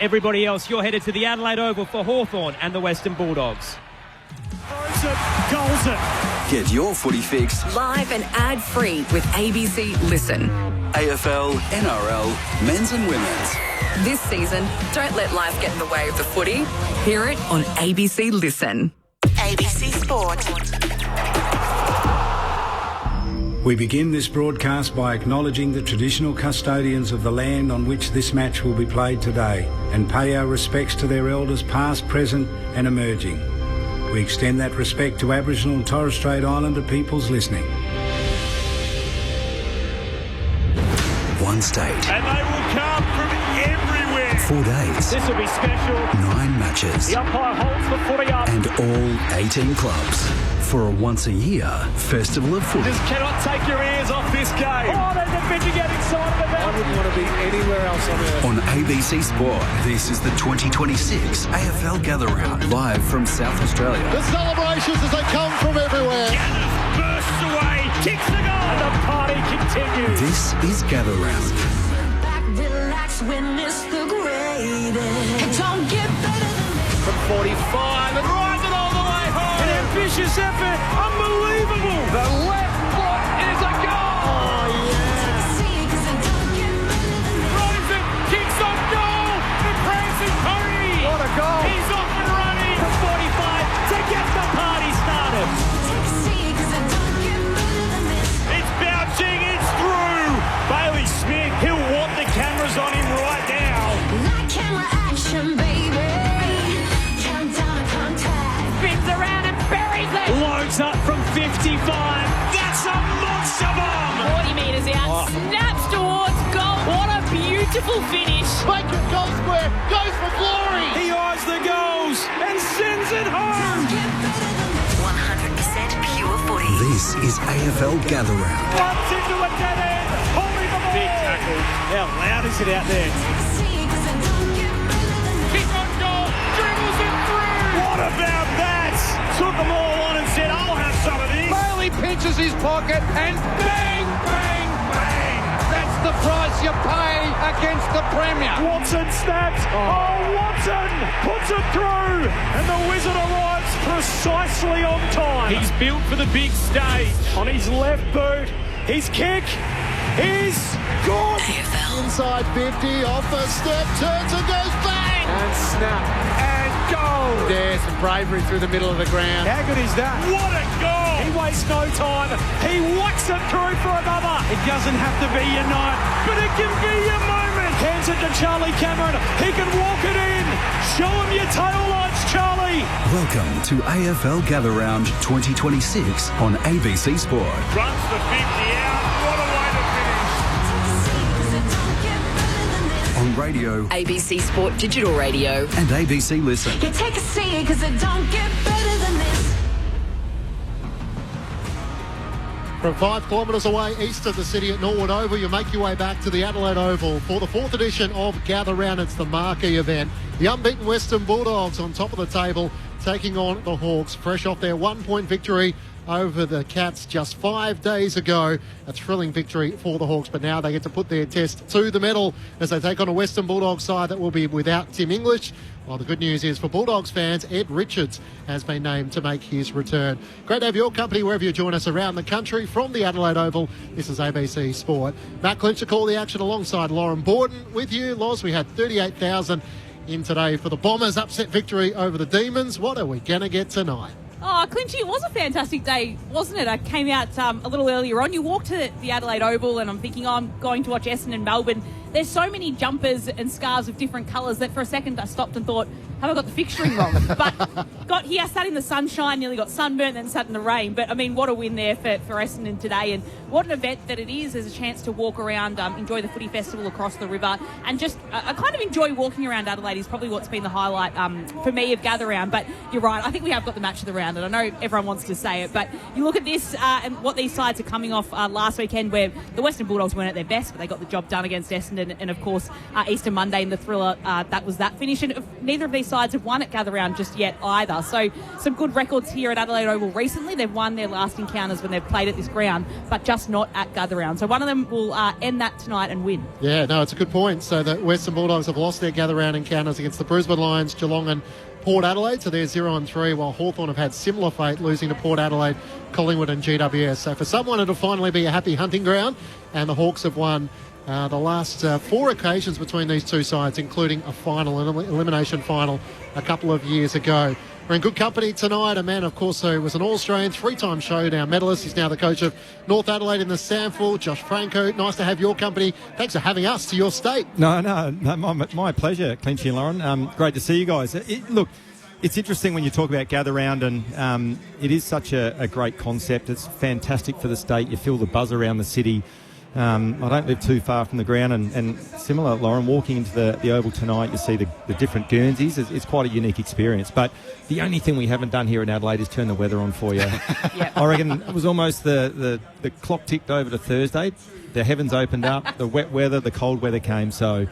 Everybody else, you're headed to the Adelaide Oval for Hawthorn and the Western Bulldogs. Throws it, goals it. Get your footy fix live and ad-free with ABC Listen. AFL, NRL, men's and women's. This season, don't let life get in the way of the footy. Hear it on ABC Listen. ABC Sport. We begin this broadcast by acknowledging the traditional custodians of the land on which this match will be played today and pay our respects to their elders past, present and emerging. We extend that respect to Aboriginal and Torres Strait Islander peoples listening. One state. And they will come from everywhere. 4 days. This will be special. 9 matches. The umpire holds the footy up. And all 18 clubs for a once-a-year festival of footy. Just cannot take your ears off this game. Oh, there's a bit to get inside of the net. I wouldn't want to be anywhere else on earth. On ABC Sport, this is the 2026 AFL Gather Round, live from South Australia. The celebrations as they come from everywhere. Gathers bursts away, kicks the goal, and the party continues. This is Gather Round. Back, relax, witness the greatest. Don't get better than this. From 45 and drives it all the way home. An ambitious effort, unbelievable. The left foot is a goal. Oh, yeah. See, 'cause it don't get better than this. Throws it, kicks on goal. The prancing pony. What a goal. He's off and running from 45 to get the party started. See, 'cause it don't get better than this. It's bouncing, it's through. Bailey Smith, he'll want the cameras on him right now. Light camera action, baby. Countdown to contact. Spins around and buries it. Loads up from 55. That's a monster bomb. 40 metres out, snaps towards goal. What a beautiful finish. Bacon goal square, goes for glory. He eyes the goals and sends it home. 100% pure footy. This is AFL Gather Round. Runs into a dead end. Holding the ball. Big tackle. How loud is it out there? See, 'cause it don't get better than this. Kick on goal. Dribbles it through. What about that? Took them all on and said, I'll have some of this. Bailey pinches his pocket and bang, bang, bang. That's the price you pay against the Premier. Watson snaps. Oh, Watson puts it through. And the Wizard arrives precisely on time. He's built for the big stage. On his left boot, his kick is good. Inside 50, off a step, turns and goes bang. And snap. And goal. There's some bravery through the middle of the ground. How good is that? What a goal. He wastes no time. He whacks it through for another. It doesn't have to be your night, but it can be your moment. Hands it to Charlie Cameron. He can walk it in. Show him your tail lights, Charlie. Welcome to AFL Gather Round 2026 on ABC Sport. Runs the 50 out. What a way to finish. On radio ABC Sport Digital Radio. and ABC Listen. You take a seat, 'cause it don't get better than this. From 5 kilometres away east of the city at Norwood Oval, you make your way back to the Adelaide Oval for the 4th edition of Gather Round. It's the marquee event. The unbeaten Western Bulldogs on top of the table, taking on the Hawks, fresh off their 1-point victory over the Cats just 5 days ago. A thrilling victory for the Hawks, but now they get to put their test to the medal as they take on a Western Bulldogs side that will be without Tim English. Well, the good news is for Bulldogs fans, Ed Richards has been named to make his return. Great to have your company wherever you join us around the country from the Adelaide Oval. This is ABC Sport. Matt Clinch to call the action alongside Lauren Borden with you. Loz, we had 38,000 in today for the Bombers' upset victory over the Demons. What are we going to get tonight? Oh, Clinchy, it was a fantastic day, wasn't it? I came out a little earlier on. You walked to the Adelaide Oval and I'm thinking, I'm going to watch Essendon and Melbourne. There's so many jumpers and scarves of different colours that for a second I stopped and thought, have I got the fixturing wrong? But got here, sat in the sunshine, nearly got sunburnt, then sat in the rain. But, I mean, what a win there for Essendon today. And what an event that it is. There's a chance to walk around, enjoy the footy festival across the river. And just, I kind of enjoy walking around Adelaide is probably what's been the highlight for me of Gather Round. But you're right, I think we have got the match of the round. And I know everyone wants to say it. But you look at this and what these sides are coming off last weekend where the Western Bulldogs weren't at their best, but they got the job done against Essendon. and of course, Easter Monday in the thriller, that was that finish. And neither of these sides have won at Gather Round just yet either. So some good records here at Adelaide Oval recently. They've won their last encounters when they've played at this ground, but just not at Gather Round. So one of them will end that tonight and win. Yeah, no, it's a good point. So the Western Bulldogs have lost their Gather Round encounters against the Brisbane Lions, Geelong and Port Adelaide, so they're 0-3, while Hawthorn have had similar fate, losing to Port Adelaide, Collingwood and GWS. So for someone, it'll finally be a happy hunting ground, and the Hawks have won the last 4 occasions between these two sides, including a final, an elimination final a couple of years ago. We're in good company tonight. A man, of course, who was an All-Australian, 3-time Showdown medalist. He's now the coach of North Adelaide in the SANFL. Josh Franco, nice to have your company. Thanks for having us to your state. No, my pleasure, Clinchy and Lauren. Great to see you guys. Look, it's interesting when you talk about Gather Round, and it is such a great concept. It's fantastic for the state. You feel the buzz around the city. I don't live too far from the ground, and similar, Lauren, walking into the Oval tonight, you see the different Guernseys. It's quite a unique experience. But the only thing we haven't done here in Adelaide is turn the weather on for you. Yep. I reckon it was almost the clock ticked over to Thursday. The heavens opened up, the wet weather, the cold weather came. So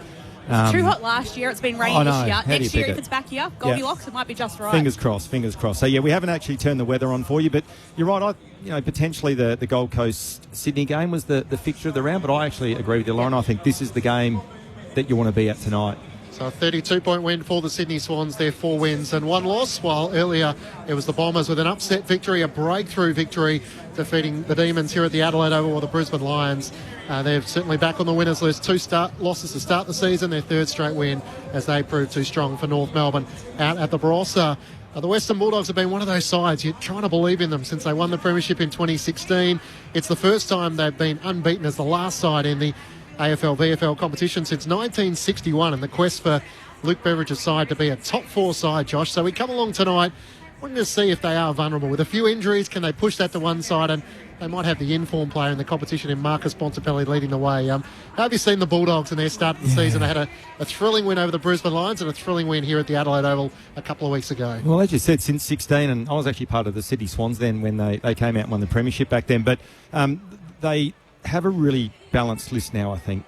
too hot last year. It's been rainy this year. Next year, if it's back here, Goldilocks, it might be just right. Fingers crossed. So, yeah, we haven't actually turned the weather on for you, but you're right. Potentially the Gold Coast Sydney game was the fixture of the round, but I actually agree with you, Lauren. I think this is the game that you want to be at tonight. So a 32-point win for the Sydney Swans. They're 4 wins and 1 loss, while earlier it was the Bombers with an upset victory, a breakthrough victory, defeating the Demons here at the Adelaide Oval, or the Brisbane Lions. They're certainly back on the winners list. 2 losses to start the season, their 3rd straight win as they proved too strong for North Melbourne out at the Barossa. The Western Bulldogs have been one of those sides you're trying to believe in them since they won the premiership in 2016. It's the first time they've been unbeaten as the last side in the AFL-VFL competition since 1961, and the quest for Luke Beveridge's side to be a top 4 side, Josh. So we come along tonight wanting to see if they are vulnerable. With a few injuries, can they push that to one side? And they might have the informed player in the competition in Marcus Bontempelli leading the way. How have you seen the Bulldogs in their start of the season? They had a thrilling win over the Brisbane Lions and a thrilling win here at the Adelaide Oval a couple of weeks ago. Well, as you said, since 16, and I was actually part of the Sydney Swans then when they came out and won the premiership back then. But they have a really balanced list now, I think.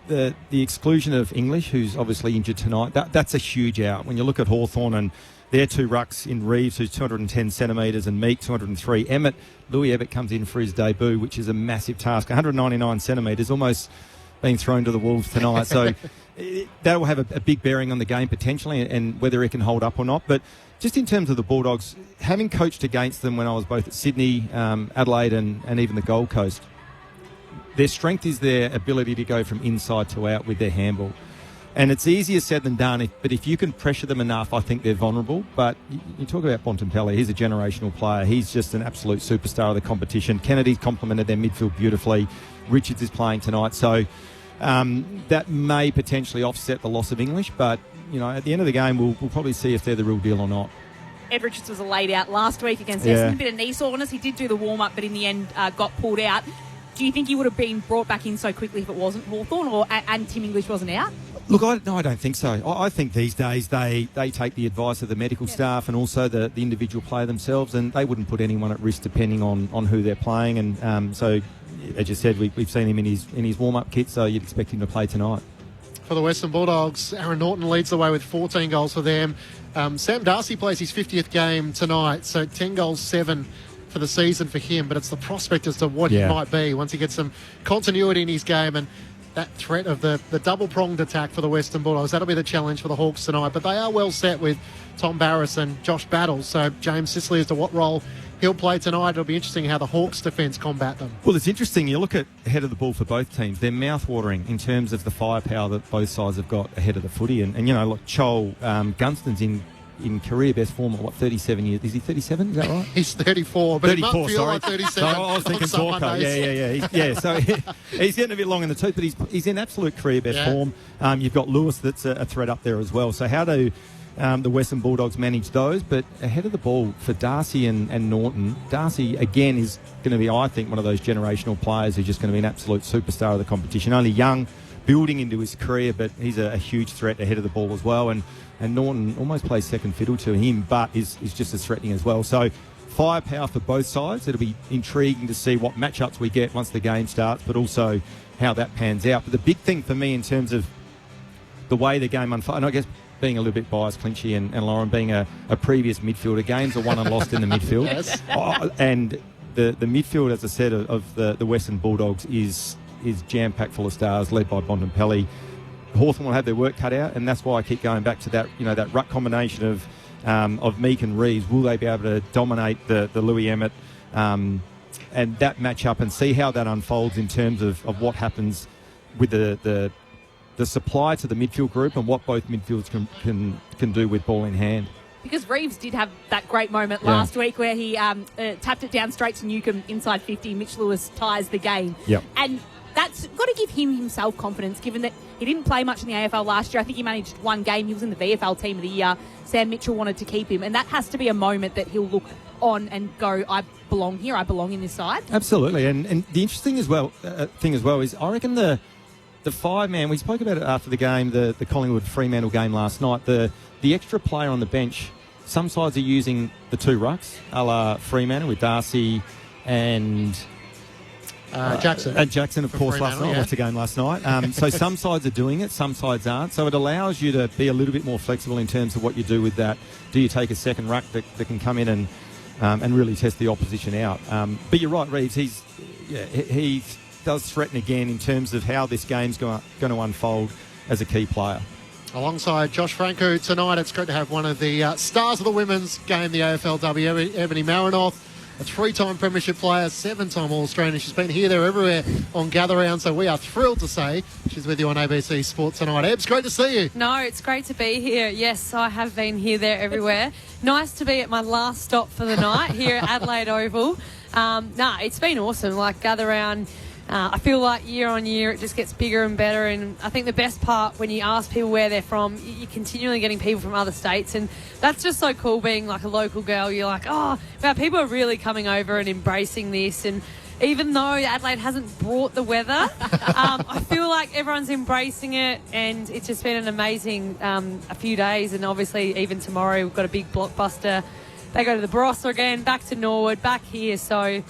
The exclusion of English, who's obviously injured tonight, that's a huge out. When you look at Hawthorn and their 2 rucks in Reeves, who's 210 centimetres, and Meek, 203. Louis Ebbett comes in for his debut, which is a massive task. 199 centimetres, almost being thrown to the Wolves tonight. So that will have a big bearing on the game potentially, and whether it can hold up or not. But just in terms of the Bulldogs, having coached against them when I was both at Sydney, Adelaide and even the Gold Coast, their strength is their ability to go from inside to out with their handball. And it's easier said than done, but if you can pressure them enough, I think they're vulnerable. But you talk about Bontempelli, he's a generational player. He's just an absolute superstar of the competition. Kennedy's complemented their midfield beautifully. Richards is playing tonight. So that may potentially offset the loss of English. But, at the end of the game, we'll probably see if they're the real deal or not. Ed Richards was laid out last week against Essendon. A bit of knee soreness. He did do the warm-up, but in the end got pulled out. Do you think he would have been brought back in so quickly if it wasn't Hawthorn and Tim English wasn't out? Look, I don't think so. I think these days they take the advice of the medical staff and also the individual player themselves, and they wouldn't put anyone at risk depending on who they're playing. And so, as you said, we've seen him in his warm-up kit, so you'd expect him to play tonight. For the Western Bulldogs, Aaron Norton leads the way with 14 goals for them. Sam Darcy plays his 50th game tonight, so 10 goals, 7 for the season for him, but it's the prospect as to what he might be once he gets some continuity in his game, and that threat of the double-pronged attack for the Western Bulldogs. That'll be the challenge for the Hawks tonight, but they are well set with Tom Barras and Josh Battles, so James Sicily as to what role he'll play tonight. It'll be interesting how the Hawks defence combat them. Well, it's interesting. You look at ahead of the ball for both teams. They're mouth-watering in terms of the firepower that both sides have got ahead of the footy, and like Joel Gunston's in career best form at 37 years. Is he 37? Is that right? He's 34, but 34, it might feel sorry. like 37. So I was thinking Zorko. Yeah. So he's getting a bit long in the tooth, but he's in absolute career best form. You've got Lewis that's a threat up there as well. So how do the Western Bulldogs manage those? But ahead of the ball for Darcy and Norton, Darcy again is going to be, I think, one of those generational players who's just going to be an absolute superstar of the competition. Only young, building into his career, but he's a huge threat ahead of the ball as well. And Norton almost plays second fiddle to him, but is just as threatening as well. So firepower for both sides. It'll be intriguing to see what matchups we get once the game starts, but also how that pans out. But the big thing for me in terms of the way the game unfolds, and I guess being a little bit biased, Clinchy and Lauren, being a previous midfielder, games are won and lost in the midfield. Yes. And the midfield, as I said, of the Western Bulldogs is jam-packed full of stars, led by Bontempelli. Hawthorn will have their work cut out, and that's why I keep going back to that, that ruck combination of Meek and Reeves. Will they be able to dominate the Louis Emmett and that match up and see how that unfolds in terms of what happens with the supply to the midfield group and what both midfields can do with ball in hand. Because Reeves did have that great moment last week where he tapped it down straight to Newcombe inside 50. Mitch Lewis ties the game. Yep. And that's got to give him himself confidence, given that he didn't play much in the AFL last year. I think he managed one game. He was in the VFL Team of the Year. Sam Mitchell wanted to keep him. And that has to be a moment that he'll look on and go, I belong here. I belong in this side. Absolutely. And the interesting thing as well is I reckon the 5-man, we spoke about it after the game, the Collingwood Fremantle game last night, the extra player on the bench, some sides are using the 2 rucks, a la Fremantle with Darcy and Jackson. Jackson, of course, last night. I watched the game last night. So some sides are doing it, some sides aren't. So it allows you to be a little bit more flexible in terms of what you do with that. Do you take a second ruck that can come in and really test the opposition out? But you're right, Reeves. He does threaten again in terms of how this game's going to unfold as a key player. Alongside Josh Franco tonight, it's great to have one of the stars of the women's game, the AFLW, Ebony Marinoff, a 3-time premiership player, 7-time All-Australian. She's been here, there, everywhere on Gather Round, so we are thrilled to say she's with you on ABC Sport tonight. Ebs, great to see you. No, it's great to be here. Yes, I have been here, there, everywhere. Nice to be at my last stop for the night here at Adelaide Oval. It's been awesome, Gather Round. I feel like year on year it just gets bigger and better, and I think the best part when you ask people where they're from, you're continually getting people from other states, and that's just so cool being like a local girl. You're like, wow, people are really coming over and embracing this, and even though Adelaide hasn't brought the weather, I feel like everyone's embracing it, and it's just been an amazing a few days, and obviously even tomorrow we've got a big blockbuster. They go to the Barossa again, back to Norwood, back here, so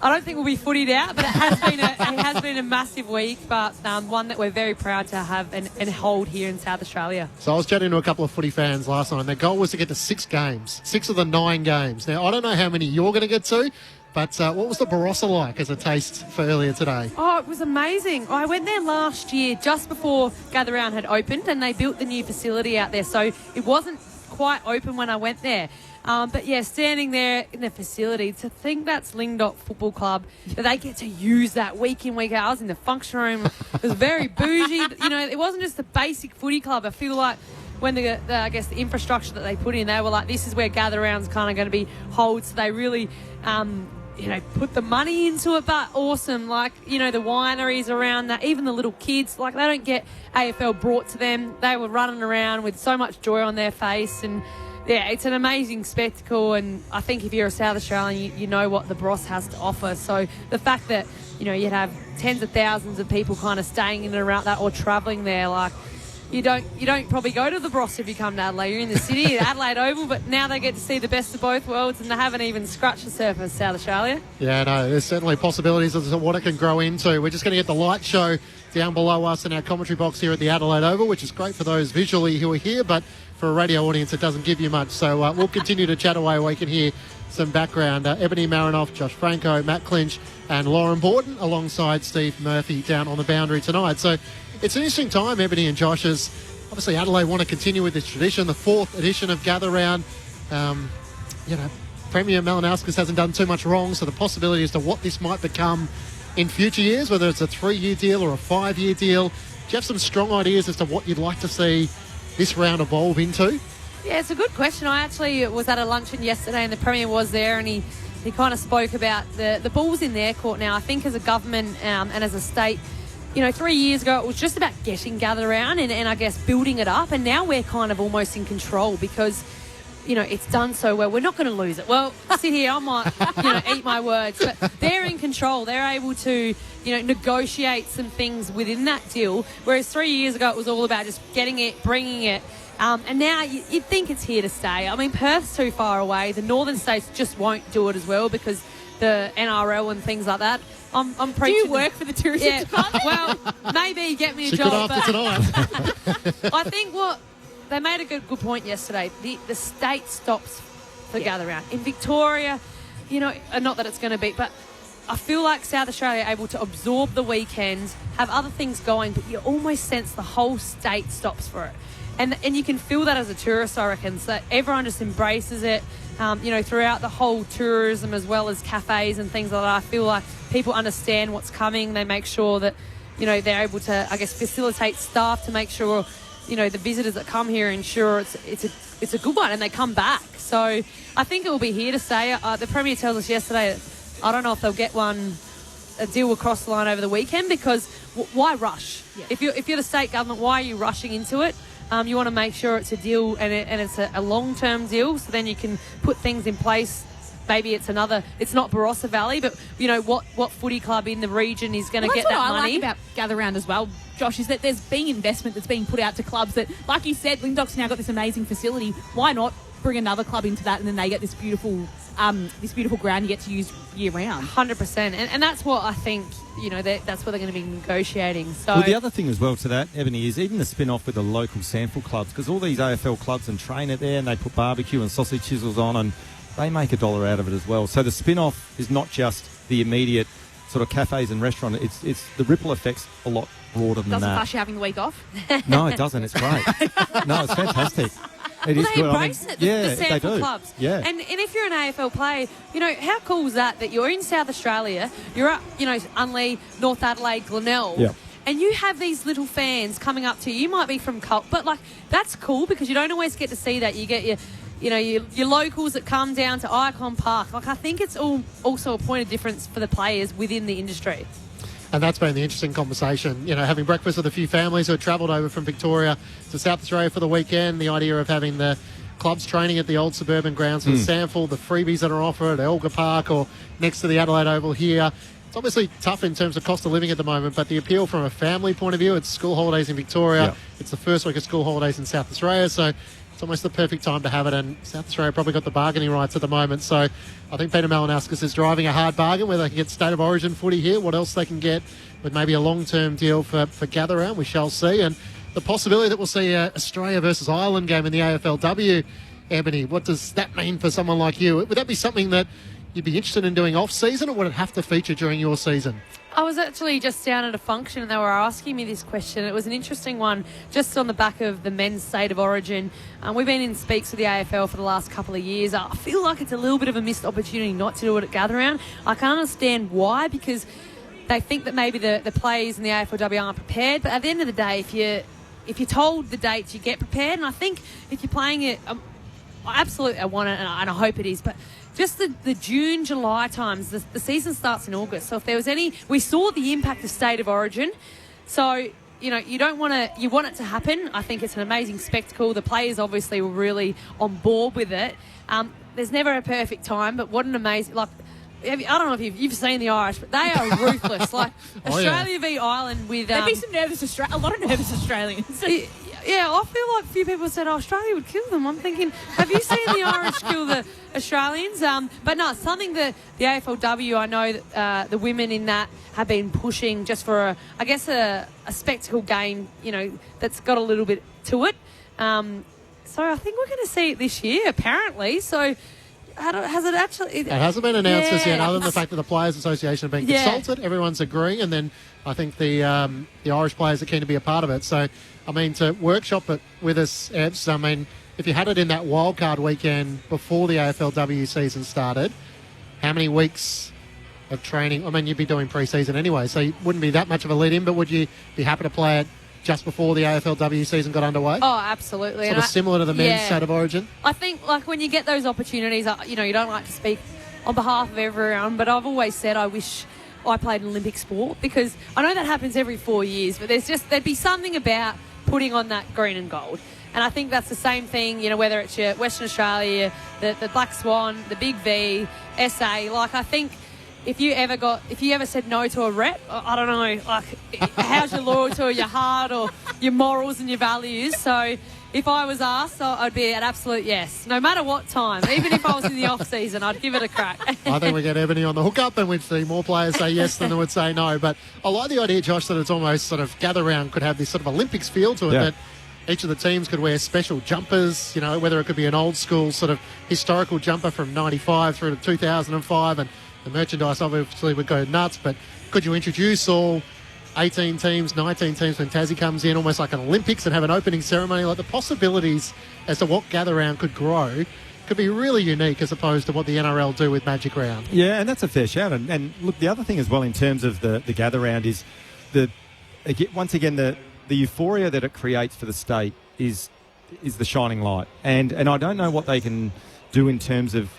I don't think we'll be footied out, but it has been a massive week, but one that we're very proud to have and hold here in South Australia. So I was chatting to a couple of footy fans last night, and their goal was to get to 6 games, 6 of the 9 games. Now, I don't know how many you're going to get to, but what was the Barossa like as a taste for earlier today? Oh, it was amazing. I went there last year just before Gather Round had opened, and they built the new facility out there, so it wasn't quite open when I went there. But yeah, standing there in the facility, to think that's Lingdot Football Club, that they get to use that week in, week out. I was in the function room. It was very bougie. It wasn't just a basic footy club. I feel like when the infrastructure that they put in, they were like, this is where Gather Round's kind of going to be held. So they really, put the money into it, but awesome. The wineries around that, even the little kids, they don't get AFL brought to them. They were running around with so much joy on their face, and yeah, it's an amazing spectacle, and I think if you're a South Australian, you know what the Barossa has to offer. So the fact that, you'd have tens of thousands of people kind of staying in and around that or travelling there, you don't probably go to the Barossa if you come to Adelaide. You're in the city, at Adelaide Oval, but now they get to see the best of both worlds, and they haven't even scratched the surface, South Australia. Yeah, no, there's certainly possibilities as to what it can grow into. We're just going to get the light show down below us in our commentary box here at the Adelaide Oval, which is great for those visually who are here, but for a radio audience it doesn't give you much. So we'll continue to chat away. We can hear some background. Ebony Marinoff, Josh Franco, Matt Clinch and Lauren Borden alongside Steve Murphy down on the boundary tonight. So it's an interesting time, Ebony and Josh, as obviously Adelaide want to continue with this tradition, the 4th edition of Gather Round. Premier Malinauskas hasn't done too much wrong, so the possibility as to what this might become in future years, whether it's a 3-year deal or a 5-year deal. Do you have some strong ideas as to what you'd like to see this round evolve into? Yeah, it's a good question. I actually was at a luncheon yesterday and the Premier was there, and he kind of spoke about the ball's in their court now. I think as a government and as a state, 3 years ago it was just about getting Gather Round and I guess building it up, and now we're kind of almost in control because it's done so well. We're not going to lose it. Well, sit here, I might, eat my words, but they're in control. They're able to, negotiate some things within that deal. Whereas 3 years ago, it was all about just getting it, bringing it, And now you'd think it's here to stay. I mean, Perth's too far away. The northern states just won't do it as well because the NRL and things like that. I'm preaching. Do you work for the tourism department? Well, maybe get me a She job. could after tonight. I think they made a good point yesterday. The state stops for gather round. In Victoria, not that it's going to be, but I feel like South Australia are able to absorb the weekends, have other things going, but you almost sense the whole state stops for it. And you can feel that as a tourist, I reckon. So everyone just embraces it, throughout the whole tourism as well as cafes and things like that. I feel like people understand what's coming. They make sure that, they're able to, I guess, facilitate staff to make sure, the visitors that come here ensure it's a good one and they come back. So I think it will be here to stay. The Premier tells us yesterday that I don't know if they'll get a deal across the line over the weekend because why rush? Yeah. If you're the state government, why are you rushing into it? You want to make sure it's a deal and it's a long-term deal, so then you can put things in place. Maybe it's not Barossa Valley, but what footy club in the region is going to get that money? money? What I like about Gather Round as well, Josh, is that there's been investment that's being put out to clubs that, like you said, Lindoc's now got this amazing facility. Why not bring another club into that and then they get this beautiful ground you get to use year round? 100%, and that's what I think. That's what they're going to be negotiating. So, well, the other thing as well to that, Ebony, is even the spin-off with the local sample clubs, because all these AFL clubs and train it there and they put barbecue and sausage chisels on and they make $1 out of it as well. So the spin-off is not just the immediate sort of cafes and restaurant. It's the ripple effect's a lot broader than Doesn't that. fuss you having the week off? No, it doesn't. It's great. No, it's fantastic. It is they good. embrace it, the sample they do. clubs. Yeah. And if you're an AFL player, how cool is that you're in South Australia, you're at, Unley, North Adelaide, Glenelg, Yeah. and you have these little fans coming up to you. You might be from Cult, but, that's cool because you don't always get to see that. You get your locals that come down to Icon Park. I think it's also a point of difference for the players within the industry. And that's been the interesting conversation. Having breakfast with a few families who had travelled over from Victoria to South Australia for the weekend, the idea of having the clubs training at the old suburban grounds for Sandford, the freebies that are offered at Elgar Park or next to the Adelaide Oval here. It's obviously tough in terms of cost of living at the moment, but the appeal from a family point of view, it's school holidays in Victoria. Yeah. It's the first week of school holidays in South Australia, so it's almost the perfect time to have it, and South Australia probably got the bargaining rights at the moment. So I think Peter Malinowskis is driving a hard bargain where they can get State of Origin footy here, what else they can get with maybe a long-term deal for Gather Round, we shall see. And the possibility that we'll see a Australia versus Ireland game in the AFLW, Ebony, what does that mean for someone like you? Would that be something that you'd be interested in doing off-season, or would it have to feature during your season? I was actually just down at a function and they were asking me this question. It was an interesting one just on the back of the men's State of Origin. We've been in speaks with the AFL for the last couple of years. I feel like it's a little bit of a missed opportunity not to do it at Gather Round. I can understand why, because they think that maybe the players in the AFLW aren't prepared. But at the end of the day, if you're told the dates, you get prepared. And I think if you're playing it, absolutely I want it and I hope it is. But just the June, July times, the season starts in August. So if there was we saw the impact of State of Origin. So, you want it to happen. I think it's an amazing spectacle. The players obviously were really on board with it. There's never a perfect time, but what an amazing, I don't know if you've seen the Irish, but they are ruthless. Australia v Ireland with... There'd be a lot of nervous Australians. Yeah, I feel like a few people said Australia would kill them. I'm thinking, have you seen the Irish kill the Australians? But no, something that the AFLW, I know that the women in that have been pushing just for, a spectacle game, that's got a little bit to it. So I think we're going to see it this year, apparently. So... has it actually... It hasn't been announced as yet, other than the fact that the Players Association have been consulted. Everyone's agreeing, and then I think the Irish players are keen to be a part of it. So, to workshop it with us, Ebs, if you had it in that wildcard weekend before the AFLW season started, how many weeks of training? You'd be doing pre-season anyway, so it wouldn't be that much of a lead-in, but would you be happy to play it just before the AFLW season got underway? Oh, absolutely. Sort of similar to the men's State of Origin? I think, when you get those opportunities, you don't like to speak on behalf of everyone, but I've always said I wish I played an Olympic sport, because I know that happens every 4 years, but there'd be something about putting on that green and gold. And I think that's the same thing, whether it's your Western Australia, the Black Swan, the Big V, SA. I think if you ever said no to a rep, I don't know, how's your loyalty or your heart or your morals and your values? So, if I was asked, I'd be an absolute yes, no matter what time. Even if I was in the off-season, I'd give it a crack. I think we get Ebony on the hookup and we'd see more players say yes than they would say no. But I like the idea, Josh, that it's almost sort of gather round could have this sort of Olympics feel to it, that each of the teams could wear special jumpers, whether it could be an old school sort of historical jumper from 95 through to 2005, and the merchandise obviously would go nuts. But could you introduce all 18 teams, 19 teams when Tassie comes in, almost like an Olympics, and have an opening ceremony? Like, the possibilities as to what gather round could grow could be really unique as opposed to what the NRL do with Magic Round. Yeah, and that's a fair shout. And look, the other thing as well in terms of the gather round is once again the euphoria that it creates for the state is the shining light. And I don't know what they can do in terms of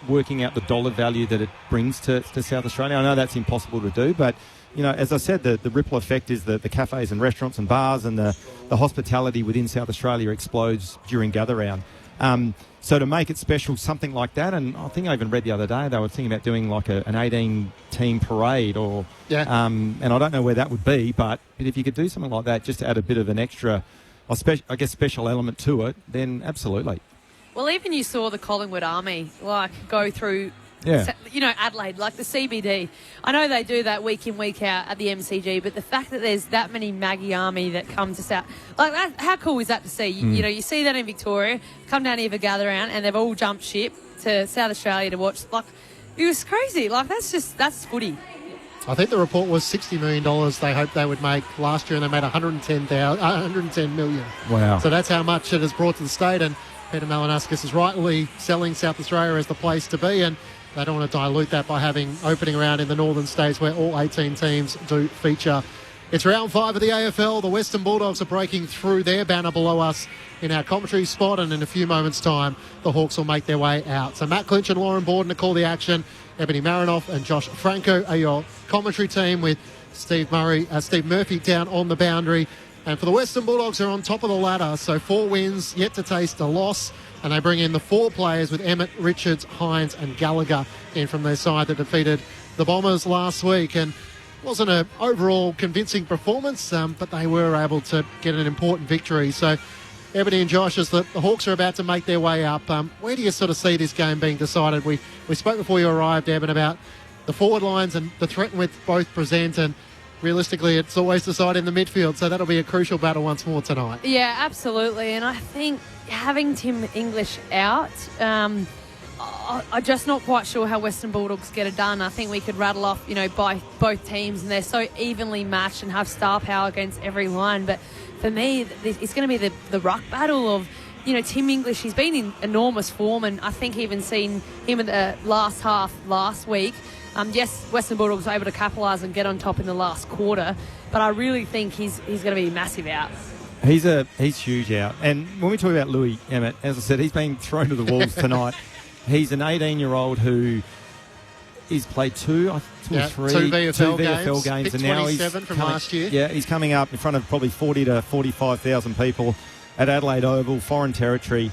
working out the dollar value that it brings to South Australia. I know that's impossible to do, but as I said, the ripple effect is the cafes and restaurants and bars and the hospitality within South Australia explodes during gather round. So to make it special, something like that, and I think I even read the other day they were thinking about doing like an 18-team parade, and I don't know where that would be, but if you could do something like that just to add a bit of an extra, special element to it, then absolutely. Well, even you saw the Collingwood Army go through. Yeah. Adelaide, like the CBD. I know they do that week in, week out at the MCG, but the fact that there's that many Maggie Army that come to South, how cool is that to see? You see that in Victoria, come down here for gather round, and they've all jumped ship to South Australia to watch. It was crazy. That's footy. I think the report was $60 million they hoped they would make last year, and they made $110 million. Wow. So that's how much it has brought to the state, and Peter Malinowskis is rightly selling South Australia as the place to be, and they don't want to dilute that by having opening round in the northern states where all 18 teams do feature. It's round 5 of the AFL. The Western Bulldogs are breaking through their banner below us in our commentary spot, and in a few moments' time, the Hawks will make their way out. So Matt Clinch and Lauren Borden to call the action. Ebony Marinoff and Josh Franco are your commentary team, with Steve Murphy down on the boundary. And for the Western Bulldogs, they're on top of the ladder, so 4 wins, yet to taste a loss. And they bring in the 4 players with Emmett, Richards, Hines and Gallagher in from their side that defeated the Bombers last week. And it wasn't an overall convincing performance, but they were able to get an important victory. So Ebony and Josh, as the Hawks are about to make their way up, where do you sort of see this game being decided? We spoke before you arrived, Eben, about the forward lines and the threat with both present, and realistically it's always decided in the midfield, so that'll be a crucial battle once more tonight. Yeah, absolutely. And I think having Tim English out, I'm just not quite sure how Western Bulldogs get it done. I think we could rattle off, by both teams, and they're so evenly matched and have star power against every line. But for me, it's going to be the ruck battle of, Tim English. He's been in enormous form, and I think even seen him in the last half last week. Yes, Western Bulldogs were able to capitalise and get on top in the last quarter, but I really think he's going to be massive out. He's huge out. And when we talk about Louis Emmett, as I said, he's been thrown to the wolves tonight. He's an 18-year-old who he's played two or three VFL games, and now he's from last year. Yeah, he's coming up in front of probably 40 to 45,000 people at Adelaide Oval, foreign territory,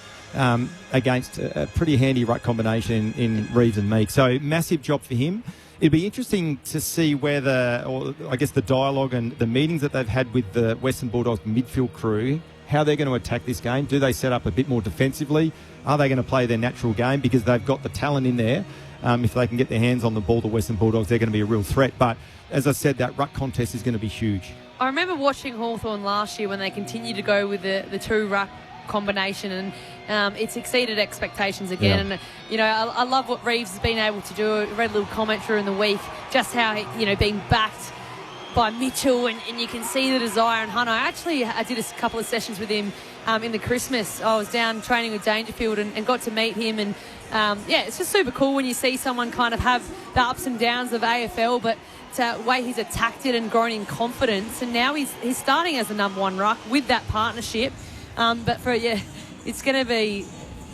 against a pretty handy ruck combination in Reeves and Meek. So massive job for him. It'd be interesting to see the dialogue and the meetings that they've had with the Western Bulldogs midfield crew, how they're going to attack this game. Do they set up a bit more defensively? Are they going to play their natural game? Because they've got the talent in there. If they can get their hands on the ball, the Western Bulldogs, they're going to be a real threat. But as I said, that ruck contest is going to be huge. I remember watching Hawthorn last year when they continued to go with the 2 ruck combination, and it's exceeded expectations again. Yeah. And I love what Reeves has been able to do. I read a little comment during the week just how being backed by Mitchell, and you can see the desire in Hunter. I did a couple of sessions with him in the Christmas. I was down training with Dangerfield and got to meet him, and it's just super cool when you see someone kind of have the ups and downs of AFL, but the way he's attacked it and grown in confidence, and now he's starting as the number 1 ruck with that partnership. It's going to be...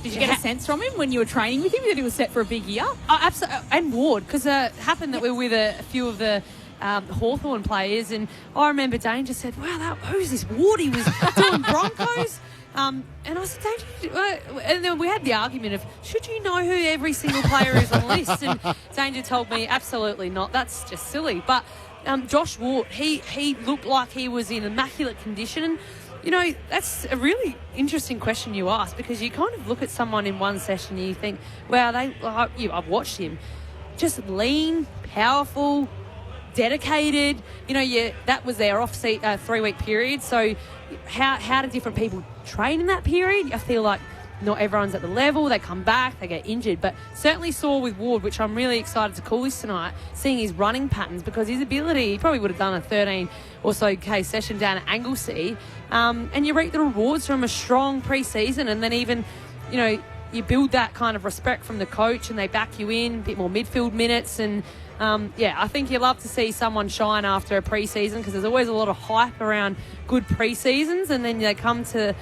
Did you get a sense from him when you were training with him that he was set for a big year? Oh, absolutely. And Ward, because it happened that we were with a few of the Hawthorn players, and I remember Dane just said, wow, who's this Ward? He was doing Broncos. And I said, and then we had the argument of, should you know who every single player is on the list? And Danger told me, absolutely not. That's just silly. But Josh Ward, he looked like he was in immaculate condition. that's a really interesting question you ask, because you kind of look at someone in one session and you think, wow, I've watched him. Just lean, powerful, dedicated. That was their off 3-week period. So how do different people train in that period? I feel like not everyone's at the level. They come back, they get injured. But certainly saw with Ward, which I'm really excited to call this tonight, seeing his running patterns, because his ability, he probably would have done a 13 or so K session down at Anglesea. And you reap the rewards from a strong pre-season, and then even, you build that kind of respect from the coach and they back you in, a bit more midfield minutes. And, I think you love to see someone shine after a pre-season, because there's always a lot of hype around good pre-seasons, and then they come to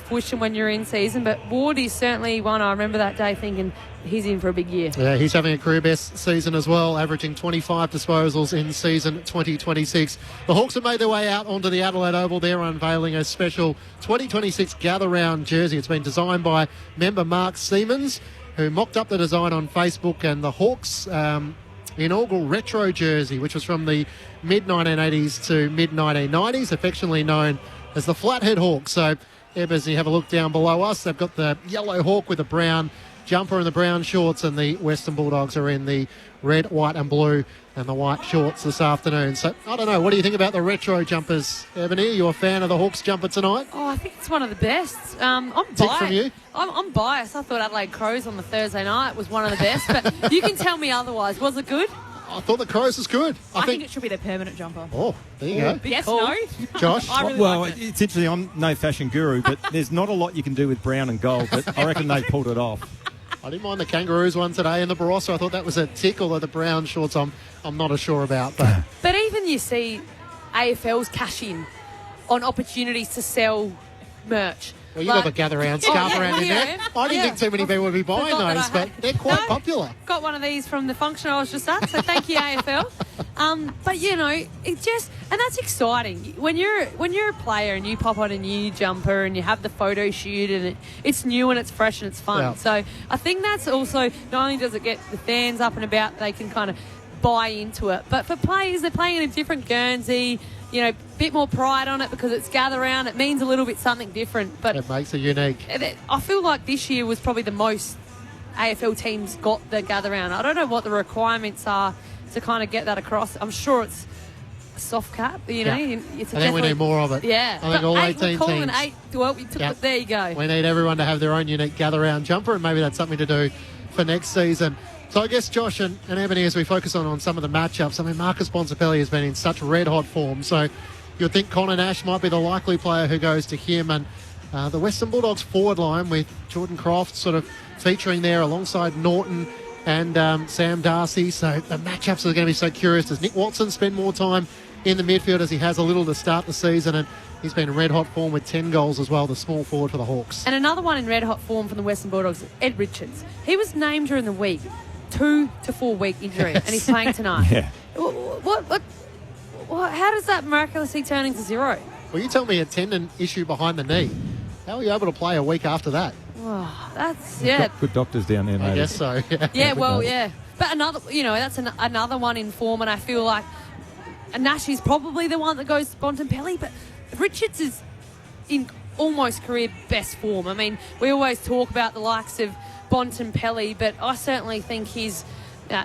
fruition when you're in season. But Ward is certainly one. I remember that day thinking he's in for a big year. Yeah, he's having a career best season as well, averaging 25 disposals in season 2026. The Hawks have made their way out onto the Adelaide Oval. They're unveiling a special 2026 Gather Round jersey. It's been designed by member Mark Siemens, who mocked up the design on Facebook, and the Hawks inaugural retro jersey, which was from the mid-1980s to mid-1990s, affectionately known as the Flathead Hawk. So, as you have a look down below us, they've got the yellow hawk with the brown jumper and the brown shorts, and the Western Bulldogs are in the red, white and blue and the white shorts this afternoon. So, I don't know, what do you think about the retro jumpers, Ebony? Are you a fan of the Hawks jumper tonight? Oh, I think it's one of the best. I'm Tick biased. from you? I'm biased. I thought Adelaide Crows on the Thursday night was one of the best, but you can tell me otherwise. Was it good? I thought the Crows was good. I think it should be their permanent jumper. Oh, there you go. Yes, cool. no? Josh? I really liked it. It's interesting. I'm no fashion guru, but there's not a lot you can do with brown and gold, but I reckon they pulled it off. I didn't mind the Kangaroos one today in the Barossa. I thought that was a tick, although the brown shorts I'm not as sure about. But even you see AFL's cash in on opportunities to sell merch. Well, you've got the Gather Round scarf around in there. I didn't think too many people would be buying those, but they're quite popular. Got one of these from the function I was just at, so thank you, AFL. But it just, and that's exciting when you're a player and you pop on a new jumper and you have the photo shoot and it's new and it's fresh and it's fun. Yeah. So I think that's also, not only does it get the fans up and about, they can kind of buy into it, but for players, they're playing in a different Guernsey. A bit more pride on it because it's Gather Round. It means a little bit something different. But it makes it unique. I feel like this year was probably the most AFL teams got the Gather Round. I don't know what the requirements are to kind of get that across. I'm sure it's a soft cap, Yeah. It's I think we need more of it. Yeah. I think all 18 we're calling teams. 8. Well, there you go. We need everyone to have their own unique Gather Round jumper, and maybe that's something to do for next season. So I guess, Josh and Ebony, as we focus on some of the matchups, I mean, Marcus Bontempelli has been in such red-hot form, so you'd think Connor Nash might be the likely player who goes to him. And the Western Bulldogs forward line with Jordan Croft sort of featuring there alongside Norton and Sam Darcy. So the matchups are going to be so curious. Does Nick Watson spend more time in the midfield, as he has a little to start the season? And he's been in red-hot form with 10 goals as well, the small forward for the Hawks. And another one in red-hot form from the Western Bulldogs, Ed Richards. He was named during the week, 2 to 4 week injury, and he's playing tonight. Yeah. How does that miraculously turn into 0? Well, you tell me a tendon issue behind the knee. How are you able to play a week after that? Oh, that's, Good doctors down there, mate. I guess so, yeah. Yeah, well, yeah. But another, that's another one in form, and I feel like Nash is probably the one that goes to Bontempelli, but Richards is in almost career best form. I mean, we always talk about the likes of Bontempelli, but I certainly think he's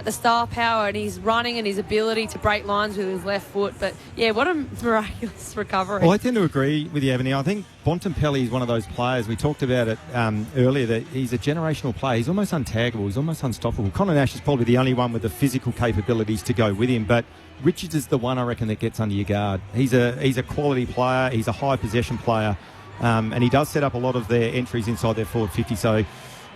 the star power and his running and his ability to break lines with his left foot. But, yeah, what a miraculous recovery. Well, I tend to agree with you, Ebony. I think Bontempelli is one of those players. We talked about it earlier, that he's a generational player. He's almost untaggable. He's almost unstoppable. Connor Nash is probably the only one with the physical capabilities to go with him, but Richards is the one, I reckon, that gets under your guard. He's a quality player. He's a high possession player, and he does set up a lot of their entries inside their forward 50, so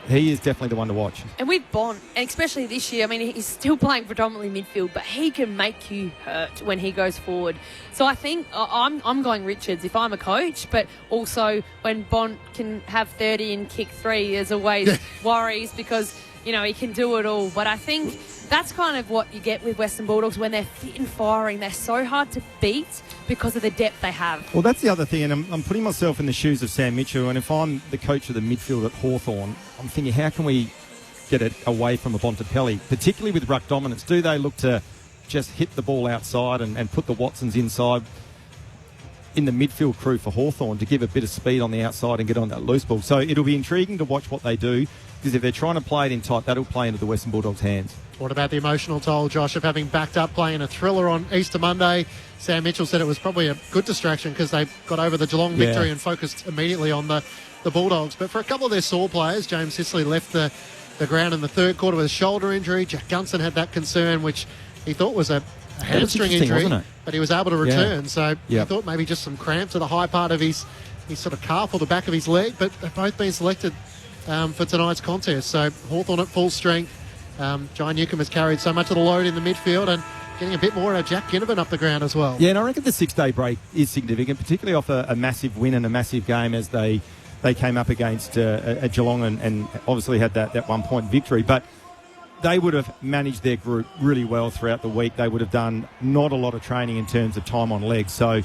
he is definitely the one to watch. And with Bont, and especially this year, I mean, he's still playing predominantly midfield, but he can make you hurt when he goes forward. So I think I'm going Richards if I'm a coach, but also when Bont can have 30 and kick 3, there's always worries because, he can do it all. But I think that's kind of what you get with Western Bulldogs when they're fit and firing. They're so hard to beat because of the depth they have. Well, that's the other thing, and I'm putting myself in the shoes of Sam Mitchell, and if I'm the coach of the midfield at Hawthorn, I'm thinking, how can we get it away from a Bontempelli, particularly with ruck dominance? Do they look to just hit the ball outside and put the Watsons inside? in the midfield crew for Hawthorn to give a bit of speed on the outside and get on that loose ball. So it'll be intriguing to watch what they do, because if they're trying to play it in tight, that'll play into the Western Bulldogs' hands. What about the emotional toll, Josh, of having backed up playing a thriller on Easter Monday? Sam Mitchell said it was probably a good distraction because they got over the Geelong victory and focused immediately on the Bulldogs. But for a couple of their sore players, James Sicily left the ground in the third quarter with a shoulder injury. Jack Gunson had that concern, which he thought was a hamstring injury, but he was able to return. So he thought maybe just some cramps at the high part of his sort of calf or the back of his leg, but they've both been selected for tonight's contest. So Hawthorn at full strength. John Newcombe has carried so much of the load in the midfield and getting a bit more out of Jack Ginnivan up the ground as well. Yeah, and I reckon the 6-day break is significant, particularly off a massive win and a massive game as they came up against a Geelong and obviously had that 1-point victory. But they would have managed their group really well throughout the week. They would have done not a lot of training in terms of time on legs. So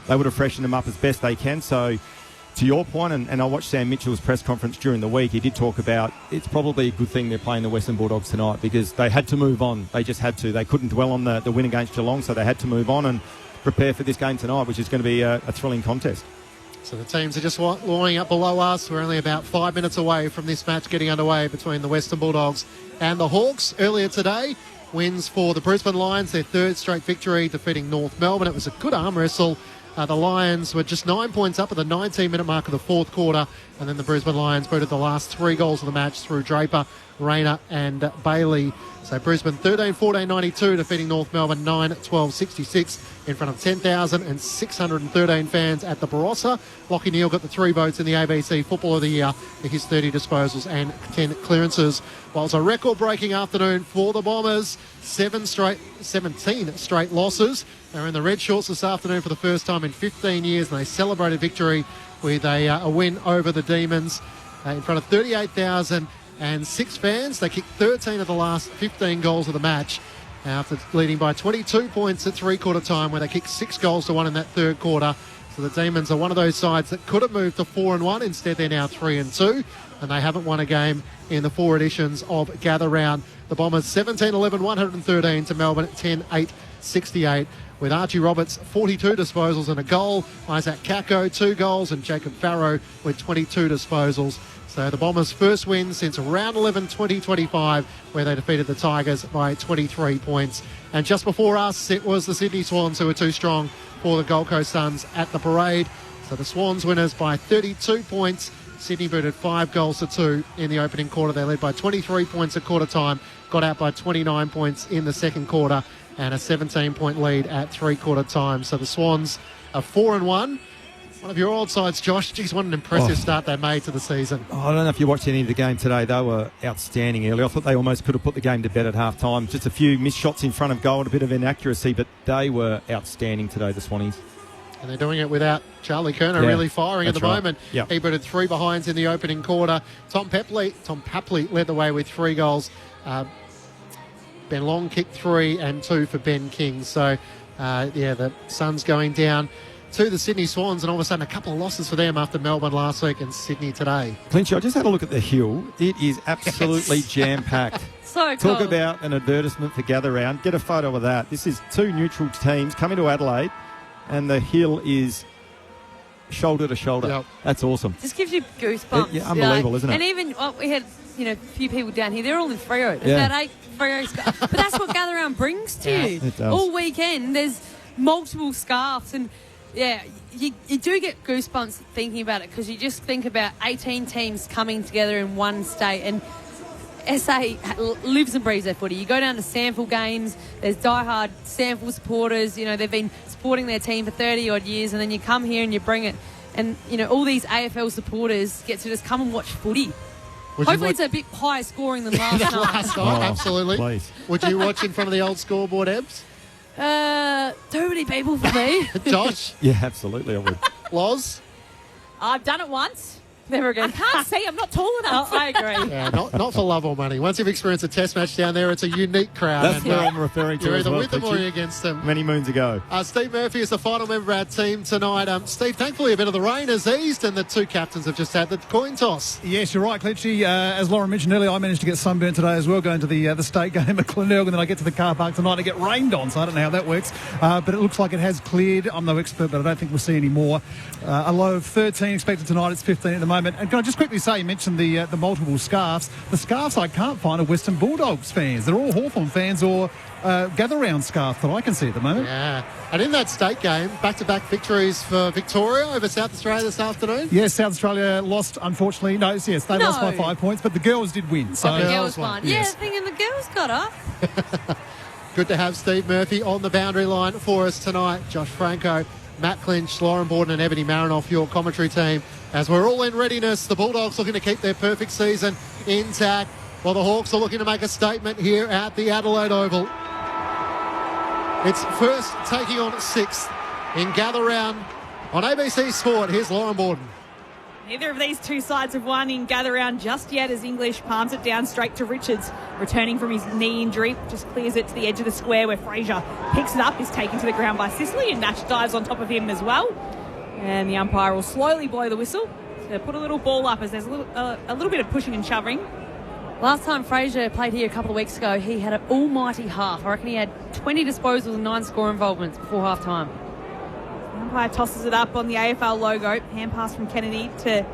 they would have freshened them up as best they can. So to your point, and I watched Sam Mitchell's press conference during the week, he did talk about it's probably a good thing they're playing the Western Bulldogs tonight because they had to move on. They just had to. They couldn't dwell on the win against Geelong, so they had to move on and prepare for this game tonight, which is going to be a thrilling contest. So the teams are just lining up below us. We're only about 5 minutes away from this match getting underway between the Western Bulldogs and the Hawks. Earlier today, wins for the Brisbane Lions, their third straight victory, defeating North Melbourne. It was a good arm wrestle. The Lions were just 9 points up at the 19-minute mark of the fourth quarter, and then the Brisbane Lions booted the last 3 goals of the match through Draper, Rayner and Bailey. So Brisbane 13-14-92, defeating North Melbourne 9-12-66 in front of 10,613 fans at the Barossa. Lachie Neale got the 3 votes in the ABC Football of the Year for his 30 disposals and 10 clearances. While it's a record-breaking afternoon for the Bombers, 17 straight losses. They're in the red shorts this afternoon for the first time in 15 years, and they celebrated victory with a win over the Demons in front of 38,006 fans. They kicked 13 of the last 15 goals of the match after leading by 22 points at three-quarter time, where they kicked 6 goals to 1 in that third quarter. So the Demons are one of those sides that could have moved to 4-1. Instead, they're now 3-2, and they haven't won a game in the 4 editions of Gather Round. The Bombers 17-11-113 to Melbourne 10-8-68. With Archie Roberts 42 disposals and a goal, Isaac Kako 2 goals, and Jacob Farrow with 22 disposals. So the Bombers' first win since round 11 2025, where they defeated the Tigers by 23 points. And just before us, it was the Sydney Swans who were too strong for the Gold Coast Suns at the parade. So the Swans winners by 32 points. Sydney booted 5 goals to 2 in the opening quarter. They led by 23 points at quarter time, got out by 29 points in the second quarter, and a 17-point lead at three-quarter time. So the Swans are 4-1. One of your old sides, Josh. Geez, what an impressive start they made to the season. I don't know if you watched any of the game today. They were outstanding early. I thought they almost could have put the game to bed at half-time. Just a few missed shots in front of goal and a bit of inaccuracy, but they were outstanding today, the Swannies. And they're doing it without Charlie Kerner really firing at the moment. Yep. He booted 3 behinds in the opening quarter. Tom Papley led the way with 3 goals. Ben Long kicked 3 and 2 for Ben King. So, the Suns going down to the Sydney Swans, and all of a sudden a couple of losses for them after Melbourne last week and Sydney today. Clinchy, I just had a look at the hill. It is absolutely jam-packed. So cool. Talk about an advertisement for Gather Round. Get a photo of that. This is 2 neutral teams coming to Adelaide, and the hill is shoulder to shoulder. Yep. That's awesome. Just gives you goosebumps. Unbelievable, isn't it? And even we had a few people down here. They're all in Freo. There's about 8 Freo scarves. But that's what Gather Round brings to you. It does. All weekend, there's multiple scarves, and you do get goosebumps thinking about it, because you just think about 18 teams coming together in one state, and SA lives and breathes their footy. You go down to SANFL games, there's diehard SANFL supporters, they've been supporting their team for 30 odd years, and then you come here and you bring it, and all these AFL supporters get to just come and watch footy. Hopefully it's a bit higher scoring than last night. Last night, absolutely. Please. Would you watch in front of the old scoreboard, Ebbs? Too many people for me. Josh? Yeah, absolutely, I would. Loz? I've done it once. Never again. I can't see. I'm not tall enough. I agree. Yeah, not for love or money. Once you've experienced a test match down there, it's a unique crowd. That's where I'm referring to You're as either well, with them or Fletchy. you're against them. Many moons ago. Steve Murphy is the final member of our team tonight. Steve, thankfully a bit of the rain has eased and the two captains have just had the coin toss. Yes, you're right, Cletchy. As Lauren mentioned earlier, I managed to get sunburnt today as well, going to the state game at Glenelg, and then I get to the car park tonight and get rained on, so I don't know how that works. But it looks like it has cleared. I'm no expert, but I don't think we'll see any more. A low of 13 expected tonight. It's 15 at the moment. And can I just quickly say, you mentioned the multiple scarves. The scarves I can't find are Western Bulldogs fans. They're all Hawthorn fans or gather round scarf that I can see at the moment. Yeah. And in that state game, back-to-back victories for Victoria over South Australia this afternoon. Yes, South Australia lost, unfortunately. No, yes, they lost by 5 points, but the girls did win. So The girls won. Yes. Yeah, thinking the girls got up. Good to have Steve Murphy on the boundary line for us tonight. Josh Franco, Matt Clinch, Lauren Borden and Ebony Marinoff, your commentary team. As we're all in readiness, the Bulldogs looking to keep their perfect season intact, while the Hawks are looking to make a statement here at the Adelaide Oval. It's first taking on sixth in Gather Round on ABC Sport. Here's Lauren Borden. Neither of these two sides have won in Gather Round just yet as English palms it down straight to Richards. Returning from his knee injury, just clears it to the edge of the square where Fraser picks it up, is taken to the ground by Sicily, and Nash dives on top of him as well. And the umpire will slowly blow the whistle to put a little ball up as there's a little bit of pushing and shoving. Last time Fraser played here a couple of weeks ago, he had an almighty half. I reckon he had 20 disposals and 9 score involvements before half-time. The umpire tosses it up on the AFL logo. Hand pass from Kennedy to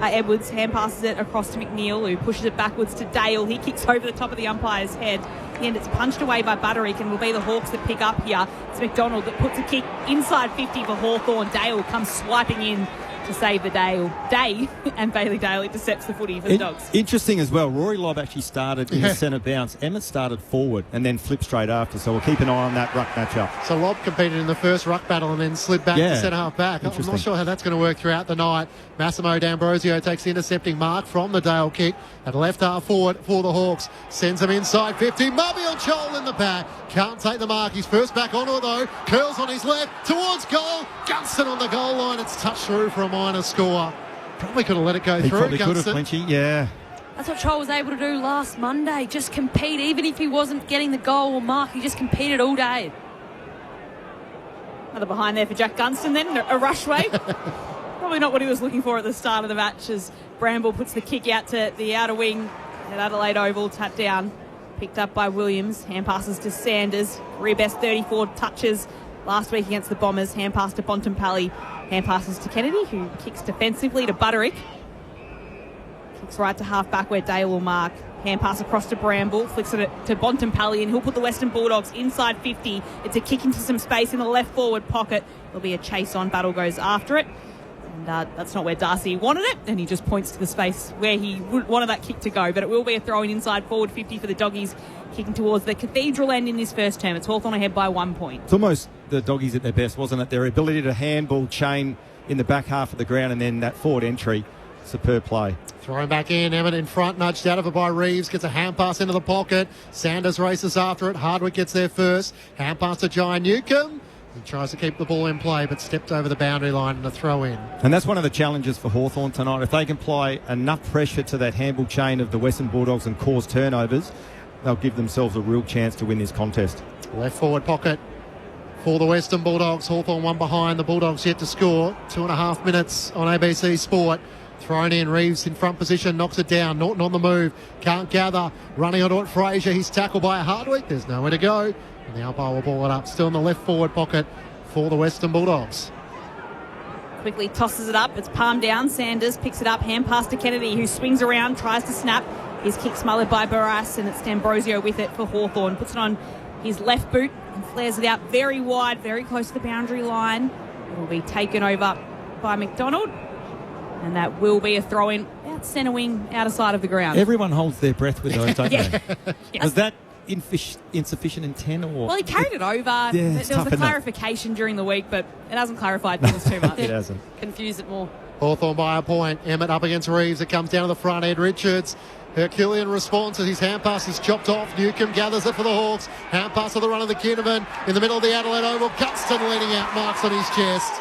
Edwards. Hand passes it across to McNeil, who pushes it backwards to Dale. He kicks over the top of the umpire's head. In the end, it's punched away by Butterick and will be the Hawks that pick up here. It's McDonald that puts a kick inside 50 for Hawthorn. Dale comes swiping in to save the day, and Bailey Dale intercepts the footy for the Dogs. Interesting as well, Rory Lobb actually started in the centre bounce. Emmett started forward and then flipped straight after, so we'll keep an eye on that ruck matchup. So Lobb competed in the first ruck battle and then slid back to centre half back. I'm not sure how that's going to work throughout the night. Massimo D'Ambrosio takes the intercepting mark from the Dale kick at left half forward for the Hawks. Sends him inside 50. Mubby on Joel in the pack. Can't take the mark. He's first back onto it though. Curls on his left towards goal. Gunston on the goal line. It's touched through for a minor score. Probably could have let it go He through. probably Gunston. could have, Clinchy, yeah. That's what Troll was able to do last Monday. Just compete. Even if he wasn't getting the goal or mark, he just competed all day. Another behind there for Jack Gunston then, a rush wave. Probably not what he was looking for at the start of the match as Bramble puts the kick out to the outer wing at Adelaide Oval, tapped down. Picked up by Williams. Hand passes to Sanders. Career best 34 touches last week against the Bombers. Hand pass to Bontempelli. Hand passes to Kennedy, who kicks defensively to Butterick. Kicks right to half back where Dale will mark. Hand pass across to Bramble. Flicks it to Bontempelli, and he'll put the Western Bulldogs inside 50. It's a kick into some space in the left forward pocket. There'll be a chase on. Battle goes after it. And that's not where Darcy wanted it, and he just points to the space where he wanted that kick to go. But it will be a throw-in inside forward 50 for the Doggies, kicking towards the Cathedral end in this first term. It's Hawthorn ahead by 1 point. It's almost the Doggies at their best, wasn't it? Their ability to handball, chain in the back half of the ground, and then that forward entry. Superb play. Thrown back in, Emmett in front, nudged out of it by Reeves, gets a hand pass into the pocket. Sanders races after it. Hardwick gets there first. Hand pass to Jai Newcomb. He tries to keep the ball in play, but stepped over the boundary line and a throw in. And that's one of the challenges for Hawthorn tonight. If they can apply enough pressure to that handball chain of the Western Bulldogs and cause turnovers, they'll give themselves a real chance to win this contest. Left forward pocket for the Western Bulldogs. Hawthorn one behind. The Bulldogs yet to score. 2.5 minutes on ABC Sport. Thrown in, Reeves in front position, knocks it down. Norton on the move, can't gather. Running onto it, Fraser. He's tackled by Hardwick. There's nowhere to go. And the umpire will ball it up. Still in the left forward pocket for the Western Bulldogs. Quickly tosses it up. It's palm down. Sanders picks it up. Hand pass to Kennedy, who swings around, tries to snap. His kick smothered by Barras, and it's D'Ambrosio with it for Hawthorn. Puts it on his left boot and flares it out very wide, very close to the boundary line. It will be taken over by McDonald. And that will be a throw-in out centre wing, outer side of the ground. Everyone holds their breath with those, don't Yeah. they? Yes. Was that insufficient intent? Or Well, he carried it over. Yeah, There it's was tough, a isn't it? clarification during the week, but it hasn't clarified things too much. It hasn't. Confuse it more. Hawthorn by a point. Emmett up against Reeves. It comes down to the front end. Richards. Herculean response as his hand pass is chopped off. Newcomb gathers it for the Hawks. Hand pass to the run of the Kinnaman. In the middle of the Adelaide Oval. Gunston leaning out. Marks on his chest.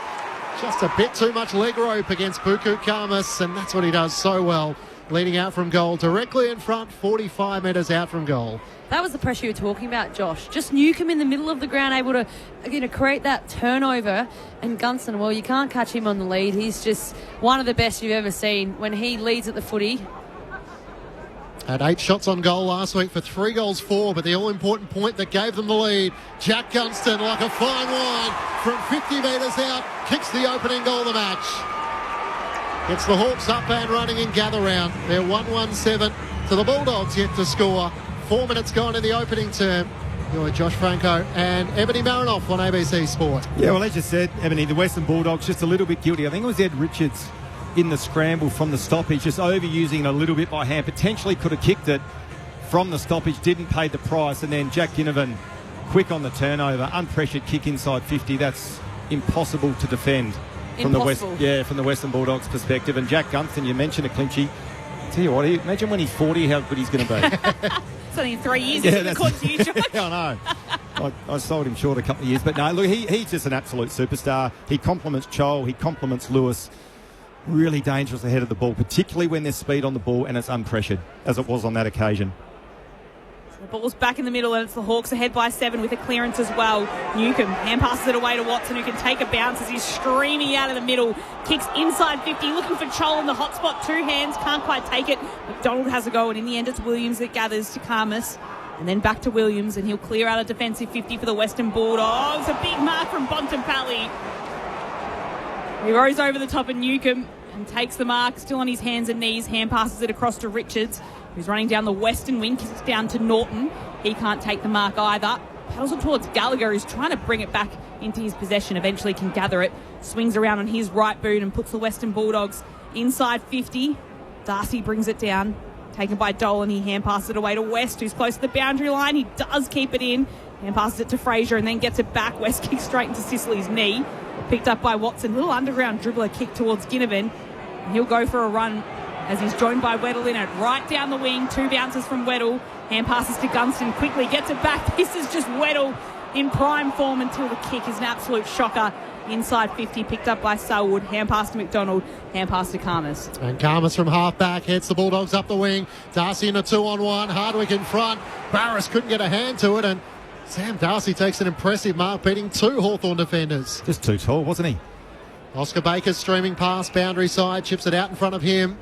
Just a bit too much leg rope against Buku Karmas, and that's what he does so well. Leading out from goal, directly in front, 45 metres out from goal. That was the pressure you were talking about, Josh. Just Newcombe in the middle of the ground, able to create that turnover. And Gunston, well, you can't catch him on the lead. He's just one of the best you've ever seen when he leads at the footy. Had 8 shots on goal last week for 3 goals 4, but the all-important point that gave them the lead. Jack Gunston, like a fine wine, from 50 metres out, kicks the opening goal of the match. Gets the Hawks up and running in gather round. They're 1-1-7 to the Bulldogs yet to score. 4 minutes gone in the opening term. You're Josh Franco and Ebony Marinoff on ABC Sport. Yeah, well, as you said, Ebony, the Western Bulldogs just a little bit guilty. I think it was Ed Richards in the scramble from the stoppage, just overusing it a little bit by hand. Potentially could have kicked it from the stoppage, didn't pay the price. And then Jack Ginnivan, quick on the turnover, unpressured kick inside 50. That's impossible to defend from the Western Bulldogs perspective. And Jack Gunston, you mentioned a Clinchy. Tell you what, imagine when he's 40 how good he's going to be. It's only in 3 years. Yeah, according to you, Josh. I know. I sold him short a couple of years. But no, look, he's just an absolute superstar. He complements Chol. He complements Lewis. Really dangerous ahead of the ball, particularly when there's speed on the ball and it's unpressured, as it was on that occasion. The ball's back in the middle and it's the Hawks ahead by 7 with a clearance as well. Newcombe hand passes it away to Watson, who can take a bounce as he's streaming out of the middle. Kicks inside 50, looking for Chol in the hot spot. 2 hands, can't quite take it. McDonald has a go, and in the end it's Williams that gathers to Karmas. And then back to Williams, and he'll clear out a defensive 50 for the Western Bulldogs. A big mark from Bontempelli. He rose over the top of Newcombe and takes the mark, still on his hands and knees. Hand passes it across to Richards, who's running down the western wing, kicks down to Norton. He can't take the mark either. Paddles it towards Gallagher, who's trying to bring it back into his possession. Eventually can gather it. Swings around on his right boot and puts the Western Bulldogs inside 50. Darcy brings it down. Taken by Dolan. He hand passes it away to West, who's close to the boundary line. He does keep it in. Hand passes it to Fraser and then gets it back. West kicks straight into Sicily's knee. Picked up by Watson. Little underground dribbler kick towards Ginnivan. And he'll go for a run as he's joined by Weddle in it. Right down the wing. 2 bounces from Weddle. Hand passes to Gunston. Quickly gets it back. This is just Weddle in prime form until the kick is an absolute shocker. Inside 50, picked up by Selwood. Hand pass to McDonald. Hand pass to Karmas. And Karmas from half-back heads the Bulldogs up the wing. Darcy in a 2-on-1. Hardwick in front. Barris couldn't get a hand to it, and Sam Darcy takes an impressive mark, beating 2 Hawthorn defenders. Just too tall, wasn't he? Oscar Baker's streaming past boundary side, chips it out in front of him.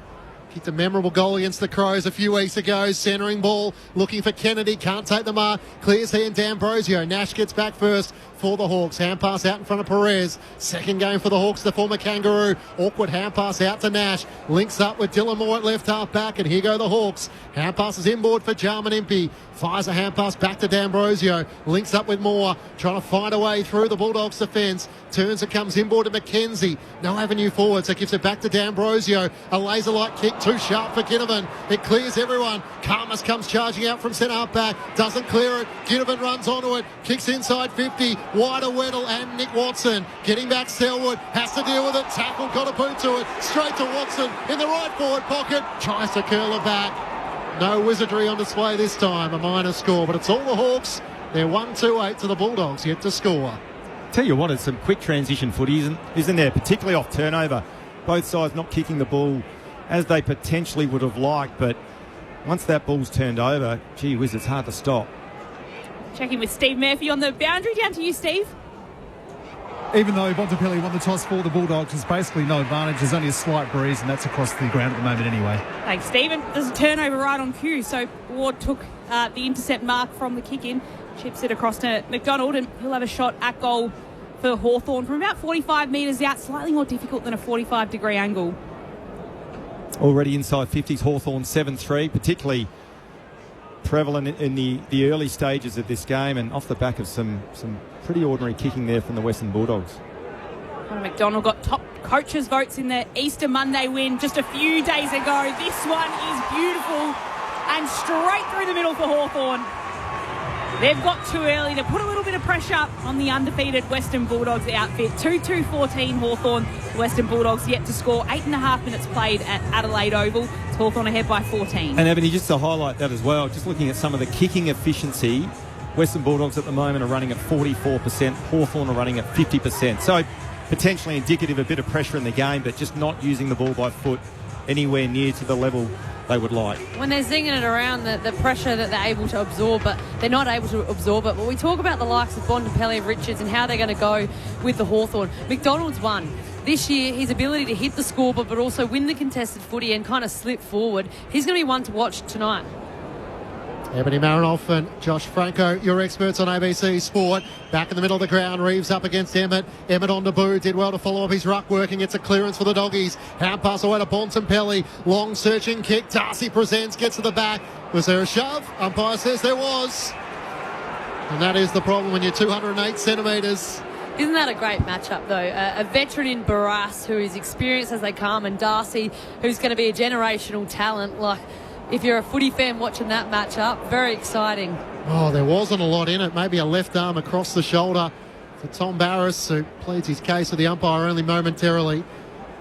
Kicked a memorable goal against the Crows a few weeks ago. Centering ball, looking for Kennedy, can't take the mark. Clears he and D'Ambrosio. Nash gets back first for the Hawks. Hand pass out in front of Perez. Second game for the Hawks, the former Kangaroo. Awkward hand pass out to Nash. Links up with Dylan Moore at left half back, and here go the Hawks. Hand passes inboard for Jarman Impey. Fires a hand pass back to D'Ambrosio. Links up with Moore, trying to find a way through the Bulldogs' defence. Turns it, comes inboard to McKenzie. No avenue forward, so gives it back to D'Ambrosio. A laser-like kick, too sharp for Ginnivan. It clears everyone. Karmas comes charging out from centre half back. Doesn't clear it. Ginnivan runs onto it. Kicks inside 50. Wider Weddle and Nick Watson. Getting back Selwood. Has to deal with it. Tackle, got a boot to it. Straight to Watson in the right forward pocket. Tries to curl it back. No wizardry on display this time. A minor score, but it's all the Hawks. They're 1-2-8 to the Bulldogs yet to score. Tell you what, it's some quick transition footy, isn't there? Particularly off turnover. Both sides not kicking the ball as they potentially would have liked, but once that ball's turned over, gee whiz, it's hard to stop. Checking with Steve Murphy on the boundary. Down to you, Steve. Even though Bontempelli won the toss for the Bulldogs, there's basically no advantage. There's only a slight breeze, and that's across the ground at the moment anyway. Thanks, Stephen. There's a turnover right on cue, so Ward took the intercept mark from the kick-in, chips it across to McDonald, and he'll have a shot at goal for Hawthorn from about 45 metres out, slightly more difficult than a 45-degree angle. Already inside 50s, Hawthorn 7-3, particularly prevalent in the early stages of this game, and off the back of some pretty ordinary kicking there from the Western Bulldogs. Connor McDonald got top coaches' votes in the Easter Monday win just a few days ago. This one is beautiful and straight through the middle for Hawthorn. They've got too early to put a little bit of pressure on the undefeated Western Bulldogs outfit. 2-2-14 Hawthorn. The Western Bulldogs yet to score. 8.5 minutes played at Adelaide Oval. It's Hawthorn ahead by 14. And Ebony, just to highlight that as well, just looking at some of the kicking efficiency, Western Bulldogs at the moment are running at 44%. Hawthorn are running at 50%. So potentially indicative of a bit of pressure in the game, but just not using the ball by foot anywhere near to the level they would like. When they're zinging it around, the pressure that they're able to absorb, but they're not able to absorb it. But we talk about the likes of Bontempelli, Richards, and how they're going to go with the Hawthorn. McDonald's won. This year, his ability to hit the scoreboard but also win the contested footy and kind of slip forward, he's going to be one to watch tonight. Ebony Marinoff and Josh Franco, your experts on ABC Sport. Back in the middle of the ground, Reeves up against Emmett. Emmett on debut, did well to follow up his ruck working. It's a clearance for the doggies. Hand pass away to Bontempelli. Long searching kick. Darcy presents, gets to the back. Was there a shove? Umpire says there was. And that is the problem when you're 208 centimetres. Isn't that a great matchup, though? A veteran in Barras, who is experienced as they come, and Darcy, who's going to be a generational talent. Like, if you're a footy fan watching that matchup, very exciting. Oh, there wasn't a lot in it. Maybe a left arm across the shoulder for Tom Barras, who pleads his case with the umpire only momentarily.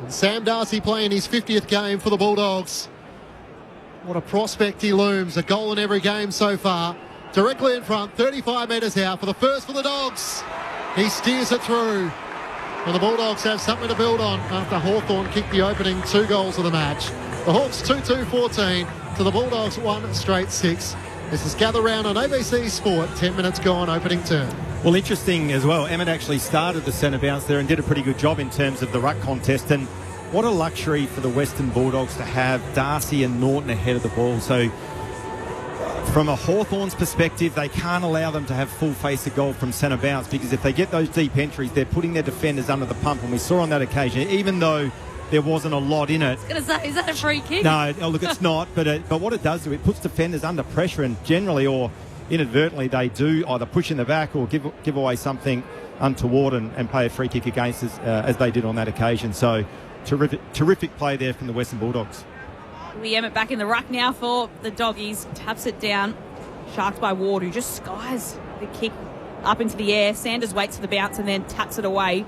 And Sam Darcy playing his 50th game for the Bulldogs. What a prospect he looms. A goal in every game so far. Directly in front, 35 metres out for the first for the Dogs. He steers it through. And the Bulldogs have something to build on after Hawthorn kicked the opening 2 goals of the match. The Hawks 2-2-14 to the Bulldogs 1 straight 6. This is Gather Round on ABC Sport. 10 minutes gone, opening turn. Well, interesting as well. Emmett actually started the centre bounce there and did a pretty good job in terms of the ruck contest. And what a luxury for the Western Bulldogs to have Darcy and Norton ahead of the ball. So from a Hawthorn's perspective, they can't allow them to have full face of goal from centre bounce, because if they get those deep entries, they're putting their defenders under the pump. And we saw on that occasion, even though there wasn't a lot in it. I was going to say, is that a free kick? No, look, it's not. But what it does, it puts defenders under pressure, and generally or inadvertently they do either push in the back or give away something untoward and pay a free kick against us, as they did on that occasion. So terrific play there from the Western Bulldogs. We Emmett back in the ruck now for the doggies. Taps it down. Sharked by Ward, who just skies the kick up into the air. Sanders waits for the bounce and then taps it away.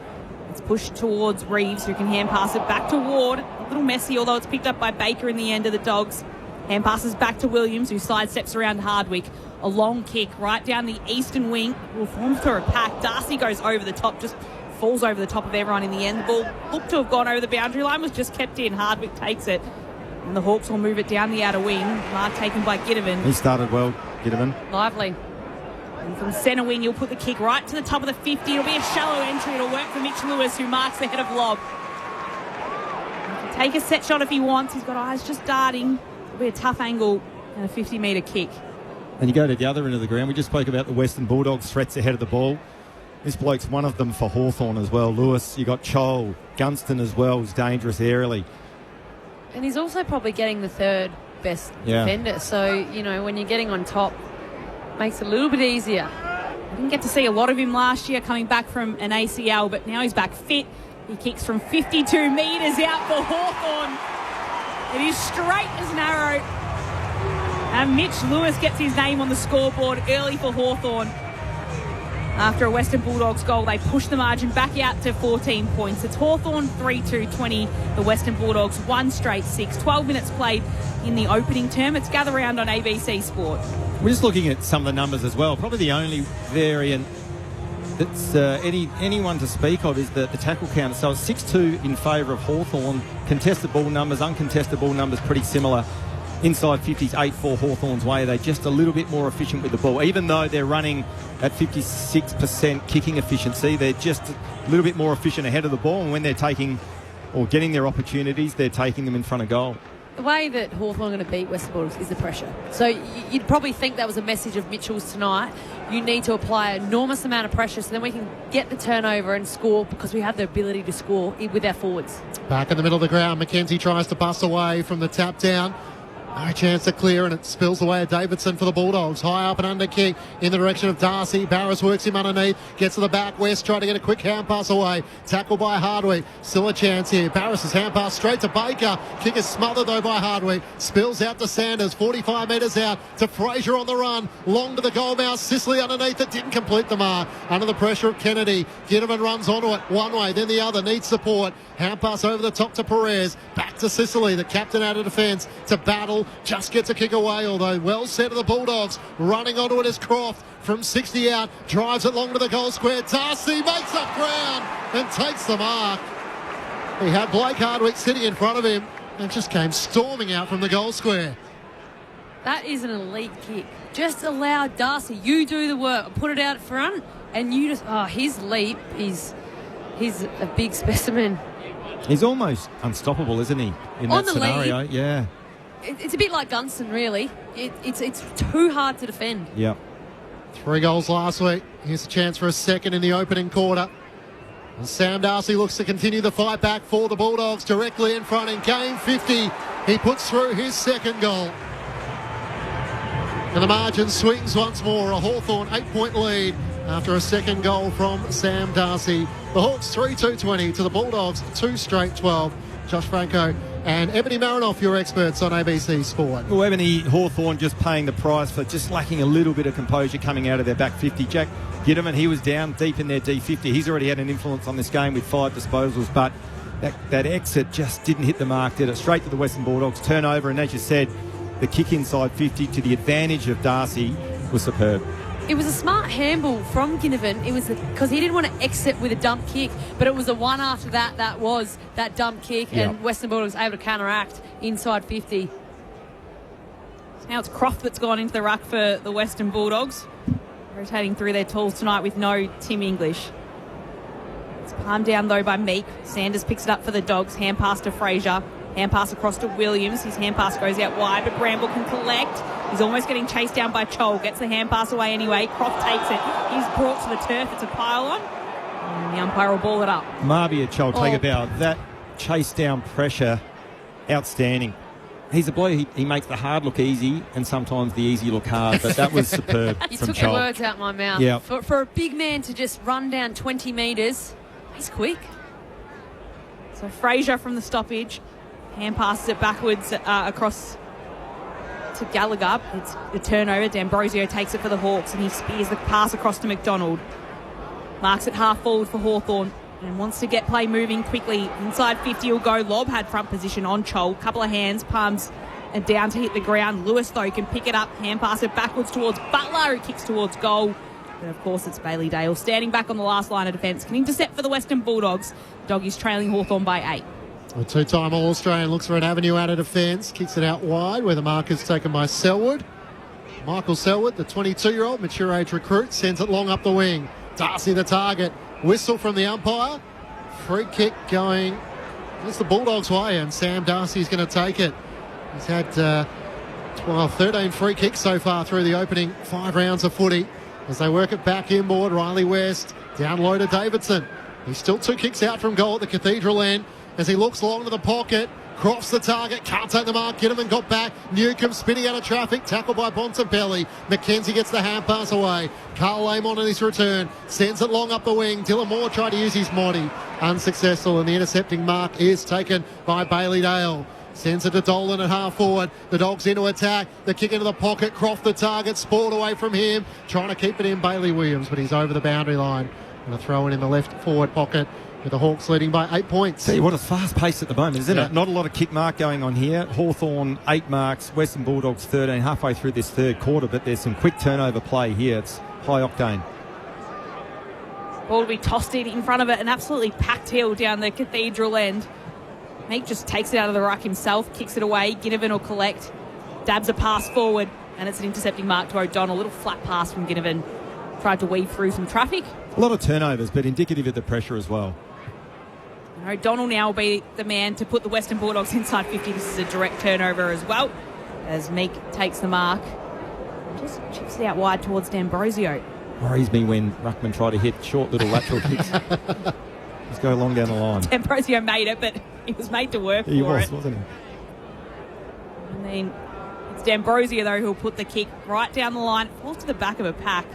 It's pushed towards Reeves, who can hand pass it back to Ward. A little messy, although it's picked up by Baker in the end of the Dogs. Hand passes back to Williams, who sidesteps around Hardwick. A long kick right down the eastern wing. Will form for a pack. Darcy goes over the top, just falls over the top of everyone in the end. The ball looked to have gone over the boundary line, was just kept in. Hardwick takes it. And the Hawks will move it down the outer wing. Mark taken by Gittivan. He started well, Gittivan. Lively. And from centre wing, you'll put the kick right to the top of the 50. It'll be a shallow entry. It'll work for Mitch Lewis, who marks the head of lob. He can take a set shot if he wants. He's got eyes just darting. It'll be a tough angle and a 50-metre kick. And you go to the other end of the ground. We just spoke about the Western Bulldogs' threats ahead of the ball. This bloke's one of them for Hawthorn as well. Lewis, you got Chol, Gunston as well, who's dangerous aerially. And he's also probably getting the third best defender. So, you know, when you're getting on top, makes it a little bit easier. I didn't get to see a lot of him last year coming back from an ACL, but now he's back fit. He kicks from 52 metres out for Hawthorn. It is straight as an arrow. And Mitch Lewis gets his name on the scoreboard early for Hawthorn. After a Western Bulldogs goal, they push the margin back out to 14 points. It's Hawthorn 3-2-20. The Western Bulldogs 1 straight 6. 12 minutes played in the opening term. It's Gather Round on ABC Sport. We're just looking at some of the numbers as well. Probably the only variant that's anyone to speak of is the tackle count. So it's 6-2 in favour of Hawthorn. Contested ball numbers, uncontested ball numbers pretty similar. Inside 50s, 8-4 Hawthorn's way. They're just a little bit more efficient with the ball. Even though they're running at 56% kicking efficiency, they're just a little bit more efficient ahead of the ball. And when they're taking or getting their opportunities, they're taking them in front of goal. The way that Hawthorn are going to beat Western Bulldogs is the pressure. So you'd probably think that was a message of Mitchell's tonight. You need to apply an enormous amount of pressure so then we can get the turnover and score, because we have the ability to score with our forwards. Back in the middle of the ground, McKenzie tries to bust away from the tap down. No chance to clear, and it spills away at Davidson for the Bulldogs. High up and under kick in the direction of Darcy. Barras works him underneath, gets to the back. West trying to get a quick hand pass away. Tackle by Hardwick. Still a chance here. Barras' hand pass straight to Baker. Kick is smothered though by Hardwick. Spills out to Sanders. 45 metres out to Fraser on the run. Long to the goal mouth. Sicily underneath it. Didn't complete the mark. Under the pressure of Kennedy. Gittivan runs onto it. One way, then the other. Needs support. Hand pass over the top to Perez. Back to Sicily. The captain out of defence to battle Dale just gets a kick away, although well set of the Bulldogs. Running onto it is Croft from 60 out, drives it long to the goal square. Darcy makes up ground and takes the mark. He had Blake Hardwick sitting in front of him and just came storming out from the goal square. That is an elite kick. Just allow Darcy, you do the work, put it out front, and you just, his leap is, he's a big specimen. He's almost unstoppable, isn't he, in On that the scenario? lead. Yeah. It's a bit like Gunston, really. It's too hard to defend. Yep. 3 goals last week. Here's a chance for a second in the opening quarter. And Sam Darcy looks to continue the fight back for the Bulldogs directly in front in game 50. He puts through his second goal. And the margin swings once more. A Hawthorn 8-point lead after a second goal from Sam Darcy. The Hawks 3-2-20 to the Bulldogs 2 straight 12. Josh Franco and Ebony Marinoff, your experts on ABC Sport. Well, Ebony, Hawthorn just paying the price for just lacking a little bit of composure coming out of their back 50. Jack Gitterman, he was down deep in their D50. He's already had an influence on this game with 5 disposals, but that exit just didn't hit the mark, did it? Straight to the Western Bulldogs turnover, and as you said, the kick inside 50 to the advantage of Darcy was superb. It was a smart handball from Ginnivan. It was because he didn't want to exit with a dump kick, but it was the one after that was that dump kick, and Western Bulldogs able to counteract inside 50. So now it's Croft that's gone into the ruck for the Western Bulldogs, rotating through their tools tonight with no Tim English. It's palmed down though by Meek. Sanders picks it up for the Dogs. Hand pass to Fraser. Hand pass across to Williams. His hand pass goes out wide, but Bramble can collect. He's almost getting chased down by Chol. Gets the hand pass away anyway. Croft takes it. He's brought to the turf. It's a pile-on. And the umpire will ball it up. Marbia Chol, take a bow. That chase down pressure, outstanding. He's a boy, he makes the hard look easy and sometimes the easy look hard, but that was superb You from took Chol. the words out my mouth. Yeah. For a big man to just run down 20 metres, he's quick. So Fraser from the stoppage. Hand passes it backwards across to Gallagher. It's the turnover. D'Ambrosio takes it for the Hawks and he spears the pass across to McDonald. Marks it half forward for Hawthorn and wants to get play moving quickly. Inside 50 will go. Lob had front position on Chol. Couple of hands, palms and down to hit the ground. Lewis, though, can pick it up. Hand pass it backwards towards Butler, who kicks towards goal. And, of course, it's Bailey Dale standing back on the last line of defence. Can intercept for the Western Bulldogs. Doggies trailing Hawthorn by 8. A 2-time All-Australian looks for an avenue out of defence. Kicks it out wide where the mark is taken by Selwood. Michael Selwood, the 22-year-old mature age recruit, sends it long up the wing. Darcy the target. Whistle from the umpire. Free kick going. It's the Bulldogs' way and Sam Darcy's going to take it. He's had 13 free kicks so far through the opening 5 rounds of footy. As they work it back inboard, Riley West down low to Davidson. He's still 2 kicks out from goal at the Cathedral end. As he looks long to the pocket, Crofts the target, can't take the mark, Gitterman got back, Newcomb spinning out of traffic, tackled by Bontempelli, McKenzie gets the hand pass away, Carl Lamont on his return, sends it long up the wing, Dylan Moore tried to use his moddy, unsuccessful, and the intercepting mark is taken by Bailey Dale. Sends it to Dolan at half forward. The Dogs into attack. The kick into the pocket. Croft the target. Spoiled away from him. Trying to keep it in Bailey Williams, but he's over the boundary line. And a throw in the left forward pocket with the Hawks leading by 8 points. See what a fast pace at the moment, isn't it? Not a lot of kick mark going on here. Hawthorn 8 marks. Western Bulldogs 13 halfway through this third quarter, but there's some quick turnover play here. It's high octane. Ball will be tossed in front of it. An absolutely packed hill down the Cathedral end. Meek just takes it out of the ruck himself, kicks it away. Ginnivan will collect, dabs a pass forward, and it's an intercepting mark to O'Donnell. A little flat pass from Ginnivan. Tried to weave through some traffic. A lot of turnovers, but indicative of the pressure as well. And O'Donnell now will be the man to put the Western Bulldogs inside 50. This is a direct turnover as well, as Meek takes the mark and just chips it out wide towards D'Ambrosio. Worries me when ruckmen try to hit short little lateral kicks. Just go long down the line. D'Ambrosio made it, but he was made to work for it. He was, wasn't he? And then it's D'Ambrosio, though, who'll put the kick right down the line. It falls to the back of a pack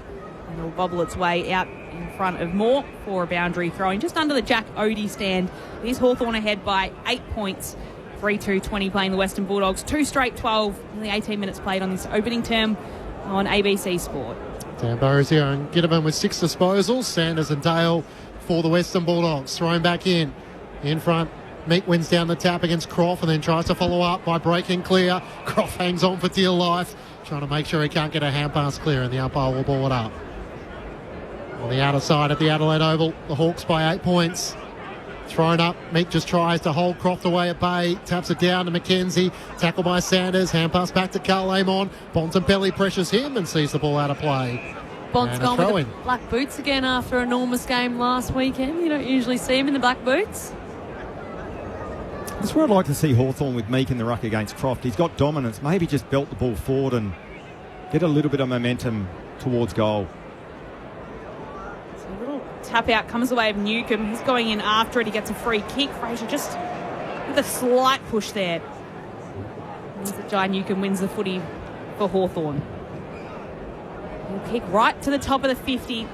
and it'll bobble its way out in front of Moore for a boundary throwing just under the Jack Odie stand. It is Hawthorn ahead by 8 points. 3-2-20 playing the Western Bulldogs. 2 straight 12, only 18 minutes played on this opening term on ABC Sport. D'Ambrosio and Ginnivan with 6 disposals. Sanders and Dale for the Western Bulldogs. Thrown back in front Meek wins down the tap against Croft and then tries to follow up by breaking clear. Croft hangs on for dear life, trying to make sure he can't get a hand pass clear, and the umpire will ball it up. On the outer side at the Adelaide Oval, the Hawks by 8 points. Thrown up, Meek just tries to hold Croft away at bay, taps it down to McKenzie, tackle by Sanders, hand pass back to Carl Amon. Bontempelli pressures him and sees the ball out of play. Bont's gone with the black boots again after an enormous game last weekend. You don't usually see him in the black boots. That's where I'd like to see Hawthorn with Meek in the ruck against Croft. He's got dominance, maybe just belt the ball forward and get a little bit of momentum towards goal. Tap out comes away of Newcomb. He's going in after it. He gets a free kick. Fraser just with a slight push there. Jai Newcomb wins the footy for Hawthorn. He'll kick right to the top of the 50.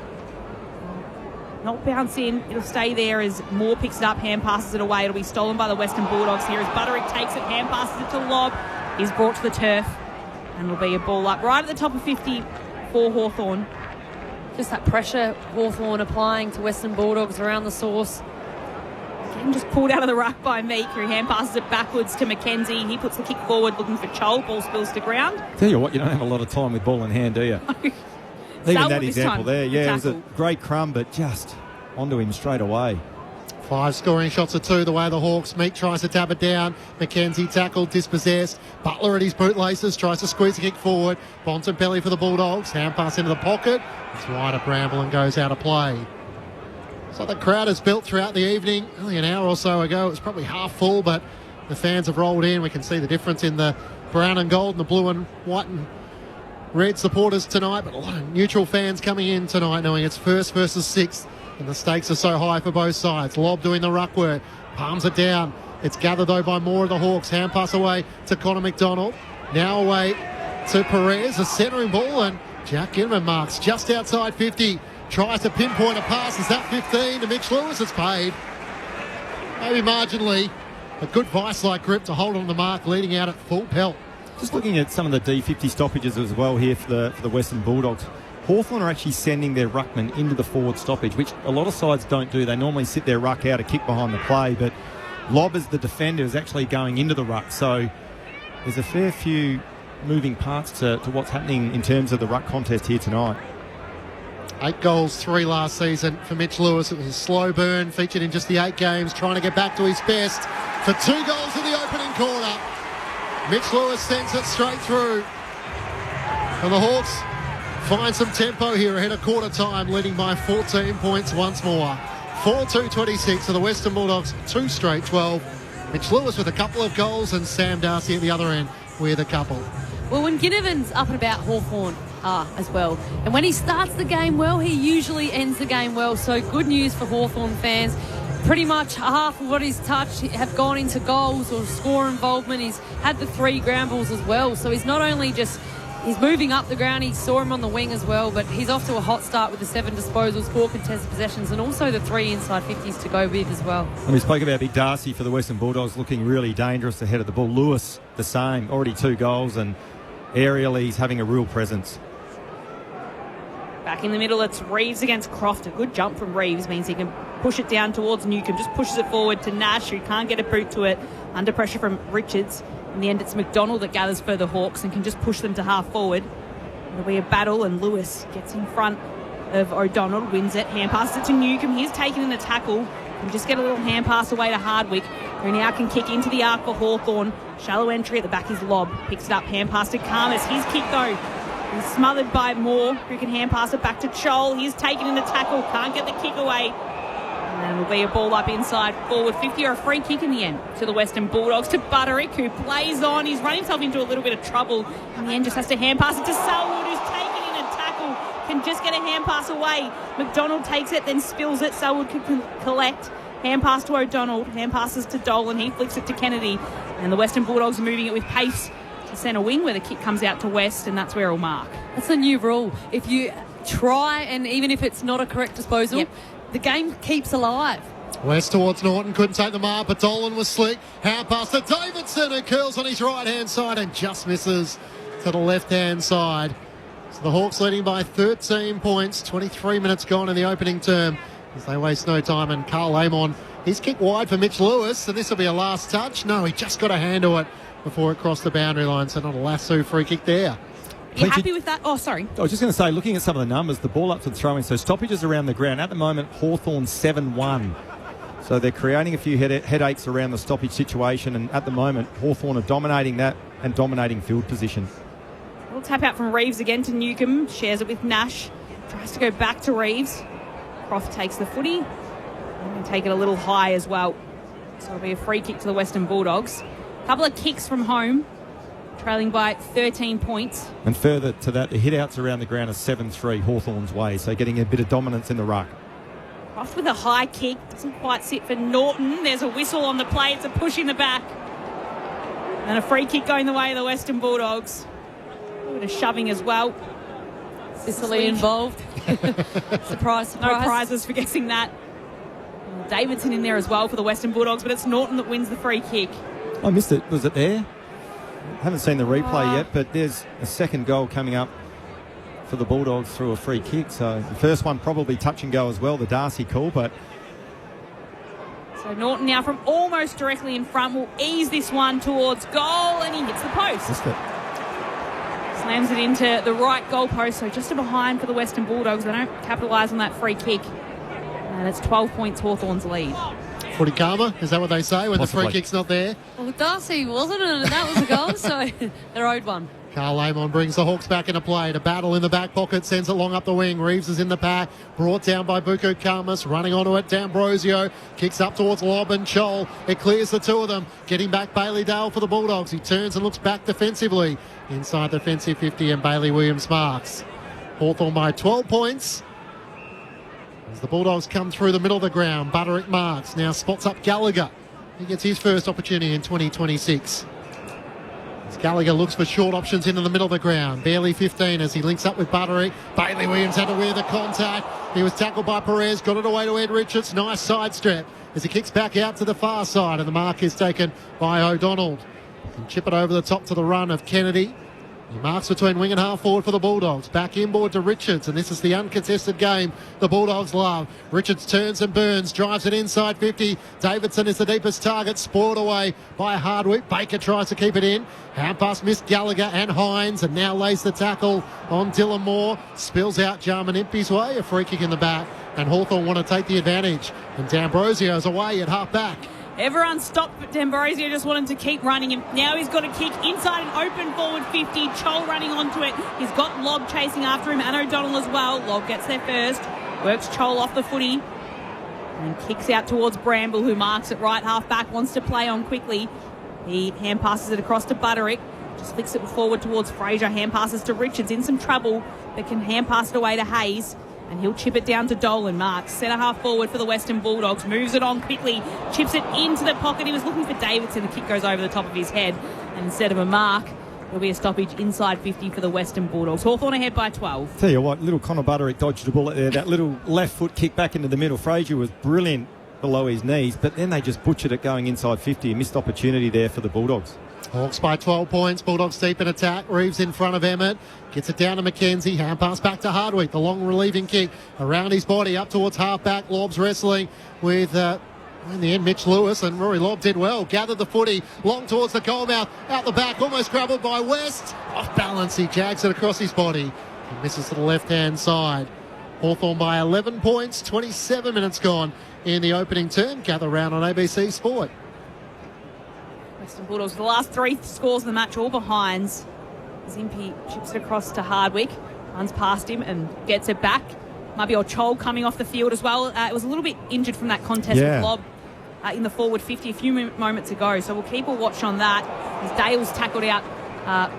Not bounce in. It'll stay there as Moore picks it up, hand passes it away. It'll be stolen by the Western Bulldogs here as Butterick takes it, hand passes it to Lobb. He's brought to the turf and it'll be a ball up right at the top of 50 for Hawthorn. Just that pressure Hawthorn applying to Western Bulldogs around the source. Again, just pulled out of the ruck by Meek, who hand passes it backwards to McKenzie. He puts the kick forward looking for Chol. Ball spills to ground. Tell you what, you don't have a lot of time with ball in hand, do you? Even that example there, yeah, it was a great crumb, but just onto him straight away. 5 scoring shots of 2 the way of the Hawks. Meek tries to tap it down. McKenzie tackled, dispossessed. Butler at his bootlaces tries to squeeze the kick forward. Bontempelli for the Bulldogs. Hand pass into the pocket. It's wide of Bramble and goes out of play. So the crowd has built throughout the evening. Only an hour or so ago, it was probably half full, but the fans have rolled in. We can see the difference in the brown and gold and the blue and white and red supporters tonight, but a lot of neutral fans coming in tonight knowing it's first versus sixth. And the stakes are so high for both sides. Lobb doing the ruck work. Palms it down. It's gathered, though, by more of the Hawks. Hand pass away to Connor McDonald. Now away to Perez. A centering ball, and Jack Ginman marks just outside 50. Tries to pinpoint a pass. Is that 15 to Mitch Lewis? It's paid. Maybe marginally. A good vice-like grip to hold on the mark, leading out at full pelt. Just looking at some of the D50 stoppages as well here for the Western Bulldogs. Hawthorn are actually sending their ruckman into the forward stoppage, which a lot of sides don't do. They normally sit their ruck out, a kick behind the play, but Lobb as the defender is actually going into the ruck. So there's a fair few moving parts to what's happening in terms of the ruck contest here tonight. 8 goals, 3 last season for Mitch Lewis. It was a slow burn, featured in just the 8 games, trying to get back to his best for 2 goals in the opening quarter. Mitch Lewis sends it straight through. And the Hawks find some tempo here ahead of quarter time, leading by 14 points once more. 4-2-26 for the Western Bulldogs, 2 straight 12. Mitch Lewis with a couple of goals and Sam Darcy at the other end with a couple. Well, when Ginnivan's up and about, Hawthorn are as well. And when he starts the game well, he usually ends the game well. So good news for Hawthorn fans. Pretty much half of what he's touched have gone into goals or score involvement. He's had the 3 ground balls as well. So he's not only just... He's moving up the ground. He saw him on the wing as well, but he's off to a hot start with the 7 disposals, 4 contested possessions, and also the 3 inside 50s to go with as well. And we spoke about Big Darcy for the Western Bulldogs looking really dangerous ahead of the ball. Lewis, the same, already 2 goals, and aerially he's having a real presence. Back in the middle, it's Reeves against Croft. A good jump from Reeves means he can push it down towards Newcomb. Just pushes it forward to Nash, who can't get a boot to it. Under pressure from Richards. In the end, it's McDonald that gathers for the Hawks and can just push them to half forward. It'll be a battle, and Lewis gets in front of O'Donnell, wins it, hand passes it to Newcomb. He's taken in a tackle and just get a little hand pass away to Hardwick, who now can kick into the arc for Hawthorn. Shallow entry at the back is Lobb. Picks it up, hand pass to Karmas. His kick, though, is smothered by Moore, who can hand pass it back to Chol. He's taken in a tackle, can't get the kick away. And it'll be a ball up inside forward 50, or a free kick in the end to the Western Bulldogs, to Butterick, who plays on. He's run himself into a little bit of trouble. In the end, just has to hand pass it to Selwood, who's taken in a tackle, can just get a hand pass away. McDonald takes it, then spills it. Selwood can collect. Hand pass to O'Donnell. Hand passes to Dolan. He flicks it to Kennedy. And the Western Bulldogs are moving it with pace to centre wing, where the kick comes out to West, and that's where it'll mark. That's a new rule. If you try, and even if it's not a correct disposal, the game keeps alive. West towards Norton, couldn't take the mark, but Dolan was slick. Hand pass to Davidson, who curls on his right-hand side and just misses to the left-hand side. So the Hawks leading by 13 points, 23 minutes gone in the opening term as they waste no time, and Carl Amon He's kicked wide for Mitch Lewis, and this will be a last touch. No, he just got a hand to it before it crossed the boundary line, so not a lasso free kick there. You happy with that? Oh, sorry. I was just going to say, looking at some of the numbers, the ball up to the throw-in, so stoppages around the ground. At the moment, Hawthorn 7-1. So they're creating a few headaches around the stoppage situation, and at the moment, Hawthorn are dominating that and dominating field position. Little tap out from Reeves again to Newcomb. Shares it with Nash. Tries to go back to Reeves. Croft takes the footy. And take it a little high as well. So it'll be a free kick to the Western Bulldogs. A couple of kicks from home. Trailing by 13 points. And further to that, the hit-outs around the ground are 7-3 Hawthorn's way, so getting a bit of dominance in the ruck. Off with a high kick. Doesn't quite sit for Norton. There's a whistle on the play. It's a push in the back. And a free kick going the way of the Western Bulldogs. A bit of shoving as well. Sicily involved. Surprise. No prizes for guessing that. Davidson in there as well for the Western Bulldogs, but it's Norton that wins the free kick. I missed it. Was it there? Haven't seen the replay yet, but there's a second goal coming up for the Bulldogs through a free kick. So the first one probably touch and go as well, the Darcy call, but... So Norton now from almost directly in front will ease this one towards goal, and he hits the post. Missed it. Slams it into the right goal post, so just a behind for the Western Bulldogs. They don't capitalise on that free kick. And it's 12 points Hawthorn's lead. Footy karma, is that what they say when Possibly. the free kick's not there? Well, Darcy wasn't it, and that was a goal, so they're owed one. Carl Amon brings the Hawks back into play. To battle in the back pocket, sends it long up the wing. Reeves is in the pack, brought down by Buku Karmas, running onto it. D'Ambrosio kicks up towards Lobb and Chol. It clears the two of them. Getting back Bailey Dale for the Bulldogs. He turns and looks back defensively. Inside the defensive 50, and Bailey Williams marks. Hawthorn by 12 points. As the Bulldogs come through the middle of the ground, Butterick marks. Now spots up Gallagher. He gets his first opportunity in 2026. As Gallagher looks for short options into the middle of the ground. Barely 15 as he links up with Butterick. Bailey Williams had to wear the contact. He was tackled by Perez, got it away to Ed Richards. Nice sidestep as he kicks back out to the far side, and the mark is taken by O'Donnell. Can chip it over the top to the run of Kennedy. He marks between wing and half forward for the Bulldogs. Back inboard to Richards, and this is the uncontested game the Bulldogs love. Richards turns and burns, drives it inside 50. Davidson is the deepest target, spoiled away by Hardwick. Baker tries to keep it in. Hand pass missed Gallagher and Hines, and now lays the tackle on Dylan Moore. Spills out Jarman Impey's way, a free kick in the back, and Hawthorn want to take the advantage. And D'Ambrosio's away at half back. Everyone stopped, but D'Ambrosio just wanted to keep running. And now he's got a kick inside and open forward 50. Chol running onto it. He's got Lobb chasing after him and O'Donnell as well. Lobb gets there first. Works Chol off the footy. And kicks out towards Bramble, who marks it right half back. Wants to play on quickly. He hand passes it across to Butterick. Just flicks it forward towards Fraser. Hand passes to Richards. In some trouble, but can hand pass it away to Hayes. And he'll chip it down to Dolan. Marks centre half forward for the Western Bulldogs. Moves it on quickly. Chips it into the pocket. He was looking for Davidson. The kick goes over the top of his head. And instead of a mark, there'll be a stoppage inside 50 for the Western Bulldogs. Hawthorn ahead by 12. Tell you what, little Connor Butterick dodged a bullet there. That little left foot kick back into the middle. Fraser was brilliant below his knees, but then they just butchered it going inside 50. A missed opportunity there for the Bulldogs. Hawks by 12 points. Bulldogs deep in attack. Reeves in front of Emmett. Gets it down to McKenzie. Hand pass back to Hardwick. The long relieving kick around his body up towards half-back. Lobb's wrestling with, in the end, Mitch Lewis. And Rory Lobb did well. Gathered the footy long towards the goal mouth. Out the back. Almost grabbled by West. Off balance. He jags it across his body. And misses to the left-hand side. Hawthorn by 11 points. 27 minutes gone in the opening term. Gather round on ABC Sport. Western Bulldogs, the last three scores of the match, all behinds. Impey chips it across to Hardwick, runs past him and gets it back. Might be Chol coming off the field as well. It was a little bit injured from that contest with Lobb in the forward 50 a few moments ago, so we'll keep a watch on that. As Dale's tackled out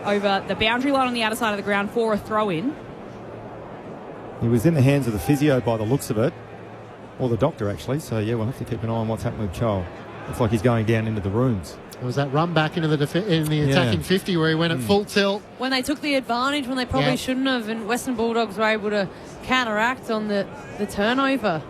over the boundary line on the outer side of the ground for a throw-in. He was in the hands of the physio by the looks of it, or the doctor actually, so yeah, we'll have to keep an eye on what's happening with Chol. Looks like he's going down into the rooms. It was that run back into the attacking 50 where he went at full tilt. When they took the advantage when they probably shouldn't have, and Western Bulldogs were able to counteract on the turnover.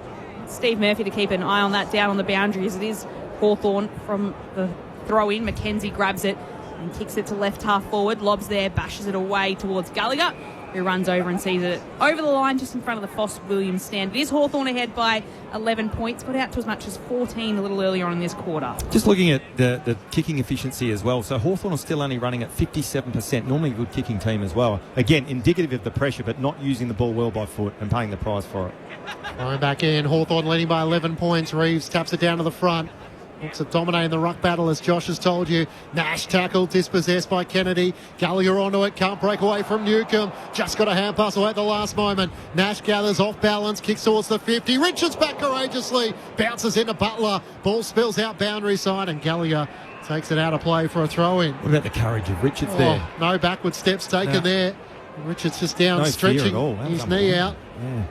Steve Murphy to keep an eye on that down on the boundary as it is Hawthorn from the throw-in. McKenzie grabs it and kicks it to left half forward. Lobb's there, bashes it away towards Gallagher. who runs over and sees it over the line just in front of the Foster Williams stand. It is Hawthorn ahead by 11 points, got out to as much as 14 a little earlier on in this quarter. Just looking at the kicking efficiency as well. So Hawthorn is still only running at 57%, normally a good kicking team as well. Again, indicative of the pressure, but not using the ball well by foot and paying the price for it. Going back in, Hawthorn leading by 11 points. Reeves taps it down to the front. Hawks are dominating the ruck battle, as Josh has told you. Nash tackled, dispossessed by Kennedy. Gallagher onto it, can't break away from Newcomb. Just got a hand pass away at the last moment. Nash gathers off balance, kicks towards the 50. Richards back courageously, bounces into Butler. Ball spills out boundary side, and Gallagher takes it out of play for a throw-in. What about the courage of Richards there? No backward steps taken there. Richards just down, No stretching fear at all. his knee out. Yeah.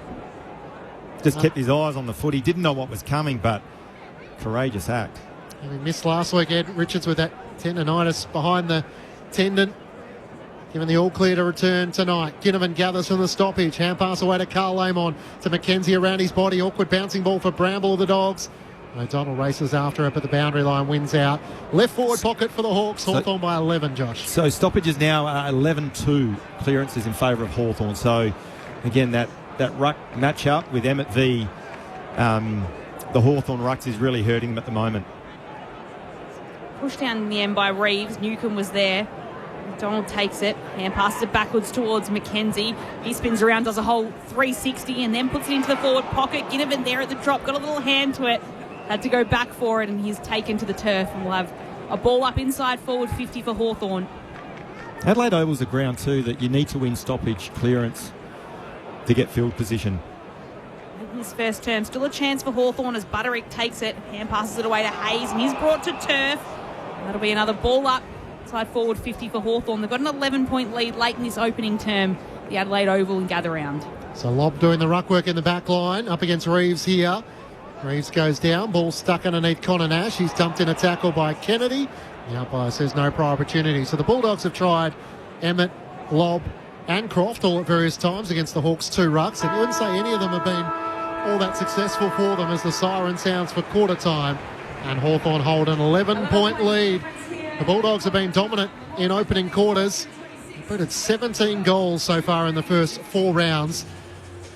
Just kept his eyes on the foot. He didn't know what was coming, but courageous act. And he missed last week, Ed Richards, with that tendonitis behind the tendon. Given the all clear to return tonight. Ginnivan gathers from the stoppage. Hand pass away to Carl Lamont. To McKenzie around his body. Awkward bouncing ball for Bramble of the Dogs. O'Donnell races after it, but the boundary line wins out. Left forward pocket for the Hawks. Hawthorn by 11, Josh. So stoppage is now 11-2. Clearances in favour of Hawthorn. So, again, that ruck match-up with Emmett v. The Hawthorn rucks is really hurting them at the moment. Pushed down in the end by Reeves. Newcomb was there. McDonald takes it and passes it backwards towards McKenzie. He spins around, does a whole 360 and then puts it into the forward pocket. Ginnivan there at the drop, got a little hand to it. Had to go back for it, and he's taken to the turf, and we'll have a ball up inside forward 50 for Hawthorn. Adelaide Oval's a ground too that you need to win stoppage clearance to get field position. In his first term, still a chance for Hawthorn as Butterick takes it, hand passes it away to Hayes, and he's brought to turf. That'll be another ball up, side forward 50 for Hawthorn. They've got an 11-point lead late in this opening term, the Adelaide Oval and gather round. So Lobb doing the ruck work in the back line, up against Reeves here. Reeves goes down, ball stuck underneath Connor Nash. He's dumped in a tackle by Kennedy. The umpire says no prior opportunity. So the Bulldogs have tried Emmett, Lobb and Croft all at various times against the Hawks' two rucks, and you wouldn't say any of them have been all that successful for them as the siren sounds for quarter time. And Hawthorn hold an 11-point lead. The Bulldogs have been dominant in opening quarters. They've put 17 goals so far in the first 4 rounds.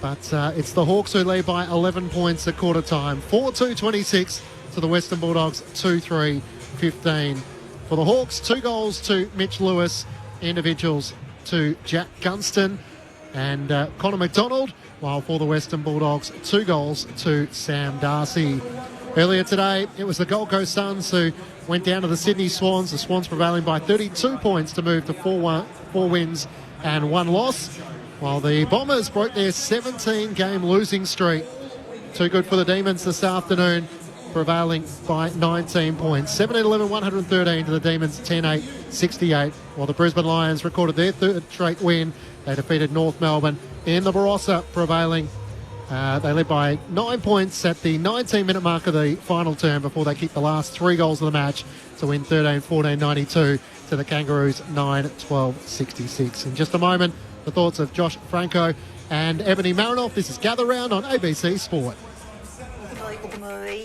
But it's the Hawks who lead by 11 points at quarter time. 4-2-26 to the Western Bulldogs, 2-3-15. For the Hawks, 2 goals to Mitch Lewis, individuals to Jack Gunston and Connor McDonald, while for the Western Bulldogs, 2 goals to Sam Darcy. Earlier today, it was the Gold Coast Suns who went down to the Sydney Swans. The Swans prevailing by 32 points to move to 4 wins and 1 loss, while the Bombers broke their 17-game losing streak. Too good for the Demons this afternoon, prevailing by 19 points. 17-11, 113 to the Demons, 10-8, 68. While the Brisbane Lions recorded their 3rd straight win, they defeated North Melbourne in the Barossa, prevailing. They led by 9 points at the 19-minute mark of the final term before they kicked the last 3 goals of the match to win 13-14, 92 to the Kangaroos, 9-12, 66. In just a moment, the thoughts of Josh Franco and Ebony Marinoff. This is Gather Round on ABC Sport.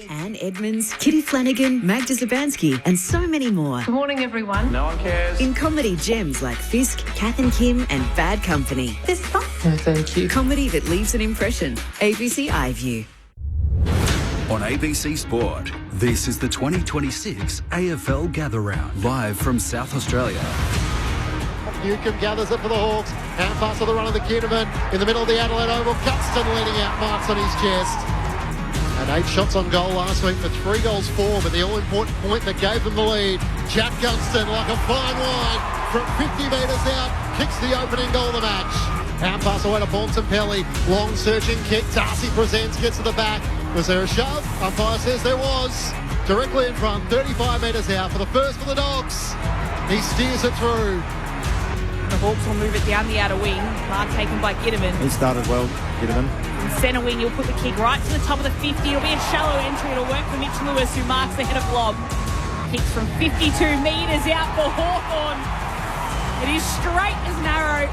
Anne Edmonds, Kitty Flanagan, Magda Zabansky, and so many more. Good morning, everyone. No one cares. In comedy gems like Fisk, Kath and Kim, and Bad Company. This fun. No, thank you. Comedy that leaves an impression. ABC iView. On ABC Sport, this is the 2026 AFL Gather Round, live from South Australia. Newcomb gathers it for the Hawks. Hand pass to the run of the Ginnivan. In the middle of the Adelaide Oval, Gunston leading out, marks on his chest. And 8 shots on goal last week for 3 goals for, but the all-important point that gave them the lead. Jack Gunston, like a fine wine, from 50 metres out, kicks the opening goal of the match. Hand pass away to Bontempelli. Long searching kick. Darcy presents, gets to the back. Was there a shove? Umpire says there was. Directly in front, 35 metres out for the first for the Dogs. He steers it through. The Hawks will move it down the outer wing. Mark taken by Ginnivan. He started well, Ginnivan. From centre wing, he'll put the kick right to the top of the 50. It'll be a shallow entry. It'll work for Mitch Lewis, who marks the head of Lobb. Kicks from 52 metres out for Hawthorn. It is straight as an arrow.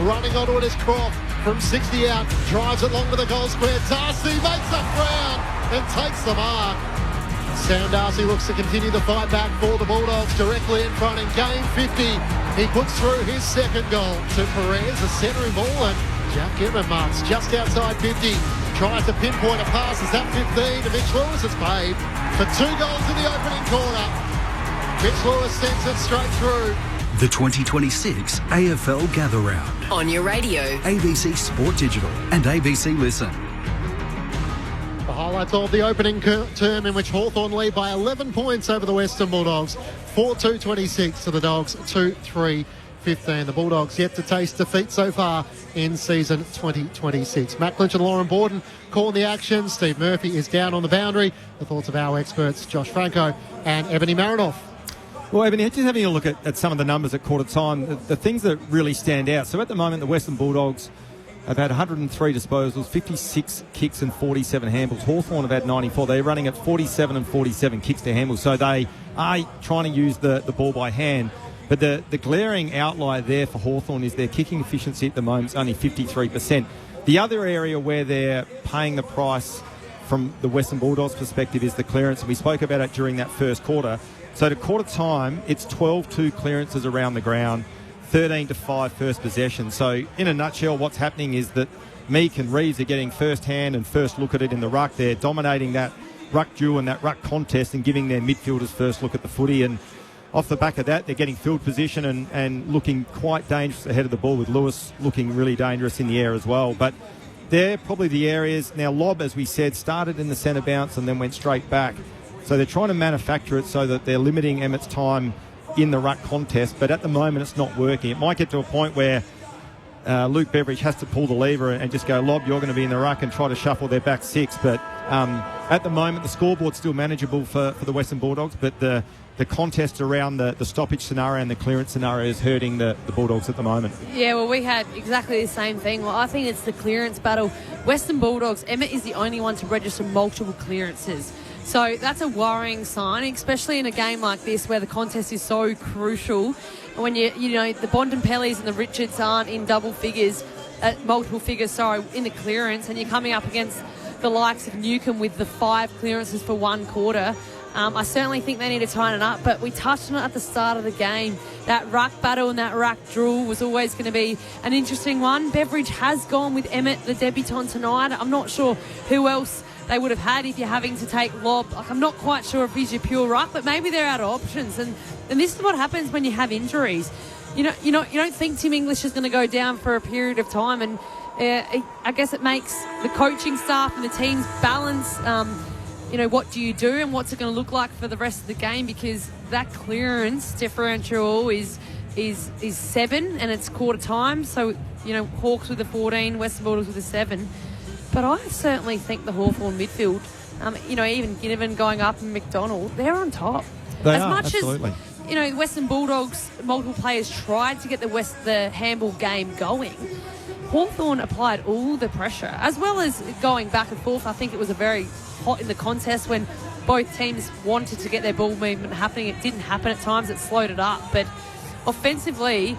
Running onto it is Croft from 60 out. Drives it long to the goal square. Darcy makes up ground and takes the mark. Sam Darcy looks to continue the fight back for the Bulldogs directly in front in game 50 He puts through his second goal to Perez, a centering ball, and Jack Gimmer marks just outside 50. Tries to pinpoint a pass. It's at 15 to Mitch Lewis. It's paid for 2 goals in the opening corner. Mitch Lewis sends it straight through. The 2026 AFL Gather Round. On your radio. ABC Sport Digital and ABC Listen. The highlights of the opening term in which Hawthorn lead by 11 points over the Western Bulldogs. 4-2-26 to the Dogs, 2-3-15. The Bulldogs yet to taste defeat so far in season 2026. Matt Clinch and Lauren Borden calling the action. Steve Murphy is down on the boundary. The thoughts of our experts, Josh Franco and Ebony Marinoff. Well, Ebony, just having a look at some of the numbers at quarter time, the things that really stand out. So at the moment, the Western Bulldogs have had 103 disposals, 56 kicks and 47 handballs. Hawthorn have had 94. They're running at 47 and 47 kicks to handballs. So they are trying to use the ball by hand. But the glaring outlier there for Hawthorn is their kicking efficiency at the moment is only 53%. The other area where they're paying the price from the Western Bulldogs perspective is the clearance. We spoke about it during that first quarter. So to quarter time, it's 12-2 clearances around the ground, 13-5 first possession. So in a nutshell, what's happening is that Meek and Reeves are getting first hand and first look at it in the ruck. They're dominating that ruck duel and that ruck contest and giving their midfielders first look at the footy. And off the back of that, they're getting field position and looking quite dangerous ahead of the ball, with Lewis looking really dangerous in the air as well. But they're probably the areas. Now, Lob, as we said, started in the centre bounce and then went straight back. So they're trying to manufacture it so that they're limiting Emmett's time in the ruck contest, but at the moment it's not working. It might get to a point where Luke Beveridge has to pull the lever and just go, Lob, you're going to be in the ruck, and try to shuffle their back six. But at the moment, the scoreboard's still manageable for the Western Bulldogs, but the contest around the stoppage scenario and the clearance scenario is hurting the Bulldogs at the moment. Yeah, well, we had exactly the same thing. Well, I think it's the clearance battle. Western Bulldogs, Emmett is the only one to register multiple clearances. So that's a worrying sign, especially in a game like this where the contest is so crucial. When the Bontempellis and the Richards aren't in multiple figures, in the clearance, and you're coming up against the likes of Newcombe with the 5 clearances for 1 quarter. I certainly think they need to tighten it up, but we touched on it at the start of the game. That ruck battle and that ruck drill was always going to be an interesting one. Beveridge has gone with Emmett, the debutant, tonight. I'm not sure who else they would have had if you're having to take Lob. I'm not quite sure if he's your pure ruck, but maybe they're out of options. And this is what happens when you have injuries. You don't think Tim English is going to go down for a period of time, and I guess it makes the coaching staff and the teams balance. What do you do and what's it going to look like for the rest of the game, because that clearance differential is 7 and it's quarter time. So, Hawks with a 14, Western Bulldogs with a 7. But I certainly think the Hawthorn midfield, even Ginnivan going up and McDonald, they're on top. Absolutely. As Western Bulldogs, multiple players tried to get the handball game going, Hawthorn applied all the pressure, as well as going back and forth. I think it was a very hot in the contest when both teams wanted to get their ball movement happening. It didn't happen at times. It slowed it up. But offensively,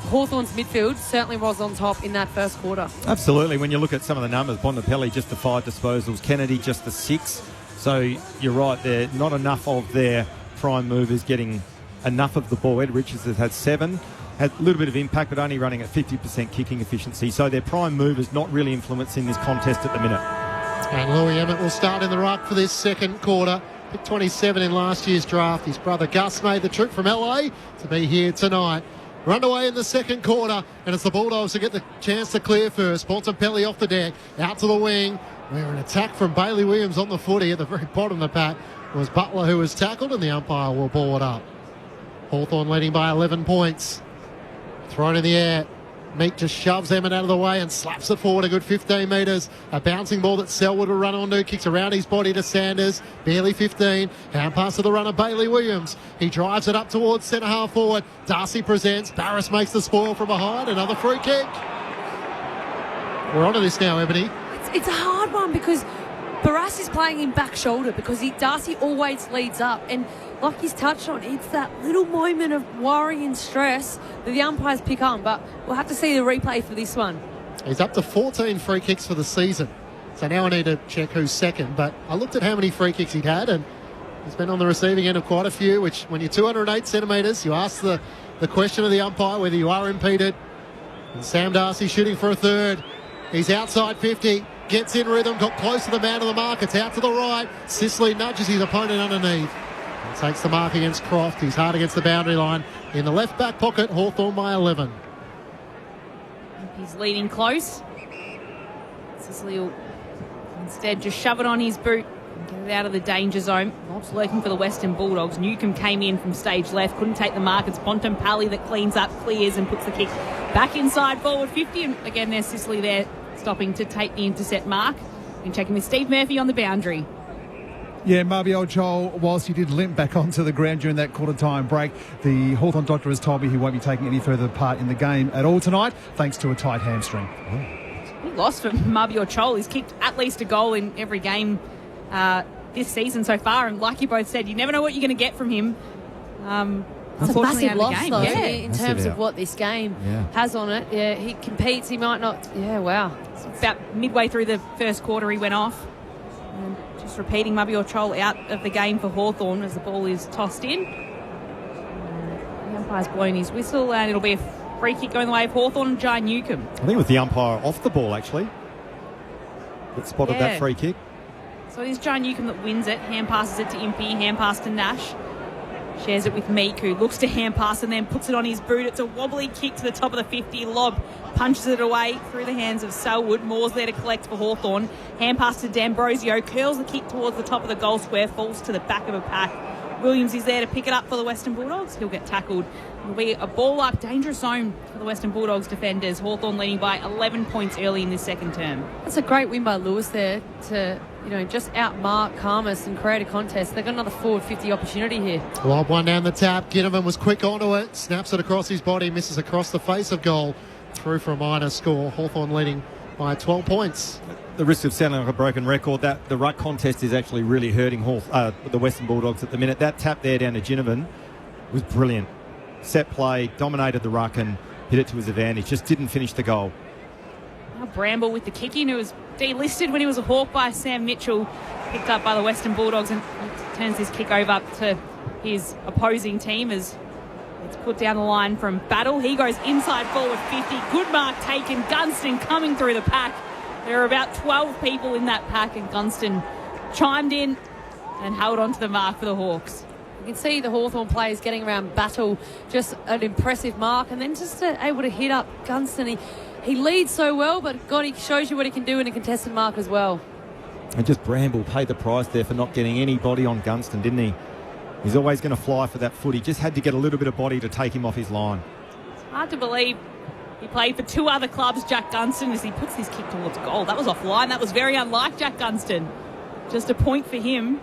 Hawthorn's midfield certainly was on top in that first quarter. Absolutely. When you look at some of the numbers, Bontempelli just the 5 disposals, Kennedy just the 6. So you're right, they're not enough of their prime movers getting enough of the ball. Ed Richards has had 7. Had a little bit of impact, but only running at 50% kicking efficiency. So their prime movers not really influencing this contest at the minute. And Louis Emmett will start in the ruck for this second quarter. Pick 27 in last year's draft. His brother Gus made the trip from LA to be here tonight. We're underway in the second quarter, and it's the Bulldogs who get the chance to clear first. Bontempelli off the deck, out to the wing, where an attack from Bailey Williams on the footy at the very bottom of the pack. It was Butler who was tackled, and the umpire will ball it up. Hawthorn leading by 11 points. Thrown in the air. Meek just shoves Emmett out of the way and slaps it forward a good 15 metres. A bouncing ball that Selwood will run onto. Kicks around his body to Sanders. Barely 15. Hand pass to the runner, Bailey Williams. He drives it up towards centre half forward. Darcy presents. Barris makes the spoil from behind. Another free kick. We're on to this now, Ebony. It's a hard one because Barras is playing in back shoulder because Darcy always leads up. And like he's touched on, it's that little moment of worry and stress that the umpires pick on. But we'll have to see the replay for this one. He's up to 14 free kicks for the season. So now I need to check who's second. But I looked at how many free kicks he'd had, and he's been on the receiving end of quite a few, which when you're 208 centimetres, you ask the the question of the umpire, whether you are impeded. And Sam Darcy shooting for a third. He's outside 50, gets in rhythm, got close to the man of the mark. It's out to the right. Sicily nudges his opponent underneath. And takes the mark against Croft. He's hard against the boundary line. In the left back pocket, Hawthorn by 11. He's leading close. Sicily will instead just shove it on his boot and get it out of the danger zone. Lob's lurking for the Western Bulldogs. Newcombe came in from stage left, couldn't take the mark. It's Bontempelli that cleans up, clears and puts the kick back inside forward 50. And again, there's Sicily there stopping to take the intercept mark. And checking with Steve Murphy on the boundary. Yeah, Mabior Joel, whilst he did limp back onto the ground during that quarter-time break, the Hawthorn doctor has told me he won't be taking any further part in the game at all tonight, thanks to a tight hamstring. Big loss for Mabior Joel. He's kicked at least a goal in every game this season so far, and like you both said, you never know what you're going to get from him. It's a massive loss, though, yeah. in terms of what this game has on it. Yeah, he competes, he might not... Yeah, wow. It's about midway through the first quarter, he went off. And just repeating, Mabior Joel out of the game for Hawthorn as the ball is tossed in. The umpire's blown his whistle, and it'll be a free kick going the way of Hawthorn and Jai Newcombe. I think it was the umpire off the ball, actually, that spotted that free kick. So it is Jai Newcombe that wins it. Hand passes it to Impey, hand pass to Nash. Shares it with Meek, who looks to hand pass and then puts it on his boot. It's a wobbly kick to the top of the 50. Lob punches it away through the hands of Selwood. Moore's there to collect for Hawthorn. Hand pass to D'Ambrosio. Curls the kick towards the top of the goal square. Falls to the back of a pack. Williams is there to pick it up for the Western Bulldogs. He'll get tackled. It'll be a ball-up, dangerous zone for the Western Bulldogs defenders. Hawthorn leading by 11 points early in this second term. That's a great win by Lewis there to, just outmark Karmas and create a contest. They've got another forward 50 opportunity here. Lob one down the tap. Ginnivan was quick onto it. Snaps it across his body. Misses across the face of goal. Through for a minor score. Hawthorn leading by 12 points. The risk of sounding like a broken record, that the ruck contest is actually really hurting the Western Bulldogs at the minute. That tap there down to Ginnivan was brilliant. Set play, dominated the ruck and hit it to his advantage. Just didn't finish the goal. Now Bramble with the kicking, who was delisted when he was a Hawk by Sam Mitchell, picked up by the Western Bulldogs and turns this kick over to his opposing team as it's put down the line from Battle. He goes inside forward 50. Good mark taken. Gunston coming through the pack. There are about 12 people in that pack, and Gunston chimed in and held on to the mark for the Hawks. You can see the Hawthorn players getting around Battle, just an impressive mark, and then just able to hit up Gunston. He leads so well, but God, he shows you what he can do in a contested mark as well. And just Bramble paid the price there for not getting any body on Gunston, didn't he? He's always going to fly for that foot. He just had to get a little bit of body to take him off his line. It's hard to believe he played for two other clubs, Jack Gunston, as he puts this kick towards goal. That was offline. That was very unlike Jack Gunston. Just a point for him.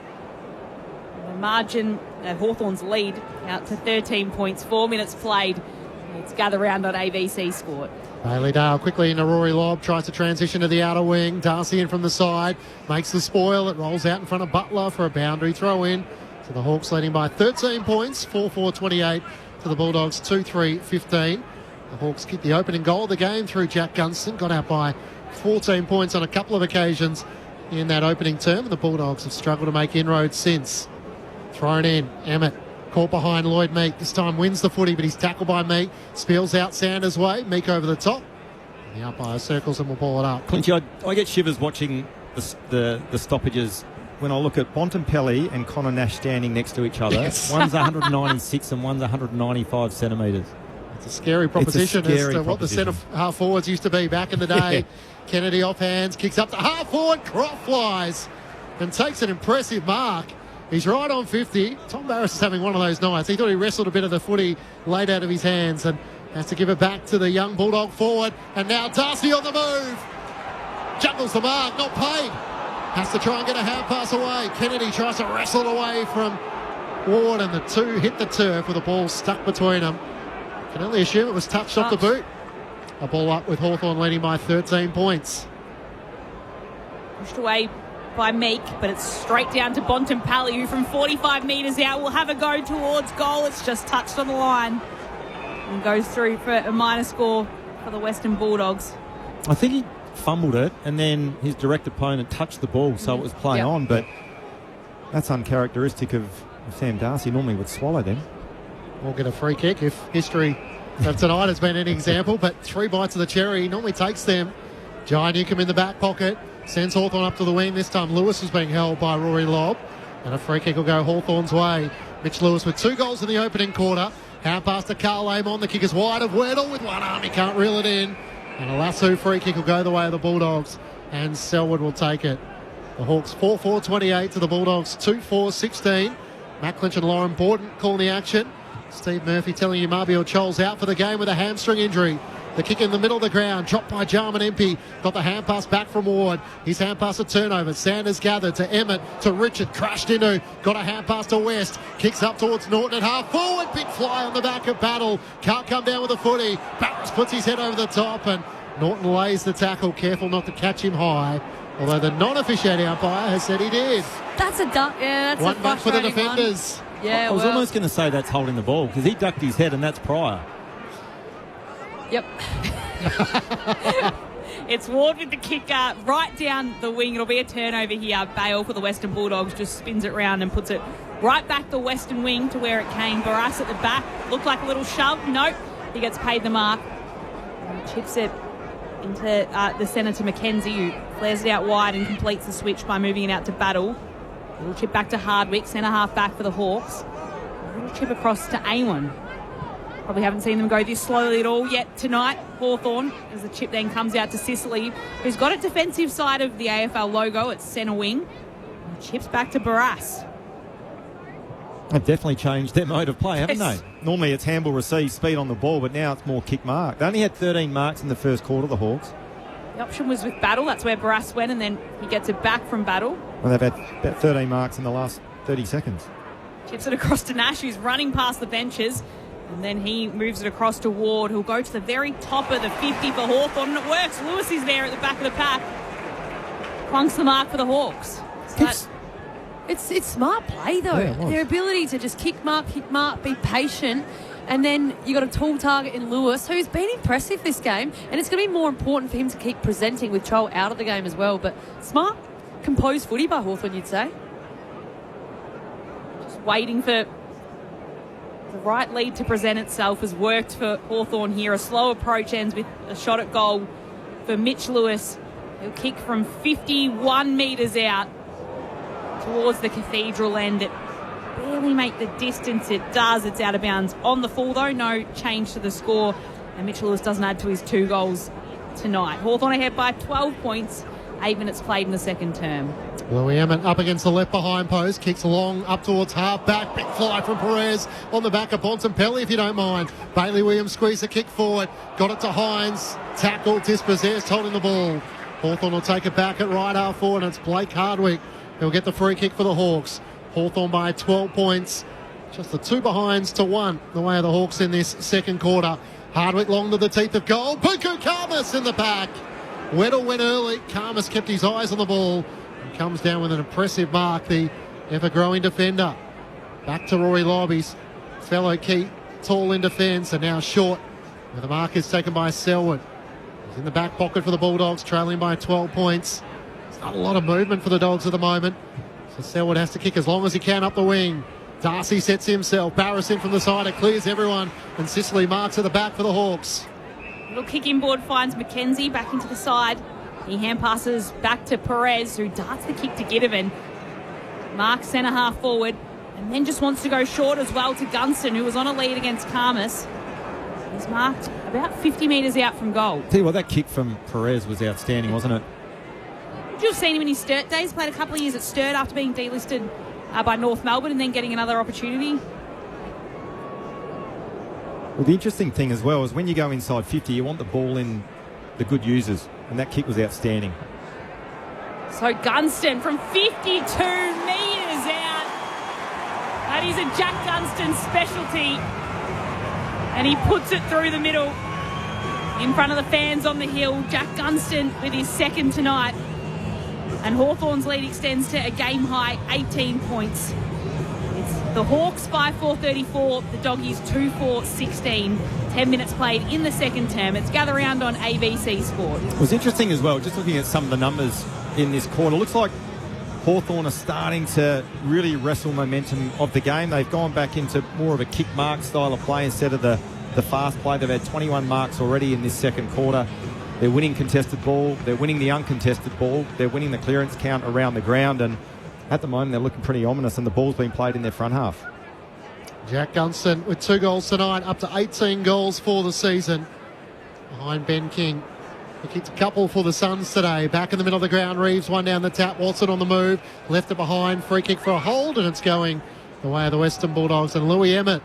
The margin, Hawthorn's lead out to 13 points, 4 minutes played. It's gatherround.abc Sport. Bailey Dale quickly into Rory Lobb, tries to transition to the outer wing. Darcy in from the side, makes the spoil. It rolls out in front of Butler for a boundary throw in. So the Hawks leading by 13 points, 4-4-28 to the Bulldogs, 2-3-15. The Hawks kicked the opening goal of the game through Jack Gunston, got out by 14 points on a couple of occasions in that opening term, and the Bulldogs have struggled to make inroads since. Thrown in, Emmett caught behind Lloyd Meek. This time wins the footy, but he's tackled by Meek. Spills out Sanders' way. Meek over the top. And the umpire circles and will ball it up. Clinchy, I get shivers watching the stoppages when I look at Bontempelli and Connor Nash standing next to each other. Yes. One's 196 and one's 195 centimetres. It's a scary proposition as to what the centre half forwards used to be back in the day. Yeah. Kennedy off hands, kicks up to half forward. Croft flies and takes an impressive mark. He's right on 50. Tom Barris is having one of those nights. He thought he wrestled a bit of the footy laid out of his hands and has to give it back to the young Bulldog forward. And now Darcy on the move. Juggles the mark, not paid. Has to try and get a hand pass away. Kennedy tries to wrestle it away from Ward, and the two hit the turf with the ball stuck between them. Can only assume it was touched off the boot. A ball up with Hawthorn leading by 13 points. Pushed away by Meek, but it's straight down to Bontempelli, who from 45 metres out will have a go towards goal. It's just touched on the line and goes through for a minor score for the Western Bulldogs. I think he fumbled it and then his direct opponent touched the ball, so it was play on, but that's uncharacteristic of Sam Darcy. Normally would swallow them. will get a free kick if history of tonight has been any example. But 3 bites of the cherry, he normally takes them. Jai Newcombe in the back pocket, sends Hawthorn up to the wing. This time Lewis is being held by Rory Lobb. And a free kick will go Hawthorn's way. Mitch Lewis with 2 goals in the opening quarter. Hand pass to Carl Amon. The kick is wide of Weddle with one arm. He can't reel it in. And a lasso free kick will go the way of the Bulldogs. And Selwood will take it. The Hawks 4-4-28 to the Bulldogs 2-4-16. Matt Clinch and Lauren Borden calling the action. Steve Murphy telling you Marbiel Chol's out for the game with a hamstring injury. The kick in the middle of the ground, dropped by Jarman Impey. Got the hand pass back from Ward. His hand pass a turnover. Sanders gathered to Emmett, to Richard, crashed into. Got a hand pass to West. Kicks up towards Norton at half forward. Big fly on the back of Battle. Can't come down with a footy. Barras puts his head over the top and Norton lays the tackle. Careful not to catch him high. Although the non-officiating umpire has said he did. That's a duck. Yeah, that's one a mark for the frustrating defenders. one. Yeah, I was almost going to say that's holding the ball because he ducked his head and that's prior. Yep. It's Ward with the kick right down the wing. It'll be a turnover here. Bale for the Western Bulldogs just spins it round and puts it right back the Western wing to where it came. Barras at the back. Looked like a little shove. Nope. He gets paid the mark. And chips it into the centre to Mackenzie, who flares it out wide and completes the switch by moving it out to Battle. A little chip back to Hardwick, centre half back for the Hawks. A little chip across to Awen. Probably haven't seen them go this slowly at all yet tonight, Hawthorn, as the chip then comes out to Sicily, who's got a defensive side of the AFL logo at centre wing. And chips back to Barras. They've definitely changed their mode of play, haven't they? Normally it's handball receive, speed on the ball, but now it's more kick mark. They only had 13 marks in the first quarter, the Hawks. The option was with Battle. That's where Barras went, and then he gets it back from Battle. Well, they've had about 13 marks in the last 30 seconds. Chips it across to Nash, who's running past the benches. And then he moves it across to Ward, who'll go to the very top of the 50 for Hawthorn. And it works. Lewis is there at the back of the pack. Plunks the mark for the Hawks. So it's smart play, though. Yeah, their ability to just kick mark, be patient. And then you got a tall target in Lewis, who's been impressive this game. And it's going to be more important for him to keep presenting with Chol out of the game as well. But smart, composed footy by Hawthorn, you'd say. Just waiting for the right lead to present itself has worked for Hawthorn here. A slow approach ends with a shot at goal for Mitch Lewis. He'll kick from 51 metres out towards the Cathedral end. It barely make the distance. It does. It's out of bounds. On the full, though, no change to the score. And Mitch Lewis doesn't add to his 2 goals tonight. Hawthorn ahead by 12 points. 8 minutes played in the second term. Louis Emmett up against the left behind post, kicks long up towards half back, big fly from Perez on the back of Bontempelli, if you don't mind. Bailey Williams squeezed the kick forward, got it to Hines, tackle, dispossessed, holding the ball. Hawthorn will take it back at right half forward, and it's Blake Hardwick. He'll get the free kick for the Hawks. Hawthorn by 12 points, just the 2 behinds to 1, the way of the Hawks in this second quarter. Hardwick long to the teeth of goal, Puku Karmas in the back. Weddle went early, Karmas kept his eyes on the ball. Comes down with an impressive mark, the ever-growing defender. Back to Rory Lobb, his fellow key, tall in defence, and now short. And the mark is taken by Selwood. He's in the back pocket for the Bulldogs, trailing by 12 points. There's not a lot of movement for the Dogs at the moment. So Selwood has to kick as long as he can up the wing. Darcy sets himself, Barras in from the side, it clears everyone, and Sicily marks at the back for the Hawks. Little kick inboard finds Mackenzie back into the side. He hand passes back to Perez, who darts the kick to Gittivan. Mark centre half forward, and then just wants to go short as well to Gunston, who was on a lead against Karmas. He's marked about 50 metres out from goal. Tell you what, that kick from Perez was outstanding, wasn't it? Would you have seen him in his Sturt days? Played a couple of years at Sturt after being delisted by North Melbourne and then getting another opportunity. Well, the interesting thing as well is when you go inside 50, you want the ball in the good users. And that kick was outstanding. So Gunston from 52 metres out. That is a Jack Gunston specialty. And he puts it through the middle. In front of the fans on the hill. Jack Gunston with his second tonight. And Hawthorn's lead extends to a game high 18 points. It's the Hawks 5-4-34, the Doggies 2-4-16. 10 minutes played in the second term. It's Gather Round on ABC Sport. It was interesting as well, just looking at some of the numbers in this quarter. Looks like Hawthorn are starting to really wrestle momentum of the game. They've gone back into more of a kick mark style of play instead of the fast play. They've had 21 marks already in this second quarter. They're winning contested ball. They're winning the uncontested ball. They're winning the clearance count around the ground. And at the moment, they're looking pretty ominous, and the ball's been played in their front half. Jack Gunston with 2 goals tonight, up to 18 goals for the season. Behind Ben King. He kicked a couple for the Suns today. Back in the middle of the ground, Reeves one down the tap. Watson on the move. Left it behind. Free kick for a hold, and it's going the way of the Western Bulldogs. And Louis Emmett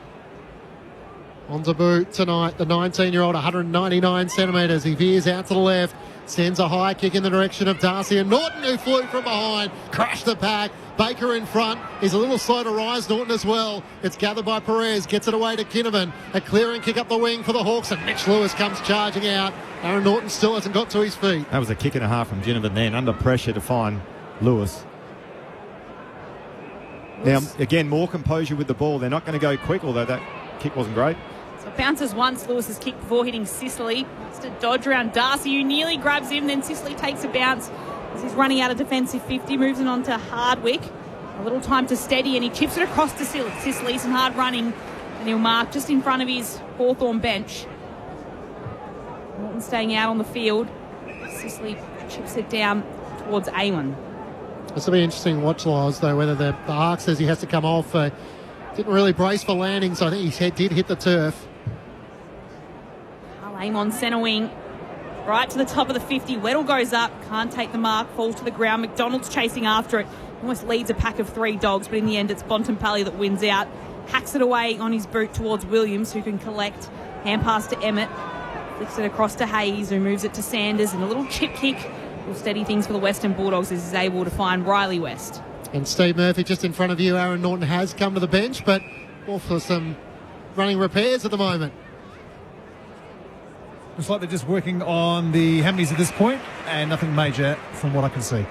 on debut tonight. The 19-year-old, 199 centimetres. He veers out to the left. Sends a high kick in the direction of Darcy and Norton, who flew from behind. Crashed the pack. Baker in front. He's a little slow to rise, Norton as well. It's gathered by Perez. Gets it away to Kinnaman. A clearing kick up the wing for the Hawks, and Mitch Lewis comes charging out. Aaron Norton still hasn't got to his feet. That was a kick and a half from Ginnivan then, under pressure to find Lewis. Now, again, more composure with the ball. They're not going to go quick, although that kick wasn't great. So bounces once, Lewis's kick before hitting Sicily. It's to dodge around Darcy, who nearly grabs him. Then Sicily takes a bounce as he's running out of defensive 50, moves it on to Hardwick. A little time to steady, and he chips it across to Sicily. Some hard running, and he'll mark just in front of his Hawthorn bench. Norton staying out on the field. Sicily chips it down towards Awen. This will be interesting to watch, Lars, though, whether the arc says he has to come off. Didn't really brace for landing, so I think his head did hit the turf. Awen centre wing. Right to the top of the 50. Weddle goes up. Can't take the mark. Falls to the ground. McDonald's chasing after it. Almost leads a pack of 3 dogs, but in the end it's Bontempelli that wins out. Hacks it away on his boot towards Williams, who can collect. Hand pass to Emmett. Flicks it across to Hayes, who moves it to Sanders. And a little chip kick will steady things for the Western Bulldogs as he's able to find Riley West. And Steve Murphy just in front of you. Aaron Norton has come to the bench, but all for some running repairs at the moment. Looks like they're just working on the hammies at this point, and nothing major from what I can see.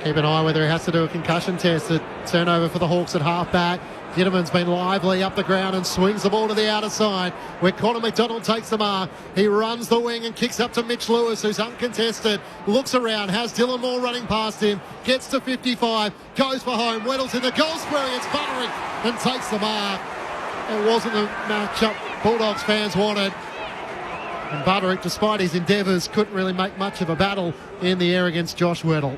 Keep an eye whether he has to do a concussion test. A turnover for the Hawks at half-back. Ginnivan's been lively up the ground and swings the ball to the outer side, where Connor McDonald takes the mark. He runs the wing and kicks up to Mitch Lewis, who's uncontested. Looks around, has Dylan Moore running past him. Gets to 55, goes for home. Weddle's in the goal square against Butterick and takes the mark. It wasn't the matchup Bulldogs fans wanted. And Butterick, despite his endeavours, couldn't really make much of a battle in the air against Josh Weddle.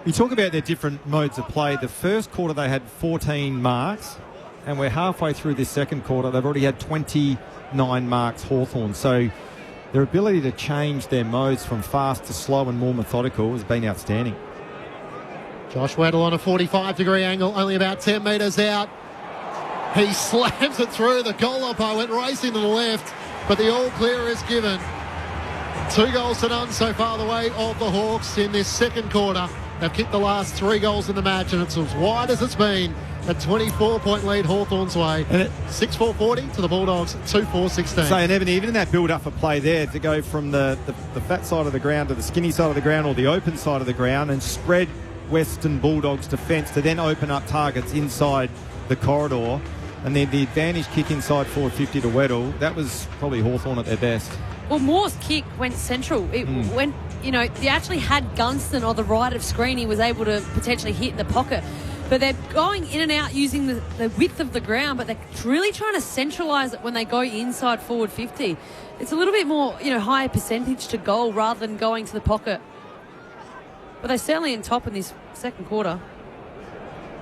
You talk about their different modes of play. The first quarter they had 14 marks, and we're halfway through this second quarter. They've already had 29 marks, Hawthorn. So their ability to change their modes from fast to slow and more methodical has been outstanding. Josh Weddle on a 45-degree angle, only about 10 metres out. He slams it through. The goal umpire went racing to the left, but the all clear is given. 2 goals to none so far the way of the Hawks in this second quarter. They've kicked the last 3 goals in the match, and it's as wide as it's been. A 24-point lead Hawthorn's way. 6-4-40 to the Bulldogs, 2-4-16. So, and even in that build-up of play there, to go from the fat side of the ground to the skinny side of the ground or the open side of the ground and spread Western Bulldogs' defence to then open up targets inside the corridor, and then the advantage kick inside forward 50 to Weddle, that was probably Hawthorn at their best. Well, Moore's kick went central. It went, they actually had Gunston on the right of screen. He was able to potentially hit the pocket. But they're going in and out using the width of the ground, but they're really trying to centralise it when they go inside forward 50. It's a little bit more, higher percentage to goal rather than going to the pocket. But they're certainly in top in this second quarter.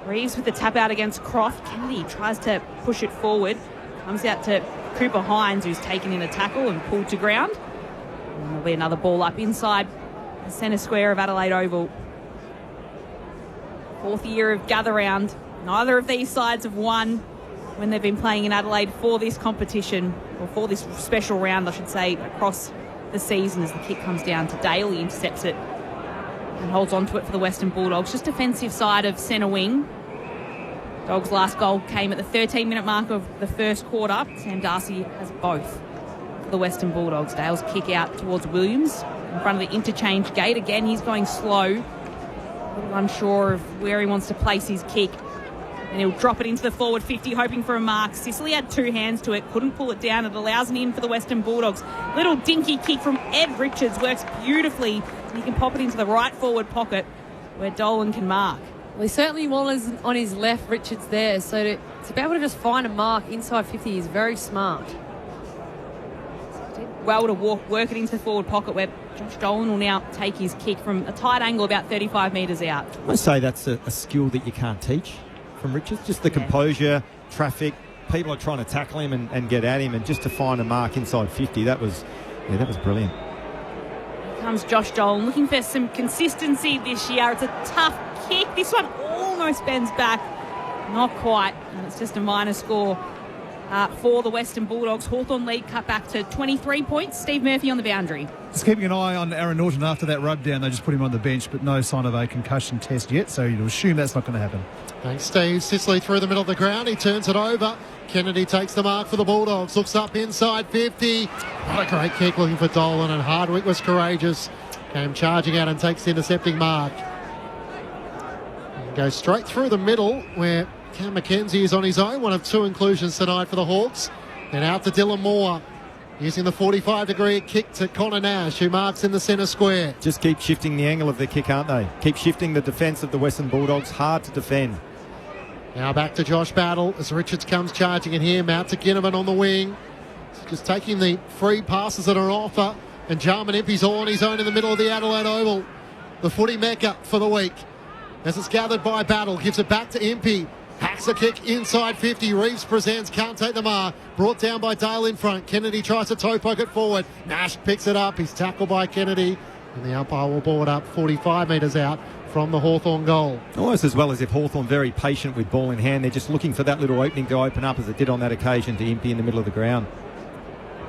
Reeves with the tap out against Croft. Kennedy tries to push it forward. Comes out to Cooper Hines, who's taken in a tackle and pulled to ground. And there'll be another ball up inside the centre square of Adelaide Oval. 4th year of gather round. Neither of these sides have won when they've been playing in Adelaide for this competition, or for this special round, I should say, across the season. As the kick comes down to Dale, he intercepts it and holds on to it for the Western Bulldogs. Just defensive side of centre wing. Dogs' last goal came at the 13-minute mark of the first quarter. Sam Darcy has both for the Western Bulldogs. Dale's kick out towards Williams in front of the interchange gate. Again, he's going slow. A little unsure of where he wants to place his kick. And he'll drop it into the forward 50, hoping for a mark. Sicily had 2 hands to it, couldn't pull it down. It allows an in for the Western Bulldogs. Little dinky kick from Ed Richards works beautifully. He can pop it into the right forward pocket. where Dolan can mark. Well, he certainly was on his left, Richards there. So to be able to just find a mark inside 50 is very smart. Well to work it into the forward pocket where Josh Dolan will now take his kick from a tight angle about 35 metres out. I say that's a skill that you can't teach from Richards. Just the composure, traffic, people are trying to tackle him and get at him, and just to find a mark inside 50, that was brilliant. Here comes Josh Dolan looking for some consistency this year. It's a tough kick. This one almost bends back. Not quite. And it's just a minor score for the Western Bulldogs. Hawthorn lead cut back to 23 points. Steve Murphy on the boundary. Just keeping an eye on Aaron Norton after that rub down. They just put him on the bench, but no sign of a concussion test yet, so you'd assume that's not going to happen. Thanks, Steve. Sicily through the middle of the ground. He turns it over. Kennedy takes the mark for the Bulldogs. Looks up inside 50. What a great kick looking for Dolan, and Hardwick was courageous. Came charging out and takes the intercepting mark. And goes straight through the middle where Cam McKenzie is on his own. One of two inclusions tonight for the Hawks. Then out to Dylan Moore. Using the 45-degree kick to Connor Nash, who marks in the centre square. Just keep shifting the angle of the kick, aren't they? Keep shifting the defence of the Western Bulldogs. Hard to defend. Now back to Josh Battle as Richards comes charging in here. Out to Ginnivan on the wing. Just taking the free passes that are on offer. And Jarman Impey's all on his own in the middle of the Adelaide Oval. The footy mecca for the week. As it's gathered by Battle, gives it back to Impey. Hacks a kick inside 50. Reeves presents, can't take the mark. Brought down by Dale in front. Kennedy tries to toe poke it forward. Nash picks it up. He's tackled by Kennedy. And the umpire will ball it up 45 metres out from the Hawthorn goal. Almost as well as if Hawthorn very patient with ball in hand. They're just looking for that little opening to open up, as it did on that occasion to Impey in the middle of the ground.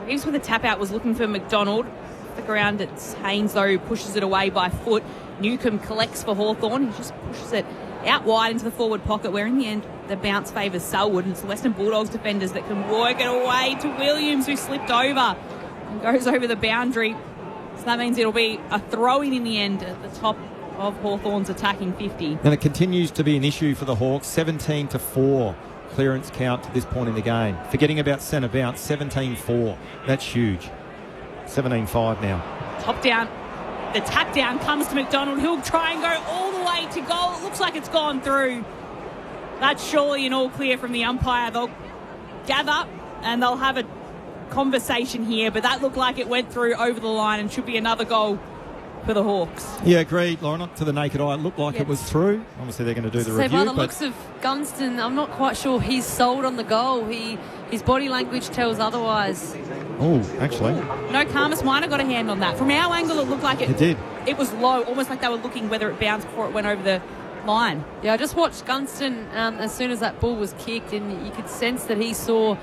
Reeves with a tap out was looking for McDonald. The ground, it's Haynes though, who pushes it away by foot. Newcomb collects for Hawthorn. He just pushes it out wide into the forward pocket, where in the end the bounce favours Selwood, and it's the Western Bulldogs defenders that can work it away to Williams, who slipped over and goes over the boundary. So that means it'll be a throw-in the end at the top of Hawthorn's attacking 50. And it continues to be an issue for the Hawks. 17-4 clearance count to this point in the game. Forgetting about centre bounce, 17-4. That's huge. 17-5 now. Top down. The tap down comes to McDonald. He'll try and go all the way to goal. It looks like it's gone through. That's surely an all clear from the umpire. They'll gather and they'll have a conversation here, but that looked like it went through over the line and should be another goal for the Hawks. Yeah, agreed, Lauren. Not to the naked eye, it looked like it was through. Obviously, they're going to do the review. By the looks of Gunston, I'm not quite sure he's sold on the goal. His body language tells otherwise. Oh, actually. No, Karmas Minor got a hand on that. From our angle, it looked like it did. It was low, almost like they were looking whether it bounced before it went over the line. Yeah, I just watched Gunston as soon as that ball was kicked, and you could sense that he saw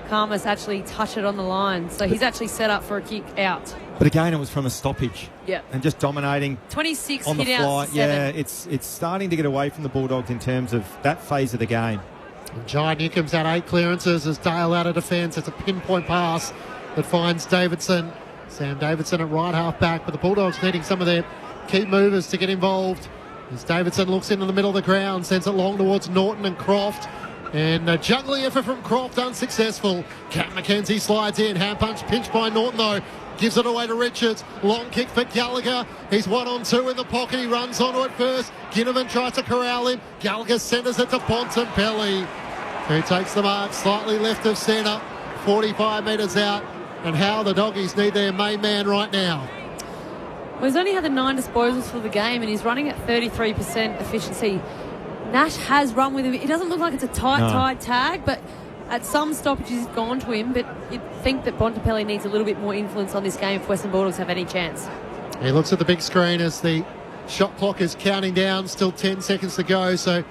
Karmas actually touch it on the line. So he's actually set up for a kick out. But again, it was from a stoppage. Yeah. And just dominating 26 on the hit fly. out 7. Yeah, it's starting to get away from the Bulldogs in terms of that phase of the game. Jai Newcomb's had 8 clearances as Dale out of defence. It's a pinpoint pass that finds Davidson. Sam Davidson at right half back, but the Bulldogs needing some of their key movers to get involved. As Davidson looks into the middle of the ground, sends it long towards Norton and Croft. And a juggling effort from Croft unsuccessful. Cam McKenzie slides in. Hand punch pinched by Norton though. Gives it away to Richards. Long kick for Gallagher. He's 1-on-2 in the pocket. He runs onto it first. Ginnivan tries to corral him. Gallagher centres it to Bontempelli, who takes the mark slightly left of centre. 45 metres out. And how the Doggies need their main man right now. Well, he's only had the 9 disposals for the game, and he's running at 33% efficiency. Nash has run with him. It doesn't look like it's a tight tag, but at some stoppages he's gone to him. But you'd think that Bontempelli needs a little bit more influence on this game if Western Bulldogs have any chance. He looks at the big screen as the shot clock is counting down. Still 10 seconds to go, so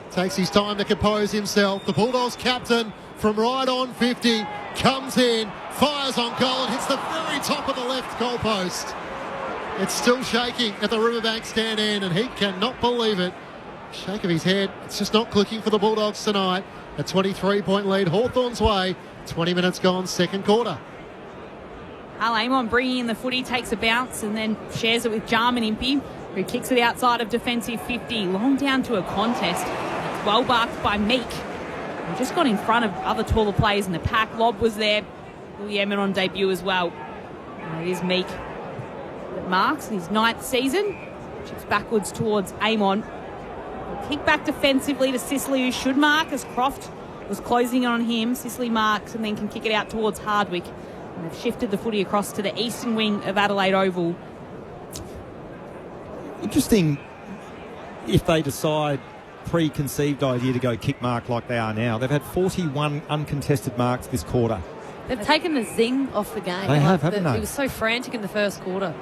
takes his time to compose himself. The Bulldogs captain from right on 50 comes in, fires on goal and hits the very top of the left goal post. It's still shaking at the Riverbank stand end, and he cannot believe it. Shake of his head. It's just not clicking for the Bulldogs tonight. A 23-point lead Hawthorn's way. 20 minutes gone, second quarter. Al Amon bringing in the footy, takes a bounce and then shares it with Jarman Impey, who kicks it outside of defensive 50. Long down to a contest. It's well barked by Meek, who just got in front of other taller players in the pack. Lobb was there. Louis Emmett on debut as well. And it is Meek that marks in his 9th season. Chips backwards towards Amon. Kick back defensively to Sicily, who should mark as Croft was closing on him. Sicily marks and then can kick it out towards Hardwick. And they've shifted the footy across to the eastern wing of Adelaide Oval. Interesting if they decide preconceived idea to go kick mark like they are now. They've had 41 uncontested marks this quarter. They've taken the zing off the game. They have, haven't they? It was so frantic in the first quarter.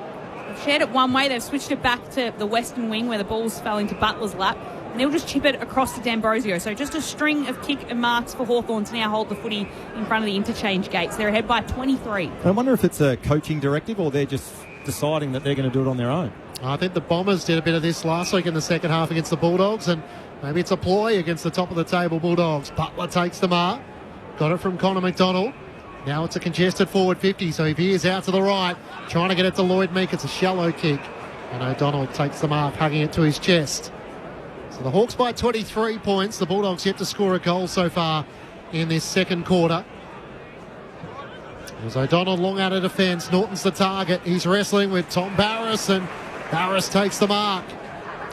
They've shared it one way. They've switched it back to the western wing where the balls fell into Butler's lap. And they'll just chip it across to D'Ambrosio. So just a string of kick and marks for Hawthorn to now hold the footy in front of the interchange gates. They're ahead by 23. I wonder if it's a coaching directive or they're just deciding that they're going to do it on their own. I think the Bombers did a bit of this last week in the second half against the Bulldogs, and maybe it's a ploy against the top of the table Bulldogs. Butler takes the mark. Got it from Connor McDonald. Now it's a congested forward 50, so he veers out to the right, trying to get it to Lloyd Meek. It's a shallow kick, and O'Donnell takes the mark, hugging it to his chest. So the Hawks by 23 points. The Bulldogs yet to score a goal so far in this second quarter. There's O'Donnell long out of defence. Norton's the target. He's wrestling with Tom Barras, and Barras takes the mark.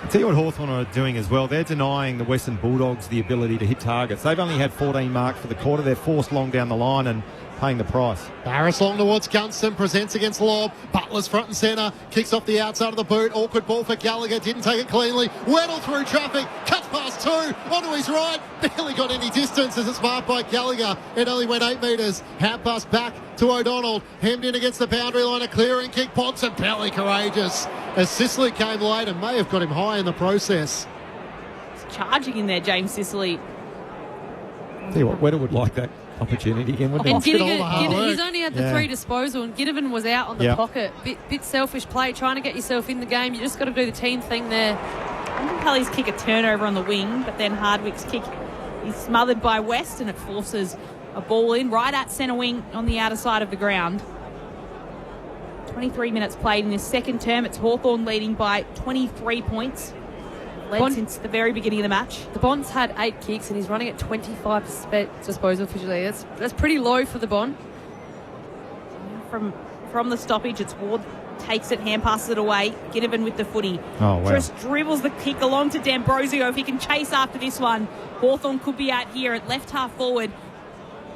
I'll tell you what Hawthorn are doing as well. They're denying the Western Bulldogs the ability to hit targets. They've only had 14 marks for the quarter. They're forced long down the line and paying the price. Barras long towards Gunston, presents against Lobb. Butler's front and centre, kicks off the outside of the boot. Awkward ball for Gallagher, didn't take it cleanly. Weddle through traffic, cuts past two, onto his right. Barely got any distance as it's marked by Gallagher. It only went 8 metres. Hand pass back to O'Donnell, hemmed in against the boundary line. A clearing kick, Ponson, barely courageous as Sicily came late and may have got him high in the process. He's charging in there, James Sicily. Tell you what, Weddle would like that opportunity again, wouldn't And he? he's only had the 3 disposal, and Ginnivan was out on the Yep. pocket. Bit selfish play, trying to get yourself in the game. You just got to do the team thing there. Pelly's kick a turnover on the wing, but then Hardwick's kick is smothered by West, and it forces a ball in right at centre wing on the outer side of the ground. 23 minutes played in this second term. It's Hawthorn leading by 23 points. Led since the very beginning of the match. The Bond's had 8 kicks and he's running at 25% disposal officially. That's pretty low for the Bond. From the stoppage, it's Ward takes it, hand passes it away. Ginnivan with the footy. Oh, wow. Just dribbles the kick along to D'Ambrosio. If he can chase after this one, Hawthorn could be out here at left half forward.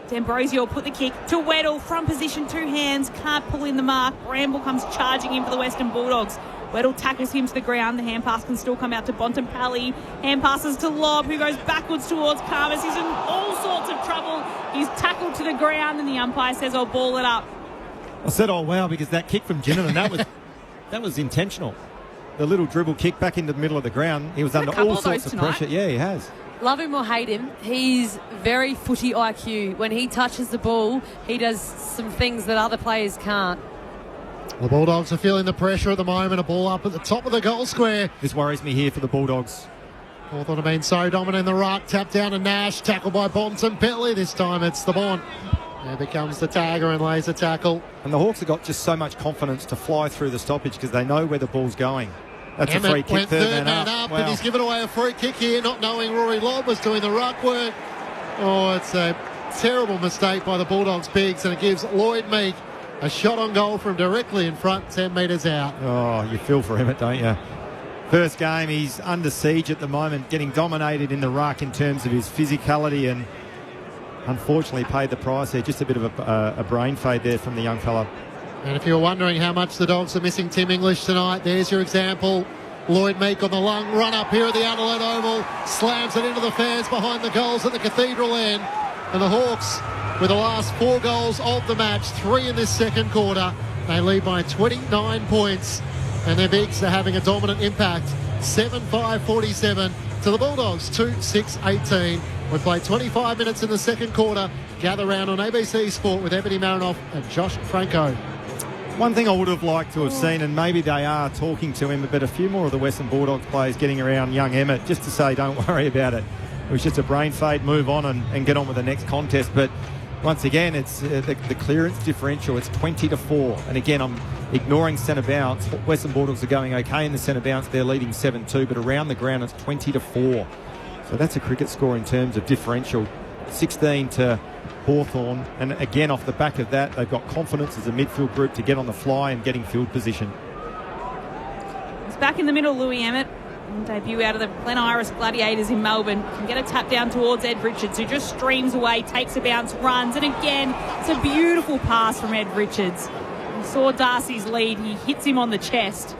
D'Ambrosio will put the kick to Weddle. Front position, 2 hands. Can't pull in the mark. Bramble comes charging in for the Western Bulldogs. Weddle tackles him to the ground. The hand pass can still come out to Bontempelli. Hand passes to Lobb, who goes backwards towards Karmas. He's in all sorts of trouble. He's tackled to the ground, and the umpire says, "I'll ball it up." I said, oh, wow, because that kick from Ginnivan, that was intentional. The little dribble kick back into the middle of the ground. He was under all sorts of pressure. Yeah, he has. Love him or hate him, he's very footy IQ. When he touches the ball, he does some things that other players can't. The Bulldogs are feeling the pressure at the moment. A ball up at the top of the goal square. This worries me here for the Bulldogs. Hawthorn have been so dominant in the ruck. Tap down to Nash. Tackled by Bontempelli. This time it's the Bont. There becomes the tagger and lays a tackle. And the Hawks have got just so much confidence to fly through the stoppage because they know where the ball's going. That's Emmett a free kick, went third man up. Wow. And he's given away a free kick here, not knowing Rory Lobb was doing the ruck work. Oh, it's a terrible mistake by the Bulldogs bigs, and it gives Lloyd Meek a shot on goal from directly in front, 10 metres out. Oh, you feel for Emmett, don't you? First game, he's under siege at the moment, getting dominated in the ruck in terms of his physicality, and unfortunately paid the price there. Just a bit of a brain fade there from the young fella. And if you're wondering how much the Dogs are missing Tim English tonight, there's your example. Lloyd Meek on the long run up here at the Adelaide Oval, slams it into the fans behind the goals at the Cathedral end. And the Hawks, with the last 4 goals of the match, 3 in this second quarter, they lead by 29 points. And their bigs are having a dominant impact. 7-5-47 to the Bulldogs, 2-6-18. We've played 25 minutes in the second quarter. Gather round on ABC Sport with Ebony Marinoff and Josh Franco. One thing I would have liked to have seen, and maybe they are talking to him, but a few more of the Western Bulldogs players getting around young Emmett just to say, don't worry about it. It was just a brain fade, move on and get on with the next contest. But once again, it's the clearance differential. It's 20-4. And again, I'm ignoring centre bounce. Western Bulldogs are going okay in the centre bounce. They're leading 7-2, but around the ground, it's 20-4. So that's a cricket score in terms of differential. 16 to Hawthorn, and again off the back of that they've got confidence as a midfield group to get on the fly and get in field position. back in the middle, Louis Emmett. Debut out of the Glen Iris Gladiators in Melbourne. Can get a tap down towards Ed Richards, who just streams away, takes a bounce, runs, and again, it's a beautiful pass from Ed Richards. He saw Darcy's lead, he hits him on the chest.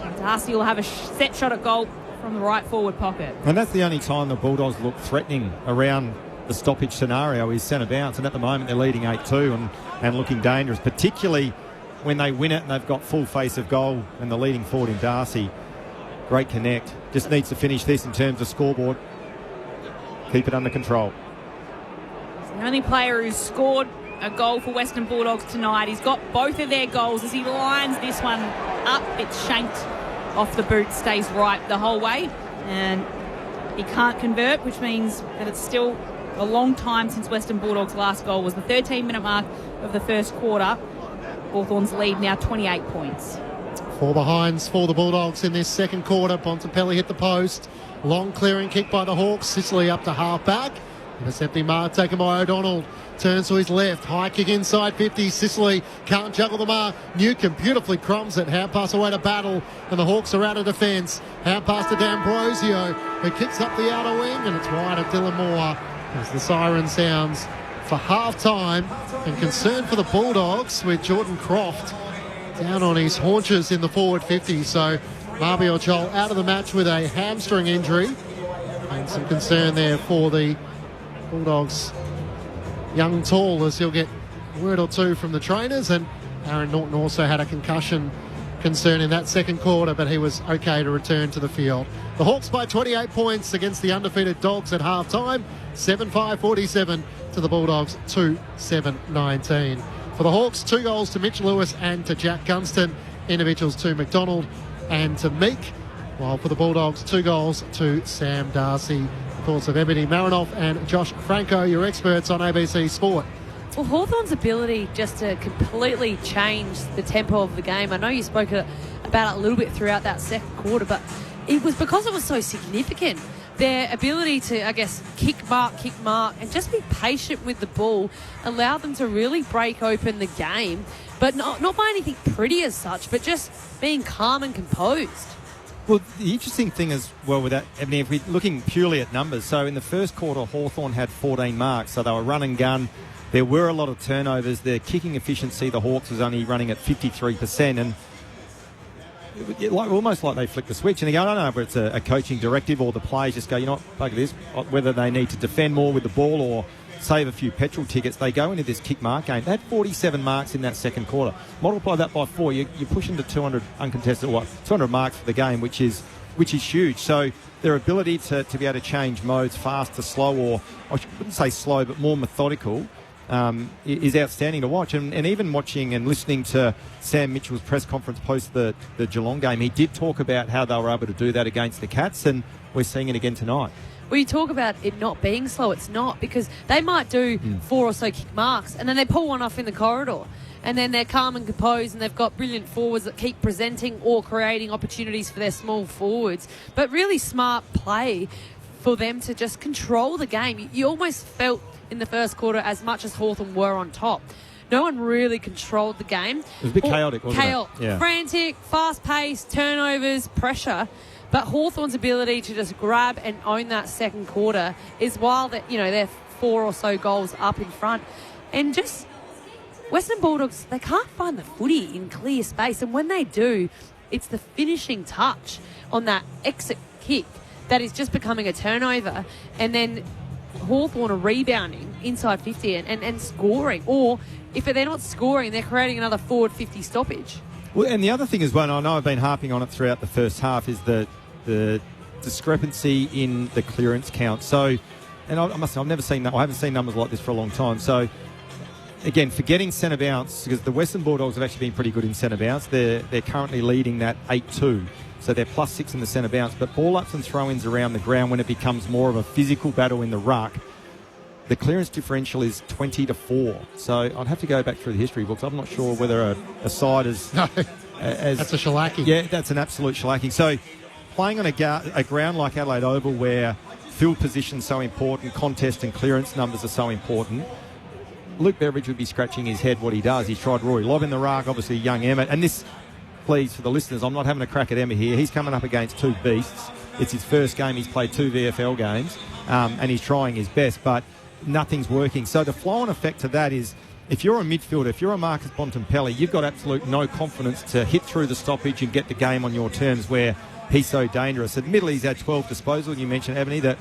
And Darcy will have a set shot at goal from the right forward pocket. And that's the only time the Bulldogs look threatening around the stoppage scenario is centre bounce, and at the moment they're leading 8-2 and looking dangerous, particularly when they win it and they've got full face of goal and the leading forward in Darcy. Great connect. Just needs to finish this in terms of scoreboard. Keep it under control. He's the only player who's scored a goal for Western Bulldogs tonight. He's got both of their goals as he lines this one up. It's shanked off the boot, stays right the whole way. And he can't convert, which means that it's still a long time since Western Bulldogs' last goal was the 13-minute mark of the first quarter. Hawthorn's lead now 28 points. 4 behinds for the Bulldogs in this second quarter. Bontempelli hit the post. Long clearing kick by the Hawks. Sicily up to half-back. Intercepting mark taken by O'Donnell. Turns to his left. High kick inside 50. Sicily can't juggle the mark. Newcomb beautifully crumbs it. Hand pass away to Battle. And the Hawks are out of defence. Hand pass to D'Ambrosio, who kicks up the outer wing. And it's wide of Dylan Moore as the siren sounds for half-time. And concern for the Bulldogs with Jordan Croft down on his haunches in the forward 50. So Mabior Chol out of the match with a hamstring injury. And some concern there for the Bulldogs young tall, as he'll get a word or two from the trainers. And Aaron Norton also had a concussion concern in that second quarter, but he was okay to return to the field. The Hawks by 28 points against the undefeated Dogs at half-time. 7-5-47 to the Bulldogs, 2-7-19. For the Hawks, 2 goals to Mitch Lewis and to Jack Gunston. Individuals to McDonald and to Meek. While for the Bulldogs, 2 goals to Sam Darcy. Of course, of Ebony Marinoff and Josh Franco, your experts on ABC Sport. Well, Hawthorn's ability just to completely change the tempo of the game. I know you spoke about it a little bit throughout that second quarter, but it was because it was so significant. Their ability to, I guess, kick mark, and just be patient with the ball allowed them to really break open the game, but not by anything pretty as such, but just being calm and composed. Well, the interesting thing as well with that, Ebony, if we're looking purely at numbers, so in the first quarter, Hawthorn had 14 marks, so they were run and gun. There were a lot of turnovers. Their kicking efficiency, the Hawks, was only running at 53%, and almost like they flick the switch. And they go, I don't know whether it's a coaching directive or the players just go, you know what, bugger this, whether they need to defend more with the ball or save a few petrol tickets. They go into this kick mark game. They had 47 marks in that second quarter. Multiply that by 4, you're pushing to 200 uncontested, 200 marks for the game, which is huge. So their ability to be able to change modes fast to slow, or I wouldn't say slow, but more methodical, is outstanding to watch. And even watching and listening to Sam Mitchell's press conference post the Geelong game, he did talk about how they were able to do that against the Cats, and we're seeing it again tonight. Well, you talk about it not being slow. It's not, because they might do 4 or so kick marks and then they pull one off in the corridor, and then they're calm and composed, and they've got brilliant forwards that keep presenting or creating opportunities for their small forwards. But really smart play for them to just control the game. You almost felt in the first quarter, as much as Hawthorn were on top, no one really controlled the game. It was a bit chaotic, wasn't it? Yeah. Frantic, fast-paced, turnovers, pressure. But Hawthorn's ability to just grab and own that second quarter is wild. That, you know, they're 4 or so goals up in front. And just Western Bulldogs, they can't find the footy in clear space. And when they do, it's the finishing touch on that exit kick that is just becoming a turnover. And then Hawthorn are rebounding inside 50 and scoring. Or if they're not scoring, they're creating another forward 50 stoppage. Well, and the other thing as well, and I know I've been harping on it throughout the first half, is the discrepancy in the clearance count. So, and I must say, I haven't seen numbers like this for a long time. So, again, forgetting centre bounce, because the Western Bulldogs have actually been pretty good in centre bounce. They're currently leading that 8-2. So they're +6 in the centre bounce. But ball ups and throw-ins around the ground, when it becomes more of a physical battle in the ruck, the clearance differential is 20-4. So I'd have to go back through the history books. I'm not sure whether a side is... No, that's a shellacking. Yeah, that's an absolute shellacking. So playing on a ground like Adelaide Oval, where field position's so important, contest and clearance numbers are so important, Luke Beveridge would be scratching his head what he does. He's tried Rory Lobb in the ruck, obviously young Emmett. And this, please, for the listeners, I'm not having a crack at Emma here. He's coming up against two beasts. It's his first game. He's played 2 VFL games, and he's trying his best, but nothing's working. So the flow-on effect to that is, if you're a midfielder, if you're a Marcus Bontempelli, you've got absolute no confidence to hit through the stoppage and get the game on your terms where he's so dangerous. Admittedly, he's had 12 disposals. You mentioned, Ebony, that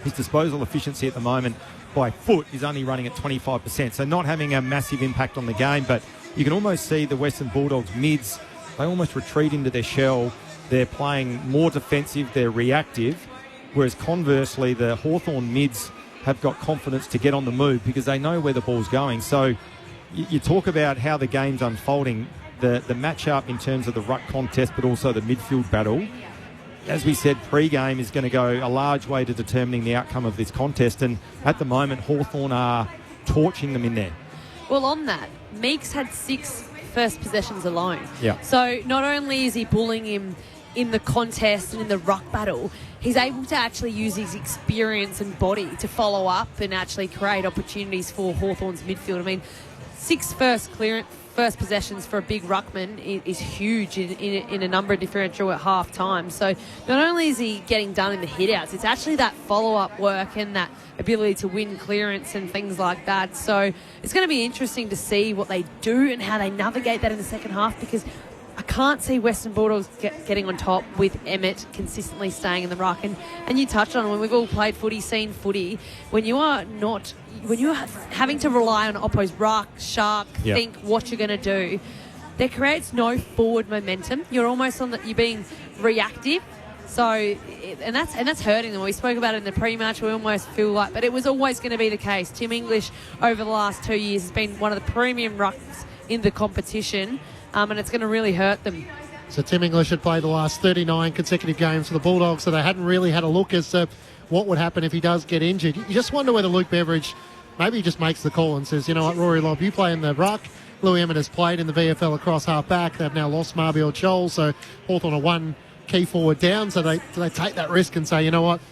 his disposal efficiency at the moment by foot is only running at 25%, so not having a massive impact on the game, but you can almost see the Western Bulldogs mids, they almost retreat into their shell. They're playing more defensive, they're reactive, whereas conversely, the Hawthorn mids have got confidence to get on the move because they know where the ball's going. So you talk about how the game's unfolding, the match-up in terms of the ruck contest, but also the midfield battle. As we said, pre-game is going to go a large way to determining the outcome of this contest, and at the moment, Hawthorn are torching them in there. Well, on that, Meeks had 6 first possessions alone. Yeah. So not only is he bullying him in the contest and in the ruck battle, he's able to actually use his experience and body to follow up and actually create opportunities for Hawthorn's midfield. I mean, 6 first possessions for a big ruckman is huge in a number of differential at half time. So not only is he getting done in the hit-outs, it's actually that follow-up work and that ability to win clearance and things like that. So it's going to be interesting to see what they do and how they navigate that in the second half, because I can't see Western Bulldogs getting on top with Emmett consistently staying in the ruck. And you touched on it, when we've all played footy, seen footy, when you're having to rely on Oppo's ruck, shark, think what you're going to do, that creates no forward momentum. You're almost you're being reactive. So, and that's hurting them. We spoke about it in the pre-match. We almost feel like, but it was always going to be the case. Tim English, over the last 2 years, has been one of the premium rucks in the competition. And it's going to really hurt them. So Tim English had played the last 39 consecutive games for the Bulldogs, so they hadn't really had a look as to what would happen if he does get injured. You just wonder whether Luke Beveridge maybe just makes the call and says, you know what, Rory Lobb, you play in the ruck. Louis Emmett has played in the VFL across half-back. They've now lost Marbiel Chol, so Hawthorn are one key forward down, so they take that risk and say, you know what,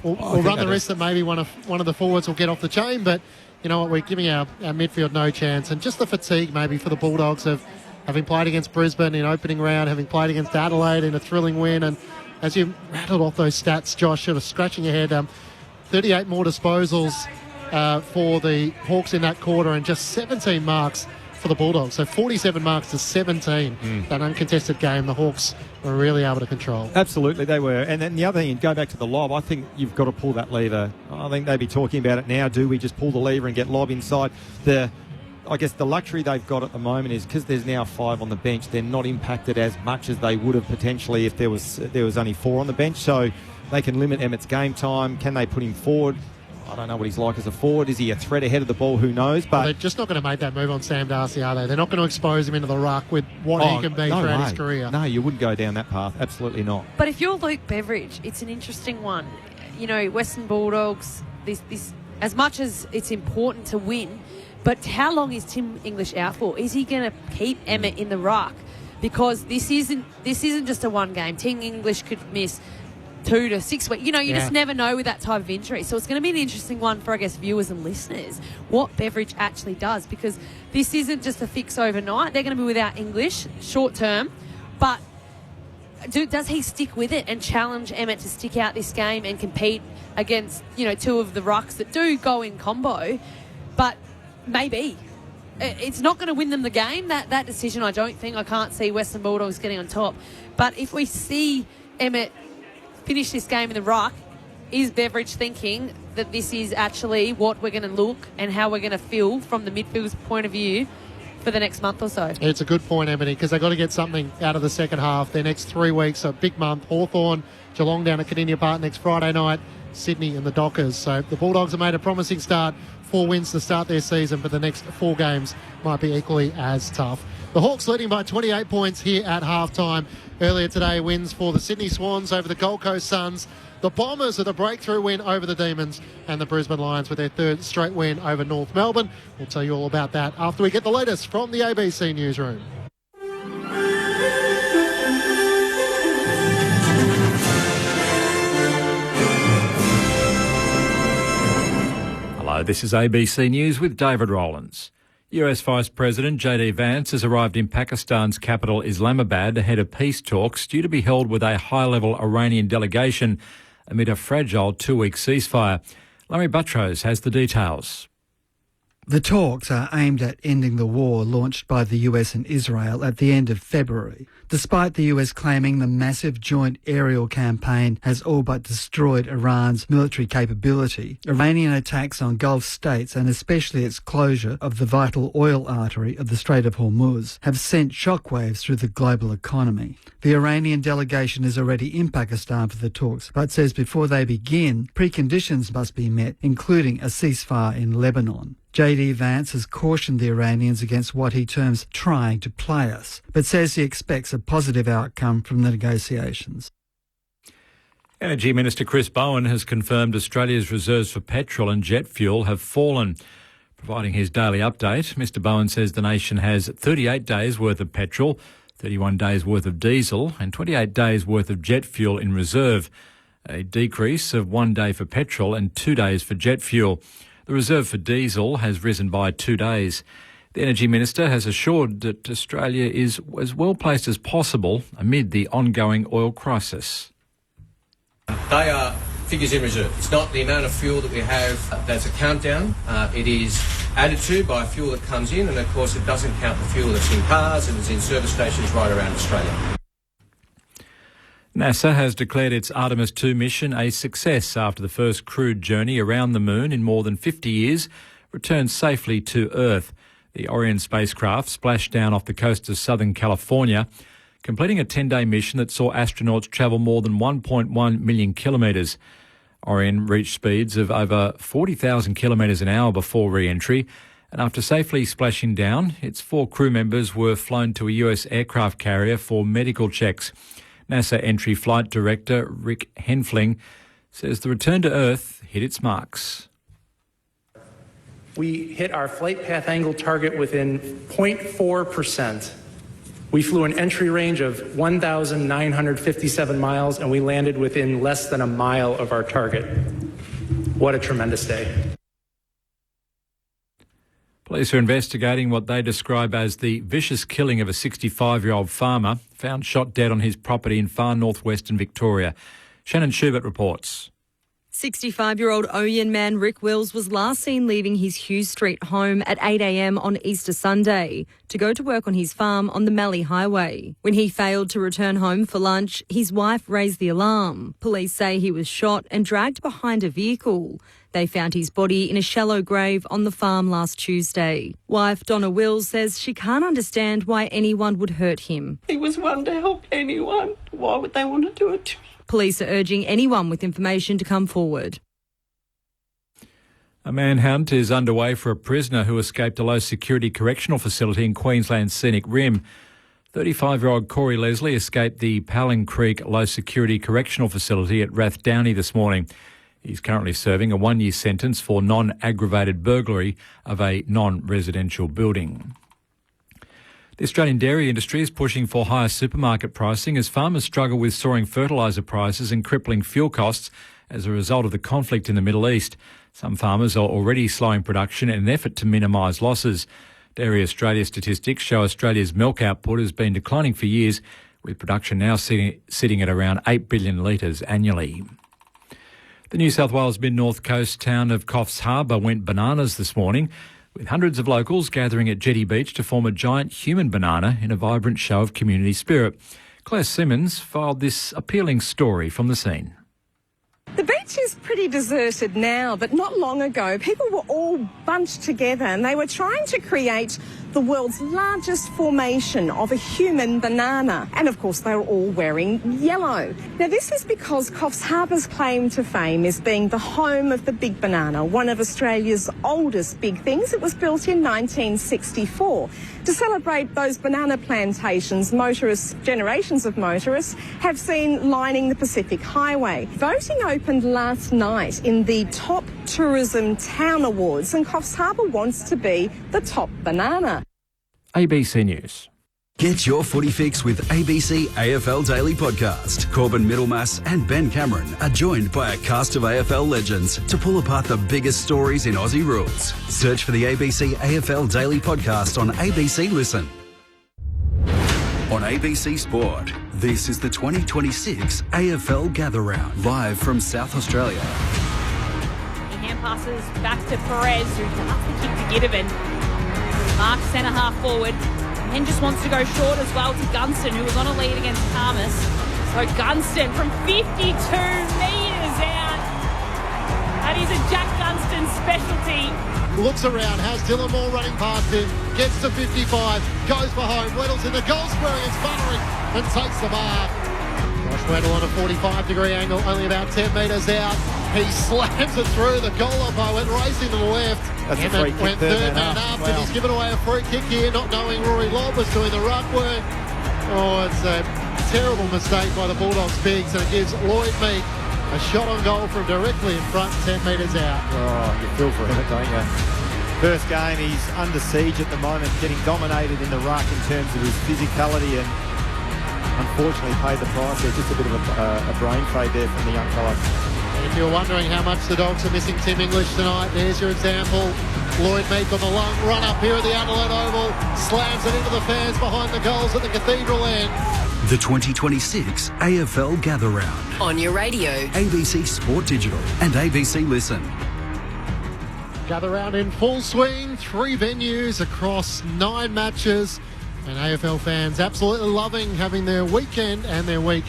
we'll run the risk that maybe one of the forwards will get off the chain, but you know what, we're giving our midfield no chance. And just the fatigue maybe for the Bulldogs of having played against Brisbane in opening round, having played against Adelaide in a thrilling win, and as you rattled off those stats, Josh, sort of scratching your head, 38 more disposals for the Hawks in that quarter and just 17 marks for the Bulldogs. So 47 marks to 17. That uncontested game, the Hawks were really able to control. Absolutely, they were. And then the other thing, go back to the lob, I think you've got to pull that lever. I think they'd be talking about it now. Do we just pull the lever and get Lob inside? I guess the luxury they've got at the moment is because there's now 5 on the bench, they're not impacted as much as they would have potentially if there was only 4 on the bench. So they can limit Emmett's game time. Can they put him forward? I don't know what he's like as a forward. Is he a threat ahead of the ball? Who knows? But they're just not going to make that move on Sam Darcy, are they? They're not going to expose him into the ruck with what he can be throughout his career. No, you wouldn't go down that path. Absolutely not. But if you're Luke Beveridge, it's an interesting one. You know, Western Bulldogs, this as much as it's important to win, but how long is Tim English out for? Is he going to keep Emmett in the ruck? Because this isn't just a one game. Tim English could miss 2 to 6 weeks. You know, you just never know with that type of injury. So it's going to be an interesting one for, I guess, viewers and listeners, what Beveridge actually does, because this isn't just a fix overnight. They're going to be without English short term, but does he stick with it and challenge Emmett to stick out this game and compete against, 2 of the rucks that do go in combo? But maybe. It's not going to win them the game, that decision, I don't think. I can't see Western Bulldogs getting on top. But if we see Emmett finish this game in the ruck, is Beveridge thinking that this is actually what we're going to look and how we're going to feel from the midfield's point of view for the next month or so? It's a good point, Emily, because they've got to get something out of the second half. Their next 3 weeks, a big month. Hawthorn, Geelong down at Cardinia Park next Friday night, Sydney and the Dockers. So the Bulldogs have made a promising start. 4 wins to start their season, but the next 4 games might be equally as tough. The Hawks leading by 28 points here at halftime. Earlier today, wins for the Sydney Swans over the Gold Coast Suns. The Bombers with a breakthrough win over the Demons, and the Brisbane Lions with their 3rd straight win over North Melbourne. We'll tell you all about that after we get the latest from the ABC Newsroom. Hello, this is ABC News with David Rowlands. US Vice President J.D. Vance has arrived in Pakistan's capital Islamabad ahead of peace talks due to be held with a high-level Iranian delegation amid a fragile 2-week ceasefire. Larry Buttrose has the details. The talks are aimed at ending the war launched by the US and Israel at the end of February, despite the US claiming the massive joint aerial campaign has all but destroyed Iran's military capability. Iranian attacks on Gulf states, and especially its closure of the vital oil artery of the Strait of Hormuz, have sent shockwaves through the global economy. The Iranian delegation is already in Pakistan for the talks, but says before they begin, preconditions must be met, including a ceasefire in Lebanon. J.D. Vance has cautioned the Iranians against what he terms trying to play us, but says he expects a positive outcome from the negotiations. Energy Minister Chris Bowen has confirmed Australia's reserves for petrol and jet fuel have fallen. Providing his daily update, Mr Bowen says the nation has 38 days' worth of petrol, 31 days' worth of diesel and 28 days' worth of jet fuel in reserve, a decrease of 1 day for petrol and 2 days for jet fuel. The reserve for diesel has risen by 2 days. The Energy Minister has assured that Australia is as well placed as possible amid the ongoing oil crisis. They are figures in reserve. It's not the amount of fuel that we have that's a countdown. It is added to by fuel that comes in, and of course it doesn't count the fuel that's in cars and is in service stations right around Australia. NASA has declared its Artemis 2 mission a success after the first crewed journey around the moon in more than 50 years returned safely to Earth. The Orion spacecraft splashed down off the coast of Southern California, completing a 10-day mission that saw astronauts travel more than 1.1 million kilometres. Orion reached speeds of over 40,000 kilometres an hour before re-entry, and after safely splashing down, its 4 crew members were flown to a US aircraft carrier for medical checks. NASA Entry Flight Director Rick Henfling says the return to Earth hit its marks. We hit our flight path angle target within 0.4%. We flew an entry range of 1,957 miles, and we landed within less than a mile of our target. What a tremendous day. Police are investigating what they describe as the vicious killing of a 65-year-old farmer found shot dead on his property in far northwestern Victoria. Shannon Schubert reports. 65-year-old Oyen man Rick Wills was last seen leaving his Hughes Street home at 8 a.m. on Easter Sunday to go to work on his farm on the Mallee Highway. When he failed to return home for lunch, his wife raised the alarm. Police say he was shot and dragged behind a vehicle. They found his body in a shallow grave on the farm last Tuesday. Wife Donna Wills says she can't understand why anyone would hurt him. He was one to help anyone. Why would they want to do it to him? Police are urging anyone with information to come forward. A manhunt is underway for a prisoner who escaped a low-security correctional facility in Queensland's Scenic Rim. 35-year-old Corey Leslie escaped the Palling Creek low-security correctional facility at Rathdowney this morning. He's currently serving a 1-year sentence for non-aggravated burglary of a non-residential building. The Australian dairy industry is pushing for higher supermarket pricing as farmers struggle with soaring fertiliser prices and crippling fuel costs as a result of the conflict in the Middle East. Some farmers are already slowing production in an effort to minimise losses. Dairy Australia statistics show Australia's milk output has been declining for years, with production now sitting at around 8 billion litres annually. The New South Wales mid-north coast town of Coffs Harbour went bananas this morning, with hundreds of locals gathering at Jetty Beach to form a giant human banana in a vibrant show of community spirit. Claire Simmons filed this appealing story from the scene. The beach is pretty deserted now, but not long ago, people were all bunched together and they were trying to create the world's largest formation of a human banana. And of course, they were all wearing yellow. Now, this is because Coffs Harbour's claim to fame is being the home of the big banana, one of Australia's oldest big things. It was built in 1964. To celebrate those banana plantations, generations of motorists have seen lining the Pacific Highway. Voting opened last night in the Top Tourism Town Awards, and Coffs Harbour wants to be the top banana. ABC News. Get your footy fix with ABC AFL Daily Podcast. Corbin Middlemass and Ben Cameron are joined by a cast of AFL legends to pull apart the biggest stories in Aussie rules. Search for the ABC AFL Daily Podcast on ABC Listen. On ABC Sport, this is the 2026 AFL Gather Round, live from South Australia. He hand passes back to Perez, who darts the kick to Giddevan. Mark centre half forward. And just wants to go short as well to Gunston, who was on a lead against Thomas. So Gunston from 52 metres out. That is a Jack Gunston specialty. Looks around, has Dylan Moore running past him, gets to 55, goes for home, Weddle's in the goal square against Buttering and takes the mark. Josh Weddle on a 45-degree angle, only about 10 metres out. He slams it through. The goalie went racing to the left. That's a free kick. Went third man up, and he's given away a free kick here, not knowing Rory Lobb was doing the ruck work. Oh, it's a terrible mistake by the Bulldogs Pigs, and it gives Lloyd Meek a shot on goal from directly in front, 10 metres out. Oh, you feel for him, don't you? First game, he's under siege at the moment, getting dominated in the ruck in terms of his physicality, and unfortunately paid the price there. Just a bit of a brain fade there from the young fella. If you're wondering how much the Dogs are missing Tim English tonight, there's your example. Lloyd Meek on the long run up here at the Adelaide Oval, slams it into the fans behind the goals at the Cathedral end. The 2026 AFL Gather Round. On your radio. ABC Sport Digital and ABC Listen. Gather Round in full swing, 3 venues across 9 matches. And AFL fans absolutely loving having their weekend and their week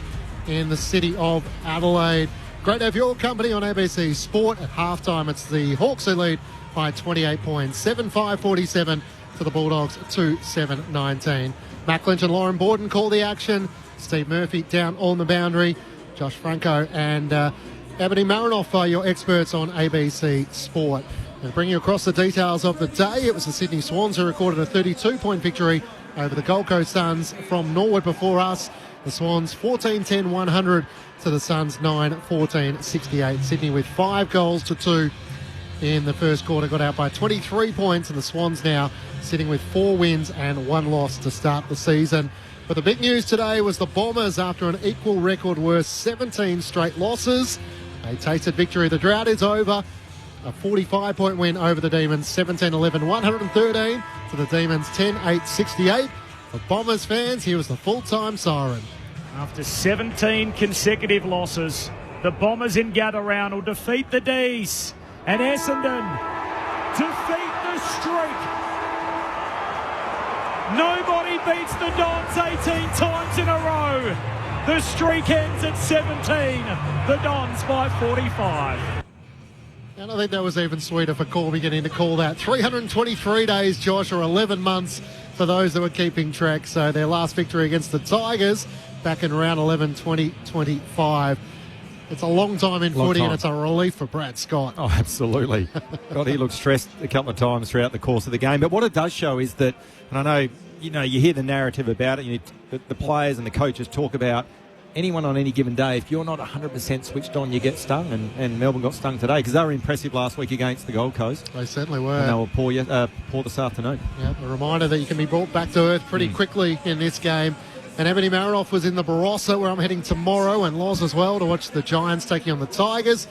in the city of Adelaide. Great to have your company on ABC Sport. At halftime, it's the Hawks who lead by 28 points. 7-5-47 to the Bulldogs, 2-7-19. Matt Lynch and Lauren Borden call the action. Steve Murphy down on the boundary. Josh Franco and Ebony Marinoff are your experts on ABC Sport. And bringing you across the details of the day, it was the Sydney Swans who recorded a 32-point victory over the Gold Coast Suns from Norwood before us. The Swans 14-10-100 to the Suns 9-14-68. Sydney with 5 goals to 2 in the first quarter got out by 23 points, and the Swans now sitting with 4 wins and 1 loss to start the season. But the big news today was the Bombers, after an equal record worth 17 straight losses. They tasted victory. The drought is over. A 45-point win over the Demons, 17-11-113 to the Demons 10-8-68. For Bombers fans, here was the full-time siren. After 17 consecutive losses, the Bombers in Gather Round will defeat the D's. And Essendon defeat the streak. Nobody beats the Dons 18 times in a row. The streak ends at 17. The Dons by 45. And I think that was even sweeter for Corby getting to call that. 323 days, Josh, or 11 months for those that were keeping track. So their last victory against the Tigers back in round 11, 2025. It's a long time in footy, and it's a relief for Brad Scott. Oh, absolutely. God, he looked stressed a couple of times throughout the course of the game. But what it does show is that, and I know, you hear the narrative about it, the players and the coaches talk about anyone on any given day, if you're not 100% switched on, you get stung, and Melbourne got stung today because they were impressive last week against the Gold Coast. They certainly were. And they were poor this afternoon. Yeah, a reminder that you can be brought back to earth pretty quickly in this game. And Ebony Marinoff was in the Barossa, where I'm heading tomorrow, and Loz as well, to watch the Giants taking on the Tigers.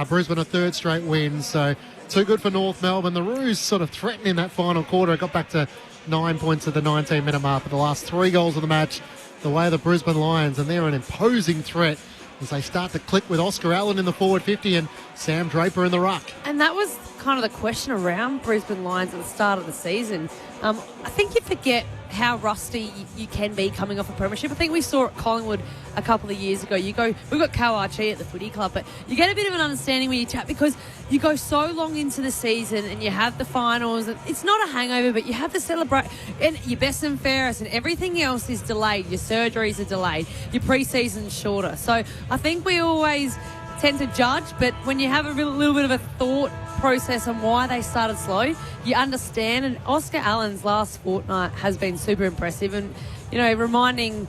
Brisbane a 3rd straight win, so too good for North Melbourne. The Roos sort of threatened in that final quarter. It got back to 9 points at the 19-minute mark, but the last 3 goals of the match, the way of the Brisbane Lions, and they're an imposing threat as they start to click with Oscar Allen in the forward 50 and Sam Draper in the ruck. And that was kind of the question around Brisbane Lions at the start of the season. I think you forget how rusty you can be coming off a premiership. I think we saw at Collingwood a couple of years ago. We've got Cal Archie at the footy club, but you get a bit of an understanding when you chat because you go so long into the season and you have the finals. It's not a hangover, but you have to celebrate. And your best and fairest and everything else is delayed. Your surgeries are delayed. Your pre-season's shorter. So I think we always tend to judge, but when you have a little bit of a thought process on why they started slow, you understand. And Oscar Allen's last fortnight has been super impressive, and reminding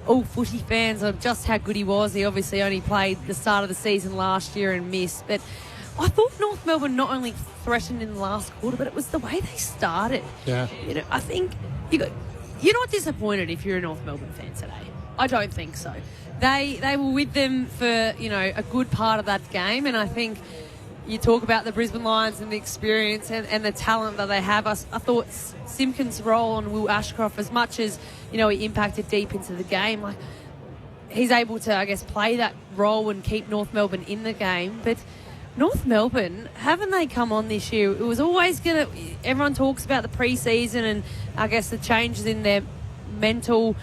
all footy fans of just how good he was. He obviously only played the start of the season last year and missed, but I thought North Melbourne not only threatened in the last quarter, but it was the way they started. Yeah. I think you you're not disappointed if you're a North Melbourne fan today. I don't think so. They were with them for, a good part of that game, and I think you talk about the Brisbane Lions and the experience and the talent that they have. I thought Simpkins' role on Will Ashcroft, as much as, he impacted deep into the game, like, he's able to, I guess, play that role and keep North Melbourne in the game. But North Melbourne, haven't they come on this year? It was always everyone talks about the pre-season and, I guess, the changes in their mental,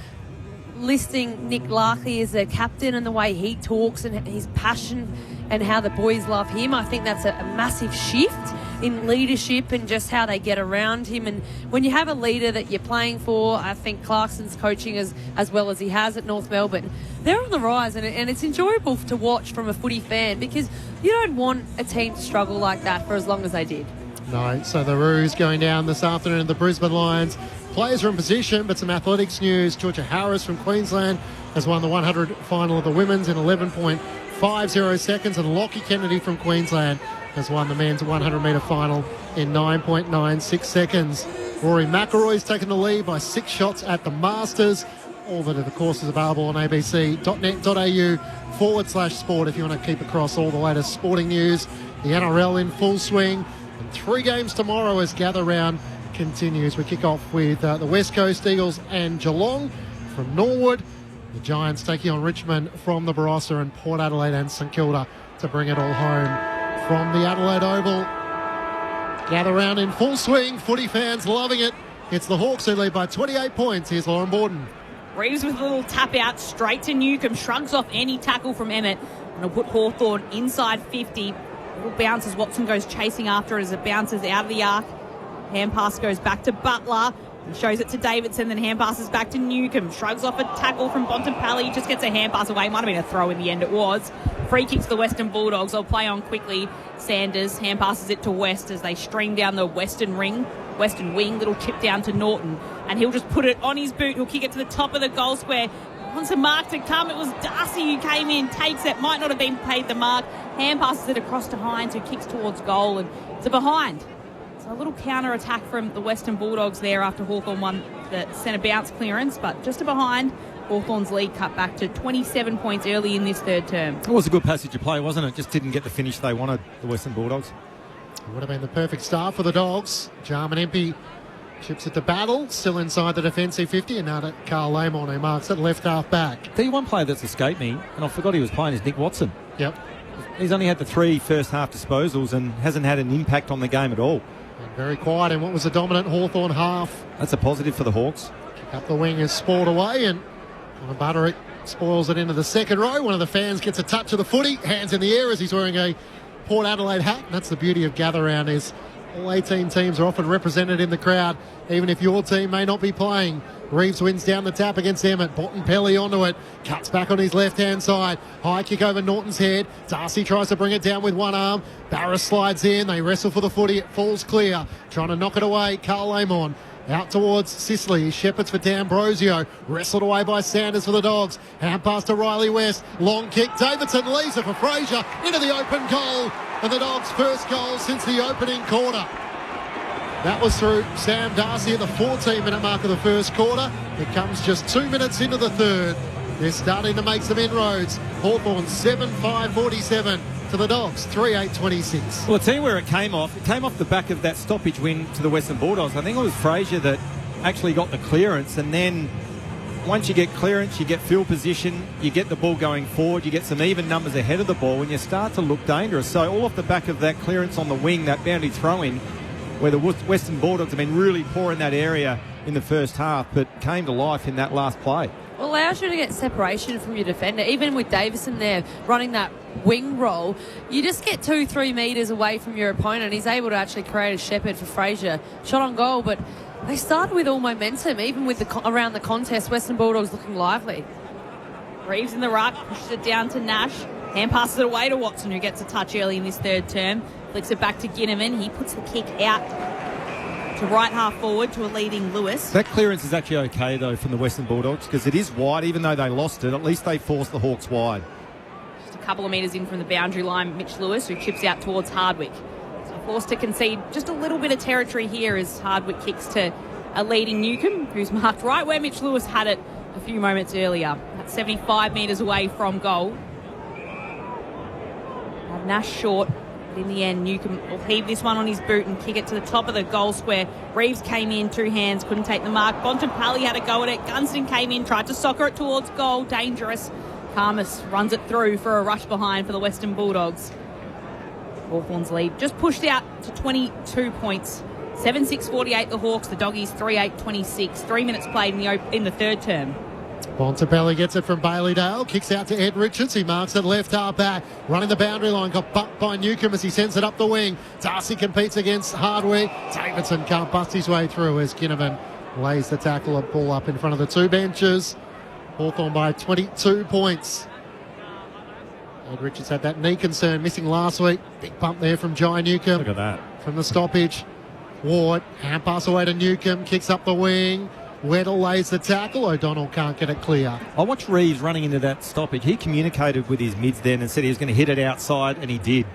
listing Nick Larkley as their captain and the way he talks and his passion and how the boys love him. I think that's a massive shift in leadership and just how they get around him. And when you have a leader that you're playing for, I think Clarkson's coaching as well as he has at North Melbourne, they're on the rise, and it's enjoyable to watch from a footy fan, because you don't want a team to struggle like that for as long as they did. No, so the Roos going down this afternoon, the Brisbane Lions. Players are in position, but some athletics news. Georgia Harris from Queensland has won the 100 final of the women's in 11.50 seconds, and Lockie Kennedy from Queensland has won the men's 100-metre final in 9.96 seconds. Rory McIlroy's taken the lead by 6 shots at the Masters. All that, of course, is available on abc.net.au/sport if you want to keep across all the latest sporting news. The NRL in full swing, and 3 games tomorrow as Gather Round continues. We kick off with the West Coast Eagles and Geelong from Norwood. The Giants taking on Richmond from the Barossa, and Port Adelaide and St Kilda to bring it all home from the Adelaide Oval. Gather Round in full swing. Footy fans loving it. It's the Hawks who lead by 28 points. Here's Lauren Borden. Reeves with a little tap out straight to Newcomb. Shrugs off any tackle from Emmett. And will put Hawthorn inside 50. Little bounces. Watson goes chasing after it as it bounces out of the arc. Hand pass goes back to Butler. He shows it to Davidson, then hand passes back to Newcomb. Shrugs off a tackle from Bontempelli. Just gets a hand pass away. Might have been a throw in the end. It was. Free kick to the Western Bulldogs. They'll play on quickly. Sanders hand passes it to West as they stream down the Western wing. Little chip down to Norton. And he'll just put it on his boot. He'll kick it to the top of the goal square. Wants a mark to come. It was Darcy who came in. Takes it. Might not have been paid the mark. Hand passes it across to Hines, who kicks towards goal. And it's a behind. A little counter-attack from the Western Bulldogs there after Hawthorn won the centre bounce clearance, but just a behind. Hawthorn's lead cut back to 27 points early in this third term. It was a good passage of play, wasn't it? Just didn't get the finish they wanted, the Western Bulldogs. It would have been the perfect start for the Dogs. Jarman Empey chips it to Battle, still inside the defensive 50, and now to Carl Lamon, who marks at left half back. The one player that's escaped me, and I forgot he was playing, is Nick Watson. Yep. He's only had the 3 first half disposals and hasn't had an impact on the game at all. Very quiet in what was a dominant Hawthorn half. That's a positive for the Hawks. Kick up the wing is spoiled away, and Butterick spoils it into the second row. One of the fans gets a touch of the footy, hands in the air as he's wearing a Port Adelaide hat. And that's the beauty of Gather Round, is all 18 teams are often represented in the crowd, even if your team may not be playing. Reeves wins down the tap against Emmett. Bontempelli onto it. Cuts back on his left-hand side. High kick over Norton's head. Darcy tries to bring it down with one arm. Barris slides in. They wrestle for the footy. It falls clear. Trying to knock it away. Carl Lamon out towards Sicily. He shepherds for D'Ambrosio. Wrestled away by Sanders for the Dogs. Hand pass to Riley West. Long kick. Davidson leaves it for Fraser. Into the open goal. And the Dogs' first goal since the opening quarter. That was through Sam Darcy at the 14-minute mark of the first quarter. It comes just 2 minutes into the third. They're starting to make some inroads. Hawthorn 7-5-47 to the Dogs 3-8-26. Well, I'll tell you where it came off. It came off the back of that stoppage win to the Western Bulldogs. I think it was Fraser that actually got the clearance, and then once you get clearance, you get field position, you get the ball going forward, you get some even numbers ahead of the ball, and you start to look dangerous. So all off the back of that clearance on the wing, that boundary throw-in, where the Western Bulldogs have been really poor in that area in the first half, but came to life in that last play. Well, allows you to get separation from your defender. Even with Davison there running that wing roll, you just get 2-3 metres away from your opponent. He's able to actually create a shepherd for Fraser. Shot on goal, but they started with all momentum, even with around the contest. Western Bulldogs looking lively. Reeves in the ruck, pushes it down to Nash. Hand passes it away to Watson, who gets a touch early in this third term. Flicks it back to Ginnivan. He puts the kick out to right half forward to a leading Lewis. That clearance is actually okay, though, from the Western Bulldogs, because it is wide. Even though they lost it, at least they forced the Hawks wide. Just a couple of metres in from the boundary line, Mitch Lewis, who chips out towards Hardwick. So forced to concede just a little bit of territory here as Hardwick kicks to a leading Newcombe, who's marked right where Mitch Lewis had it a few moments earlier. That's 75 metres away from goal. Nash short, but in the end, Newcombe will heave this one on his boot and kick it to the top of the goal square. Reeves came in, 2 hands, couldn't take the mark. Bontempelli had a go at it. Gunston came in, tried to soccer it towards goal. Dangerous. Karmas runs it through for a rush behind for the Western Bulldogs. Hawthorn's lead just pushed out to 22 points. 7-6-48 the Hawks, the Doggies 3-8-26. 3 minutes played in the third term. Bontempelli gets it from Bailey Dale, kicks out to Ed Richards. He marks it left half back, running the boundary line, got bucked by Newcombe as he sends it up the wing. Darcy competes against Hardwick. Davidson can't bust his way through as Ginnivan lays the tackle and ball up in front of the 2 benches. Hawthorn by 22 points. Ed Richards had that knee concern missing last week. Big bump there from Jai Newcombe. Look at that. From the stoppage. Ward, hand pass away to Newcombe, kicks up the wing. Weddle lays the tackle. O'Donnell can't get it clear. I watched Reeves running into that stoppage. He communicated with his mids then and said he was going to hit it outside, and he did.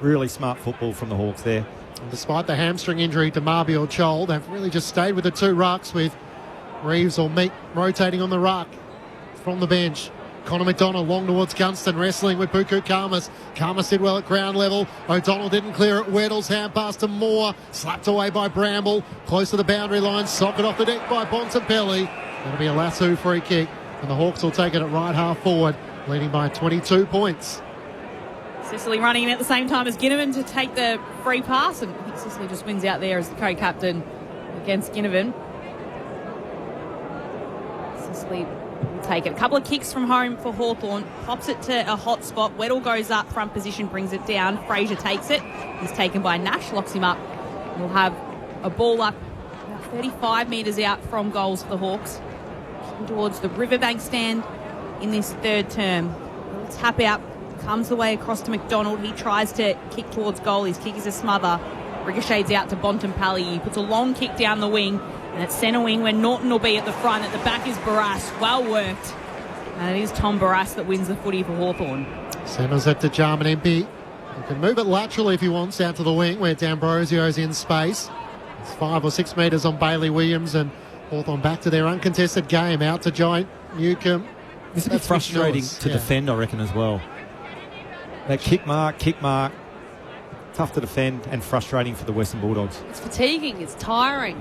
Really smart football from the Hawks there. And despite the hamstring injury to Marby or Chol, they've really just stayed with the 2 rucks, with Reeves or Meek rotating on the ruck from the bench. Connor McDonald long towards Gunston, wrestling with Buku Karmas. Karmas did well at ground level. O'Donnell didn't clear it. Weddle's hand pass to Moore. Slapped away by Bramble. Close to the boundary line. Socket off the deck by Bontempelli. That'll be a Lasso free kick. And the Hawks will take it at right half forward, leading by 22 points. Sicily running in at the same time as Ginnivan to take the free pass. And I think Sicily just wins out there as the co-captain against Ginnivan. Sicily will take it. A couple of kicks from home for Hawthorn. Pops it to a hot spot. Weddle goes up, front position, brings it down. Fraser takes it. He's taken by Nash, locks him up. We'll have a ball up about 35 metres out from goals for the Hawks. Towards the Riverbank stand in this third term. Tap out, comes the way across to McDonald. He tries to kick towards goal. His kick is a smother. Ricochets out to Bontempelli. He puts a long kick down the wing. And it's centre wing where Norton will be at the front. At the back is Barras. Well worked. And it is Tom Barras that wins the footy for Hawthorn. Centres it to Jarman MP. He can move it laterally if he wants out to the wing where D'Ambrosio's in space. It's 5 or 6 metres on Bailey Williams, and Hawthorn back to their uncontested game. Out to Giant Newcombe. It's a bit frustrating to defend, I reckon, as well. That kick mark. Tough to defend and frustrating for the Western Bulldogs. It's fatiguing. It's tiring.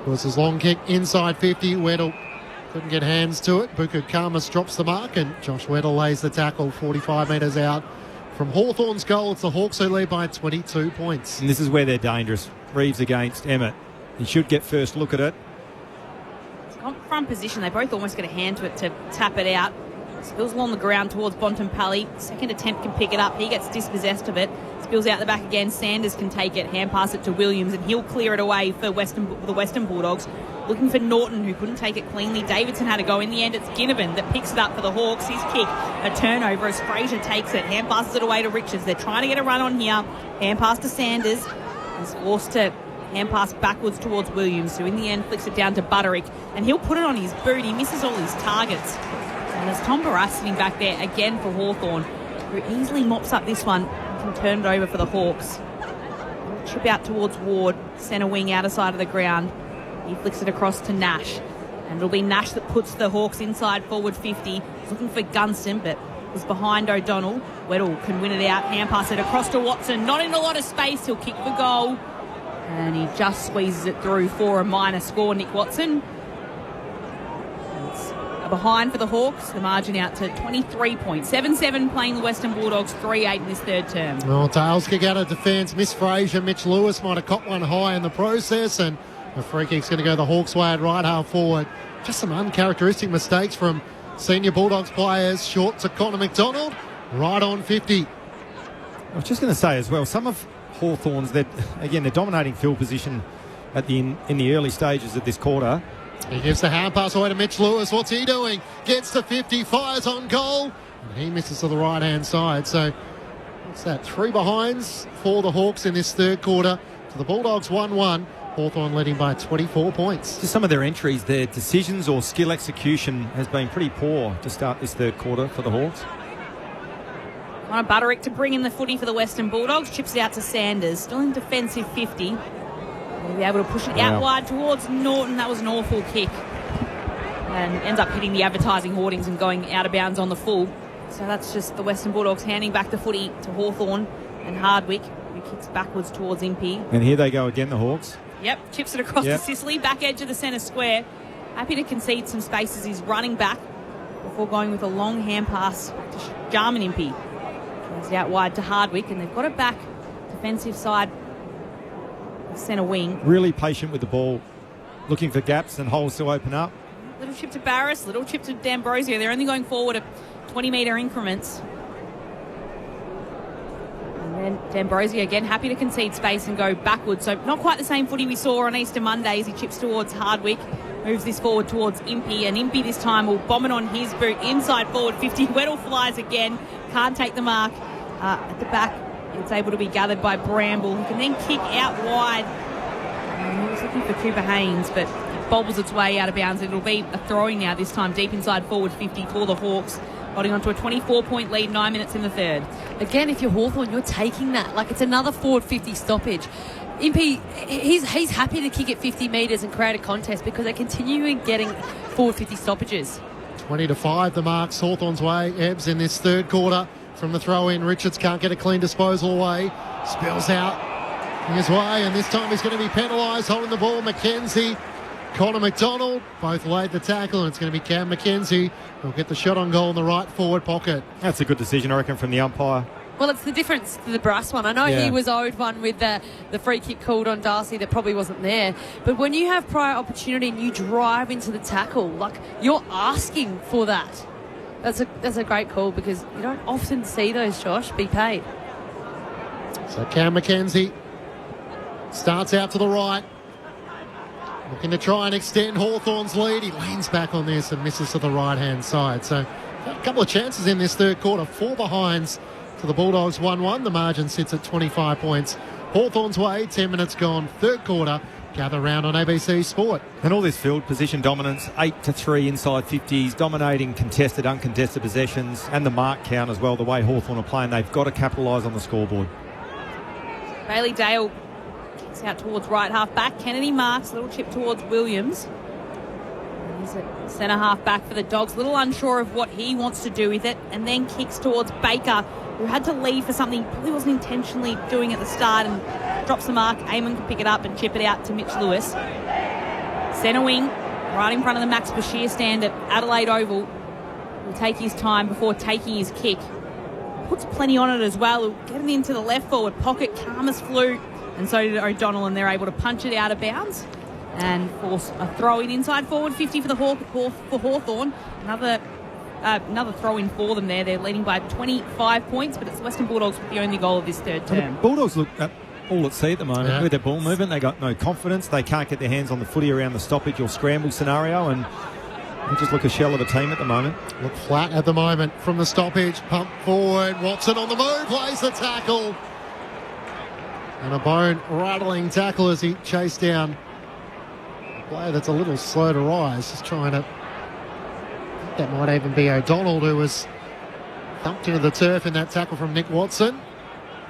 Was his long kick inside 50. Weddle couldn't get hands to it. Buku Karmas drops the mark, and Josh Weddle lays the tackle 45 metres out from Hawthorn's goal. It's the Hawks who lead by 22 points. And this is where they're dangerous. Reeves against Emmett. He should get first look at it. Front position, they both almost get a hand to it to tap it out. Spills along the ground towards Bontempelli. Second attempt can pick it up. He gets dispossessed of it. Spills out the back again. Sanders can take it. Hand pass it to Williams, and he'll clear it away for the Western Bulldogs. Looking for Norton, who couldn't take it cleanly. Davidson had to go. In the end, it's Ginnivan that picks it up for the Hawks. His kick, a turnover as Fraser takes it. Hand passes it away to Richards. They're trying to get a run on here. Hand pass to Sanders. He's forced to hand pass backwards towards Williams, who in the end flicks it down to Butterick, and he'll put it on his boot. He misses all his targets. And there's Tom Barras sitting back there again for Hawthorn, who easily mops up this one and can turn it over for the Hawks. Chip out towards Ward, centre wing outer side of the ground. He flicks it across to Nash, and it'll be Nash that puts the Hawks inside forward 50. He's looking for Gunston, but was behind O'Donnell. Weddle can win it out, hand pass it across to Watson. Not in a lot of space, he'll kick for goal. And he just squeezes it through for a minor score, Nick Watson. It's a behind for the Hawks, the margin out to 23 points. 7-7 playing the Western Bulldogs, 3-8 in this third term. Well, Tails kick out of defence. Miss Fraser, Mitch Lewis might have caught one high in the process, and the free kick's going to go the Hawks' way at right half forward. Just some uncharacteristic mistakes from senior Bulldogs players. Short to Connor McDonald, right on 50. I was just going to say as well, some of Hawthorn's, they're dominating field position in the early stages of this quarter. He gives the hand pass away to Mitch Lewis. What's he doing? Gets to 50, fires on goal, and he misses to the right-hand side. So what's that? 3 behinds for the Hawks in this third quarter. So the Bulldogs 1-1. Hawthorn leading by 24 points. Just some of their entries, their decisions or skill execution has been pretty poor to start this third quarter for the Hawks. On a Butterick to bring in the footy for the Western Bulldogs. Chips it out to Sanders. Still in defensive 50. They'll be able to push it out wide towards Norton. That was an awful kick. And ends up hitting the advertising hoardings and going out of bounds on the full. So that's just the Western Bulldogs handing back the footy to Hawthorn and Hardwick, who kicks backwards towards Impey. And here they go again, the Hawks. Yep, chips it across to Sicily, back edge of the centre square. Happy to concede some space as he's running back before going with a long hand pass to Jarman Impey. He's out wide to Hardwick, and they've got it back defensive side of centre wing. Really patient with the ball, looking for gaps and holes to open up. Little chip to Barris, little chip to D'Ambrosio. They're only going forward at 20-metre increments. And then D'Ambrosio again happy to concede space and go backwards. So not quite the same footy we saw on Easter Monday as he chips towards Hardwick. Moves this forward towards Impey, and Impey this time will bomb it on his boot. Inside forward 50. Weddle flies again. Can't take the mark. At the back, it's able to be gathered by Bramble, who can then kick out wide. And he was looking for Cooper Haynes, but it bobbles its way out of bounds. It'll be a throwing now, this time deep inside forward 50 for the Hawks. Holding on to a 24-point lead, 9 minutes in the third. Again, if you're Hawthorn, you're taking that. Like, it's another forward 50 stoppage. Impey, he's happy to kick at 50 metres and create a contest because they're continuing getting forward 50 stoppages. 20-5 the marks Hawthorn's way. Ebbs in this third quarter from the throw-in. Richards can't get a clean disposal away. Spills out his way, and this time he's going to be penalised. Holding the ball, McKenzie, Connor McDonald, both laid the tackle, and it's going to be Cam McKenzie who'll get the shot on goal in the right forward pocket. That's a good decision, I reckon, from the umpire. Well, it's the difference to the brass one. I know he was owed one with the free kick called on Darcy that probably wasn't there. But when you have prior opportunity and you drive into the tackle, like, you're asking for that. That's a great call because you don't often see those, Josh, be paid. So Cam McKenzie starts out to the right. Looking to try and extend Hawthorn's lead. He leans back on this and misses to the right-hand side. So a couple of chances in this third quarter. 4 behinds to the Bulldogs 1-1. The margin sits at 25 points. Hawthorn's way, 10 minutes gone. Third quarter. Gather round on ABC Sport. And all this field position dominance, 8-3 inside 50s, dominating contested, uncontested possessions, and the mark count as well, the way Hawthorn are playing. They've got to capitalise on the scoreboard. Bailey Dale kicks out towards right half back. Kennedy marks, little chip towards Williams. He's at centre half back for the Dogs, little unsure of what he wants to do with it, and then kicks towards Baker, who had to leave for something he probably wasn't intentionally doing at the start, and drops the mark. Eamon can pick it up and chip it out to Mitch Lewis. Centre wing, right in front of the Max Bashir stand at Adelaide Oval. Will take his time before taking his kick. Puts plenty on it as well. He'll get it into the left forward pocket. Karmas flew, and so did O'Donnell, and they're able to punch it out of bounds and force a throw-in inside forward 50 for Hawthorn. Another throw-in for them there. They're leading by 25 points, but it's Western Bulldogs with the only goal of this third term. The Bulldogs look all at sea at the moment with their ball movement. They got no confidence. They can't get their hands on the footy around the stoppage or scramble scenario, and they just look a shell of a team at the moment. Look flat at the moment from the stoppage. Pump forward. Watson on the move. Plays the tackle. And a bone-rattling tackle as he chased down a player that's a little slow to rise. Just trying to... That might even be O'Donnell, who was thumped into the turf in that tackle from Nick Watson.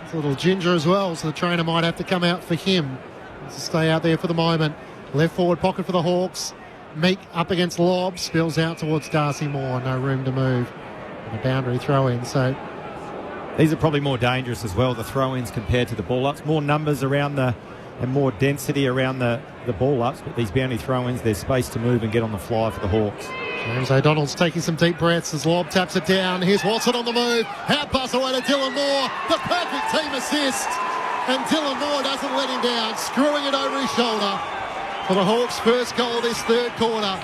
It's a little ginger as well, so the trainer might have to come out for him. To stay out there for the moment. Left forward pocket for the Hawks. Meek up against Lobb. Spills out towards Darcy Moore. No room to move. And a boundary throw-in, so... These are probably more dangerous as well, the throw-ins compared to the ball-ups. More numbers around and more density around the ball-ups, but these boundary throw-ins, there's space to move and get on the fly for the Hawks. James O'Donnell's taking some deep breaths as Lobb taps it down. Here's Watson on the move. Out pass away to Dylan Moore. The perfect team assist. And Dylan Moore doesn't let him down, screwing it over his shoulder for the Hawks' first goal this third quarter.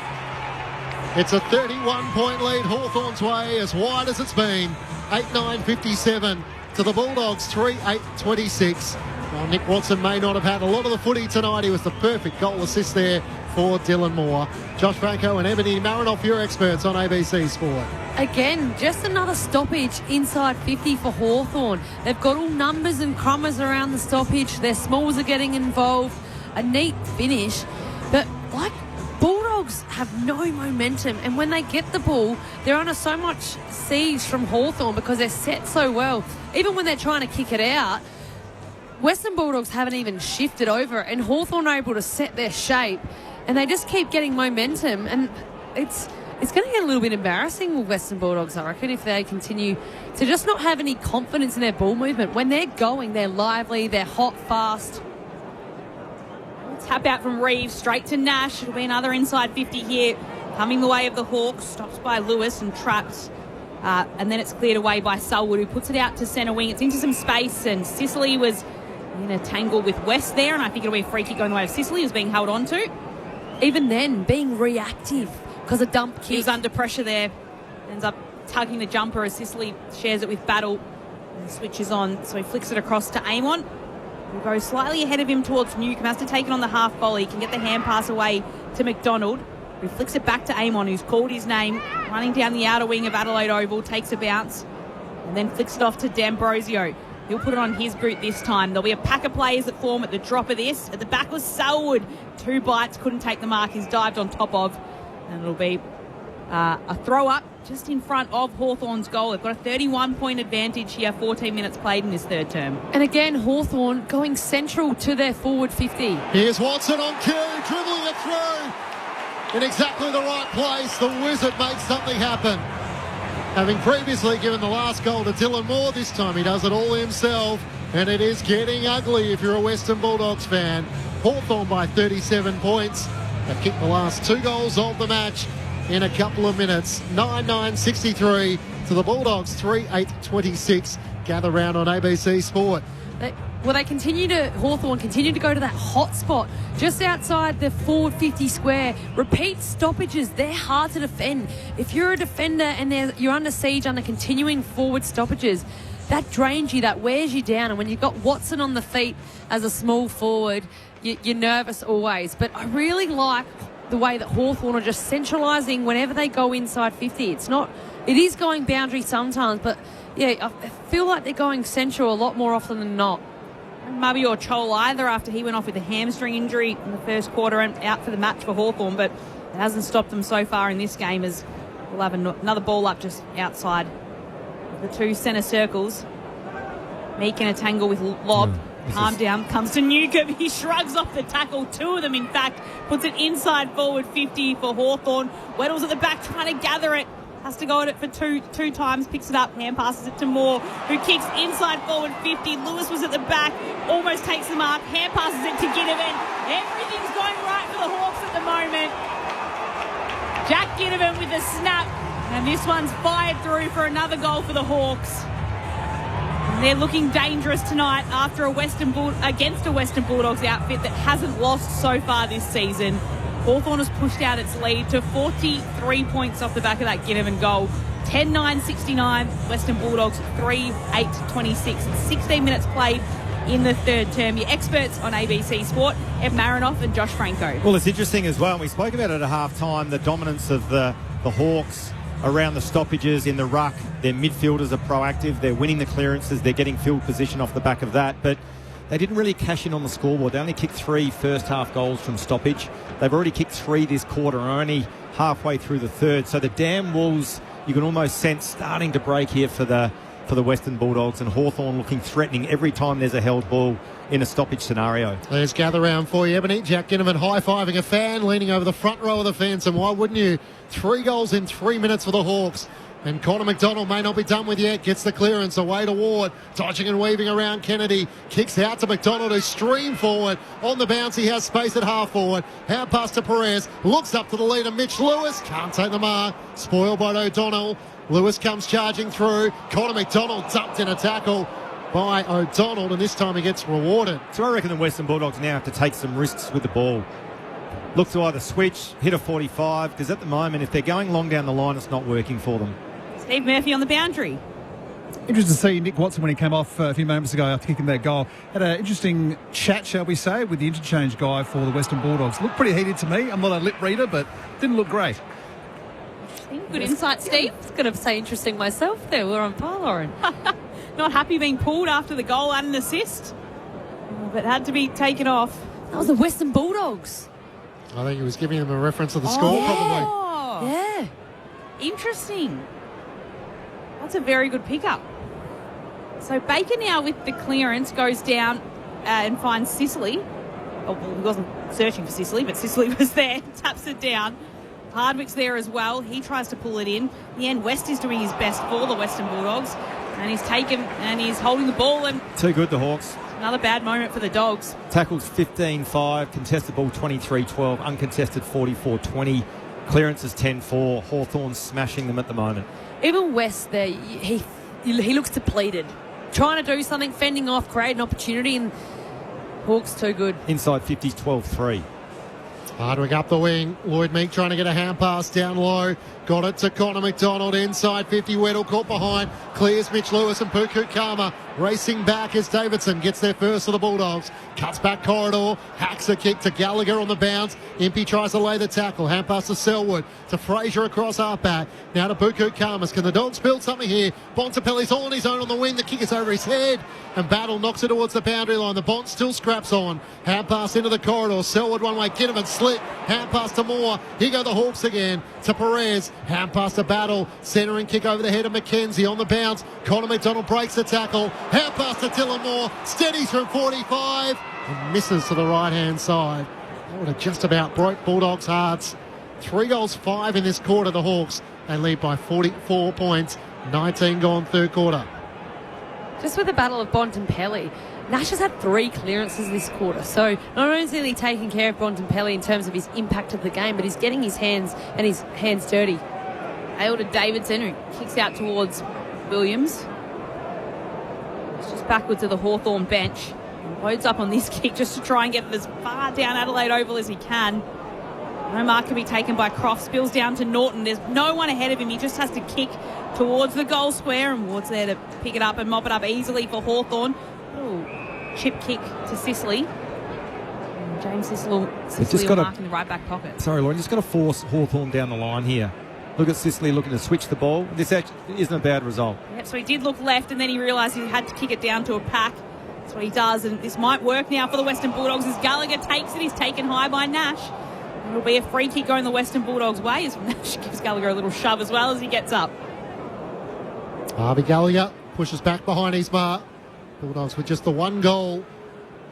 It's a 31-point lead Hawthorn's way, as wide as it's been. 8-9-57 to the Bulldogs, 3-8-26. While Nick Watson may not have had a lot of the footy tonight, he was the perfect goal assist there for Dylan Moore. Josh Franco and Ebony Marinoff, your experts on ABC Sport. Again, just another stoppage inside 50 for Hawthorn. They've got all numbers and crummers around the stoppage. Their smalls are getting involved. A neat finish. But, like, Bulldogs have no momentum, and when they get the ball, they're under so much siege from Hawthorn because they're set so well. Even when they're trying to kick it out, Western Bulldogs haven't even shifted over, and Hawthorn are able to set their shape, and they just keep getting momentum, and it's going to get a little bit embarrassing with Western Bulldogs, I reckon, if they continue to just not have any confidence in their ball movement. When they're going, they're lively, they're hot, fast. Tap out from Reeves, straight to Nash. It'll be another inside 50 here. Coming the way of the Hawks, stops by Lewis and trapped. And then it's cleared away by Selwood, who puts it out to centre wing. It's into some space, and Sicily was in a tangle with West there, and I think it'll be a free kick going the way of Sicily, who's being held on to. Even then, being reactive because a dump kick. He was under pressure there. Ends up tugging the jumper as Sicily shares it with Battle and switches on. So he flicks it across to Amon, who goes slightly ahead of him towards Newcombe. Has to take it on the half volley. Can get the hand pass away to McDonald, who flicks it back to Amon, who's called his name, running down the outer wing of Adelaide Oval, takes a bounce, and then flicks it off to D'Ambrosio. He'll put it on his boot this time. There'll be a pack of players that form at the drop of this. At the back was Selwood. 2 bites, couldn't take the mark. He's dived on top of, and it'll be a throw-up just in front of Hawthorn's goal. They've got a 31-point advantage here, 14 minutes played in this third term. And again, Hawthorn going central to their forward 50. Here's Watson on cue, dribbling it through in exactly the right place. The Wizard makes something happen. Having previously given the last goal to Dylan Moore, this time he does it all himself, and it is getting ugly if you're a Western Bulldogs fan. Hawthorn by 37 points. They've kicked the last 2 goals of the match in a couple of minutes. 9-9-63 to the Bulldogs, 3-8-26. Gather round on ABC Sport. Hawthorn continue to go to that hot spot just outside the forward 50 square. Repeat stoppages, they're hard to defend. If you're a defender and you're under siege under continuing forward stoppages, that drains you, that wears you down. And when you've got Watson on the feet as a small forward, you're nervous always. But I really like the way that Hawthorn are just centralising whenever they go inside 50. It is going boundary sometimes, but yeah, I feel like they're going central a lot more often than not. Mubby or Chol either, after he went off with a hamstring injury in the first quarter and out for the match for Hawthorn, but it hasn't stopped them so far in this game, as we'll have another ball up just outside the 2 centre circles. Meek in a tangle with Lobb. Palm down, comes to Newcombe. He shrugs off the tackle. 2 of them, in fact, puts it inside forward 50 for Hawthorn. Weddle's at the back trying to gather it. Has to go at it for two times, picks it up, hand passes it to Moore, who kicks inside forward 50. Lewis was at the back, almost takes the mark, hand passes it to Ginnivan. Everything's going right for the Hawks at the moment. Jack Ginnivan with the snap, and this one's fired through for another goal for the Hawks. And they're looking dangerous tonight after against a Western Bulldogs outfit that hasn't lost so far this season. Hawthorn has pushed out its lead to 43 points off the back of that Ginnivan goal. 10-9-69, Western Bulldogs 3-8-26. 16 minutes played in the third term. Your experts on ABC Sport, Ed Marinoff and Josh Franco. Well, it's interesting as well, and we spoke about it at half-time, the dominance of the Hawks around the stoppages in the ruck. Their midfielders are proactive, they're winning the clearances, they're getting field position off the back of that, but they didn't really cash in on the scoreboard. They only kicked 3 first-half goals from stoppage. They've already kicked 3 this quarter and are only halfway through the third. So the damn walls, you can almost sense starting to break here for the Western Bulldogs, and Hawthorn looking threatening every time there's a held ball in a stoppage scenario. There's gather round for you, Ebony. Jack Ginnivan high-fiving a fan, leaning over the front row of the fence, and why wouldn't you? 3 goals in 3 minutes for the Hawks. And Connor McDonald may not be done with yet. Gets the clearance away to Ward. Dodging and weaving around Kennedy. Kicks out to McDonald, who stream forward. On the bounce, he has space at half forward. Hand pass to Perez. Looks up to the leader, Mitch Lewis. Can't take the mark. Spoiled by O'Donnell. Lewis comes charging through. Connor McDonald dumped in a tackle by O'Donnell, and this time he gets rewarded. So I reckon the Western Bulldogs now have to take some risks with the ball. Look to either switch, hit a 45, because at the moment, if they're going long down the line, it's not working for them. Steve Murphy on the boundary. Interesting to see Nick Watson when he came off a few moments ago after kicking that goal. Had an interesting chat, shall we say, with the interchange guy for the Western Bulldogs. Looked pretty heated to me. I'm not a lip reader, but didn't look great. Good insight, Steve. I was going to say interesting myself there. We're on par, Lauren. Not happy being pulled after the goal and an assist, but had to be taken off. That was the Western Bulldogs. I think he was giving them a reference to the score, probably. Yeah. Interesting. That's a very good pickup. So Baker now with the clearance goes down and finds Sicily. Oh, well, he wasn't searching for Sicily, but Sicily was there. Taps it down. Hardwick's there as well. He tries to pull it in. In the end, West is doing his best for the Western Bulldogs. And he's taken and he's holding the ball. And too good, the Hawks. Another bad moment for the Dogs. Tackles 15-5, contested ball 23-12, uncontested 44-20, clearances 10-4. Hawthorn smashing them at the moment. Even West there, he looks depleted. Trying to do something, fending off, create an opportunity, and Hawks too good. Inside 50s 12-3. Hardwick up the wing. Lloyd Meek trying to get a hand pass down low. Got it to Connor McDonald inside 50. Weddle caught behind. Clears Mitch Lewis and Puku Kama. Racing back as Davidson gets there first for the Bulldogs. Cuts back corridor. Hacks a kick to Gallagher on the bounce. Impey tries to lay the tackle. Hand pass to Selwood. To Fraser across halfback. Now to Puku Kama. Can the Dogs build something here? Bontempelli's all on his own on the wing. The kick is over his head. And Battle knocks it towards the boundary line. The Bont still scraps on. Hand pass into the corridor. Selwood one way. Kinnaman slit. Hand pass to Moore. Here go the Hawks again. To Perez. Hand pass to Battle. Centering kick over the head of McKenzie on the bounce. Connor McDonald breaks the tackle. Hand pass to Dylan Moore. Steadies from 45. And misses to the right-hand side. That would have just about broke Bulldogs' hearts. 3 goals, 5 in this quarter, the Hawks. They lead by 44 points. 19 gone third quarter. Just with the battle of Bontempelli, Nash has had 3 clearances this quarter. So not only is he taking care of Bontempelli in terms of his impact of the game, but he's getting his hands dirty. Ale to Davidson, who kicks out towards Williams. It's just backwards to the Hawthorn bench. Loads up on this kick just to try and get it as far down Adelaide Oval as he can. No mark can be taken by Croft. Spills down to Norton. There's no one ahead of him. He just has to kick towards the goal square, and Ward's there to pick it up and mop it up easily for Hawthorn. Ooh, chip kick to Sicily. And James Sicily will mark in the right back pocket. Sorry, Lauren, just got to force Hawthorn down the line here. Look at Sicily looking to switch the ball. This actually isn't a bad result. Yep, so he did look left, and then he realised he had to kick it down to a pack. That's what he does, and this might work now for the Western Bulldogs as Gallagher takes it. He's taken high by Nash. It'll be a free kick going the Western Bulldogs' way as Nash gives Gallagher a little shove as well as he gets up. Harvey Gallagher pushes back behind his mark. Bulldogs with just the 1 goal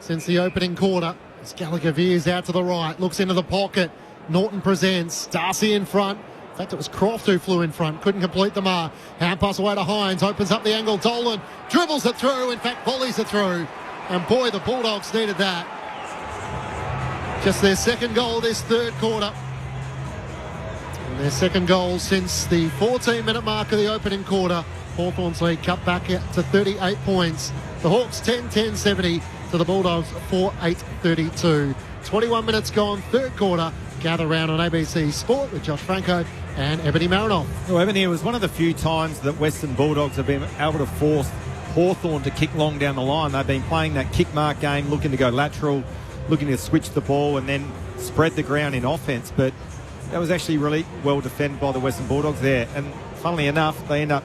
since the opening quarter. As Gallagher veers out to the right, looks into the pocket. Norton presents. Darcy in front. In fact, it was Croft who flew in front. Couldn't complete the mark. Hand pass away to Hines. Opens up the angle. Dolan dribbles it through. In fact, volleys it through. And boy, the Bulldogs needed that. Just their 2nd goal this third quarter. And their 2nd goal since the 14-minute mark of the opening quarter. Hawthorn's lead cut back to 38 points. The Hawks 10-10-70 to the Bulldogs 4-8-32. 21 minutes gone, third quarter. Gather round on ABC Sport with Josh Franco and Ebony Marinoff. Well, Ebony, it was one of the few times that Western Bulldogs have been able to force Hawthorn to kick long down the line. They've been playing that kick mark game, looking to go lateral, looking to switch the ball and then spread the ground in offence. But that was actually really well defended by the Western Bulldogs there. And funnily enough, they end up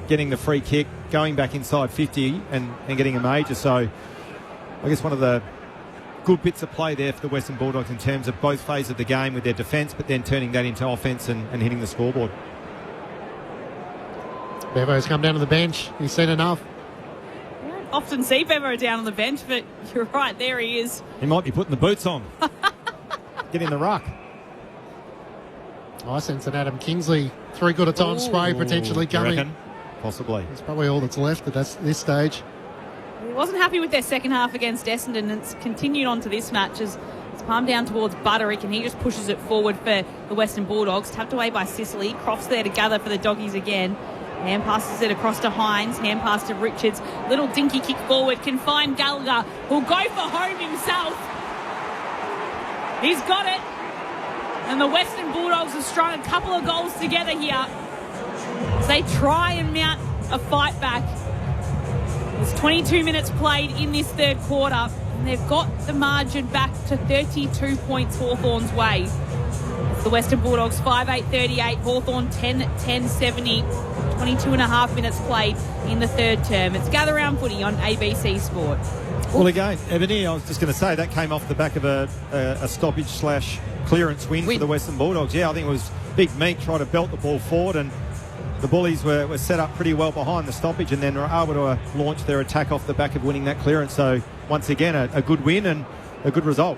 getting the free kick, going back inside 50 and getting a major. So I guess one of the good bits of play there for the Western Bulldogs in terms of both phases of the game with their defence, but then turning that into offence and hitting the scoreboard. Bevo's come down to the bench. He's seen enough. You don't often see Bevo down on the bench, but you're right, there he is. He might be putting the boots on. Get in the ruck. I sense an Adam Kingsley 3-quarter-time spray potentially coming. Reckon? Possibly. That's probably all that's left at this stage. He wasn't happy with their second half against Essendon, and it's continued on to this match as it's palmed down towards Butterick, and he just pushes it forward for the Western Bulldogs. Tapped away by Sicily. Croft's there to gather for the Doggies again. Hand passes it across to Hines. Hand pass to Richards. Little dinky kick forward. Can find Gallagher, who'll go for home himself. He's got it. And the Western Bulldogs have strung a couple of goals together here as they try and mount a fight back. There's 22 minutes played in this third quarter, and they've got the margin back to 32 points Hawthorn's way. It's the Western Bulldogs 5-8-38, Hawthorn 10-10-70, 22 and a half minutes played in the third term. It's Gather Round Footy on ABC Sport. Well, again, Ebony, I was just going to say that came off the back of a stoppage/clearance win for the Western Bulldogs. Yeah, I think it was Big Meat trying to belt the ball forward, and the Bullies were set up pretty well behind the stoppage and then were able to launch their attack off the back of winning that clearance. So once again, a good win and a good result.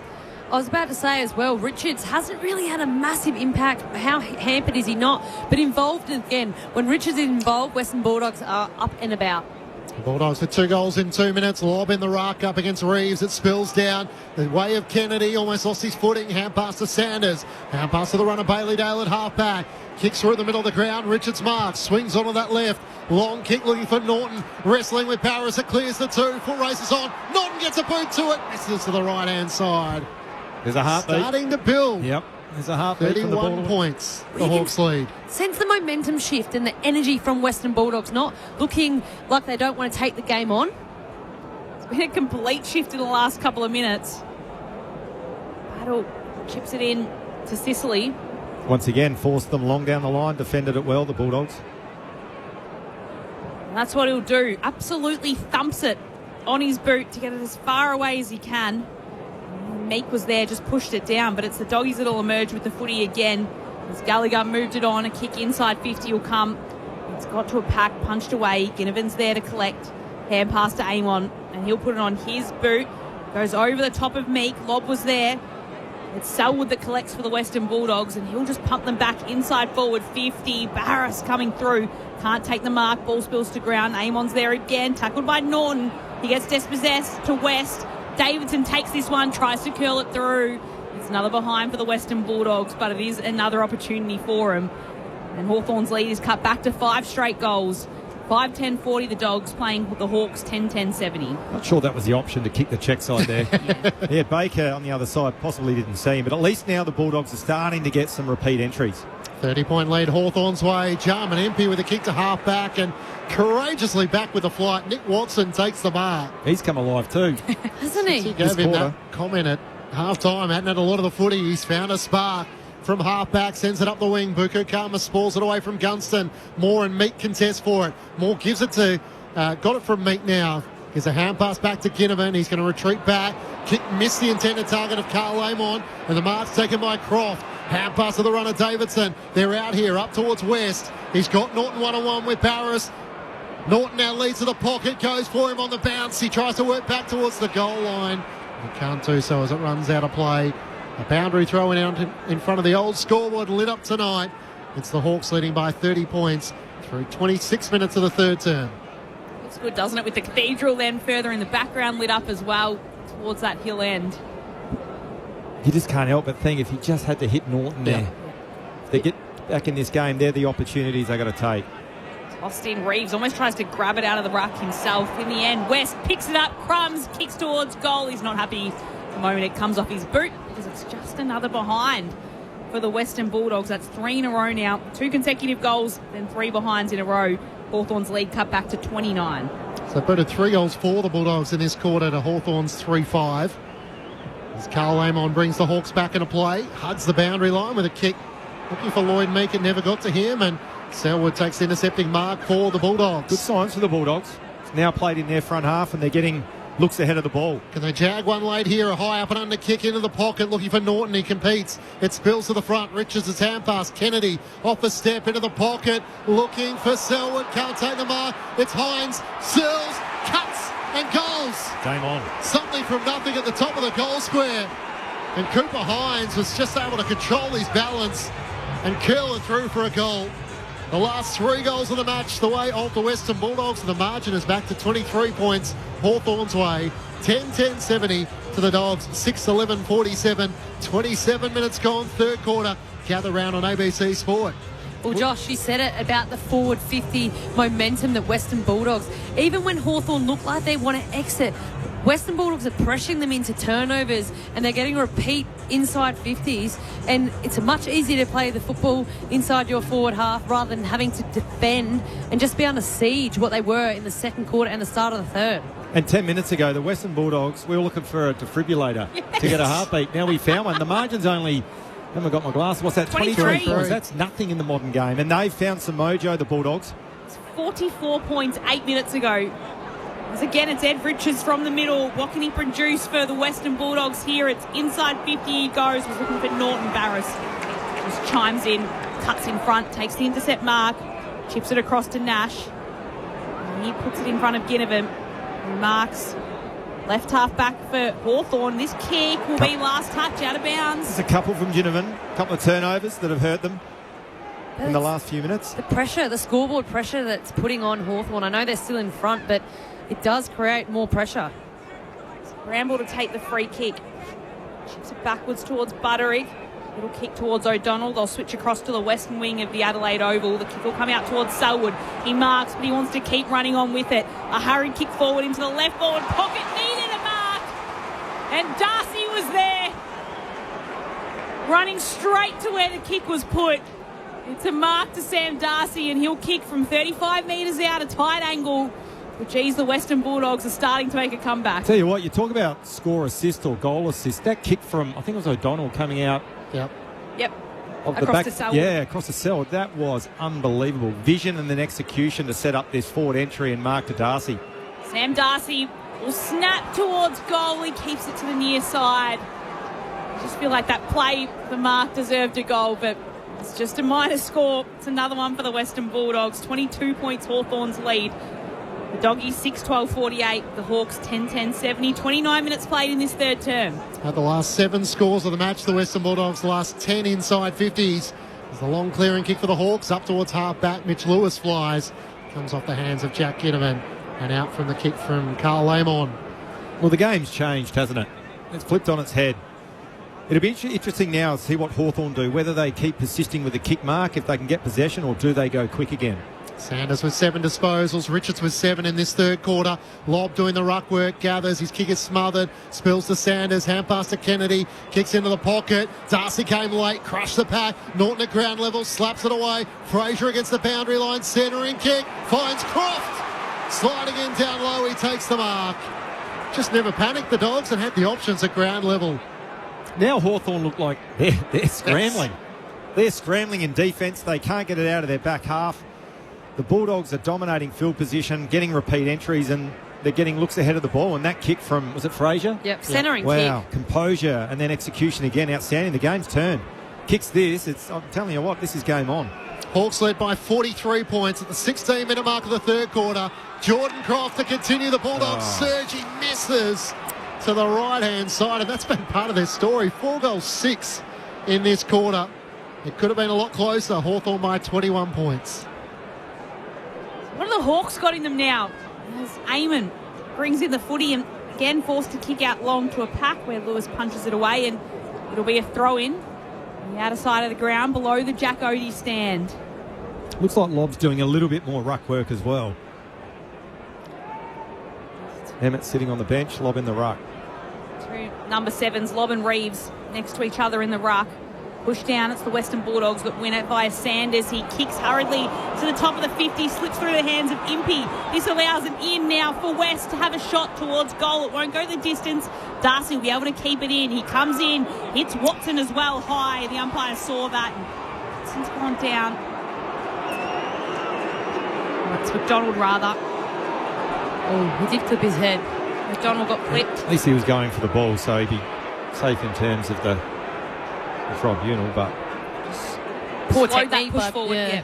I was about to say as well, Richards hasn't really had a massive impact. How hampered is he not? But involved again. When Richards is involved, Western Bulldogs are up and about. The Bulldogs with 2 goals in 2 minutes. Lob in the ruck up against Reeves. It spills down. The way of Kennedy almost lost his footing. Hand pass to Sanders. Hand pass to the runner Bailey Dale at half-back. Kicks through the middle of the ground. Richards marks. Swings onto that left. Long kick looking for Norton. Wrestling with Paris. It clears the 2. Foot races on. Norton gets a boot to it. Misses to the right-hand side. There's a heartbeat. Starting to build. Yep. There's a heartbeat. 31 points. The Hawks lead. Sense the momentum shift and the energy from Western Bulldogs, not looking like they don't want to take the game on. It's been a complete shift in the last couple of minutes. Battle chips it in to Sicily. Once again, forced them long down the line, defended it well, the Bulldogs. And that's what he'll do. Absolutely thumps it on his boot to get it as far away as he can. Meek was there, just pushed it down, but it's the Doggies that will emerge with the footy again. As Gallagher moved it on, a kick inside 50 will come. It's got to a pack, punched away. Ginnivan's there to collect. Hand pass to Amon, and he'll put it on his boot. Goes over the top of Meek. Lob was there. It's Selwood that collects for the Western Bulldogs, and he'll just pump them back inside forward 50. Barris coming through. Can't take the mark. Ball spills to ground. Amon's there again. Tackled by Norton. He gets dispossessed to West. Davidson takes this one, tries to curl it through. It's another behind for the Western Bulldogs, but it is another opportunity for him. And Hawthorn's lead is cut back to 5 straight goals. 5-10-40, the Dogs playing with the Hawks 10-10-70. Not sure that was the option to kick the check side there. Yeah, Baker on the other side possibly didn't see him, but at least now the Bulldogs are starting to get some repeat entries. 30-point lead Hawthorn's way. Jarman Empey with a kick to half-back and courageously back with the flight. Nick Watson takes the mark. He's come alive too. Hasn't he? He gave him that comment at half-time. Hadn't had a lot of the footy. He's found a spark. From half-back, sends it up the wing. Buku Kama spalls it away from Gunston. Moore and Meek contest for it. Moore gives it to, got it from Meek now. Gives a hand pass back to Ginnivan. He's going to retreat back. Kick missed the intended target of Carl Amon. And the mark's taken by Croft. Hand pass to the runner Davidson. They're out here, up towards West. He's got Norton one-on-one with Barris. Norton now leads to the pocket, goes for him on the bounce. He tries to work back towards the goal line. He can't do so as it runs out of play. A boundary throw out in front of the old scoreboard lit up tonight. It's the Hawks leading by 30 points through 26 minutes of the third term. Looks good, doesn't it? With the cathedral then further in the background lit up as well towards that hill end. You just can't help but think if he just had to hit Norton there. If they get back in this game, they're the opportunities they got to take. Austin Reeves almost tries to grab it out of the ruck himself. In the end, West picks it up, Crumbs kicks towards goal. He's not happy the moment it comes off his boot because it's just another behind for the Western Bulldogs. That's 3 in a row now. 2 consecutive goals, then 3 behinds in a row. Hawthorn's lead cut back to 29. So booted 3 goals for the Bulldogs in this quarter to Hawthorn's 3-5. As Carl Amon brings the Hawks back into play, hugs the boundary line with a kick. Looking for Lloyd Meek, it never got to him, and Selwood takes the intercepting mark for the Bulldogs. Good signs for the Bulldogs. It's now played in their front half and they're getting looks ahead of the ball. Can they jag one late here? A high up and under kick into the pocket, looking for Norton. He competes. It spills to the front. Richards' hand pass. Kennedy off a step into the pocket, looking for Selwood. Can't take the mark. It's Hines. Sills, cuts and goals. Game on. Something from nothing at the top of the goal square. And Cooper Hines was just able to control his balance and curl it through for a goal. The last 3 goals of the match, the way of the Western Bulldogs, and the margin is back to 23 points. Hawthorn's way, 10-10-70 to the Dogs, 6-11-47, 27 minutes gone, third quarter. Gather round on ABC Sport. Well, Josh, you said it about the forward 50 momentum that Western Bulldogs, even when Hawthorn look like they want to exit, Western Bulldogs are pressuring them into turnovers and they're getting repeat inside 50s, and it's much easier to play the football inside your forward half rather than having to defend and just be under siege what they were in the second quarter and the start of the third. And 10 minutes ago, the Western Bulldogs, we were looking for a defibrillator to get a heartbeat. Now we found one. The margin's only, I haven't got my glasses, what's that, 23 points? That's nothing in the modern game. And they've found some mojo, the Bulldogs. It's 44 points 8 minutes ago. As again, it's Ed Richards from the middle. What can he produce for the Western Bulldogs here? It's inside 50 he goes. Was looking for Norton. Barris just chimes in, cuts in front, takes the intercept mark. Chips it across to Nash. He puts it in front of Ginnivan. Marks left half back for Hawthorn. This kick will be last touch out of bounds. There's a couple from Ginnivan, a couple of turnovers that have hurt them in the last few minutes. The pressure, the scoreboard pressure that's putting on Hawthorn. I know they're still in front, but it does create more pressure. Bramble to take the free kick. Chips it backwards towards Butterick. Little kick towards O'Donnell. They'll switch across to the western wing of the Adelaide Oval. The kick will come out towards Selwood. He marks, but he wants to keep running on with it. A hurried kick forward into the left forward pocket. Needed a mark. And Darcy was there. Running straight to where the kick was put. It's a mark to Sam Darcy, and he'll kick from 35 metres out, a tight angle. But geez, the Western Bulldogs are starting to make a comeback. Tell you what, you talk about score assist or goal assist. That kick from, I think it was O'Donnell coming out. Yep. Of across the back, to Selwood. Yeah, across the Selwood. That was unbelievable. Vision and then execution to set up this forward entry and mark to Darcy. Sam Darcy will snap towards goal. He keeps it to the near side. I just feel like that play for Mark deserved a goal, but it's just a minor score. It's another one for the Western Bulldogs. 22 points Hawthorn's lead. The Doggies 6-12-48. The Hawks 10-10-70. 29 minutes played in this third term. At the last 7 scores of the match, the Western Bulldogs, the last 10 inside 50s. There's a long clearing kick for the Hawks. Up towards half back. Mitch Lewis flies. Comes off the hands of Jack Ginnivan. And out from the kick from Carl Lamon. Well, the game's changed, hasn't it? It's flipped on its head. It'll be interesting now to see what Hawthorn do, whether they keep persisting with the kick mark, if they can get possession, or do they go quick again. Sanders with 7 disposals. Richards with 7 in this third quarter. Lobb doing the ruck work. Gathers. His kick is smothered. Spills to Sanders. Hand pass to Kennedy. Kicks into the pocket. Darcy came late. Crushed the pack. Norton at ground level. Slaps it away. Fraser against the boundary line. Centering kick. Finds Croft. Sliding in down low. He takes the mark. Just never panicked, the Dogs, and had the options at ground level. Now Hawthorn look like they're scrambling. They're scrambling in defence. They can't get it out of their back half. The Bulldogs are dominating field position, getting repeat entries, and they're getting looks ahead of the ball. And that kick from, was it Fraser? Yep, centering kick. Wow, kick. composure and then execution again, outstanding. The game's turned. Kicks this, I'm telling you what, this is game on. Hawks led by 43 points at the 16-minute mark of the third quarter. Jordan Croft to continue the Bulldogs surge. He misses to the right-hand side, and that's been part of their story. 4 goals, 6 in this quarter. It could have been a lot closer. Hawthorn by 21 points. What have the Hawks got in them now? As Eamon brings in the footy and again forced to kick out long to a pack where Lewis punches it away, and it'll be a throw-in on the outer side of the ground below the Jack Odie stand. Looks like Lobb's doing a little bit more ruck work as well. Emmett sitting on the bench, Lobb in the ruck. 2 number 7s, Lobb and Reeves, next to each other in the ruck. Push down, it's the Western Bulldogs that win it via Sanders. He kicks hurriedly to the top of the 50, slips through the hands of Impey. This allows an in now for West to have a shot towards goal. It won't go the distance. Darcy will be able to keep it in. He comes in, hits Watson as well high. The umpire saw that. Watson's gone down. It's McDonald rather. Oh, he did clip his head. McDonald got clipped. At least he was going for the ball, so he'd be safe in terms of the tribunal, but poor technique, push forward. Yeah.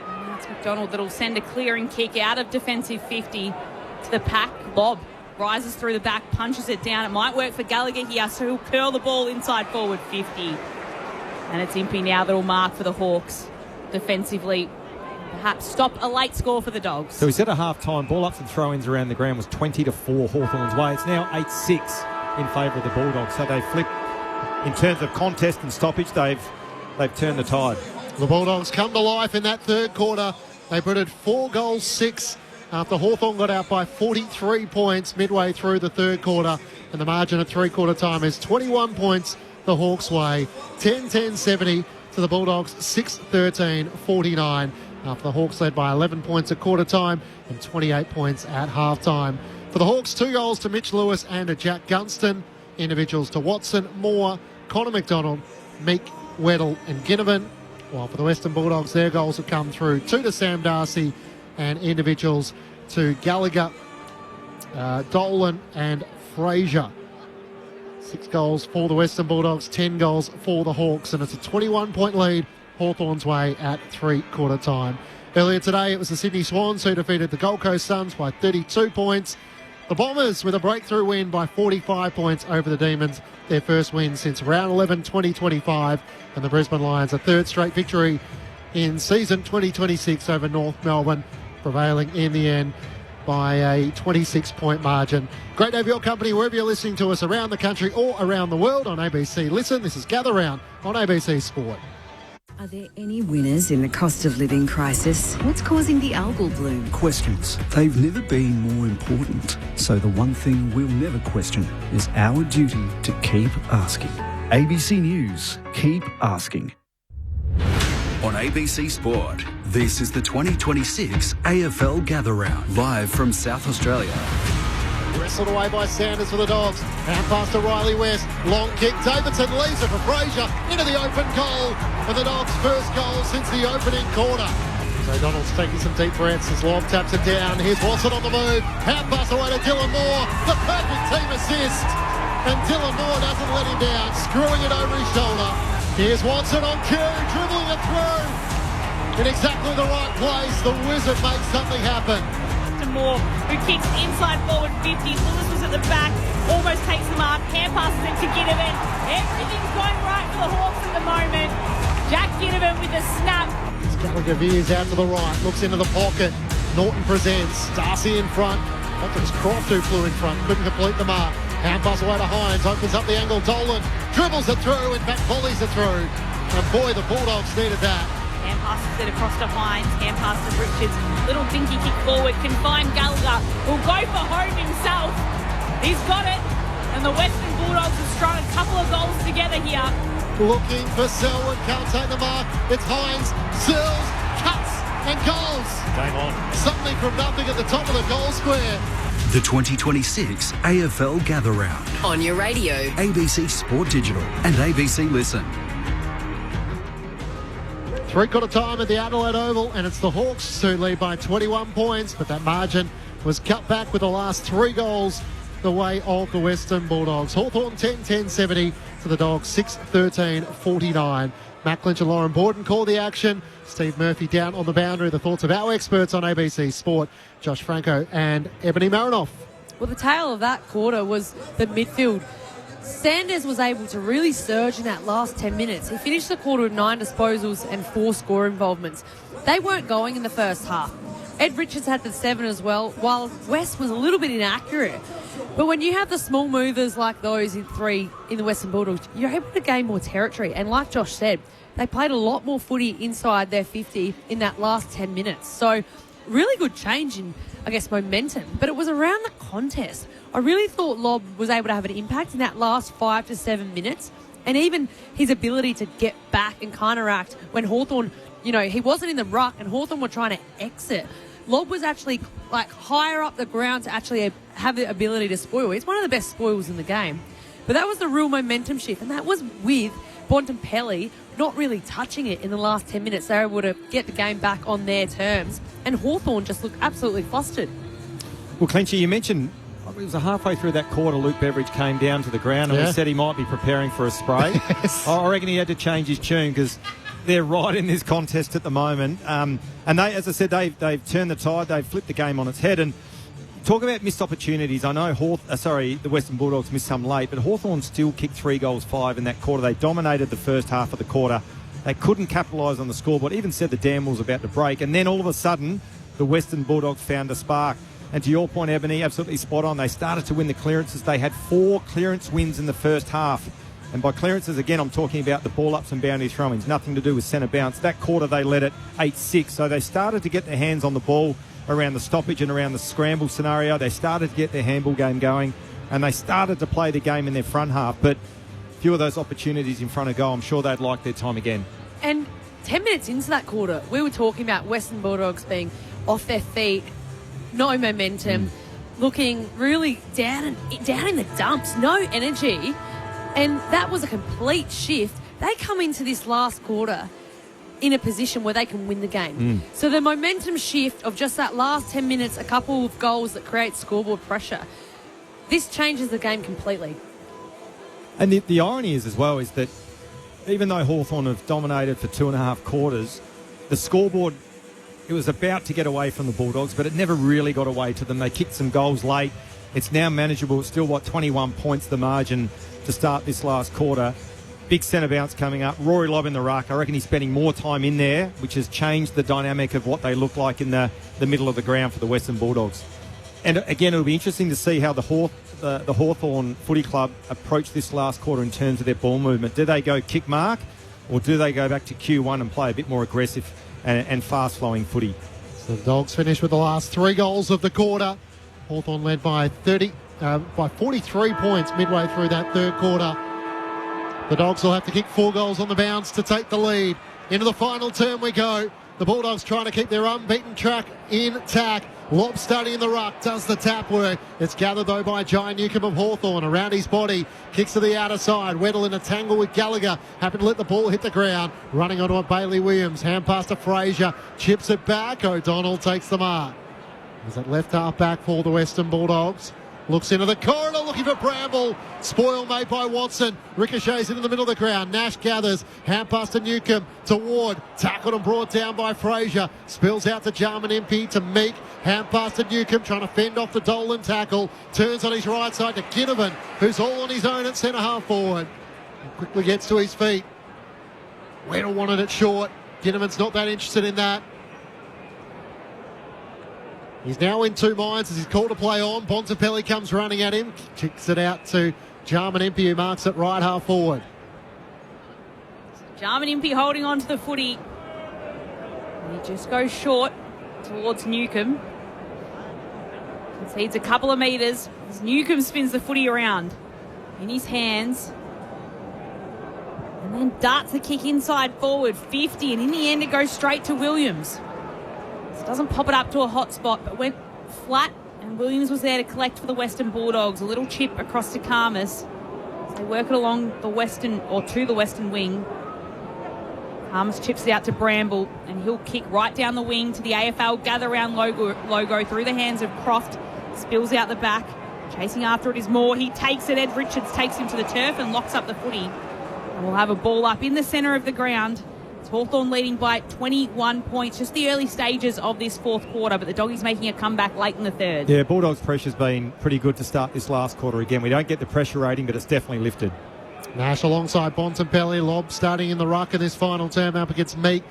And that's McDonald that'll send a clearing kick out of defensive 50 to the pack. Lobb rises through the back, punches it down. It might work for Gallagher here, so he'll curl the ball inside forward 50. And it's Impey now that'll mark for the Hawks defensively. Perhaps stop a late score for the Dogs. So we said a half-time ball ups and throw-ins around the ground was 20-4 Hawthorn's way. It's now 8-6 in favour of the Bulldogs. So they flipped in terms of contest and stoppage. They've turned the tide. The Bulldogs come to life in that third quarter. They put it 4 goals, 6 after Hawthorn got out by 43 points midway through the third quarter. And the margin at three-quarter time is 21 points the Hawks' way. 10-10-70 to the Bulldogs, 6-13-49. After the Hawks led by 11 points at quarter time and 28 points at half time. For the Hawks, 2 goals to Mitch Lewis and to Jack Gunston. Individuals to Watson, Moore, Connor McDonald, Meek, Weddle and Ginnivan. While for the Western Bulldogs, their goals have come through. 2 to Sam Darcy and individuals to Gallagher, Dolan and Fraser. 6 goals for the Western Bulldogs, 10 goals for the Hawks, and it's a 21-point lead Hawthorn's way at three-quarter time. Earlier today, it was the Sydney Swans who defeated the Gold Coast Suns by 32 points. The Bombers with a breakthrough win by 45 points over the Demons, their first win since round 11 2025. And the Brisbane Lions, a third straight victory in season 2026 over North Melbourne, prevailing in the end by a 26-point margin. Great to have your company wherever you're listening to us around the country or around the world on ABC Listen. This is Gather Round on ABC Sport. Are there any winners in the cost of living crisis? What's causing the algal bloom? Questions. They've never been more important. So the one thing we'll never question is our duty to keep asking. ABC News. Keep asking. On ABC Sport, this is the 2026 AFL Gather Round, live from South Australia. Wrestled away by Sanders for the Dogs. Hand pass to Riley West. Long kick. Davidson leaves it for Fraser into the open goal. For the Dogs' first goal since the opening quarter. So Donald's taking some deep breaths as Lobb taps it down. Here's Watson on the move. Hand pass away to Dylan Moore. The perfect team assist. And Dylan Moore doesn't let him down. Screwing it over his shoulder. Here's Watson on cue. Dribbling it through. In exactly the right place. The Wizard makes something happen. Moore, who kicks inside forward 50. Lewis was at the back, almost takes the mark. Hand passes it to Ginnivan. Everything's going right for the Hawks at the moment. Jack Ginnivan with the snap. Gallagher veers out to the right, looks into the pocket. Norton presents. Darcy in front. I thought it was Croft who flew in front. Couldn't complete the mark. Hand pass away to Hines. Opens up the angle. Dolan dribbles it through. In fact, volleys it through. And boy, the Bulldogs needed that. Hand passes it across to Hines. Hand pass to Richards. Little dinky kick forward. Can find Gallagher. Will go for home himself. He's got it. And the Western Bulldogs have strung a couple of goals together here. Looking for Selwood. Can't take the mark. It's Hines. Sills. Cuts. And goals. Game on. Something from nothing at the top of the goal square. The 2026 AFL Gather Round. On your radio. ABC Sport Digital and ABC Listen. Three-quarter time at the Adelaide Oval, and it's the Hawks who lead by 21 points, but that margin was cut back with the last three goals the way of the Western Bulldogs. Hawthorn 10-10-70 to the Dogs 6-13-49. Matt Clinch and Lauren Borden call the action. Steve Murphy down on the boundary. The thoughts of our experts on ABC Sport, Josh Franco and Ebony Marinoff. Well, the tale of that quarter was the midfield. Sanders was able to really surge in that last 10 minutes. He finished the quarter with 9 disposals and 4 score involvements. They weren't going in the first half. Ed Richards had the 7 as well, while West was a little bit inaccurate. But when you have the small movers like those in the Western Bulldogs, you're able to gain more territory. And like Josh said, they played a lot more footy inside their 50 in that last 10 minutes. So really good change in, I guess, momentum. But it was around the contest. I really thought Lobb was able to have an impact in that last 5 to 7 minutes. And even his ability to get back and counteract when Hawthorn, he wasn't in the ruck and Hawthorn were trying to exit. Lobb was actually higher up the ground to actually have the ability to spoil. He's one of the best spoils in the game. But that was the real momentum shift. And that was with Bontempelli not really touching it in the last 10 minutes. They were able to get the game back on their terms. And Hawthorn just looked absolutely flustered. Well, Clinchy, you mentioned it was halfway through that quarter, Luke Beveridge came down to the ground and we said he might be preparing for a spray. Yes. I reckon he had to change his tune because they're right in this contest at the moment. And they, as I said, they've turned the tide. They've flipped the game on its head. And talk about missed opportunities. I know the Western Bulldogs missed some late, but Hawthorn still kicked 3-5 in that quarter. They dominated the first half of the quarter. They couldn't capitalise on the scoreboard. Even said the dam was about to break. And then all of a sudden, the Western Bulldogs found a spark. And to your point, Ebony, absolutely spot on. They started to win the clearances. They had 4 clearance wins in the first half. And by clearances, again, I'm talking about the ball ups and boundary throw-ins. Nothing to do with centre bounce. That quarter, they led it 8-6. So they started to get their hands on the ball around the stoppage and around the scramble scenario. They started to get their handball game going. And they started to play the game in their front half. But a few of those opportunities in front of goal, I'm sure they'd like their time again. And 10 minutes into that quarter, we were talking about Western Bulldogs being off their feet, no momentum, looking really down in the dumps, no energy. And that was a complete shift. They come into this last quarter in a position where they can win the game. So the momentum shift of just that last 10 minutes, a couple of goals that create scoreboard pressure, this changes the game completely. And the irony is as well is that even though Hawthorn have dominated for 2.5 quarters, the scoreboard it was about to get away from the Bulldogs, but it never really got away to them. They kicked some goals late. It's now manageable. It's still, 21 points the margin to start this last quarter. Big centre bounce coming up. Rory Lobb in the ruck. I reckon he's spending more time in there, which has changed the dynamic of what they look like in the middle of the ground for the Western Bulldogs. And again, it'll be interesting to see how the Hawthorn Footy Club approach this last quarter in terms of their ball movement. Do they go kick mark, or do they go back to Q1 and play a bit more aggressive and fast-flowing footy? So the Dogs finished with the last 3 goals of the quarter. Hawthorn led by 43 points midway through that third quarter. The Dogs will have to kick 4 goals on the bounce to take the lead. Into the final term we go. The Bulldogs trying to keep their unbeaten track intact. Lobb studying in the ruck, does the tap work. It's gathered though by Jai Newcomb of Hawthorn around his body. Kicks to the outer side. Weddle in a tangle with Gallagher. Happy to let the ball hit the ground. Running onto it, Bailey Williams. Hand pass to Frazier. Chips it back. O'Donnell takes the mark. Is it left half back for the Western Bulldogs? Looks into the corridor, looking for Bramble. Spoil made by Watson. Ricochets into the middle of the ground. Nash gathers. Hand pass to Newcomb. To Ward. Tackled and brought down by Frazier. Spills out to Jarman MP. To Meek. Hand pass to Newcomb. Trying to fend off the Dolan tackle. Turns on his right side to Ginnivan, who's all on his own at centre half forward. And quickly gets to his feet. Weddle wanted it short. Ginnivan's not that interested in that. He's now in 2 minds as he's called to play on. Bontempelli comes running at him. Kicks it out to Jarman Impey, who marks it right half forward. Jarman Impey holding on to the footy. He just goes short towards Newcomb. Concedes a couple of metres as Newcomb spins the footy around in his hands. And then darts the kick inside forward, 50, and in the end it goes straight to Williams. Doesn't pop it up to a hot spot, but went flat, and Williams was there to collect for the Western Bulldogs. A little chip across to Karmas. So they work it along the western, or to the western wing. Karmas chips it out to Bramble, and he'll kick right down the wing to the AFL gather round logo through the hands of Croft. Spills out the back. Chasing after it is Moore. He takes it. Ed Richards takes him to the turf and locks up the footy. And we'll have a ball up in the centre of the ground. Hawthorn leading by 21 points, just the early stages of this fourth quarter, but the Doggies making a comeback late in the third. Yeah, Bulldogs' pressure's been pretty good to start this last quarter again. We don't get the pressure rating, but it's definitely lifted. Nash alongside Bontempelli. Lobb starting in the ruck in this final term up against Meek.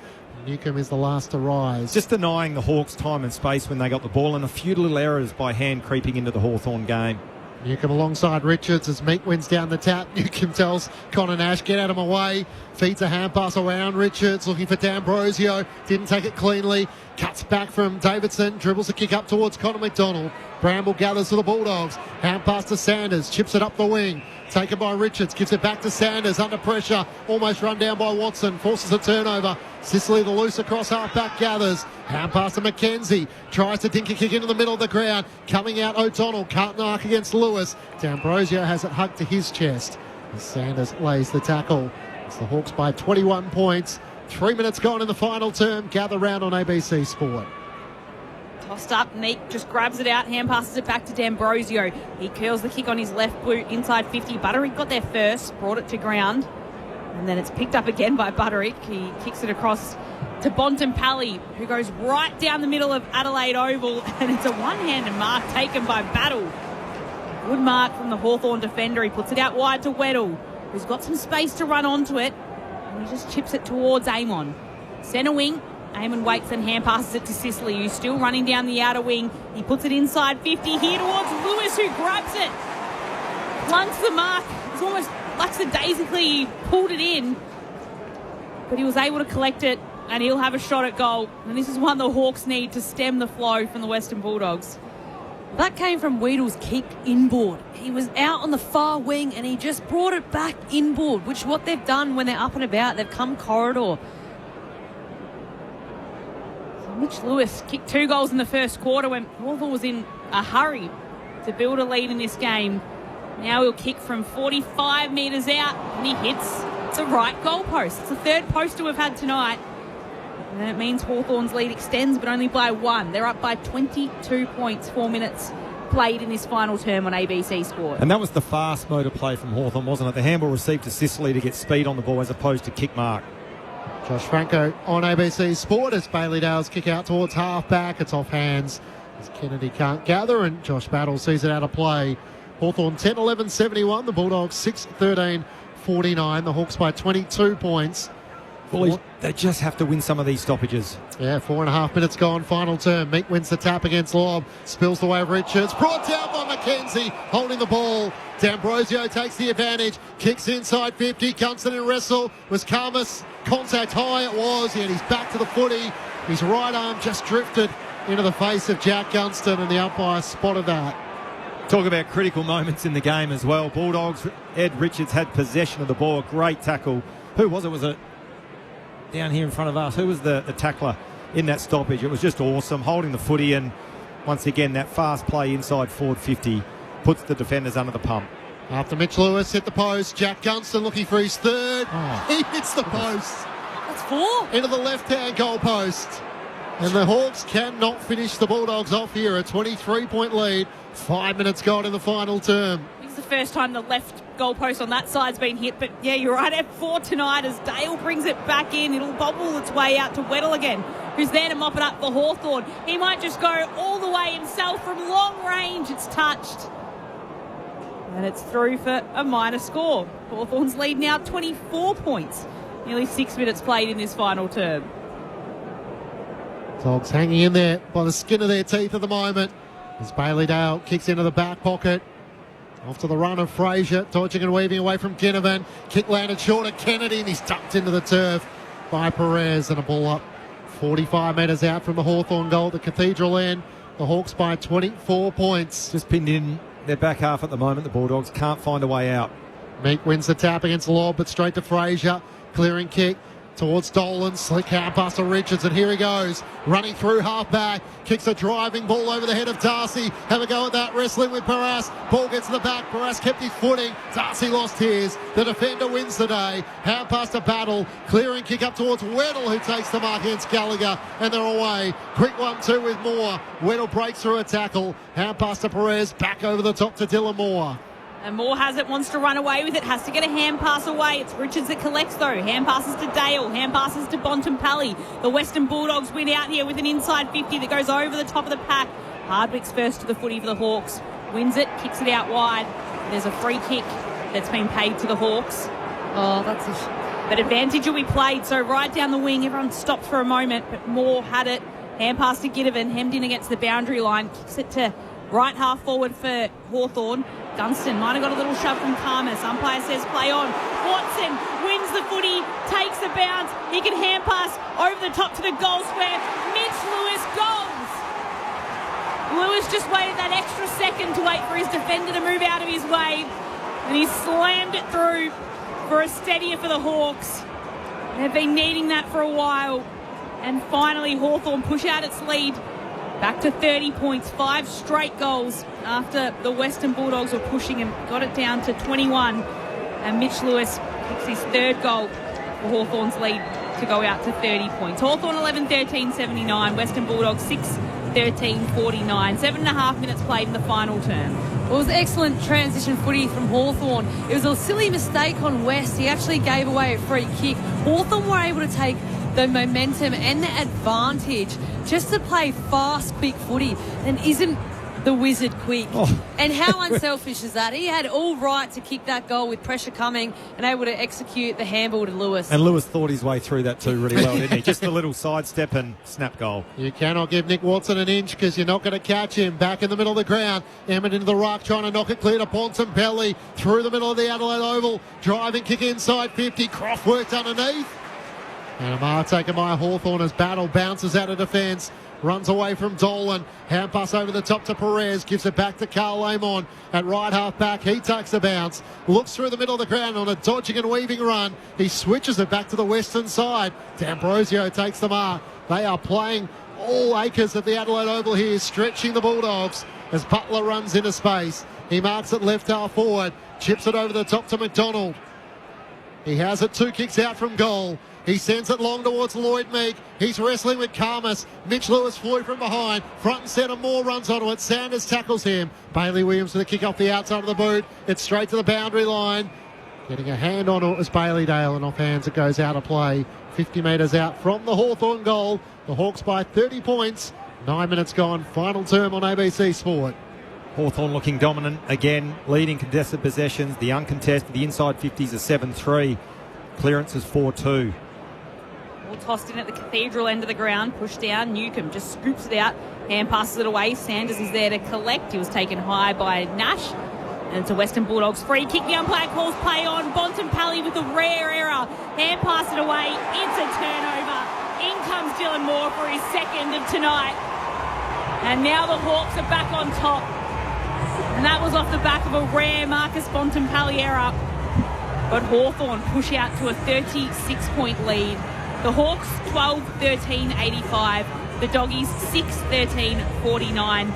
Newcomb is the last to rise. Just denying the Hawks time and space when they got the ball, and a few little errors by hand creeping into the Hawthorn game. Newcomb alongside Richards as Meek wins down the tap. Newcomb tells Connor Nash, get out of my way. Feeds a hand pass around Richards, looking for D'Ambrosio. Didn't take it cleanly. Cuts back from Davidson. Dribbles the kick up towards Connor McDonald. Bramble gathers for the Bulldogs. Hand pass to Sanders. Chips it up the wing. Taken by Richards. Gives it back to Sanders. Under pressure. Almost run down by Watson. Forces a turnover. Sicily the loose across half-back gathers. Hand pass to McKenzie. Tries to dink a kick into the middle of the ground. Coming out O'Donnell. Can't arc against Lewis. D'Ambrosio has it hugged to his chest. As Sanders lays the tackle. It's the Hawks by 21 points. 3 minutes gone in the final term. Gather round on ABC Sport. Tossed up, Meek just grabs it out, hand passes it back to D'Ambrosio. He curls the kick on his left boot inside 50. Butterick got there first, brought it to ground, and then it's picked up again by Butterick. He kicks it across to Bontempelli, who goes right down the middle of Adelaide Oval, and it's a one-handed mark taken by Battle. Good mark from the Hawthorn defender. He puts it out wide to Weddle, who's got some space to run onto it, and he just chips it towards Amon. Centre wing. Eamon waits and hand passes it to Sicily, who's still running down the outer wing. He puts it inside 50 here towards Lewis, who grabs it. Plunks the mark. It's almost lackadaisically he pulled it in, but he was able to collect it, and he'll have a shot at goal. And this is one the Hawks need to stem the flow from the Western Bulldogs. That came from Weedle's kick inboard. He was out on the far wing and he just brought it back inboard, which is what they've done when they're up and about. They've come corridor. Mitch Lewis kicked 2 goals in the first quarter when Hawthorn was in a hurry to build a lead in this game. Now he'll kick from 45 metres out, and he hits the right goal post. It's the third poster we've had tonight. And it means Hawthorn's lead extends, but only by 1. They're up by 22 points, 4 minutes played in this final term on ABC Sport. And that was the fast mode of play from Hawthorn, wasn't it? The handball received to Sicily to get speed on the ball as opposed to kick mark. Josh Franco on ABC Sport as Bailey Dale's kick out towards half-back. It's off hands as Kennedy can't gather, and Josh Battle sees it out of play. Hawthorn 10-11-71, the Bulldogs 6-13-49, the Hawks by 22 points. Well, they just have to win some of these stoppages. Yeah, 4.5 minutes gone, final term. Meek wins the tap against Lobb, spills the way of Richards, brought down by McKenzie, holding the ball. D'Ambrosio takes the advantage, kicks inside 50, Gunston in wrestle, was Karmas, contact high it was, and he's back to the footy. His right arm just drifted into the face of Jack Gunston, and the umpire spotted that. Talk about critical moments in the game as well. Bulldogs, Ed Richards had possession of the ball, a great tackle. Who was it? Was it down here in front of us? Who was the tackler in that stoppage? It was just awesome, holding the footy, and once again, that fast play inside forward 50 puts the defenders under the pump. After Mitch Lewis hit the post, Jack Gunston looking for his third. He hits the post. That's 4. Into the left-hand goal post. And the Hawks cannot finish the Bulldogs off here. A 23-point lead. 5 minutes gone in the final term. It's the first time the left goalpost on that side's been hit, but yeah, you're right, at 4 tonight as Dale brings it back in. It'll bobble its way out to Weddle again, who's there to mop it up for Hawthorn. He might just go all the way himself from long range. It's touched. And it's through for a minor score. Hawthorn's lead now 24 points. Nearly 6 minutes played in this final term. Dogs hanging in there by the skin of their teeth at the moment as Bailey Dale kicks into the back pocket. Off to the run of Fraser, dodging and weaving away from Ginnivan. Kick landed short of Kennedy, and he's tucked into the turf by Perez, and a ball up 45 metres out from the Hawthorn goal at the Cathedral end. The Hawks by 24 points. Just pinned in their back half at the moment. The Bulldogs can't find a way out. Meek wins the tap against Lobb, but straight to Fraser. Clearing kick towards Dolan, slick hand pass to Richards, and here he goes, running through half-back, kicks a driving ball over the head of Darcy, have a go at that, wrestling with Barras, ball gets in the back, Barras kept his footing, Darcy lost his, the defender wins the day, hand pass to Battle, clearing kick up towards Weddle, who takes the mark against Gallagher, and they're away, quick 1-2 with Moore, Weddle breaks through a tackle, hand pass to Perez, back over the top to Dylan Moore. And Moore has it, wants to run away with it, has to get a hand pass away. It's Richards that collects though. Hand passes to Dale, hand passes to Bontempelli. The Western Bulldogs win out here with an inside 50 that goes over the top of the pack. Hardwick's first to the footy for the Hawks. Wins it, kicks it out wide. There's a free kick that's been paid to the Hawks. Oh, that's But advantage will be played, so right down the wing, everyone stopped for a moment, but Moore had it. Hand pass to Ginnivan, hemmed in against the boundary line, kicks it to right half forward for Hawthorn. Gunston might have got a little shove from Karmas. Umpire says play on. Watson wins the footy, takes the bounce. He can hand pass over the top to the goal square. Mitch Lewis goes. Lewis just waited that extra second to wait for his defender to move out of his way. And he slammed it through for a steadier for the Hawks. They've been needing that for a while. And finally Hawthorn push out its lead. Back to 30 points, 5 straight goals after the Western Bulldogs were pushing and got it down to 21. And Mitch Lewis kicks his third goal for Hawthorn's lead to go out to 30 points. Hawthorn 11-13-79, Western Bulldogs 6-13-49. 7.5 minutes played in the final term. It was excellent transition footy from Hawthorn. It was a silly mistake on West. He actually gave away a free kick. Hawthorn were able to take the momentum and the advantage just to play fast, quick footy. And isn't the Wizard quick? And how unselfish is that? He had all right to kick that goal with pressure coming and able to execute the handball to Lewis. And Lewis thought his way through that too really well, didn't he? Just a little sidestep and snap goal. You cannot give Nick Watson an inch because you're not going to catch him. Back in the middle of the ground. Emmett into the ruck, trying to knock it clear to Bontempelli. Through the middle of the Adelaide Oval. Driving kick inside 50. Croft worked underneath. And a mark taken by Hawthorn as Battle bounces out of defence. Runs away from Dolan. Hand pass over the top to Perez. Gives it back to Carl Amon at right half back. He takes the bounce. Looks through the middle of the ground on a dodging and weaving run. He switches it back to the western side. D'Ambrosio takes the mark. They are playing all acres of the Adelaide Oval here, stretching the Bulldogs as Butler runs into space. He marks it left half forward. Chips it over the top to McDonald. He has it 2 kicks out from goal. He sends it long towards Lloyd Meek. He's wrestling with Karmas. Mitch Lewis flew from behind. Front and centre, Moore runs onto it. Sanders tackles him. Bailey Williams with a kick off the outside of the boot. It's straight to the boundary line. Getting a hand on it was Bailey Dale, and off hands it goes out of play 50 metres out from the Hawthorn goal. The Hawks by 30 points. 9 minutes gone. Final term on ABC Sport. Hawthorn looking dominant again, leading contested possessions. The uncontested, the inside 50s are 7-3. Clearance is 4-2. All tossed in at the Cathedral end of the ground, pushed down. Newcomb just scoops it out, hand passes it away. Sanders is there to collect. He was taken high by Nash. And it's a Western Bulldogs free kick. The umpire calls play on. Bontempelli with a rare error. Hand pass it away. It's a turnover. In comes Dylan Moore for his second of tonight. And now the Hawks are back on top. And that was off the back of a rare Marcus Bontempelli error. But Hawthorn push out to a 36-point lead. The Hawks 12-13-85. The Doggies 6-13-49.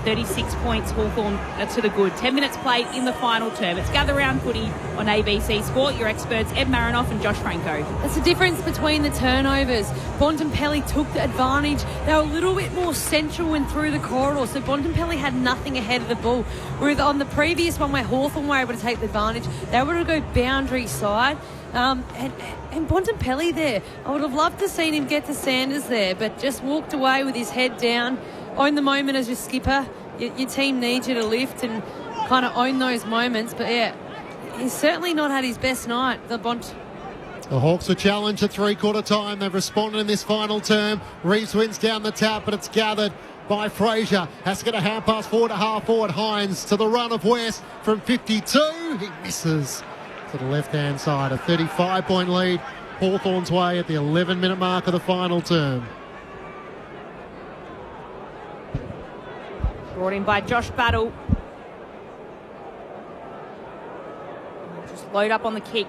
36 points, Hawthorn to the good. 10 minutes played in the final term. It's Gather Round Footy on ABC Sport. Your experts, Ed Marinoff and Josh Franco. That's the difference between the turnovers. Bontempelli took the advantage. They were a little bit more central and through the corridor, so Bontempelli had nothing ahead of the ball. Whereas on the previous one where Hawthorn were able to take the advantage, they were able to go boundary side. And Bontempelli there, I would have loved to seen him get to Sanders there, but just walked away with his head down. Own the moment as your skipper. Your team needs you to lift and kind of own those moments. But yeah, he's certainly not had his best night. The Hawks are challenged at three-quarter time. They've responded in this final term. Reeves wins down the tap, but it's gathered by Fraser. Has to get a hand pass forward to half forward. Hines to the run of West from 52. He misses to the left-hand side. A 35-point lead. Hawthorn's way at the 11-minute mark of the final term. Brought in by Josh Battle. Just load up on the kick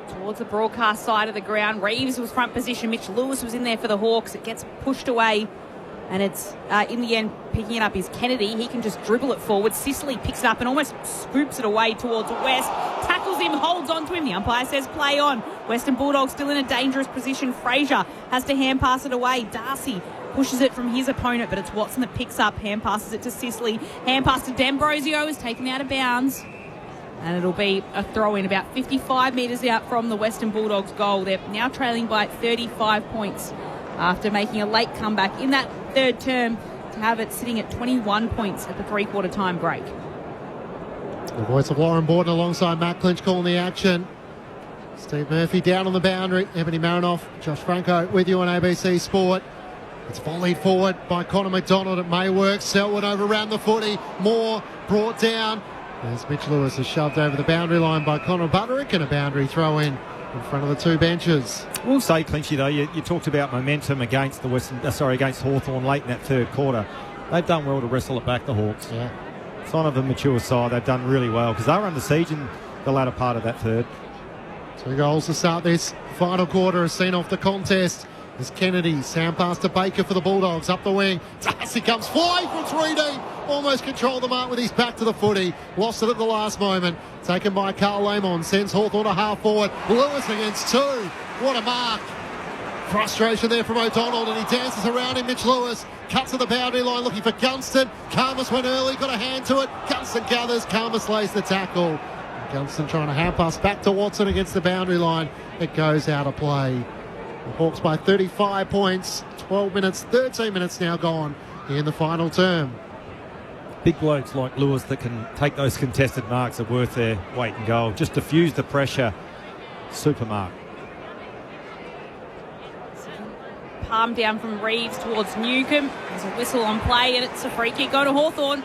towards the broadcast side of the ground. Reeves was front position. Mitch Lewis was in there for the Hawks. It gets pushed away. And it's, in the end, picking it up is Kennedy. He can just dribble it forward. Sicily picks it up and almost scoops it away towards West. Tackles him, holds on to him. The umpire says play on. Western Bulldogs still in a dangerous position. Fraser has to hand pass it away. Darcy pushes it from his opponent, but it's Watson that picks up. Hand passes it to Sicily. Hand pass to D'Ambrosio is taken out of bounds. And it'll be a throw-in about 55 metres out from the Western Bulldogs goal. They're now trailing by 35 points after making a late comeback in that third term to have it sitting at 21 points at the three-quarter time break. The voice of Warren Borden alongside Matt Clinch calling the action. Steve Murphy down on the boundary. Ebony Marinoff, Josh Franco with you on ABC Sport. It's volleyed forward by Connor McDonald. It may work. Selwood over around the footy. Moore brought down. As Mitch Lewis is shoved over the boundary line by Connor Butterick, and a boundary throw in front of the two benches. We'll say, Clinchy, though, you talked about momentum against against Hawthorn late in that third quarter. They've done well to wrestle it back, the Hawks. Yeah. Sign of a mature side. They've done really well because they were under siege in the latter part of that third. 2 goals to start this final quarter has seen off the contest. As Kennedy, sound pass to Baker for the Bulldogs, up the wing. Darcy comes flying from 3D. Almost controlled the mark with his back to the footy. Lost it at the last moment. Taken by Carl Lamont. Sends Hawthorn to half forward. Lewis against 2. What a mark. Frustration there from O'Donnell, and he dances around him. Mitch Lewis cuts to the boundary line looking for Gunston. Karmas went early, got a hand to it. Gunston gathers. Karmas lays the tackle. Gunston trying to hand pass back to Watson against the boundary line. It goes out of play. The Hawks by 35 points. 12 minutes, 13 minutes now gone in the final term. Big blokes like Lewis that can take those contested marks are worth their weight in gold. Just diffuse the pressure. Super mark. Palm down from Reeves towards Newcomb. There's a whistle on play and it's a free kick. Go to Hawthorn.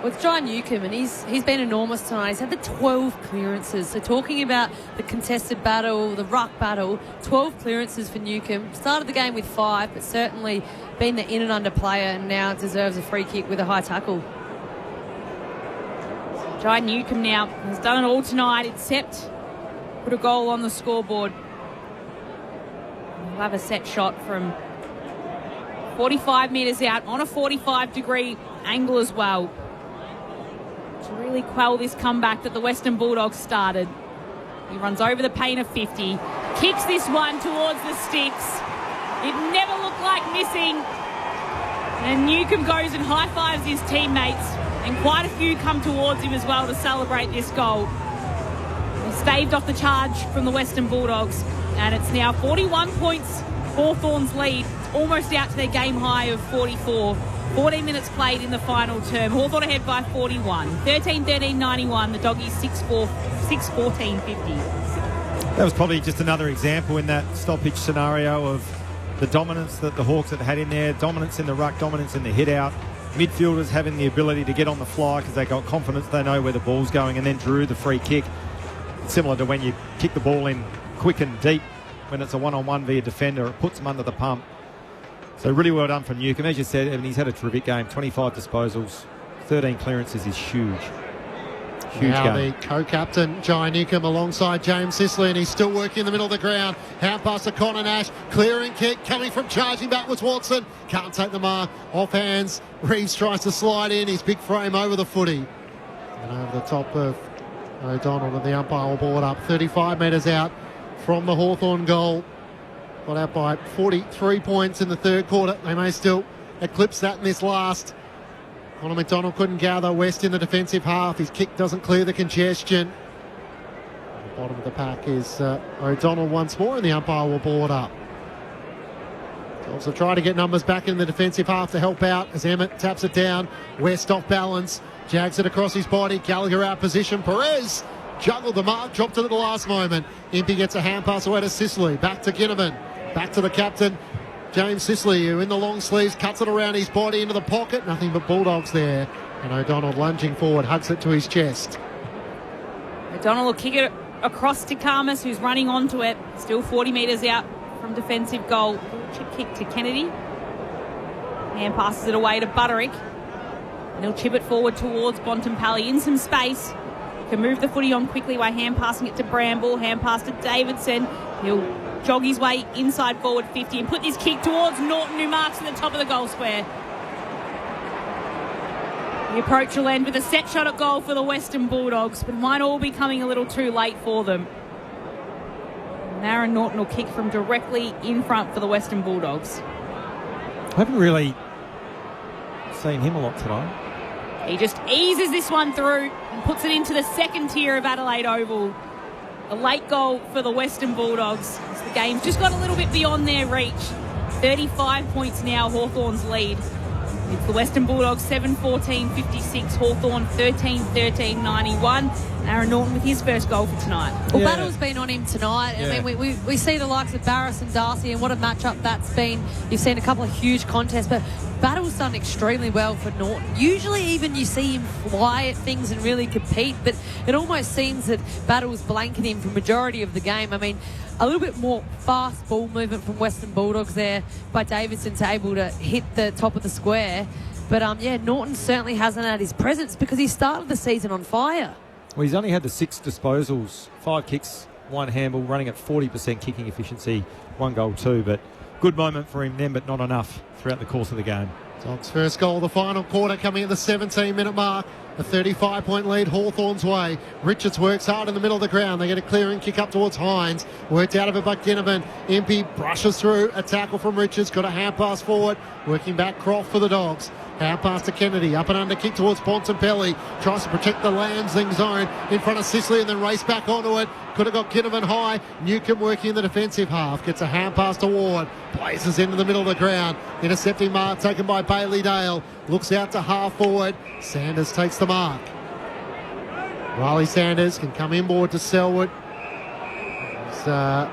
Well, it's John Newcomb, and he's been enormous tonight. He's had the 12 clearances. So talking about the contested battle, the ruck battle, 12 clearances for Newcomb. Started the game with 5, but certainly been the in and under player, and now deserves a free kick with a high tackle. John Newcomb now has done it all tonight, except put a goal on the scoreboard. He'll have a set shot from 45 metres out on a 45-degree angle as well, to really quell this comeback that the Western Bulldogs started. He runs over the paint of 50, kicks this one towards the sticks. It never looked like missing. And Newcomb goes and high-fives his teammates, and quite a few come towards him as well to celebrate this goal. He staved off the charge from the Western Bulldogs, and it's now 41 points Hawthorn's lead. It's almost out to their game high of 44. 14 minutes played in the final term. Hawthorn ahead by 41. 13-13-91. The Doggies 6-14-50. That was probably just another example in that stoppage scenario of the dominance that the Hawks had in there. Dominance in the ruck, dominance in the hit-out. Midfielders having the ability to get on the fly because they got confidence, they know where the ball's going, and then drew the free kick. Similar to when you kick the ball in quick and deep when it's a one-on-one via defender, it puts them under the pump. So really well done from Newcombe. As you said, Evan, he's had a terrific game. 25 disposals, 13 clearances is huge. Huge now game. the co-captain, Jai Newcombe, alongside James Sicily, and he's still working in the middle of the ground. Hand pass to Connor Nash. Clearing kick coming from charging backwards Watson. Can't take the mark. Off hands. Reeves tries to slide in. His big frame over the footy. And over the top of O'Donnell, and the umpire will ball it up. 35 metres out from the Hawthorn goal. Got out by 43 points in the third quarter. They may still eclipse that in this last. Connor McDonald couldn't gather West in the defensive half. His kick doesn't clear the congestion. At the bottom of the pack is O'Donnell once more, and the umpire will ball it up. Also try to get numbers back in the defensive half to help out as Emmett taps it down. West off balance. Jags it across his body. Gallagher out position. Perez juggled the mark, dropped it at the last moment. Impey gets a hand pass away to Sicily. Back to Ginnivan. Back to the captain, James Sicily, who in the long sleeves cuts it around his body into the pocket. Nothing but Bulldogs there. And O'Donnell lunging forward, hugs it to his chest. O'Donnell will kick it across to Karmas, who's running onto it. Still 40 metres out from defensive goal. Chip kick to Kennedy. Hand passes it away to Butterick. And he'll chip it forward towards Bontempelli in some space. Can move the footy on quickly by hand passing it to Bramble. Hand pass to Davidson. He'll jog his way inside forward 50 and put this kick towards Norton, who marks at the top of the goal square. The approach will end with a set shot at goal for the Western Bulldogs, but it might all be coming a little too late for them. And Aaron Norton will kick from directly in front for the Western Bulldogs. I haven't really seen him a lot today. He just eases this one through and puts it into the second tier of Adelaide Oval. A late goal for the Western Bulldogs. As the game's just got a little bit beyond their reach. 35 points now, Hawthorn's lead. It's the Western Bulldogs 7-14-56, Hawthorn 13-13-91. Aaron Norton with his first goal for tonight. Well, Battle's been on him tonight. Yeah. I mean, we see the likes of Barris and Darcy, and what a matchup that's been. You've seen a couple of huge contests, but Battle's done extremely well for Norton. Usually even you see him fly at things and really compete, but it almost seems that Battle's blanking him for the majority of the game. I mean, a little bit more fast ball movement from Western Bulldogs there by Davidson to able to hit the top of the square. But, Norton certainly hasn't had his presence because he started the season on fire. Well, he's only had the 6 disposals, 5 kicks, 1 handball, running at 40% kicking efficiency, 1 goal, 2. But good moment for him then, but not enough throughout the course of the game. Dogs' first goal of the final quarter coming at the 17-minute mark. A 35-point lead Hawthorn's way. Richards works hard in the middle of the ground. They get a clearing kick up towards Hines. Worked out of it by Ginnivan. Impey brushes through. A tackle from Richards. Got a hand pass forward. Working back Croft for the Dogs. Hand pass to Kennedy. Up and under kick towards Bontempelli. Tries to protect the Lansing zone in front of Sicily and then race back onto it. Could have got Ginnivan high. Newcombe working in the defensive half. Gets a hand pass to Ward. Blazes into the middle of the ground. Intercepting mark taken by Bailey Dale. Looks out to half forward. Sanders takes the mark. Riley Sanders can come inboard to Selwood. He's wide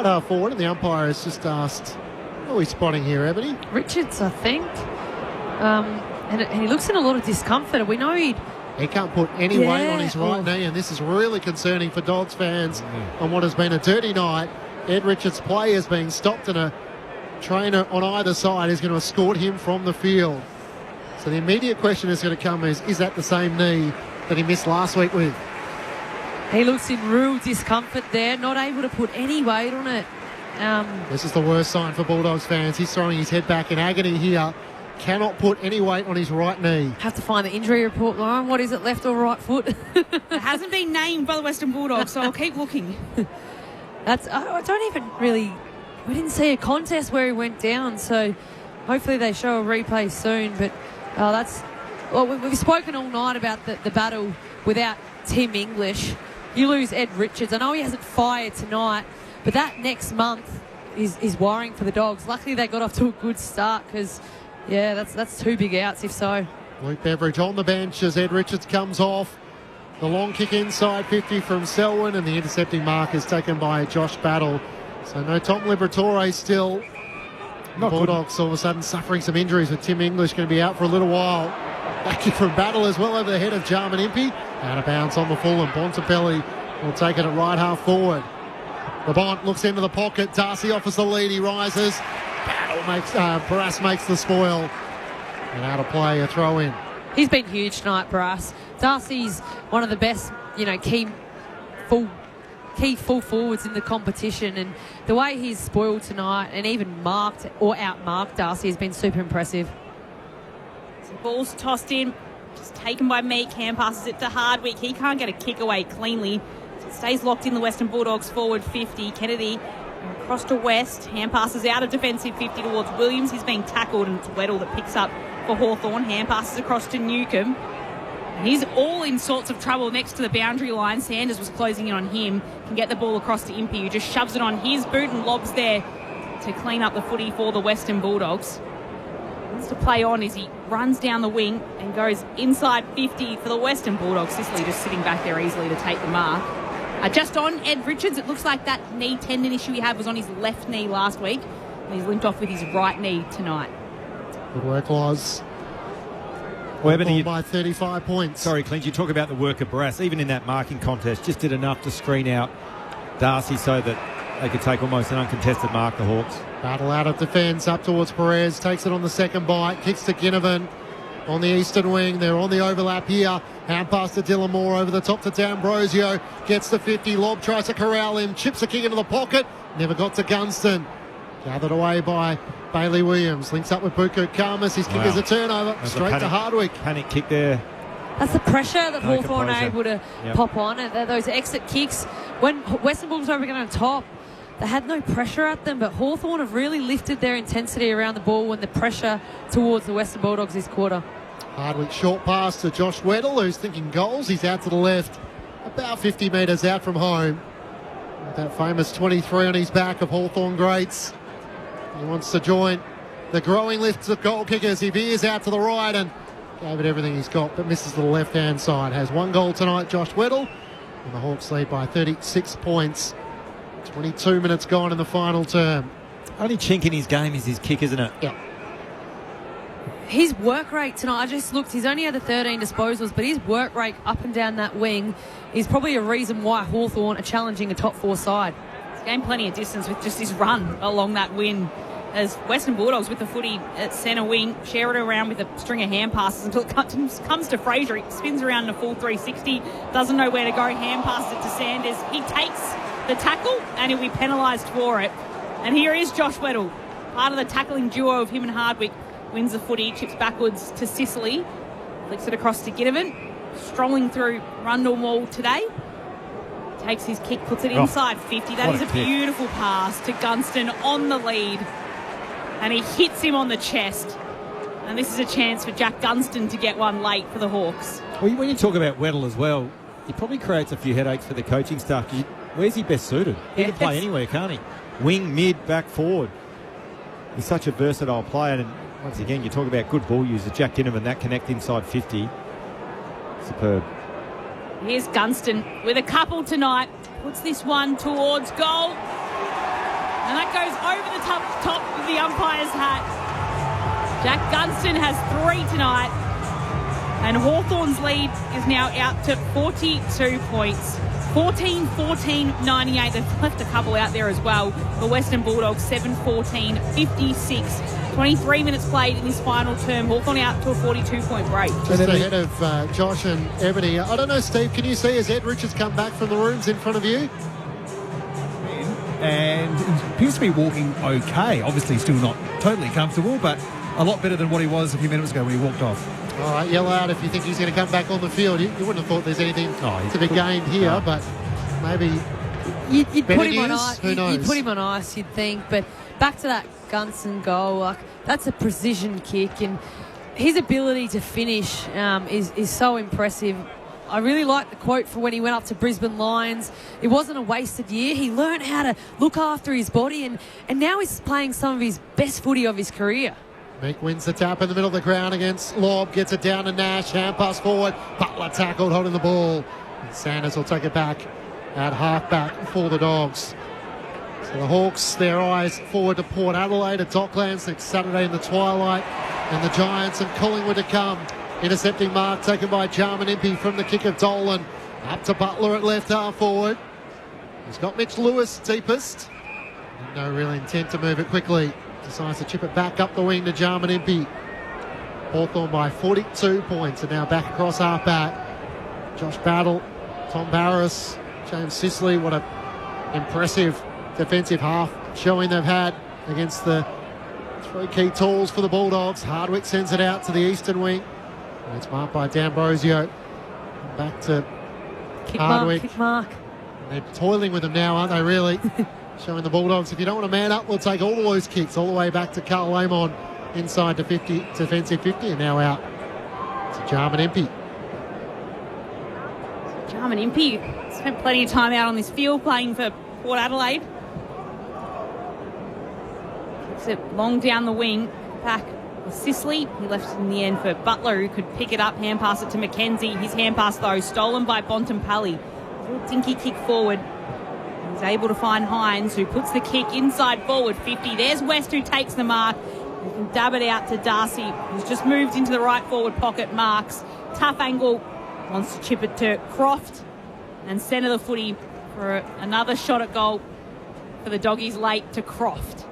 half forward, and the umpire has just asked, what are we spotting here, Ebony? Richards, I think. And he looks in a lot of discomfort. We know he can't put any weight on his right knee, and this is really concerning for Dogs fans on what has been a dirty night. Ed Richards' play is being stopped, and a trainer on either side is going to escort him from the field. So the immediate question is going to come is that the same knee that he missed last week with? He looks in real discomfort there, not able to put any weight on it. This is the worst sign for Bulldogs fans. He's throwing his head back in agony here. Cannot put any weight on his right knee. Have to find the injury report, Lauren. What is it, left or right foot? It hasn't been named by the Western Bulldogs, so I'll keep looking. I don't even really... We didn't see a contest where he went down, so hopefully they show a replay soon. But we've spoken all night about the battle without Tim English. you lose Ed Richards. I know he hasn't fired tonight, but that next month is worrying for the Dogs. Luckily, they got off to a good start because, yeah, that's 2 big outs if so. Luke Beveridge on the bench as Ed Richards comes off. The long kick inside 50 from Selwyn, and the intercepting mark is taken by Josh Battle. So no Tom Liberatore still. The Bulldogs all of a sudden suffering some injuries with Tim English going to be out for a little while. Back from Battle as well over the head of Jarman Impey. Out of bounds on the full, and Bontempelli will take it at right half forward. The Bont looks into the pocket. Darcy offers the lead. He rises. Battle makes, Barras makes the spoil. And out of play, a throw in. He's been huge tonight, Barras. Darcy's one of the best, key full forwards in the competition, and the way he's spoiled tonight and even marked or outmarked Darcy has been super impressive. So ball's tossed in, just taken by Meek. Hand passes it to Hardwick. He can't get a kick away cleanly. So it stays locked in the Western Bulldogs forward 50. Kennedy across to West. Hand passes out of defensive 50 towards Williams. He's being tackled, and it's Weddle that picks up for Hawthorn. Hand passes across to Newcomb. He's all in sorts of trouble next to the boundary line. Sanders was closing in on him. Can get the ball across to Impey, who just shoves it on his boot and lobs there to clean up the footy for the Western Bulldogs. Wants to play on as he runs down the wing and goes inside 50 for the Western Bulldogs. Sicily just sitting back there easily to take the mark. Just on Ed Richards, it looks like that knee tendon issue he had was on his left knee last week, and he's limped off with his right knee tonight. Good work, Loz. By 35 points. Sorry, Clint, you talk about the work of Barras. Even in that marking contest, just did enough to screen out Darcy so that they could take almost an uncontested mark, the Hawks. Battle out of defence, up towards Perez, takes it on the second bite, kicks to Ginnivan on the eastern wing. They're on the overlap here. Hand pass to Dylan Moore over the top to D'Ambrosio. Gets to 50, Lob tries to corral him, chips a kick into the pocket, never got to Gunston. Gathered away by Bailey Williams. Links up with Buku Karmas. His kick is a turnover. That's straight to Hardwick. Panic kick there. That's the pressure that Hawthorn are able to pop on. And those exit kicks, when Western Bulldogs were going on top, they had no pressure at them, but Hawthorn have really lifted their intensity around the ball and the pressure towards the Western Bulldogs this quarter. Hardwick short pass to Josh Weddle, who's thinking goals. He's out to the left, about 50 metres out from home. With that famous 23 on his back of Hawthorn greats. He wants to join the growing list of goal kickers. He veers out to the right and gave it everything he's got, but misses the left-hand side. Has one goal tonight, Josh Weddle, and the Hawks lead by 36 points. 22 minutes gone in the final term. Only chink in his game is his kick, isn't it? Yeah. His work rate tonight, I just looked, he's only had the 13 disposals, but his work rate up and down that wing is probably a reason why Hawthorn are challenging a top four side. He's gained plenty of distance with just his run along that wing, as Western Bulldogs with the footy at centre wing share it around with a string of hand passes until it comes to Fraser. He spins around in a full 360, doesn't know where to go, hand passes it to Sanders. He takes the tackle and he'll be penalised for it. And here is Josh Weddle, part of the tackling duo of him and Hardwick. Wins the footy, chips backwards to Sicily, flicks it across to Ginnivan, strolling through Rundle Mall today. Takes his kick, puts it inside 50. That is a beautiful pass to Gunston on the lead. And he hits him on the chest. And this is a chance for Jack Gunston to get one late for the Hawks. Well, when you talk about Weddle as well, he probably creates a few headaches for the coaching staff. Where's he best suited? He can play anywhere, can't he? Wing, mid, back, forward. He's such a versatile player. And once again, you talk about good ball users. Jack Ginnivan, that connect inside 50. Superb. Here's Gunston with a couple tonight. Puts this one towards goal. And that goes over the top of the umpire's hat. Jack Gunston has 3 tonight. And Hawthorn's lead is now out to 42 points. 14-14-98. They've left a couple out there as well. The Western Bulldogs 7-14-56. 23 minutes played in this final term. Hawthorn out to a 42-point break. Just ahead of Josh and Ebony. I don't know, Steve, can you see, has Ed Richards come back from the rooms in front of you? And he appears to be walking okay. Obviously still not totally comfortable, but a lot better than what he was a few minutes ago when he walked off. All right, yell out if you think he's going to come back on the field. You wouldn't have thought there's anything to be gained here, but maybe you'd put him news? on ice. Who knows? You'd put him on ice, you'd think. But back to that Gunston goal, like that's a precision kick, and his ability to finish is so impressive. I really like the quote from when he went up to Brisbane Lions. It wasn't a wasted year. He learned how to look after his body, and now he's playing some of his best footy of his career. Meek wins the tap in the middle of the ground against Lobb, gets it down to Nash, hand pass forward, Butler tackled, holding the ball. And Sanders will take it back at halfback for the Dogs. So the Hawks, their eyes forward to Port Adelaide at Docklands next Saturday in the twilight. And the Giants and Collingwood to come. Intercepting mark taken by Jarman Impey from the kick of Dolan. Up to Butler at left half forward. He's got Mitch Lewis deepest. And no real intent to move it quickly. Decides to chip it back up the wing to Jarman Impey. Hawthorn by 42 points and now back across half-back. Josh Battle, Tom Barras, James Sicily. What a impressive defensive half showing they've had against the three key tools for the Bulldogs. Hardwick sends it out to the eastern wing. And it's marked by D'Ambrosio. Back to Hardwick. Kick mark. They're toiling with them now, aren't they, really? Showing the Bulldogs, if you don't want to man up, we'll take all the loose kicks all the way back to Carl Lamon inside the 50, defensive 50, and now out to Jarman Impey. Jarman Impey spent plenty of time out on this field playing for Port Adelaide. Kicks it long down the wing, back with Sicily. He left it in the end for Butler, who could pick it up, hand pass it to McKenzie. His hand pass, though, stolen by Bontempelli. A little dinky kick forward. He's able to find Hines, who puts the kick inside forward 50. There's West, who takes the mark. He can dab it out to Darcy, who's just moved into the right forward pocket. Marks. Tough angle. Wants to chip it to Croft and centre the footy for another shot at goal for the Doggies late to Croft.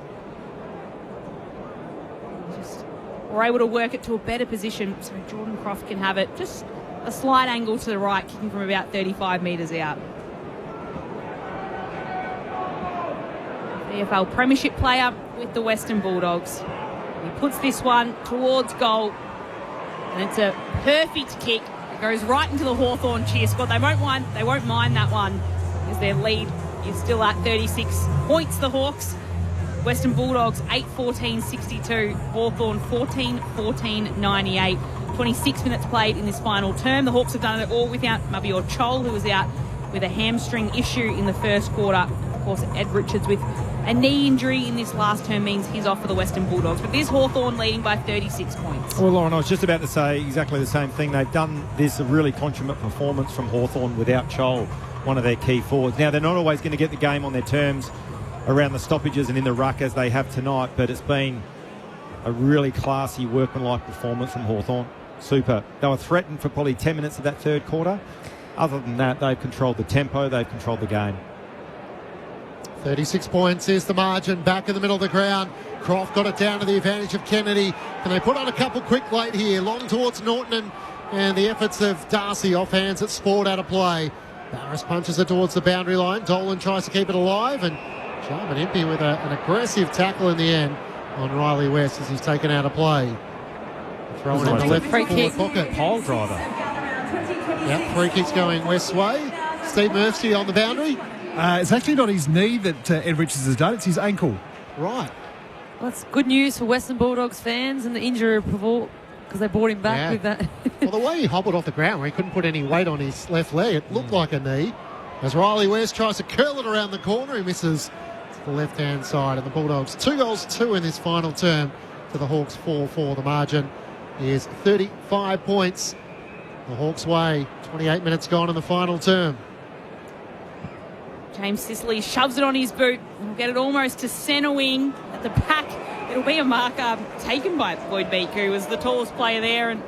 Just we're able to work it to a better position so Jordan Croft can have it. Just a slight angle to the right, kicking from about 35 metres out. AFL Premiership player with the Western Bulldogs. He puts this one towards goal, and it's a perfect kick. It goes right into the Hawthorn cheer squad. They won't mind that one, as their lead is still at 36 points. The Hawks, Western Bulldogs 8-14-62, Hawthorn 14-14-98. 26 minutes played in this final term. The Hawks have done it all without Mabior Chol, who was out with a hamstring issue in the first quarter. Of course, Ed Richards with a knee injury in this last term means he's off for the Western Bulldogs. But this Hawthorn leading by 36 points. Well, Lauren, I was just about to say exactly the same thing. They've done this a really consummate performance from Hawthorn without Chol, one of their key forwards. Now, they're not always going to get the game on their terms around the stoppages and in the ruck as they have tonight, but it's been a really classy, workmanlike performance from Hawthorn. Super. They were threatened for probably 10 minutes of that third quarter. Other than that, they've controlled the tempo, they've controlled the game. 36 points is the margin, back in the middle of the ground. Croft got it down to the advantage of Kennedy. And they put on a couple quick late here, long towards Norton, and the efforts of Darcy off hands at Sport out of play. Barras punches it towards the boundary line. Dolan tries to keep it alive, and Jarman Impey with an aggressive tackle in the end on Riley West as he's taken out of play. Throwing in the left forward pocket. Pole driver. Yep, free kicks going West's way. Steve Murphy on the boundary. It's actually not his knee that Ed Richards has done, it's his ankle. Right. Well, that's good news for Western Bulldogs fans and the injury report, because they brought him back with that. Well, the way he hobbled off the ground where he couldn't put any weight on his left leg, it looked like a knee. As Riley West tries to curl it around the corner, he misses to the left-hand side. And the Bulldogs 2-2 in this final term to the Hawks 4-4. The margin is 35 points. The Hawks' way, 28 minutes gone in the final term. James Sicily shoves it on his boot and will get it almost to centre wing at the back. It'll be a marker taken by Lloyd Beak, who was the tallest player there, and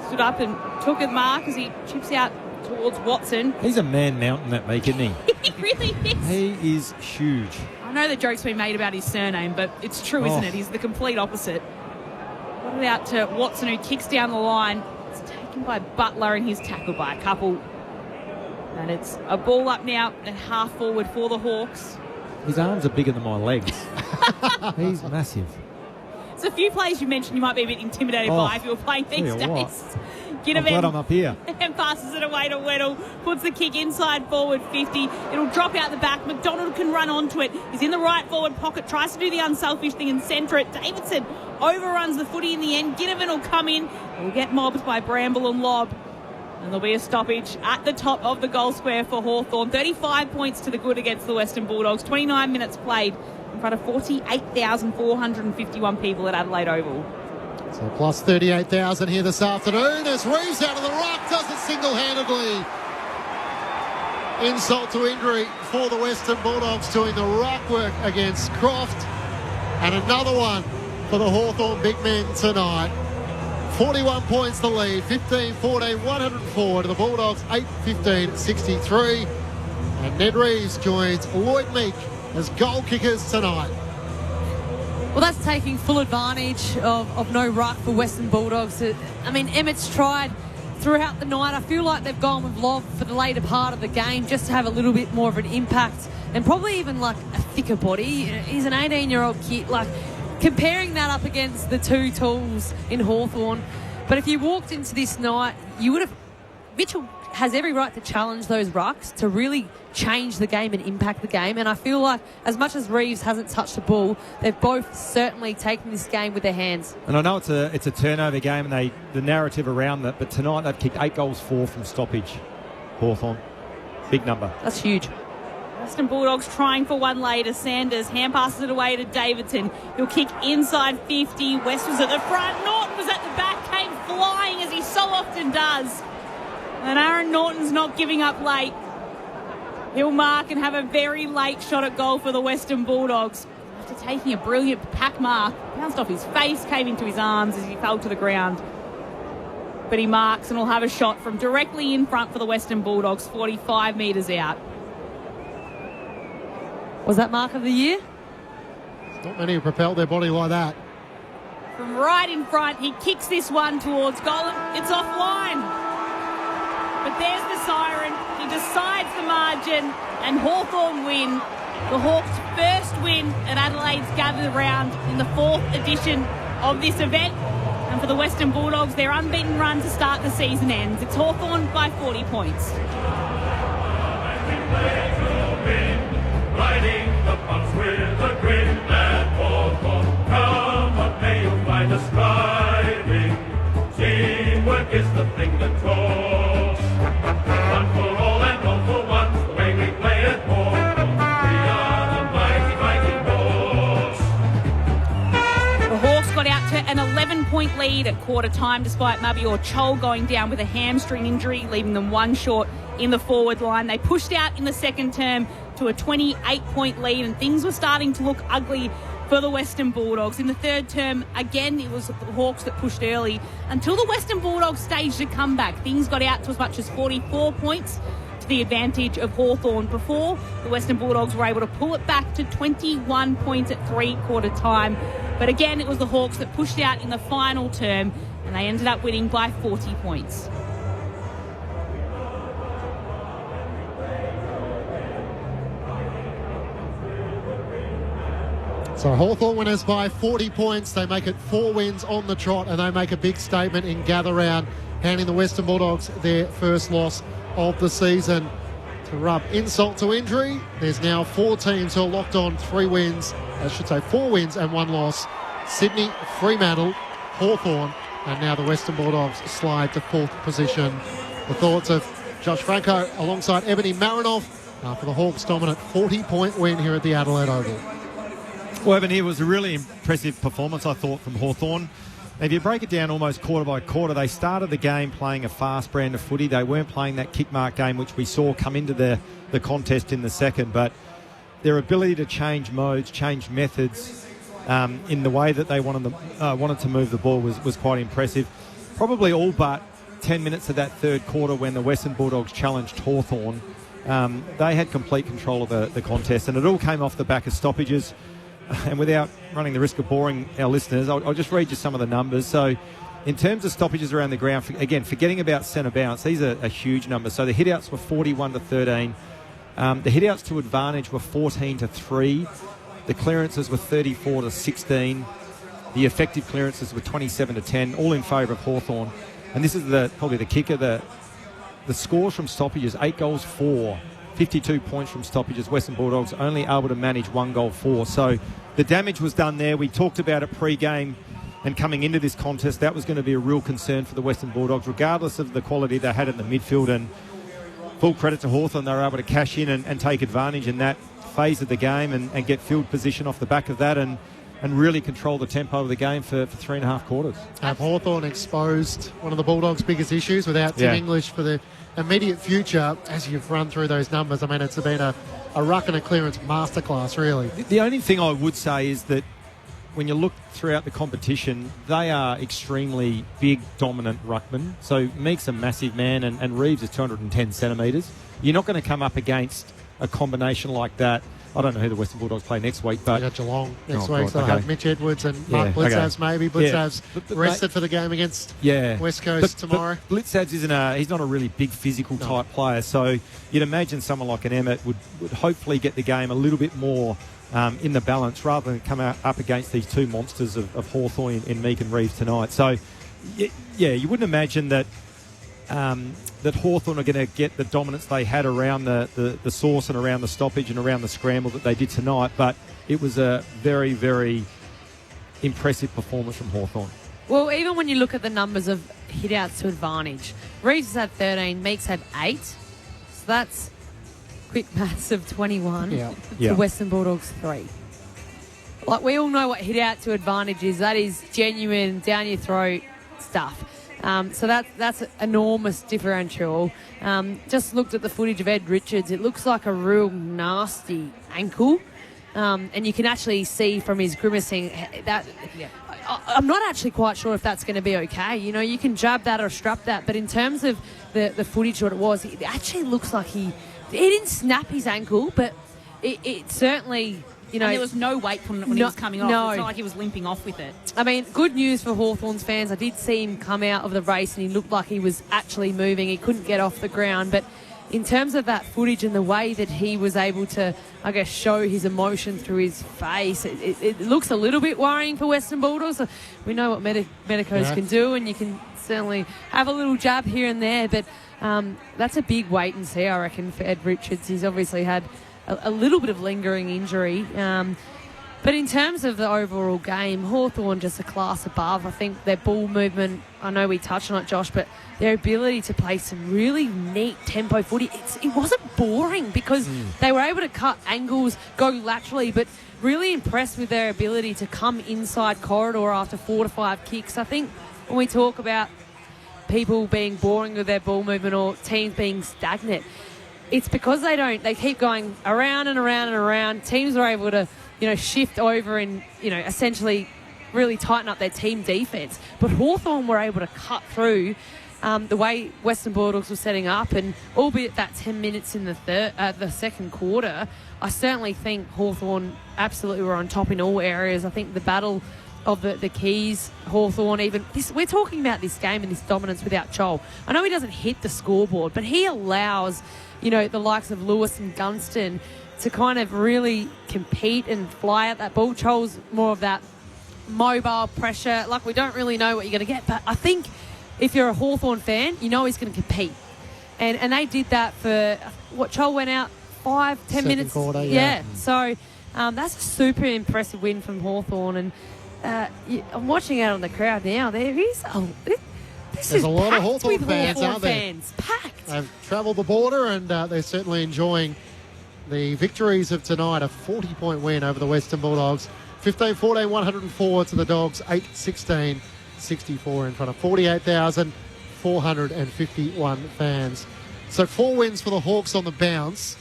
stood up and took a mark as he chips out towards Watson. He's a man mountain, that Beak, isn't he? He really is. He is huge. I know the joke's been made about his surname, but it's true, isn't it? He's the complete opposite. Got it out to Watson, who kicks down the line. It's taken by Butler, and he's tackled by a couple. And it's a ball up now at half forward for the Hawks. His arms are bigger than my legs. He's massive. There's a few players you mentioned you might be a bit intimidated by if you were playing these days. I'm glad I'm up here. And passes it away to Weddle. Puts the kick inside forward 50. It'll drop out the back. McDonald can run onto it. He's in the right forward pocket. Tries to do the unselfish thing and centre it. Davidson overruns the footy in the end. Ginnivan will come in. Will get mobbed by Bramble and Lobb. And there'll be a stoppage at the top of the goal square for Hawthorn. 35 points to the good against the Western Bulldogs. 29 minutes played in front of 48,451 people at Adelaide Oval. So plus 38,000 here this afternoon as Reeves out of the ruck does it single-handedly. Insult to injury for the Western Bulldogs doing the ruck work against Croft. And another one for the Hawthorn big men tonight. 41 points the lead, 15-14, 104 to the Bulldogs, 8-15, 63. And Ned Reeves joins Lloyd Meek as goal kickers tonight. Well, that's taking full advantage of no ruck for Western Bulldogs. I mean, Emmett's tried throughout the night. I feel like they've gone with Love for the later part of the game just to have a little bit more of an impact and probably even like a thicker body. He's an 18-year-old kid. Like, comparing that up against the two tools in Hawthorn. But if you walked into this night, you would have... Mitchell has every right to challenge those rucks to really change the game and impact the game. And I feel like as much as Reeves hasn't touched the ball, they've both certainly taken this game with their hands. And I know it's a turnover game and the narrative around that, but tonight they've kicked 8 goals, 4 from stoppage. Hawthorn. Big number. That's huge. Western Bulldogs trying for one later. Sanders hand passes it away to Davidson. He'll kick inside 50. West was at the front. Norton was at the back, came flying as he so often does. And Aaron Norton's not giving up late. He'll mark and have a very late shot at goal for the Western Bulldogs. After taking a brilliant pack mark, bounced off his face, came into his arms as he fell to the ground. But he marks and will have a shot from directly in front for the Western Bulldogs, 45 metres out. Was that mark of the year? Not many who propelled their body like that. From right in front, he kicks this one towards goal. It's offline. But there's the siren. He decides the margin and Hawthorn win. The Hawks' first win at Adelaide's Gather Round in the 4th edition of this event. And for the Western Bulldogs, their unbeaten run to start the season ends. It's Hawthorn by 40 points. Riding the bumps with a grin and Hawthorn. Come what may, you'll find us striving. Teamwork is the thing that talks. One for all and all for one, the way we play at Hawthorn. We are the mighty, mighty Hawks. The Hawks got out to an 11-point lead at quarter time despite Mabior Chol going down with a hamstring injury, leaving them one short in the forward line. They pushed out in the second term to a 28-point lead and things were starting to look ugly for the Western Bulldogs. In the third term, again, it was the Hawks that pushed early until the Western Bulldogs staged a comeback. Things got out to as much as 44 points to the advantage of Hawthorn before the Western Bulldogs were able to pull it back to 21 points at three-quarter time. But again, it was the Hawks that pushed out in the final term and they ended up winning by 40 points. So Hawthorn winners by 40 points. They make it 4 wins on the trot and they make a big statement in Gather Round, handing the Western Bulldogs their first loss of the season. To rub insult to injury, there's now 4 teams who are locked on 4 wins and 1 loss. Sydney, Fremantle, Hawthorn, and now the Western Bulldogs slide to 4th position. The thoughts of Josh Franco alongside Ebony Marinoff for the Hawks' dominant 40-point win here at the Adelaide Oval. Well, Evan, it was a really impressive performance, I thought, from Hawthorn. If you break it down almost quarter by quarter, they started the game playing a fast brand of footy. They weren't playing that kick mark game, which we saw come into the contest in the second. But their ability to change modes, change methods in the way that they wanted to move the ball was quite impressive. Probably all but 10 minutes of that third quarter when the Western Bulldogs challenged Hawthorn, they had complete control of the contest. And it all came off the back of stoppages. And without running the risk of boring our listeners, I'll just read you some of the numbers. So in terms of stoppages around the ground, again, forgetting about centre bounce, these are a huge number. So the hit-outs were 41-13. The hit-outs to advantage were 14-3. The clearances were 34-16. The effective clearances were 27-10, all in favour of Hawthorn. And this is probably the kicker. The scores from stoppages, 8 goals, 4. 52 points from stoppages. Western Bulldogs only able to manage 1 goal, 4. So the damage was done there. We talked about it pre-game And coming into this contest, that was going to be a real concern for the Western Bulldogs, regardless of the quality they had in the midfield. And full credit to Hawthorn, they were able to cash in and take advantage in that phase of the game and get field position off the back of that and really control the tempo of the game for 3.5 quarters. Have Hawthorn exposed one of the Bulldogs' biggest issues without Tim English for the immediate future? As you've run through those numbers, I mean, it's been a ruck and a clearance masterclass, really. The only thing I would say is that when you look throughout the competition, they are extremely big, dominant ruckmen. So Meek's a massive man and Reeves is 210 centimetres. You're not going to come up against a combination like that. I don't know who the Western Bulldogs play next week, but... Geelong next week, so they'll have Mitch Edwards and Mark Blitzavs maybe. Blitzavs rested for the game against West Coast tomorrow. But Blitzavs he's not a really big physical type player, so you'd imagine someone like an Emmett would hopefully get the game a little bit more in the balance rather than come up against these two monsters of Hawthorn in Meek and Reeves tonight. So, you wouldn't imagine that that Hawthorn are going to get the dominance they had around the source and around the stoppage and around the scramble that they did tonight, but it was a very, very impressive performance from Hawthorn. Well, even when you look at the numbers of hit-outs to advantage, Reeves has had 13, Meeks had 8, so that's quick maths of 21 to Western Bulldogs 3. Like, we all know what hit-out to advantage is. That is genuine, down-your-throat stuff. So that's an enormous differential. Just looked at the footage of Ed Richards. It looks like a real nasty ankle. And you can actually see from his grimacing that... I'm not actually quite sure if that's going to be okay. You know, you can jab that or strap that, but in terms of the footage, what it was, it actually looks like he didn't snap his ankle, but it certainly... You know, and there was no weight from when he was coming off. No. It's not like he was limping off with it. I mean, good news for Hawthorn's fans. I did see him come out of the race and he looked like he was actually moving. He couldn't get off the ground. But in terms of that footage and the way that he was able to, I guess, show his emotion through his face, it looks a little bit worrying for Western Bulldogs. We know what medicos can do, and you can certainly have a little jab here and there. But that's a big wait and see, I reckon, for Ed Richards. He's obviously had a little bit of lingering injury. But in terms of the overall game, Hawthorn just a class above. I think their ball movement, I know we touched on it, Josh, but their ability to play some really neat tempo footy, it wasn't boring because they were able to cut angles, go laterally, but really impressed with their ability to come inside corridor after 4 to 5 kicks. I think when we talk about people being boring with their ball movement or teams being stagnant, it's because they keep going around and around and around. Teams are able to, shift over and, essentially really tighten up their team defence. But Hawthorn were able to cut through the way Western Bulldogs were setting up, and albeit that 10 minutes in the second quarter, I certainly think Hawthorn absolutely were on top in all areas. I think the battle of the keys, Hawthorn, we're talking about this game and this dominance without Chol. I know he doesn't hit the scoreboard, but he allows the likes of Lewis and Gunston to kind of really compete and fly at that ball. Chol's more of that mobile pressure. Like, we don't really know what you're going to get, but I think if you're a Hawthorn fan, you know he's going to compete. And they did that for, Chol went out 5-10 minutes. Quarter, So that's a super impressive win from Hawthorn. And I'm watching out on the crowd now. There's a lot of Hawthorn fans, aren't there? Fans, packed. They've travelled the border and they're certainly enjoying the victories of tonight. A 40-point win over the Western Bulldogs. 15-14, 104 to the Dogs. 8-16, 64 in front of 48,451 fans. So 4 wins for the Hawks on the bounce.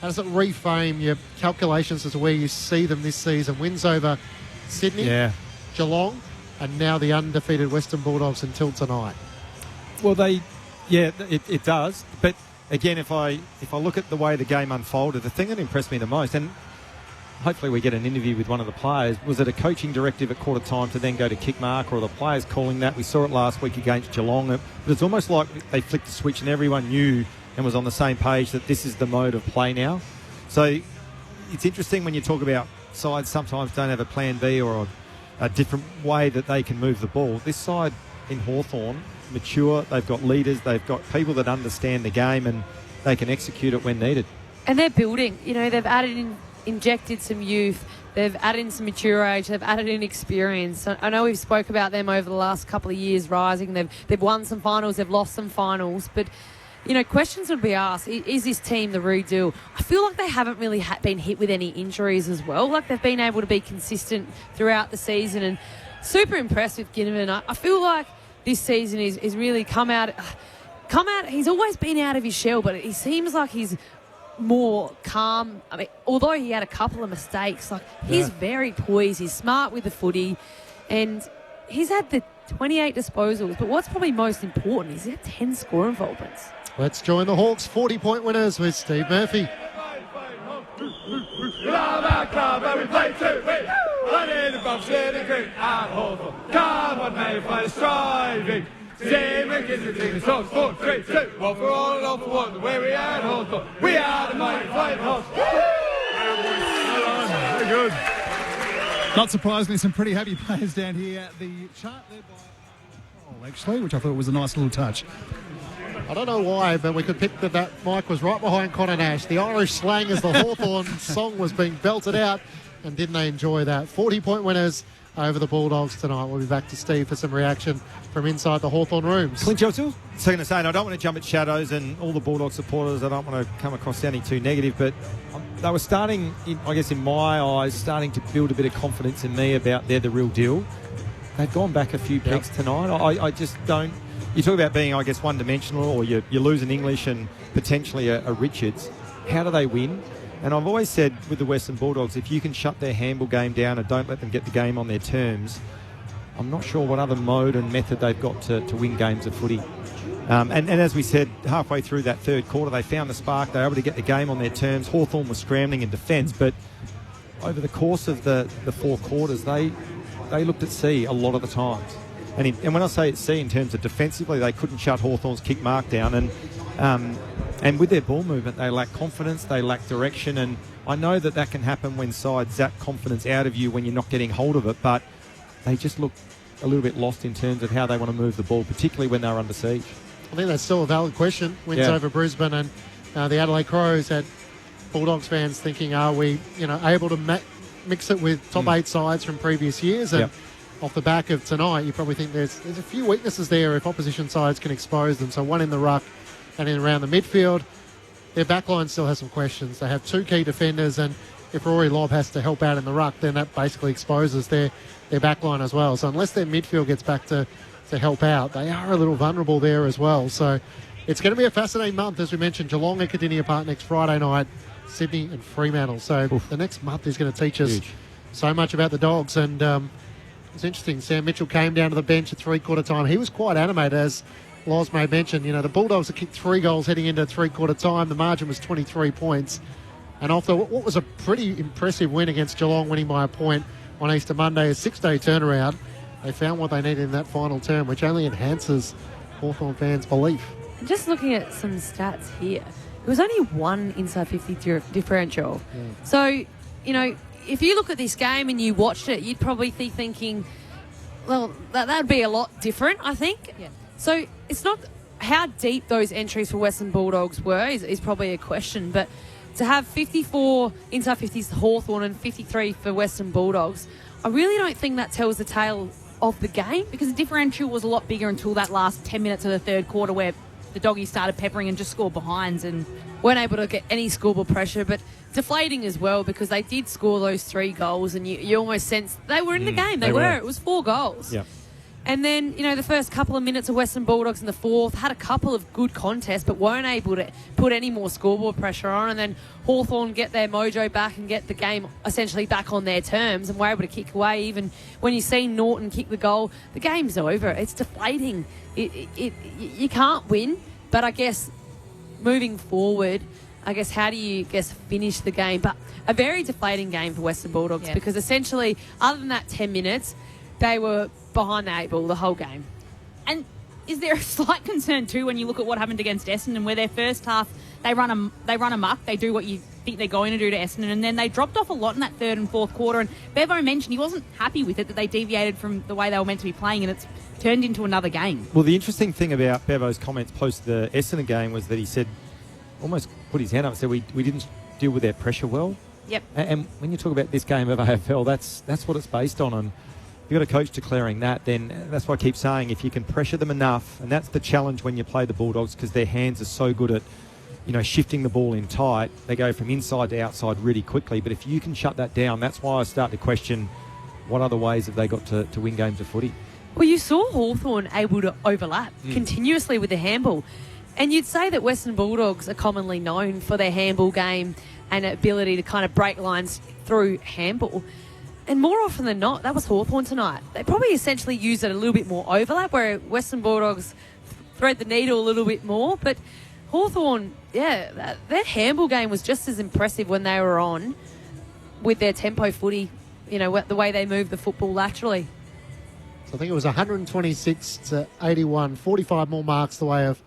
How does it reframe your calculations as to where you see them this season? Wins over Sydney, Geelong, and now the undefeated Western Bulldogs until tonight. Well, it does. But again, if I look at the way the game unfolded, the thing that impressed me the most, and hopefully we get an interview with one of the players, was it a coaching directive at quarter time to then go to kick mark, or the players calling that? We saw it last week against Geelong. But it's almost like they flicked the switch and everyone knew and was on the same page that this is the mode of play now. So it's interesting when you talk about sides sometimes don't have a plan B or a different way that they can move the ball. This side in Hawthorn, mature, they've got leaders, they've got people that understand the game and they can execute it when needed. And they're building. They've injected some youth. They've added in some mature age. They've added in experience. I know we've spoke about them over the last couple of years rising. They've won some finals. They've lost some finals. But, questions would be asked. Is this team the real deal? I feel like they haven't really been hit with any injuries as well. Like they've been able to be consistent throughout the season and super impressed with Ginnivan. I feel like this season is really come out. He's always been out of his shell, but he seems like he's more calm. I mean, although he had a couple of mistakes, he's very poised. He's smart with the footy, and he's had the 28 disposals. But what's probably most important is he had 10 score involvements. Let's join the Hawks 40-point winners with Steve Murphy. Same kids, so 4, 3, 2, 1 for all and all for one. Where we are, Hawthorn. We are the mighty five Hawks. Very good. Not surprisingly, some pretty happy players down here at the chart led by actually, which I thought was a nice little touch. I don't know why, but we could pick that Mike was right behind Connor Nash. The Irish slang as the Hawthorn song was being belted out, and didn't they enjoy that? 40-point winners over the Bulldogs tonight. We'll be back to Steve for some reaction from inside the Hawthorn rooms. Clint, I was still going to say, and I don't want to jump at shadows and all the Bulldog supporters, I don't want to come across sounding too negative, but they were starting, I guess in my eyes, starting to build a bit of confidence in me about they're the real deal. They've gone back a few pegs tonight. I just don't... You talk about being, I guess, one-dimensional, or you lose an English and potentially a Richards. How do they win? And I've always said with the Western Bulldogs, if you can shut their handball game down and don't let them get the game on their terms, I'm not sure what other mode and method they've got to win games of footy. And as we said, halfway through that third quarter, they found the spark. They were able to get the game on their terms. Hawthorn was scrambling in defence, but over the course of the 4 quarters, they looked at sea a lot of the times. And when I say at sea in terms of defensively, they couldn't shut Hawthorn's kick mark down. And with their ball movement, they lack confidence, they lack direction. And I know that can happen when sides zap confidence out of you when you're not getting hold of it. But they just look a little bit lost in terms of how they want to move the ball, particularly when they're under siege. I think that's still a valid question. Wins over Brisbane, and the Adelaide Crows had Bulldogs fans thinking, are we able to mix it with top 8 sides from previous years? And off the back of tonight, you probably think there's a few weaknesses there if opposition sides can expose them. So one in the ruck and in around the midfield. Their backline still has some questions. They have 2 key defenders, and if Rory Lobb has to help out in the ruck, then that basically exposes their backline as well. So unless their midfield gets back to help out, they are a little vulnerable there as well. So it's going to be a fascinating month. As we mentioned, Geelong at Cardinia Park next Friday night, Sydney and Fremantle. So the next month is going to teach us so much about the Dogs. And it's interesting, Sam Mitchell came down to the bench at 3/4 time. He was quite animated, as Loz may mention. The Bulldogs had kicked 3 goals heading into 3/4 time. The margin was 23 points. And after what was a pretty impressive win against Geelong, winning by a point on Easter Monday, a 6-day turnaround, they found what they needed in that final term, which only enhances Hawthorn fans' belief. Just looking at some stats here, it was only 1 inside 50 differential. So, if you look at this game and you watched it, you'd probably be thinking, well, that would be a lot different, I think. Yeah. So it's not how deep those entries for Western Bulldogs were is probably a question, but to have 54 inside 50s Hawthorn and 53 for Western Bulldogs, I really don't think that tells the tale of the game, because the differential was a lot bigger until that last 10 minutes of the third quarter, where the Doggies started peppering and just scored behinds and weren't able to get any scoreboard pressure, but deflating as well, because they did score those 3 goals and you almost sensed they were in the game. They were. It was 4 goals. Yeah. And then, the first couple of minutes of Western Bulldogs in the fourth had a couple of good contests, but weren't able to put any more scoreboard pressure on. And then Hawthorn get their mojo back and get the game essentially back on their terms, and were able to kick away. Even when you see Norton kick the goal, the game's over. It's deflating. You can't win. But I guess moving forward, how do you finish the game? But a very deflating game for Western Bulldogs, because essentially, other than that 10 minutes, they were behind the 8 ball the whole game. And is there a slight concern too when you look at what happened against Essendon, where their first half they run amok, they do what you think they're going to do to Essendon, and then they dropped off a lot in that third and fourth quarter. And Bevo mentioned he wasn't happy with it, that they deviated from the way they were meant to be playing, and it's turned into another game. Well, the interesting thing about Bevo's comments post the Essendon game was that he said, almost put his hand up and said, we didn't deal with their pressure well. Yep. And when you talk about this game of AFL, that's what it's based on. And if you've got a coach declaring that, then that's why I keep saying if you can pressure them enough, and that's the challenge when you play the Bulldogs because their hands are so good at, shifting the ball in tight. They go from inside to outside really quickly. But if you can shut that down, that's why I start to question what other ways have they got to win games of footy. Well, you saw Hawthorn able to overlap continuously with the handball. And you'd say that Western Bulldogs are commonly known for their handball game and ability to kind of break lines through handball. And more often than not, that was Hawthorn tonight. They probably essentially use it a little bit more overlap, where Western Bulldogs thread the needle a little bit more. But Hawthorn, their handball game was just as impressive when they were on with their tempo footy, the way they move the football laterally. So I think it was 126 to 81, 45 more marks the way of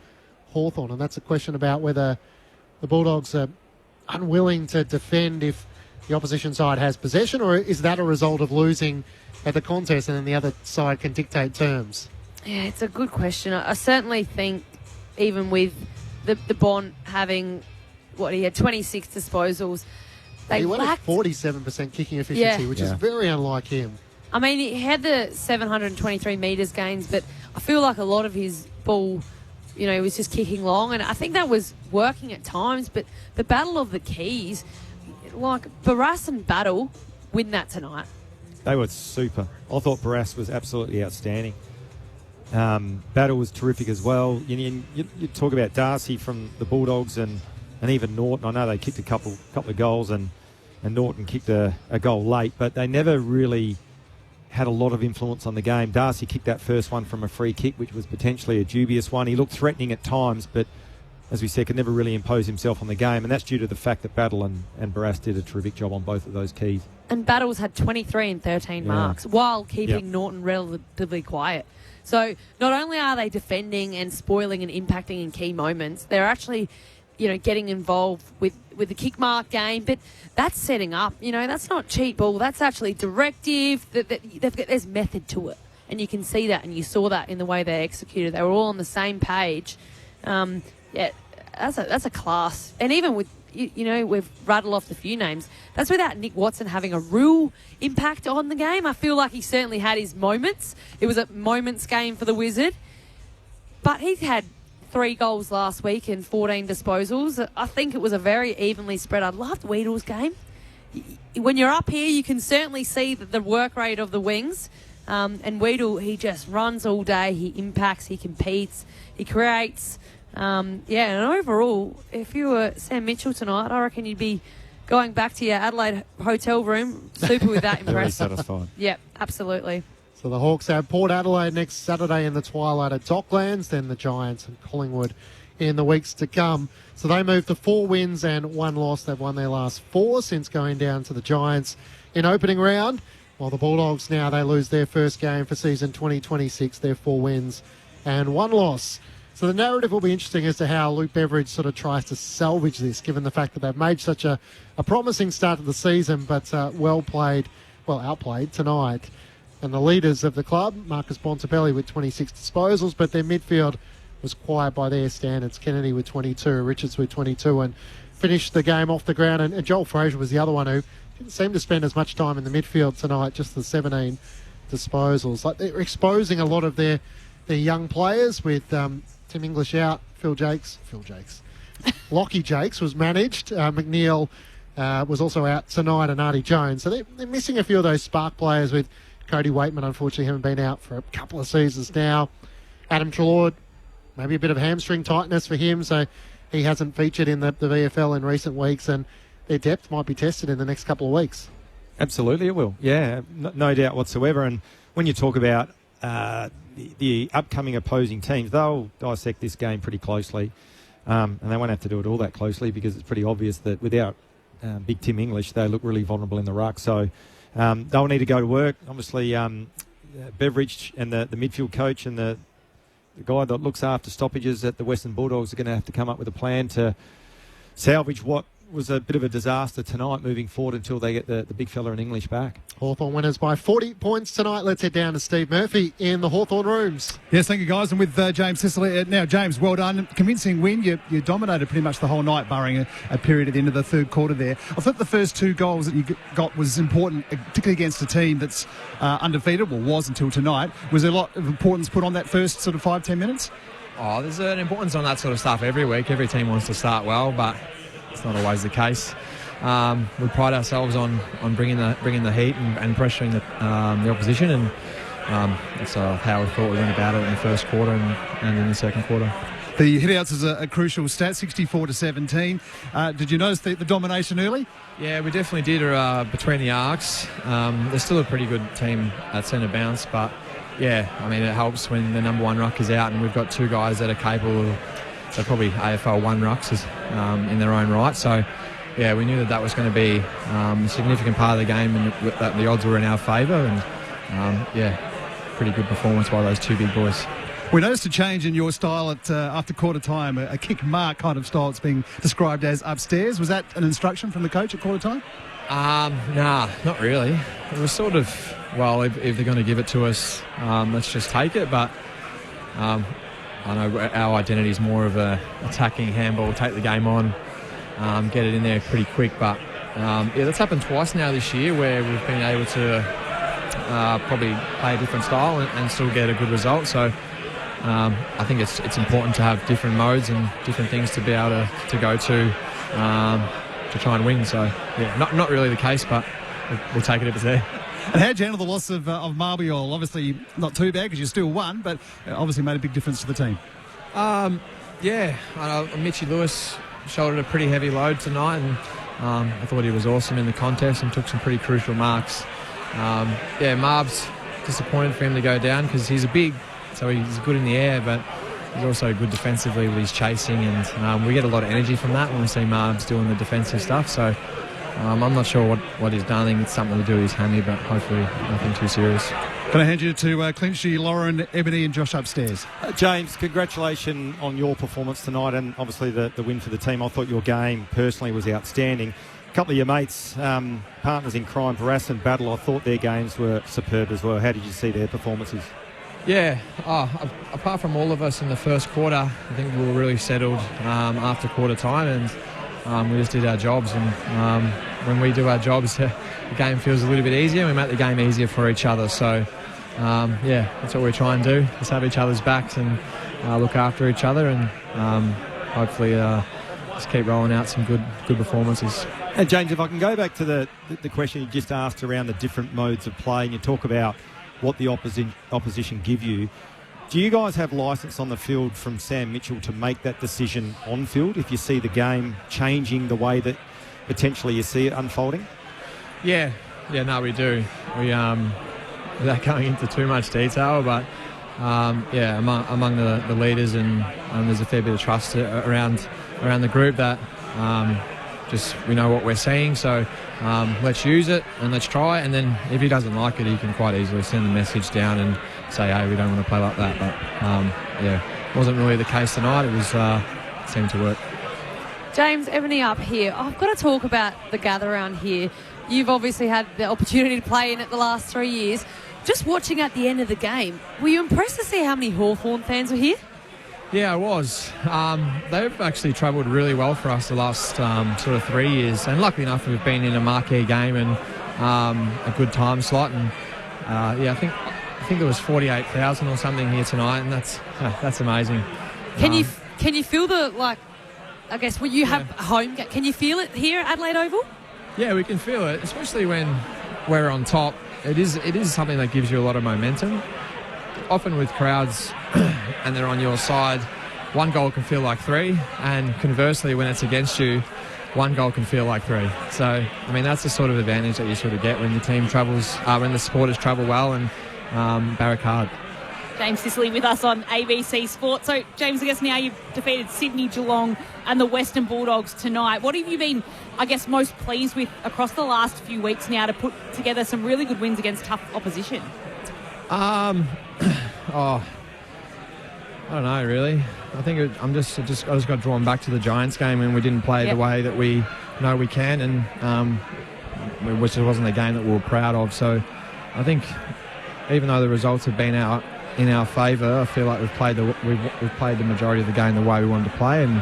Hawthorn, and that's a question about whether the Bulldogs are unwilling to defend if the opposition side has possession, or is that a result of losing at the contest and then the other side can dictate terms? Yeah, it's a good question. I certainly think even with the Bond having, he had 26 disposals, he went at 47% kicking efficiency, which is very unlike him. I mean, he had the 723 metres gains, but I feel like a lot of his ball, he was just kicking long, and I think that was working at times. But the battle of the keys, like Barras and Battle, win that tonight. They were super. I thought Barras was absolutely outstanding. Battle was terrific as well. You talk about Darcy from the Bulldogs and even Norton. I know they kicked a couple of goals and Norton kicked a goal late, but they never really had a lot of influence on the game. Darcy kicked that first one from a free kick, which was potentially a dubious one. He looked threatening at times, but as we said, could never really impose himself on the game, and that's due to the fact that Battle and Barras did a terrific job on both of those keys. And Battle's had 23 and 13 marks while keeping Norton relatively quiet. So not only are they defending and spoiling and impacting in key moments, they're actually, getting involved with the kick mark game, but that's setting up. That's not cheap ball. That's actually directive. There's method to it, and you can see that, and you saw that in the way they executed. They were all on the same page. That's a class. And even with, we've rattled off a few names. That's without Nick Watson having a real impact on the game. I feel like he certainly had his moments. It was a moments game for the Wizard. But he's had 3 goals last week and 14 disposals. I think it was a very evenly spread. I loved Weedle's game. When you're up here, you can certainly see the work rate of the wings. And Weedle, he just runs all day. He impacts, he competes, he creates. And overall, if you were Sam Mitchell tonight, I reckon you'd be going back to your Adelaide hotel room super with that impressed. Very satisfied. Yep, absolutely. So the Hawks have Port Adelaide next Saturday in the twilight at Docklands, then the Giants and Collingwood in the weeks to come. So they move to 4 wins and 1 loss. They've won their last 4 since going down to the Giants in opening round. While the Bulldogs now, they lose their first game for season 2026. They're 4 wins and 1 loss. So the narrative will be interesting as to how Luke Beveridge sort of tries to salvage this, given the fact that they've made such a promising start to the season, but outplayed tonight. And the leaders of the club, Marcus Bontempelli with 26 disposals, but their midfield was quiet by their standards. Kennedy with 22, Richards with 22, and finished the game off the ground. And Joel Fraser was the other one who didn't seem to spend as much time in the midfield tonight, just the 17 disposals. Like, they're exposing a lot of their young players with Tim English out, Lockie Jakes was managed. McNeil was also out tonight, and Artie Jones. So they're missing a few of those spark players with Cody Waitman, unfortunately, haven't been out for a couple of seasons now. Adam Trelaw, maybe a bit of hamstring tightness for him, so he hasn't featured in the VFL in recent weeks, and their depth might be tested in the next couple of weeks. Absolutely it will, yeah, no doubt whatsoever. And when you talk about the upcoming opposing teams, they'll dissect this game pretty closely, and they won't have to do it all that closely because it's pretty obvious that without Big Tim English, they look really vulnerable in the ruck. So they'll need to go to work. Obviously, Beveridge and the midfield coach and the guy that looks after stoppages at the Western Bulldogs are going to have to come up with a plan to salvage what was a bit of a disaster tonight moving forward until they get the big fella in English back. Hawthorn winners by 40 points tonight. Let's head down to Steve Murphy in the Hawthorn rooms. Yes, thank you, guys. And with James Sicily. Now, James, well done. Convincing win. You dominated pretty much the whole night, barring a period at the end of the third quarter there. I thought the first 2 goals that you got was important, particularly against a team that's undefeated, well, was until tonight. Was there a lot of importance put on that first sort of 5-10 minutes? Oh, there's an importance on that sort of stuff every week. Every team wants to start well, but it's not always the case. We pride ourselves on bringing the heat and pressuring the opposition, and that's how we thought we went about it in the first quarter and in the second quarter. The hitouts is a crucial stat, 64-17. Did you notice the domination early? Yeah, we definitely did between the arcs. They're still a pretty good team at centre bounce, but yeah, I mean, it helps when the number 1 ruck is out and we've got 2 guys that are capable of, so probably AFL 1 rucks in their own right. So yeah, we knew that was going to be a significant part of the game and that the odds were in our favour, and yeah, pretty good performance by those 2 big boys. We noticed a change in your style after quarter time, a kick mark kind of style. It's being described as upstairs. Was that an instruction from the coach at quarter time? Nah, not really. It was sort of, well, if they're going to give it to us, let's just take it. But I know our identity is more of a attacking handball, take the game on, get it in there pretty quick. But yeah, that's happened twice now this year where we've been able to probably play a different style and still get a good result. So I think it's important to have different modes and different things to be able to go to try and win. So yeah, not really the case, but we'll take it if it's there. And how'd you handle the loss of Marbiol? Obviously not too bad because you still won, but obviously made a big difference to the team. Yeah, Mitchie Lewis shouldered a pretty heavy load tonight, and I thought he was awesome in the contest and took some pretty crucial marks. Yeah, Marb's disappointed for him to go down because he's a big, so he's good in the air, but he's also good defensively with his chasing, and we get a lot of energy from that when we see Marbs doing the defensive stuff. So I'm not sure what he's done. I think it's something to do with his hammy, but hopefully nothing too serious. Can I hand you to Clinchy, Lauren, Ebony and Josh upstairs? James, congratulations on your performance tonight and obviously the win for the team. I thought your game personally was outstanding. A couple of your mates, partners in crime, Barras and Battle, I thought their games were superb as well. How did you see their performances? Yeah, apart from all of us in the first quarter, I think we were really settled after quarter time, and we just did our jobs. And when we do our jobs, the game feels a little bit easier. We make the game easier for each other. So, yeah, that's what we try and do, just have each other's backs and look after each other, and hopefully just keep rolling out some good performances. And James, if I can go back to the question you just asked around the different modes of play, and you talk about what the opposition give you. Do you guys have licence on the field from Sam Mitchell to make that decision on field if you see the game changing the way that potentially you see it unfolding? Yeah, no, we do. We without going into too much detail, but yeah, among the leaders, and there's a fair bit of trust around the group that just we know what we're seeing, so let's use it and let's try, and then if he doesn't like it, he can quite easily send the message down and say, hey, we don't want to play like that. But yeah, wasn't really the case tonight. It was seemed to work. James, Ebony up here. I've got to talk about the gather around here. You've obviously had the opportunity to play in it the last 3 years. Just watching at the end of the game, were you impressed to see how many Hawthorn fans were here? Yeah, I was. They've actually travelled really well for us the last sort of 3 years, and luckily enough we've been in a marquee game and a good time slot, and yeah, I think there was 48,000 or something here tonight, and that's amazing. Can you feel the, like, I guess when you have a home game, can you feel it here at Adelaide Oval? Yeah, we can feel it, especially when we're on top. It is something that gives you a lot of momentum. Often with crowds and they're on your side, one goal can feel like 3, and conversely when it's against you, one goal can feel like 3. So, I mean, that's the sort of advantage that you sort of get when the team travels, when the supporters travel well and barrack hard. James Sicily with us on ABC Sport. So, James, I guess now you've defeated Sydney, Geelong and the Western Bulldogs tonight. What have you been, I guess, most pleased with across the last few weeks now to put together some really good wins against tough opposition? I don't know, really. I think I just got drawn back to the Giants game when we didn't play the way that we know we can, and which wasn't a game that we were proud of. So I think even though the results have been out in our favour, I feel like we've played the majority of the game the way we wanted to play, and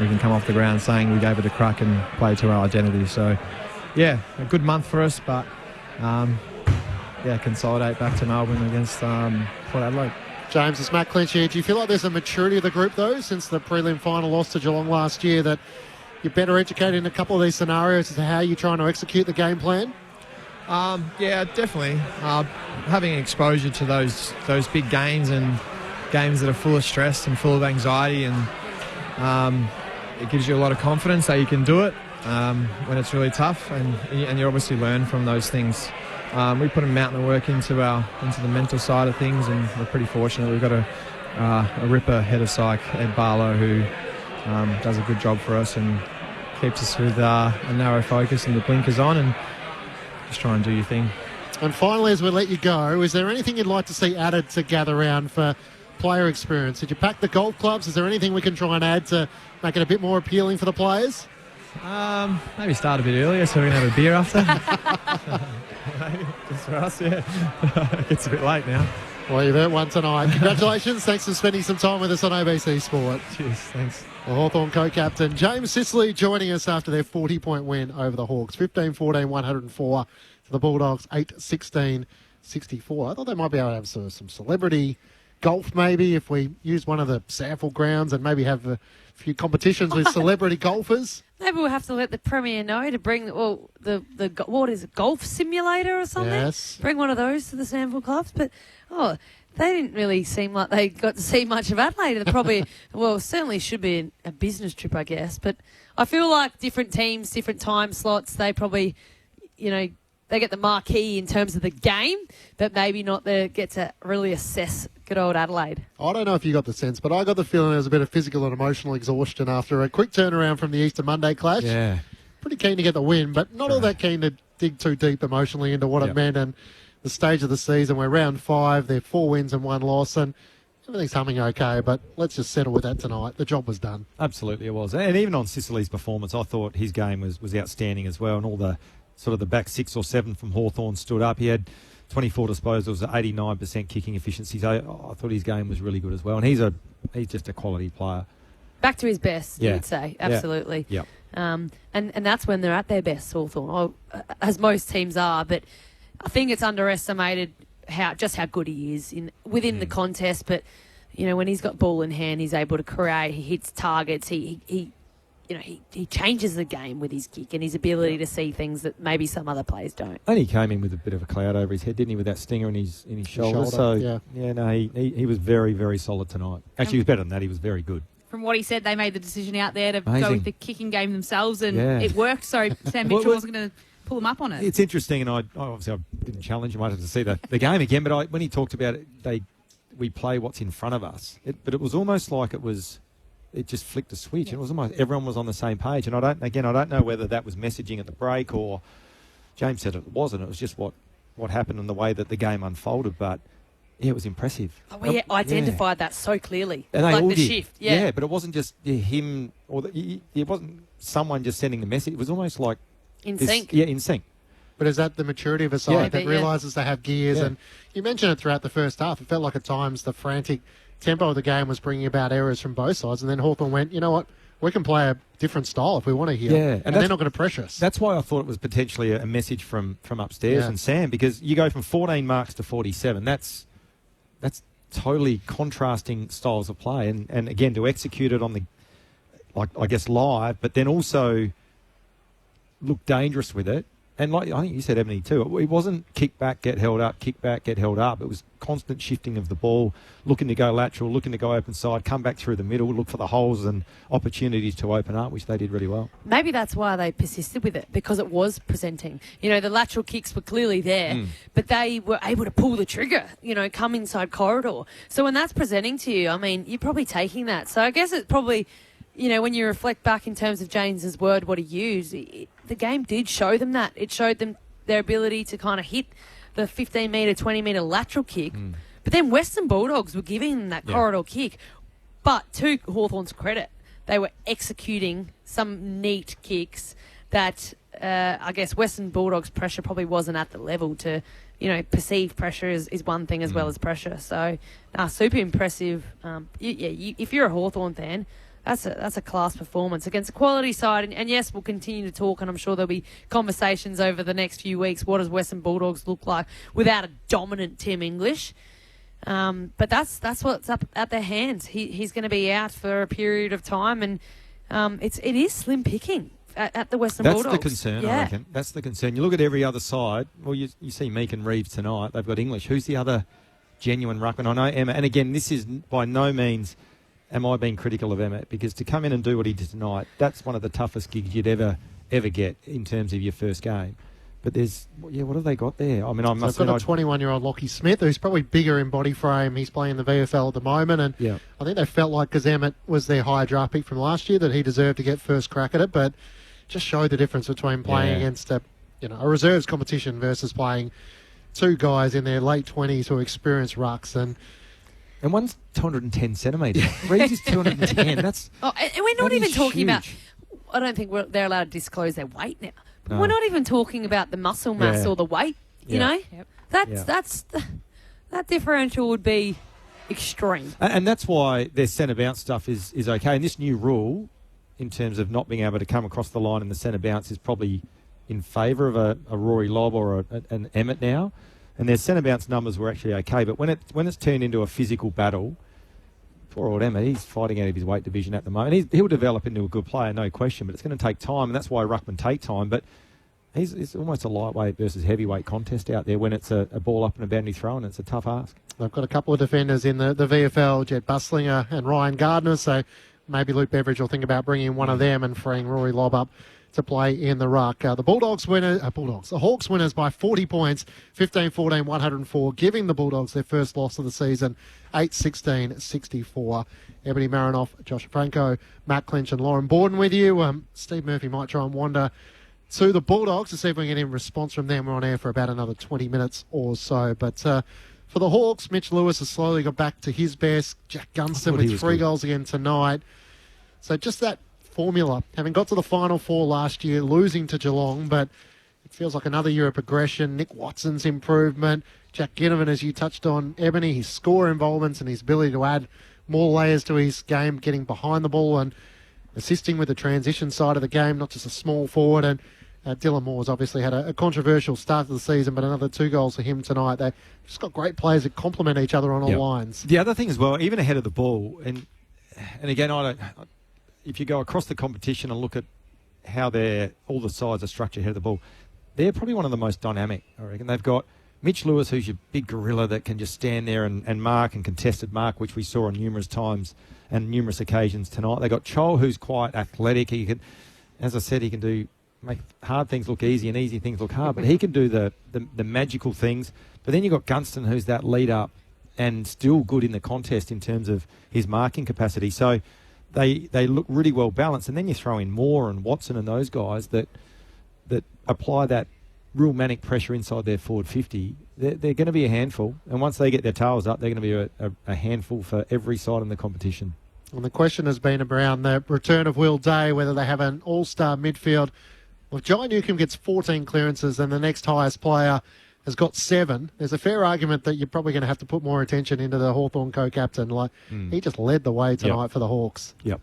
we can come off the ground saying we gave it a crack and play to our identity. So yeah, a good month for us, but consolidate back to Melbourne against Port Adelaide. James, it's Matt Clinch here. Do you feel like there's a maturity of the group, though, since the prelim final loss to Geelong last year, that you're better educated in a couple of these scenarios as to how you're trying to execute the game plan? Yeah, definitely. Having exposure to those big games and games that are full of stress and full of anxiety, and it gives you a lot of confidence that you can do it when it's really tough, and you obviously learn from those things. We put a mountain of work into the mental side of things, and we're pretty fortunate. We've got a ripper head of psych, Ed Barlow, who does a good job for us and keeps us with a narrow focus and the blinkers on, and just try and do your thing. And finally, as we let you go, is there anything you'd like to see added to Gather Round for player experience? Did you pack the golf clubs? Is there anything we can try and add to make it a bit more appealing for the players? Maybe start a bit earlier so we can have a beer after. Just for us, yeah. It gets a bit late now. Well, you've earned one tonight. Congratulations. Thanks for spending some time with us on ABC Sport. Cheers, thanks. The Hawthorn co-captain James Sicily joining us after their 40-point win over the Hawks. 15-14, 104 to the Bulldogs, 8-16, 64. I thought they might be able to have some celebrity golf maybe if we use one of the sample grounds and maybe have a few competitions with celebrity golfers. Maybe we'll have to let the Premier know to bring the what is it, golf simulator or something? Yes. Bring one of those to the Sandville clubs. But, they didn't really seem like they got to see much of Adelaide. They probably, certainly should be a business trip, I guess. But I feel like different teams, different time slots, they probably, they get the marquee in terms of the game, but maybe not get to really assess good old Adelaide. I don't know if you got the sense, but I got the feeling there was a bit of physical and emotional exhaustion after a quick turnaround from the Easter Monday clash. Yeah. Pretty keen to get the win, but not all that keen to dig too deep emotionally into what it meant and the stage of the season. We're round 5, they're 4 wins and 1 loss, and everything's humming okay, but let's just settle with that tonight. The job was done. Absolutely it was. And even on Sicily's performance, I thought his game was outstanding as well, and all the sort of the back 6 or 7 from Hawthorn stood up. He had 24 disposals, 89% kicking efficiency. So I thought his game was really good as well. And he's just a quality player. Back to his best, you would say. Absolutely. Yeah. And that's when they're at their best, Hawthorn, as most teams are. But I think it's underestimated how good he is within the contest. But, when he's got ball in hand, he's able to create. He hits targets. He changes the game with his kick and his ability to see things that maybe some other players don't. And he came in with a bit of a cloud over his head, didn't he, with that stinger in his shoulder? So, he was very, very solid tonight. Actually, he was better than that. He was very good. From what he said, they made the decision out there to Amazing. go with the kicking game themselves, and it worked, so Sam Mitchell wasn't going to pull him up on it. It's interesting, and I didn't challenge him. I wanted to see the game again, but when he talked about it, we play what's in front of us. But it was almost like it just flicked a switch. It was almost everyone was on the same page. And I don't know whether that was messaging at the break or James said it wasn't. It was just what happened and the way that the game unfolded. But it was impressive. We identified that so clearly. And they all the did. Shift. Yeah, but it wasn't just him or it wasn't someone just sending the message. It was almost like in sync. Yeah, in sync. But is that the maturity of a side that realises they have gears? And you mentioned it throughout the first half. It felt like at times the frantic tempo of the game was bringing about errors from both sides, and then Hawthorn went, you know what, we can play a different style if we want to here. Yeah, and they're not going to pressure us. That's why I thought it was potentially a message from upstairs and Sam, because you go from 14 marks to 47. That's totally contrasting styles of play, and again to execute it on the, I guess, live, but then also look dangerous with it. And I think you said, Ebony, too, it wasn't kick back, get held up, kick back, get held up. It was constant shifting of the ball, looking to go lateral, looking to go open side, come back through the middle, look for the holes and opportunities to open up, which they did really well. Maybe that's why they persisted with it, because it was presenting. The lateral kicks were clearly there, but they were able to pull the trigger, come inside corridor. So when that's presenting to you, you're probably taking that. So I guess it's probably, when you reflect back in terms of James's word, what he used, the game did show them that. It showed them their ability to kind of hit the 15-metre, 20-metre lateral kick, But then Western Bulldogs were giving them that corridor kick. But to Hawthorn's credit, they were executing some neat kicks that I guess Western Bulldogs' pressure probably wasn't at the level to, perceived pressure is one thing as well as pressure. So, super impressive. If you're a Hawthorn fan, that's a class performance against a quality side. And yes, we'll continue to talk, and I'm sure there'll be conversations over the next few weeks. What does Western Bulldogs look like without a dominant Tim English? But that's what's up at their hands. He's going to be out for a period of time, and it is slim picking at the Western Bulldogs. That's the concern, I reckon. That's the concern. You look at every other side. Well, you see Meek and Reeves tonight. They've got English. Who's the other genuine ruckman? I know Emma. And again, this is by no means am I being critical of Emmett, because to come in and do what he did tonight, that's one of the toughest gigs you'd ever get in terms of your first game. But what have they got there? I mean, they've got a 21-year-old Lockie Smith, who's probably bigger in body frame. He's playing the VFL at the moment, and I think they felt like, because Emmett was their high draft pick from last year, that he deserved to get first crack at it, but just showed the difference between playing against a reserves competition versus playing two guys in their late 20s who are experienced rucks. And one's 210 centimetres. Reeves is 210. That's and we're not even talking about. I don't think they're allowed to disclose their weight now. But we're not even talking about the muscle mass or the weight. You know, that differential would be extreme. And that's why their centre bounce stuff is okay. And this new rule, in terms of not being able to come across the line in the centre bounce, is probably in favour of a Rory Lobb or an Emmett now. And their centre bounce numbers were actually okay. But when it's turned into a physical battle, poor old Emmett, he's fighting out of his weight division at the moment. He'll develop into a good player, no question, but it's going to take time, and that's why ruckmen take time. But it's almost a lightweight versus heavyweight contest out there when it's a ball up and a boundary throw, and it's a tough ask. They've got a couple of defenders in the VFL, Jed Buslinger and Ryan Gardner, so maybe Luke Beveridge will think about bringing one of them and freeing Rory Lobb up to play in the ruck. The the Hawks winners by 40 points, 15-14, 104, giving the Bulldogs their first loss of the season, 8-16-64. Ebony Marinoff, Josh Franco, Matt Clinch and Lauren Borden with you. Steve Murphy might try and wander to the Bulldogs to see if we can get any response from them. We're on air for about another 20 minutes or so. But for the Hawks, Mitch Lewis has slowly got back to his best. Jack Gunston with 3 goals again tonight. So just that formula, having got to the Final Four last year, losing to Geelong, but it feels like another year of progression. Nick Watson's improvement, Jack Ginnivan, as you touched on, Ebony, his score involvements and his ability to add more layers to his game, getting behind the ball and assisting with the transition side of the game, not just a small forward. And Dylan Moore's obviously had a controversial start to the season, but another 2 goals for him tonight. They've just got great players that complement each other on all lines. The other thing as well, even ahead of the ball, and again, if you go across the competition and look at how all the sides are structured ahead of the ball, they're probably one of the most dynamic, I reckon. They've got Mitch Lewis, who's your big gorilla that can just stand there and mark and contested mark, which we saw on numerous times and numerous occasions tonight. They've got Chol, who's quite athletic. He can, as I said, he can make hard things look easy and easy things look hard, but he can do the magical things. But then you've got Gunston, who's that lead up and still good in the contest in terms of his marking capacity. So they look really well balanced, and then you throw in Moore and Watson and those guys that apply that real manic pressure inside their forward 50. They're going to be a handful, and once they get their tails up, they're going to be a handful for every side in the competition. And the question has been around the return of Will Day, whether they have an all-star midfield. Well, if Jai Newcombe gets 14 clearances and the next highest player has got 7, there's a fair argument that you're probably going to have to put more attention into the Hawthorn co-captain. He just led the way tonight for the Hawks. Yep.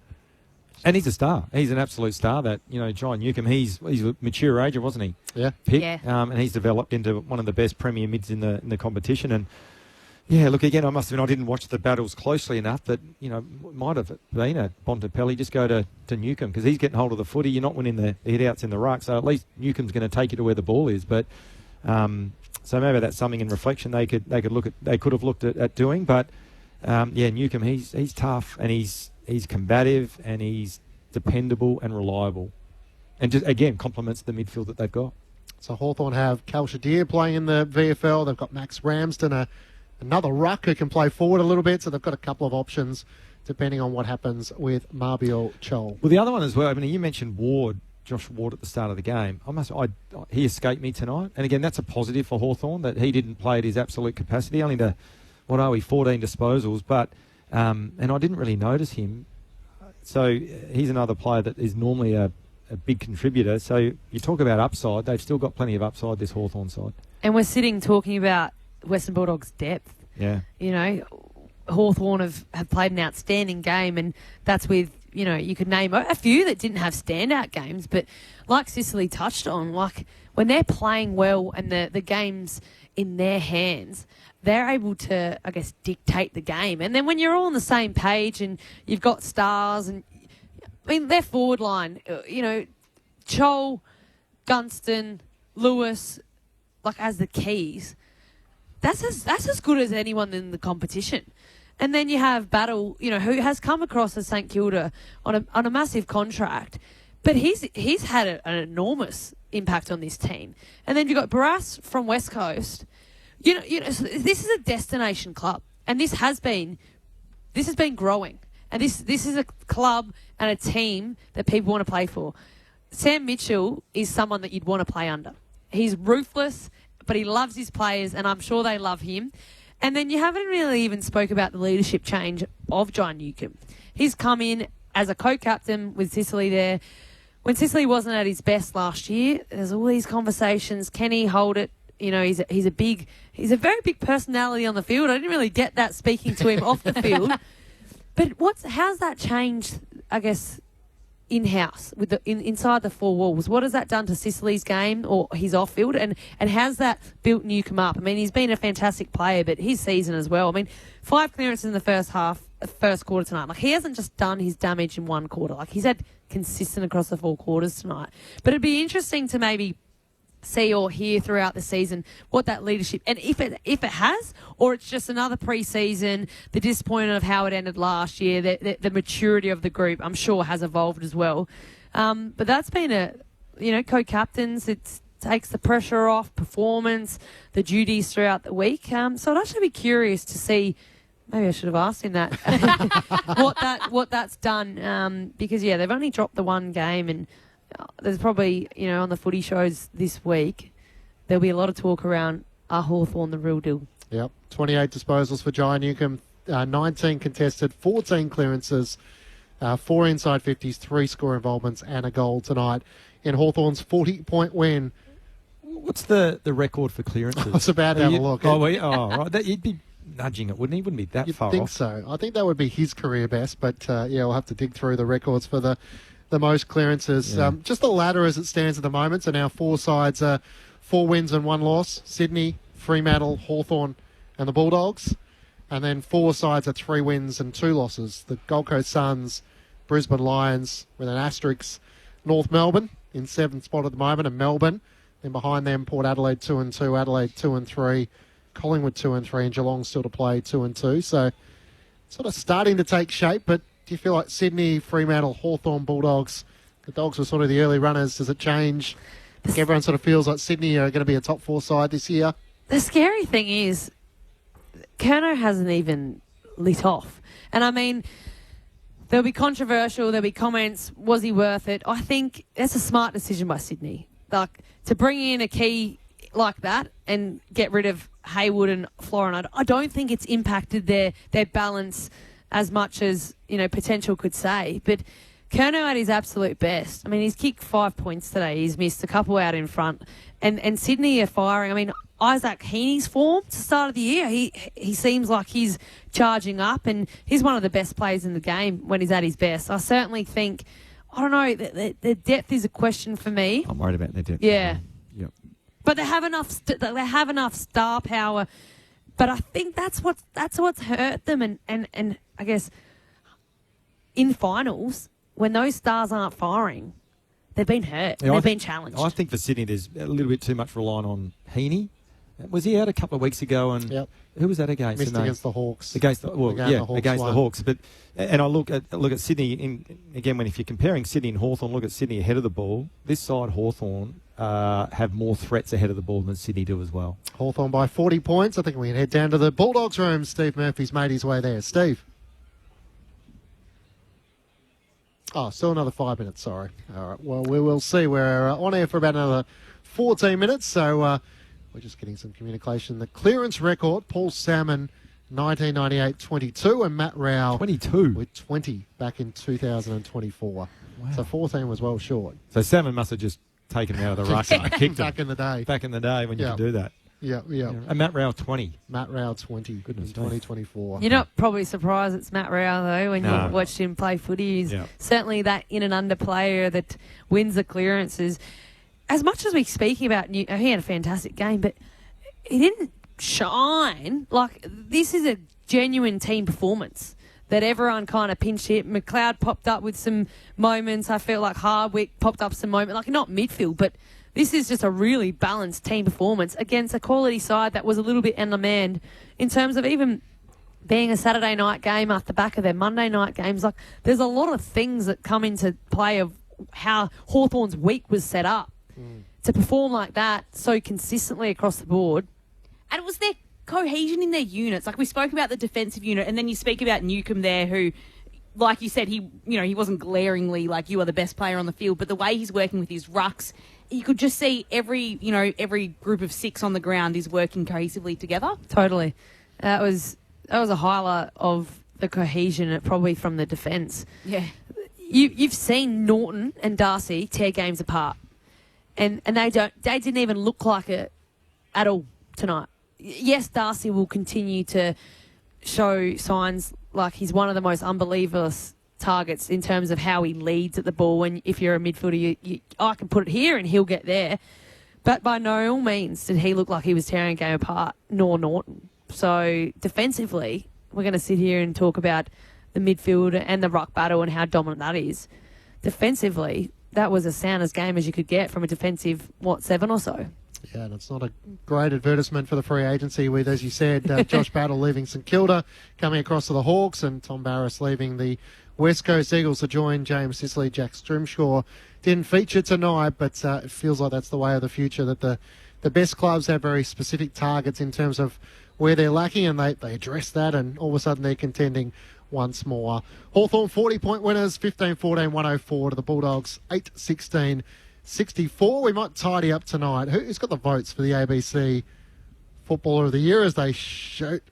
And he's a star. He's an absolute star. That, Jai Newcombe, he's a mature ager, wasn't he? Yeah. And he's developed into one of the best premier mids in the competition. And look, again, I didn't watch the battles closely enough, but might have been a Bontempelli. Just go to Newcombe, because he's getting hold of the footy. You're not winning the hit-outs in the ruck, so at least Newcombe's going to take you to where the ball is. But so maybe that's something in reflection they could have looked at doing. But Newcombe, he's tough, and he's combative, and he's dependable and reliable, and just again complements the midfield that they've got. So Hawthorn have Cal Shadir playing in the VFL. They've got Max Ramsden, another ruck who can play forward a little bit. So they've got a couple of options depending on what happens with Marbiel Chol. Well, the other one as well. I mean, you mentioned Josh Ward at the start of the game. He escaped me tonight, and again, that's a positive for Hawthorn that he didn't play at his absolute capacity. Only the what are we, 14 disposals, but and I didn't really notice him. So he's another player that is normally a big contributor. So you talk about upside, they've still got plenty of upside, this Hawthorn side. And we're sitting talking about Western Bulldogs' depth. Yeah. You know, Hawthorn have played an outstanding game, and that's with, you know, you could name a few that didn't have standout games, but like Sicily touched on, like when they're playing well and the game's in their hands, they're able to, I guess, dictate the game. And then when you're all on the same page and you've got stars, and I mean, their forward line, you know, Chol, Gunston, Lewis, like as the keys, that's as good as anyone in the competition. And then you have Battle, you know, who has come across as St Kilda on a massive contract, but he's had an enormous impact on this team. And then you've got Barras from West Coast. You know, so this is a destination club, and this has been growing, and this is a club and a team that people want to play for. Sam Mitchell is someone that you'd want to play under. He's ruthless, but he loves his players, and I'm sure they love him. And then you haven't really even spoke about the leadership change of John Newcomb. He's come in as a co-captain with Sicily there. When Sicily wasn't at his best last year, there's all these conversations. Can he hold it? You know, he's a very big personality on the field. I didn't really get that speaking to him off the field. But how's that changed, I guess, in-house, with inside the four walls? What has that done to Sicily's game or his off-field? And how's that built Newcomb up? I mean, he's been a fantastic player, but his season as well. I mean, 5 clearances in the first quarter tonight. Like, he hasn't just done his damage in one quarter. Like, he's had consistent across the 4 quarters tonight. But it'd be interesting to maybe see or hear throughout the season what that leadership, and if it has, or it's just another pre-season, the disappointment of how it ended last year, the maturity of the group, I'm sure, has evolved as well. But that's been co-captains, it takes the pressure off, performance, the duties throughout the week. So I'd actually be curious to see, maybe I should have asked him that, what that's done, because they've only dropped the one game, and there's probably, on the footy shows this week, there'll be a lot of talk around, are Hawthorn the real deal? Yep, 28 disposals for John Newcomb, 19 contested, 14 clearances, 4 inside 50s, 3 score involvements and a goal tonight in Hawthorn's 40-point win. What's the record for clearances? I was about to have a look. Right. You'd be nudging it, wouldn't he? Wouldn't be that far off. I think so. I think that would be his career best, but we'll have to dig through the records for the most clearances. Yeah. Just the ladder as it stands at the moment. So now 4 sides, 4 wins and 1 loss. Sydney, Fremantle, Hawthorn and the Bulldogs. And then 4 sides are 3 wins and 2 losses. The Gold Coast Suns, Brisbane Lions with an asterisk. North Melbourne in 7th spot at the moment, and Melbourne. Then behind them, Port Adelaide 2-2, Adelaide 2-3, Collingwood 2-3, and Geelong still to play 2-2. So sort of starting to take shape, but do you feel like Sydney, Fremantle, Hawthorn, Bulldogs, the Dogs were sort of the early runners? Does it change? I think everyone sort of feels like Sydney are going to be a top 4 side this year. The scary thing is, Curnow hasn't even lit off. And I mean, there'll be controversial, there'll be comments, was he worth it? I think that's a smart decision by Sydney. Like, to bring in a key like that and get rid of Haywood and Florin, I don't think it's impacted their balance as much as, potential could say. But Curnow at his absolute best. I mean, he's kicked 5 points today. He's missed a couple out in front. And Sydney are firing. I mean, Isaac Heaney's form to the start of the year, he seems like he's charging up, and he's one of the best players in the game when he's at his best. I certainly think, I don't know, the depth is a question for me. I'm worried about their depth. Yeah. Yep. But they have enough star power. But I think that's what's hurt them, and I guess in finals, when those stars aren't firing, they've been hurt. Yeah, they've been challenged. I think for Sydney, there's a little bit too much relying on Heaney. Was he out a couple of weeks ago? And who was that against? Missed against the Hawks. Against the Hawks. But and I look at Sydney again. If you're comparing Sydney and Hawthorn, look at Sydney ahead of the ball. This side, Hawthorn, have more threats ahead of the ball than Sydney do as well. Hawthorn by 40 points. I think we can head down to the Bulldogs room. Steve Murphy's made his way there. Steve. Oh, still another 5 minutes, sorry. All right, well, we will see. We're on air for about another 14 minutes, so we're just getting some communication. The clearance record, Paul Salmon 1998-22, and Matt Rao 22 with 20 back in 2024. Wow. So 14 was well short. So Salmon must have just taken him out of the ruck and kicked him. Back in the day. Back in the day when you could do that. Yeah. And Matt Rao 20. Matt Rao 20 Goodness in 2024. You're not probably surprised it's Matt Rao, though, when you watched him play footy. He's certainly that in and under player that wins the clearances. As much as we're speaking about he had a fantastic game, but he didn't shine. Like, this is a genuine team performance that everyone kind of pinched hit. McLeod popped up with some moments. I felt like Hardwick popped up some moments. Like, not midfield, but this is just a really balanced team performance against a quality side that was a little bit undermanned in terms of even being a Saturday night game off the back of their Monday night games. Like, there's a lot of things that come into play of how Hawthorn's week was set up to perform like that so consistently across the board. And it was their cohesion in their units. Like, we spoke about the defensive unit, and then you speak about Newcomb there, who, like you said, he wasn't glaringly like you are the best player on the field, but the way he's working with his rucks, you could just see every group of six on the ground is working cohesively together. Totally. That was a highlight of the cohesion, probably from the defence. Yeah. You've seen Norton and Darcy tear games apart, and they didn't even look like it at all tonight. Yes, Darcy will continue to show signs like he's one of the most unbelievable targets in terms of how he leads at the ball. And if you're a midfielder, I can put it here and he'll get there. But by no means did he look like he was tearing a game apart, nor Norton. So defensively, we're going to sit here and talk about the midfield and the ruck battle and how dominant that is. Defensively, that was as sound a game as you could get from a defensive, 7 or so. Yeah, and it's not a great advertisement for the free agency with, as you said, Josh Battle leaving St Kilda, coming across to the Hawks, and Tom Barras leaving the West Coast Eagles to join James Sicily. Jack Strimshaw didn't feature tonight, but it feels like that's the way of the future, that the best clubs have very specific targets in terms of where they're lacking, and they address that, and all of a sudden they're contending once more. Hawthorn 40-point winners, 15-14, 104 to the Bulldogs, 8-16. 64. We might tidy up tonight. Who's got the votes for the ABC Footballer of the Year as they shoot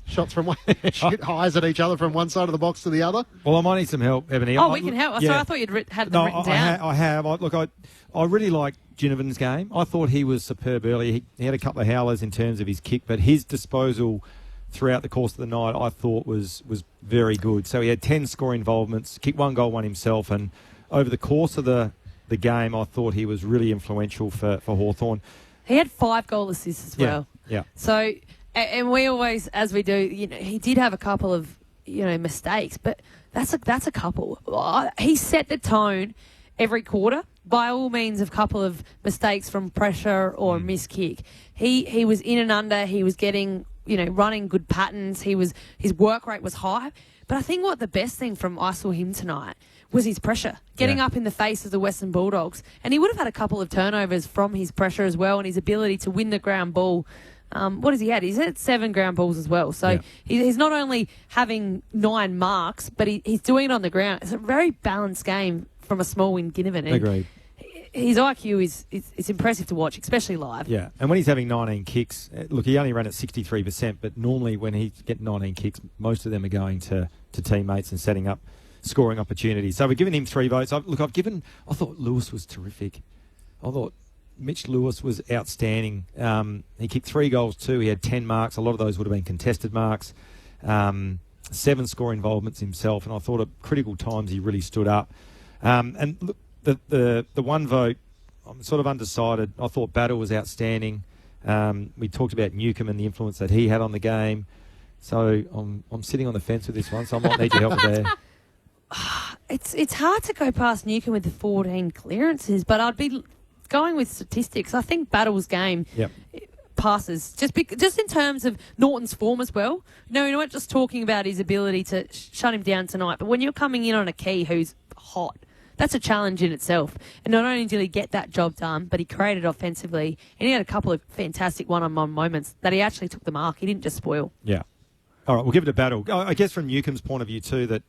shots from one, shoot highs at each other from one side of the box to the other? Well, I might need some help, Ebony. We can help. Yeah. So I thought you'd had them written down. I have. I really like Ginnivan's game. I thought he was superb earlier. He had a couple of howlers in terms of his kick, but his disposal throughout the course of the night I thought was very good. So he had 10 score involvements, kicked 1 goal, 1 himself, and over the course of the game, I thought he was really influential for Hawthorn. He had 5 goal assists as well. Yeah. So, and we always, as we do, he did have a couple of, mistakes, but that's a couple. He set the tone every quarter. By all means, a couple of mistakes from pressure or missed kick. He was in and under. He was getting, running good patterns. His work rate was high. But I think what the best thing from I saw him tonight was his pressure, getting up in the face of the Western Bulldogs. And he would have had a couple of turnovers from his pressure as well, and his ability to win the ground ball. What has he had? He's had 7 ground balls as well. So he's not only having 9 marks, but he's doing it on the ground. It's a very balanced game from a small win Ginnivan. Agreed. His IQ is impressive to watch, especially live. Yeah, and when he's having 19 kicks, look, he only ran at 63%, but normally when he gets 19 kicks, most of them are going to teammates and setting up scoring opportunities. So we're giving him 3 votes. I thought Lewis was terrific. I thought Mitch Lewis was outstanding. He kicked 3 goals too. He had 10 marks. A lot of those would have been contested marks. 7 score involvements himself, and I thought at critical times he really stood up. And look, the one vote, I'm sort of undecided. I thought Battle was outstanding. We talked about Newcomb and the influence that he had on the game. So I'm sitting on the fence with this one, so I might need your help there. It's hard to go past Newcomb with the 14 clearances, but I'd be going with statistics. I think Battle's game passes just in terms of Norton's form as well. No, we're not just talking about his ability to shut him down tonight, but when you're coming in on a key who's hot, that's a challenge in itself. And not only did he get that job done, but he created offensively, and he had a couple of fantastic one-on-one moments that he actually took the mark. He didn't just spoil. Yeah. All right, we'll give it a Battle. I guess from Newcomb's point of view too, that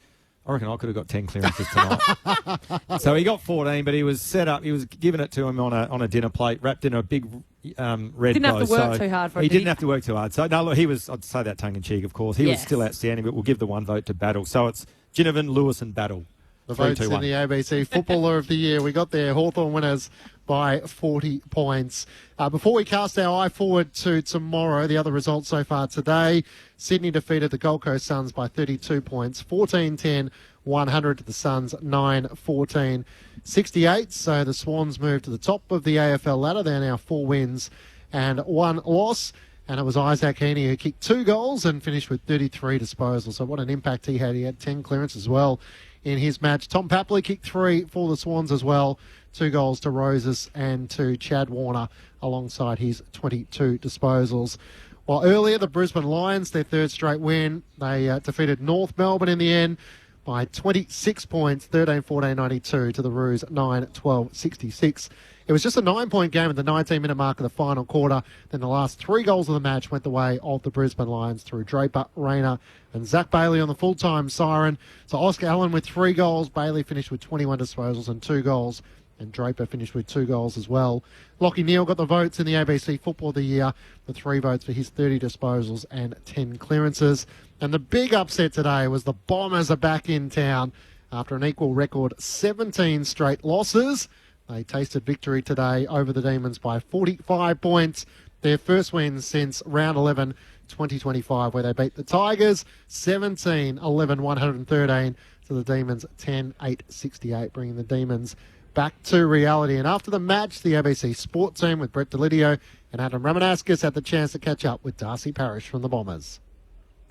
I reckon I could have got 10 clearances tonight. So he got 14, but he was set up. He was giving it to him on a dinner plate, wrapped in a big red Didn't bow. have to work too hard for it. He didn't have to work too hard. So, no, look, he was, I'd say that tongue-in-cheek, of course. He was still outstanding, but we'll give the one vote to Battle. So it's Ginnivan, Lewis and Battle. The votes in the ABC Footballer of the Year. We got there. Hawthorn winners by 40 points. Before we cast our eye forward to tomorrow, the other results so far today, Sydney defeated the Gold Coast Suns by 32 points, 14-10, 100 to the Suns, 9-14, 68. So the Swans moved to the top of the AFL ladder. They're now 4 wins and 1 loss. And it was Isaac Heaney who kicked 2 goals and finished with 33 disposals. So what an impact he had. He had 10 clearances as well in his match. Tom Papley kicked 3 for the Swans as well. 2 goals to Roses and to Chad Warner alongside his 22 disposals. While earlier, the Brisbane Lions, their 3rd straight win, they defeated North Melbourne in the end by 26 points, 13-14-92 to the Roos, 9-12-66. It was just a 9-point game at the 19-minute mark of the final quarter. Then the last 3 goals of the match went the way of the Brisbane Lions through Draper, Rayner and Zach Bailey on the full-time siren. So Oscar Allen with 3 goals. Bailey finished with 21 disposals and 2 goals. And Draper finished with 2 goals as well. Lachie Neale got the votes in the ABC Football of the Year. The 3 votes for his 30 disposals and 10 clearances. And the big upset today was the Bombers are back in town after an equal record 17 straight losses. They tasted victory today over the Demons by 45 points. Their first win since round 11, 2025, where they beat the Tigers 17-11-113 to the Demons 10-8-68, bringing the Demons back to reality. And after the match, the ABC Sport team with Brett Delidio and Adam Ramanauskas had the chance to catch up with Darcy Parish from the Bombers.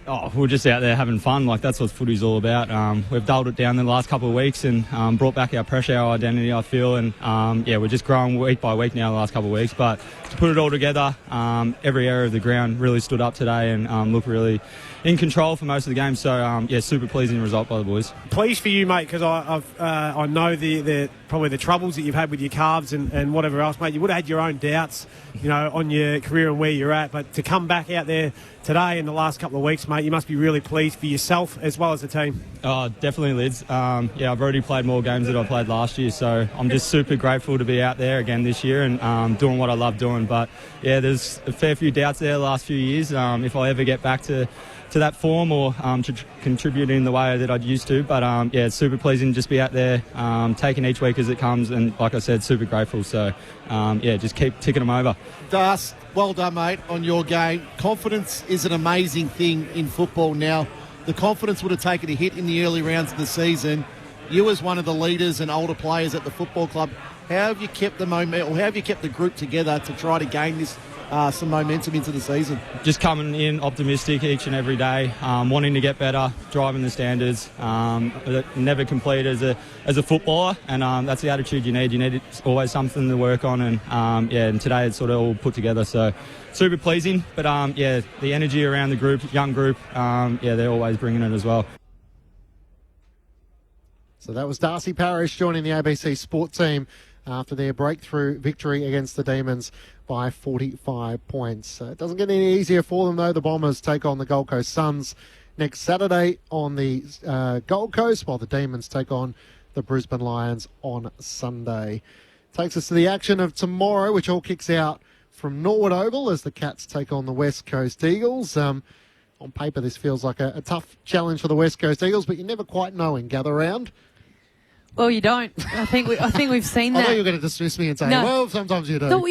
Oh, we're just out there having fun. Like, that's what footy's all about. We've dulled it down the last couple of weeks and brought back our pressure, our identity, I feel. And, we're just growing week by week now the last couple of weeks. But to put it all together, every area of the ground really stood up today and looked really in control for most of the game. So, super pleasing result by the boys. Pleased for you, mate, because I know the probably the troubles that you've had with your calves and whatever else, mate. You would have had your own doubts, on your career and where you're at. But to come back out there today in the last couple of weeks, mate, you must be really pleased for yourself as well as the team. Oh, definitely, Lids. I've already played more games than I played last year, so I'm just super grateful to be out there again this year and doing what I love doing. But, there's a fair few doubts there the last few years. If I ever get back to that form or to contribute in the way that I'd used to. But, it's super pleasing to just be out there, taking each week as it comes. And, like I said, super grateful. So, just keep ticking them over. Das, well done, mate, on your game. Confidence is an amazing thing in football now. The confidence would have taken a hit in the early rounds of the season. You as one of the leaders and older players at the football club, how have you kept the momentum, or how have you kept the group together to try to gain this some momentum into the season? Just coming in optimistic each and every day, wanting to get better, driving the standards, never complete as a footballer, and that's the attitude you need. You need always something to work on, and today it's sort of all put together. So super pleasing, but the energy around the group, young group, they're always bringing it as well. So that was Darcy Parish joining the ABC Sport team after their breakthrough victory against the Demons by 45 points. It doesn't get any easier for them, though. The Bombers take on the Gold Coast Suns next Saturday on the Gold Coast, while the Demons take on the Brisbane Lions on Sunday. Takes us to the action of tomorrow, which all kicks out from Norwood Oval as the Cats take on the West Coast Eagles. On paper, this feels like a tough challenge for the West Coast Eagles, but you never quite know in Gather Round. Well, you don't. I think we've seen that. I thought you were going to dismiss me and say, well, sometimes you do. No,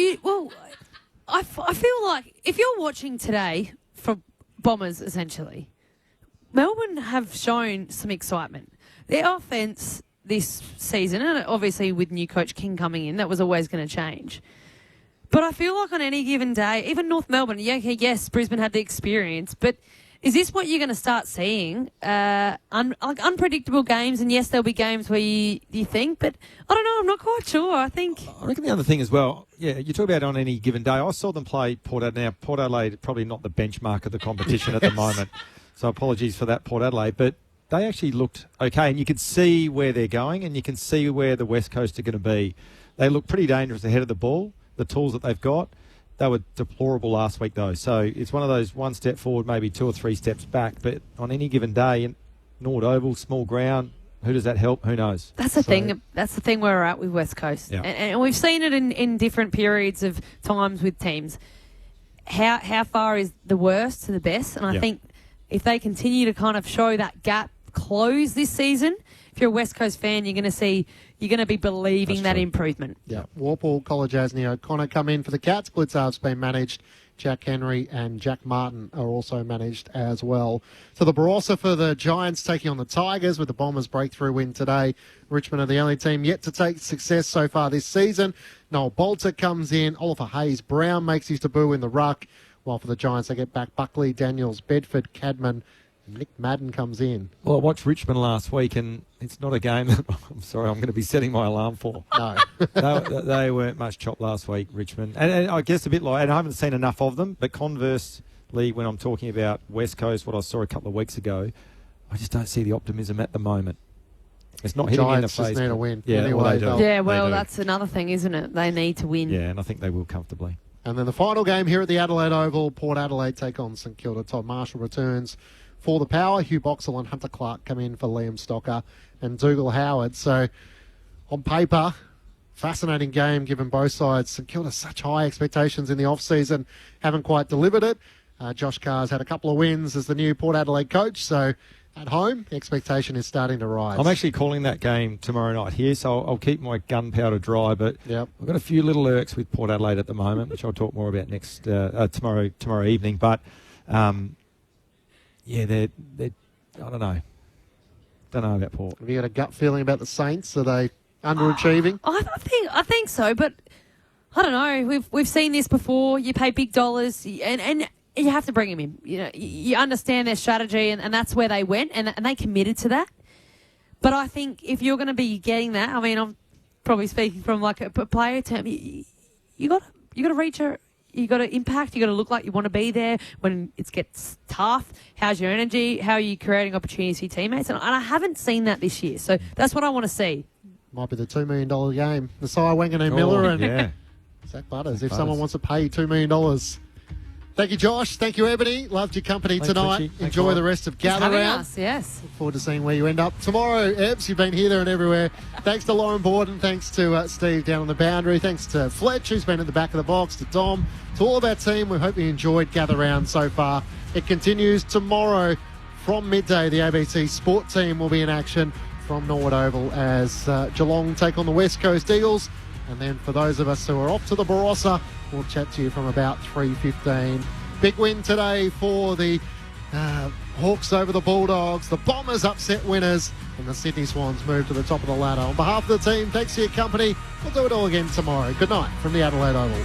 I feel like if you're watching today for Bombers, essentially, Melbourne have shown some excitement. Their offence this season, and obviously with new coach King coming in, that was always going to change. But I feel like on any given day, even North Melbourne, yes, Brisbane had the experience, but is this what you're going to start seeing? Unpredictable games, and yes, there'll be games where you think, but I don't know, I'm not quite sure. I reckon the other thing as well, you talk about on any given day. I saw them play Port Adelaide. Now, Port Adelaide probably not the benchmark of the competition at the moment, so apologies for that, Port Adelaide, but they actually looked okay, and you can see where they're going, and you can see where the West Coast are going to be. They look pretty dangerous ahead of the ball, the tools that they've got. They were deplorable last week, though. So it's one of those one step forward, maybe 2 or 3 steps back. But on any given day, Norwood Oval, small ground. Who does that help? Who knows? That's the thing. That's the thing where we're at with West Coast, Yeah. and we've seen it in different periods of times with teams. How far is the worst to the best? And I think if they continue to kind of show that gap close this season, if you're a West Coast fan, you're going to be believing that improvement. Yeah. Warple, College, Asney, O'Connor come in for the Cats. Blitzarve's been managed. Jack Henry and Jack Martin are also managed as well. So the Barossa for the Giants taking on the Tigers with the Bombers' breakthrough win today. Richmond are the only team yet to take success so far this season. Noel Bolter comes in. Oliver Hayes-Brown makes his debut in the ruck. While for the Giants, they get back Buckley, Daniels, Bedford, Cadman. Nick Madden comes in. Well, I watched Richmond last week, and it's not a game that I'm going to be setting my alarm for. No. they weren't much chopped last week, Richmond. And I guess a bit like, and I haven't seen enough of them, but conversely, when I'm talking about West Coast, what I saw a couple of weeks ago, I just don't see the optimism at the moment. It's not hitting in the face. Giants just need a win. Yeah, Anyway, That's another thing, isn't it? They need to win. Yeah, and I think they will comfortably. And then the final game here at the Adelaide Oval, Port Adelaide take on St Kilda. Todd Marshall returns for the Power. Hugh Boxall and Hunter Clark come in for Liam Stocker and Dougal Howard. So, on paper, fascinating game given both sides. St Kilda such high expectations in the off-season, haven't quite delivered it. Josh Carr's had a couple of wins as the new Port Adelaide coach, so at home, the expectation is starting to rise. I'm actually calling that game tomorrow night here, so I'll keep my gunpowder dry, but I've got a few little irks with Port Adelaide at the moment, which I'll talk more about next tomorrow evening, but... yeah, they're I don't know. Don't know about Port. Have you got a gut feeling about the Saints? Are they underachieving? I think so, but I don't know. We've seen this before. You pay big dollars, and you have to bring them in. You know, you understand their strategy, and that's where they went, and they committed to that. But I think if you're going to be getting that, I mean, I'm probably speaking from like a player term. You got to reach a. You got to impact. You got to look like you want to be there when it gets tough. How's your energy? How are you creating opportunities for your teammates? And I haven't seen that this year. So that's what I want to see. Might be the $2 million game. The Cy Wanganeen Miller and Zach Butters. If someone wants to pay $2 million. Thank you, Josh. Thank you, Ebony. Loved your company tonight. Richie. Enjoy the rest of Gather Round. Yes. Look forward to seeing where you end up tomorrow. Ebbs, you've been here, there and everywhere. Thanks to Lauren Borden. Thanks to Steve down on the boundary. Thanks to Fletch, who's been at the back of the box. To Dom. To all of our team, we hope you enjoyed Gather Round so far. It continues tomorrow from midday. The ABC Sport team will be in action from Norwood Oval as Geelong take on the West Coast Eagles. And then for those of us who are off to the Barossa, we'll chat to you from about 3:15. Big win today for the Hawks over the Bulldogs. The Bombers upset winners, and the Sydney Swans move to the top of the ladder. On behalf of the team, thanks for your company. We'll do it all again tomorrow. Good night from the Adelaide Oval.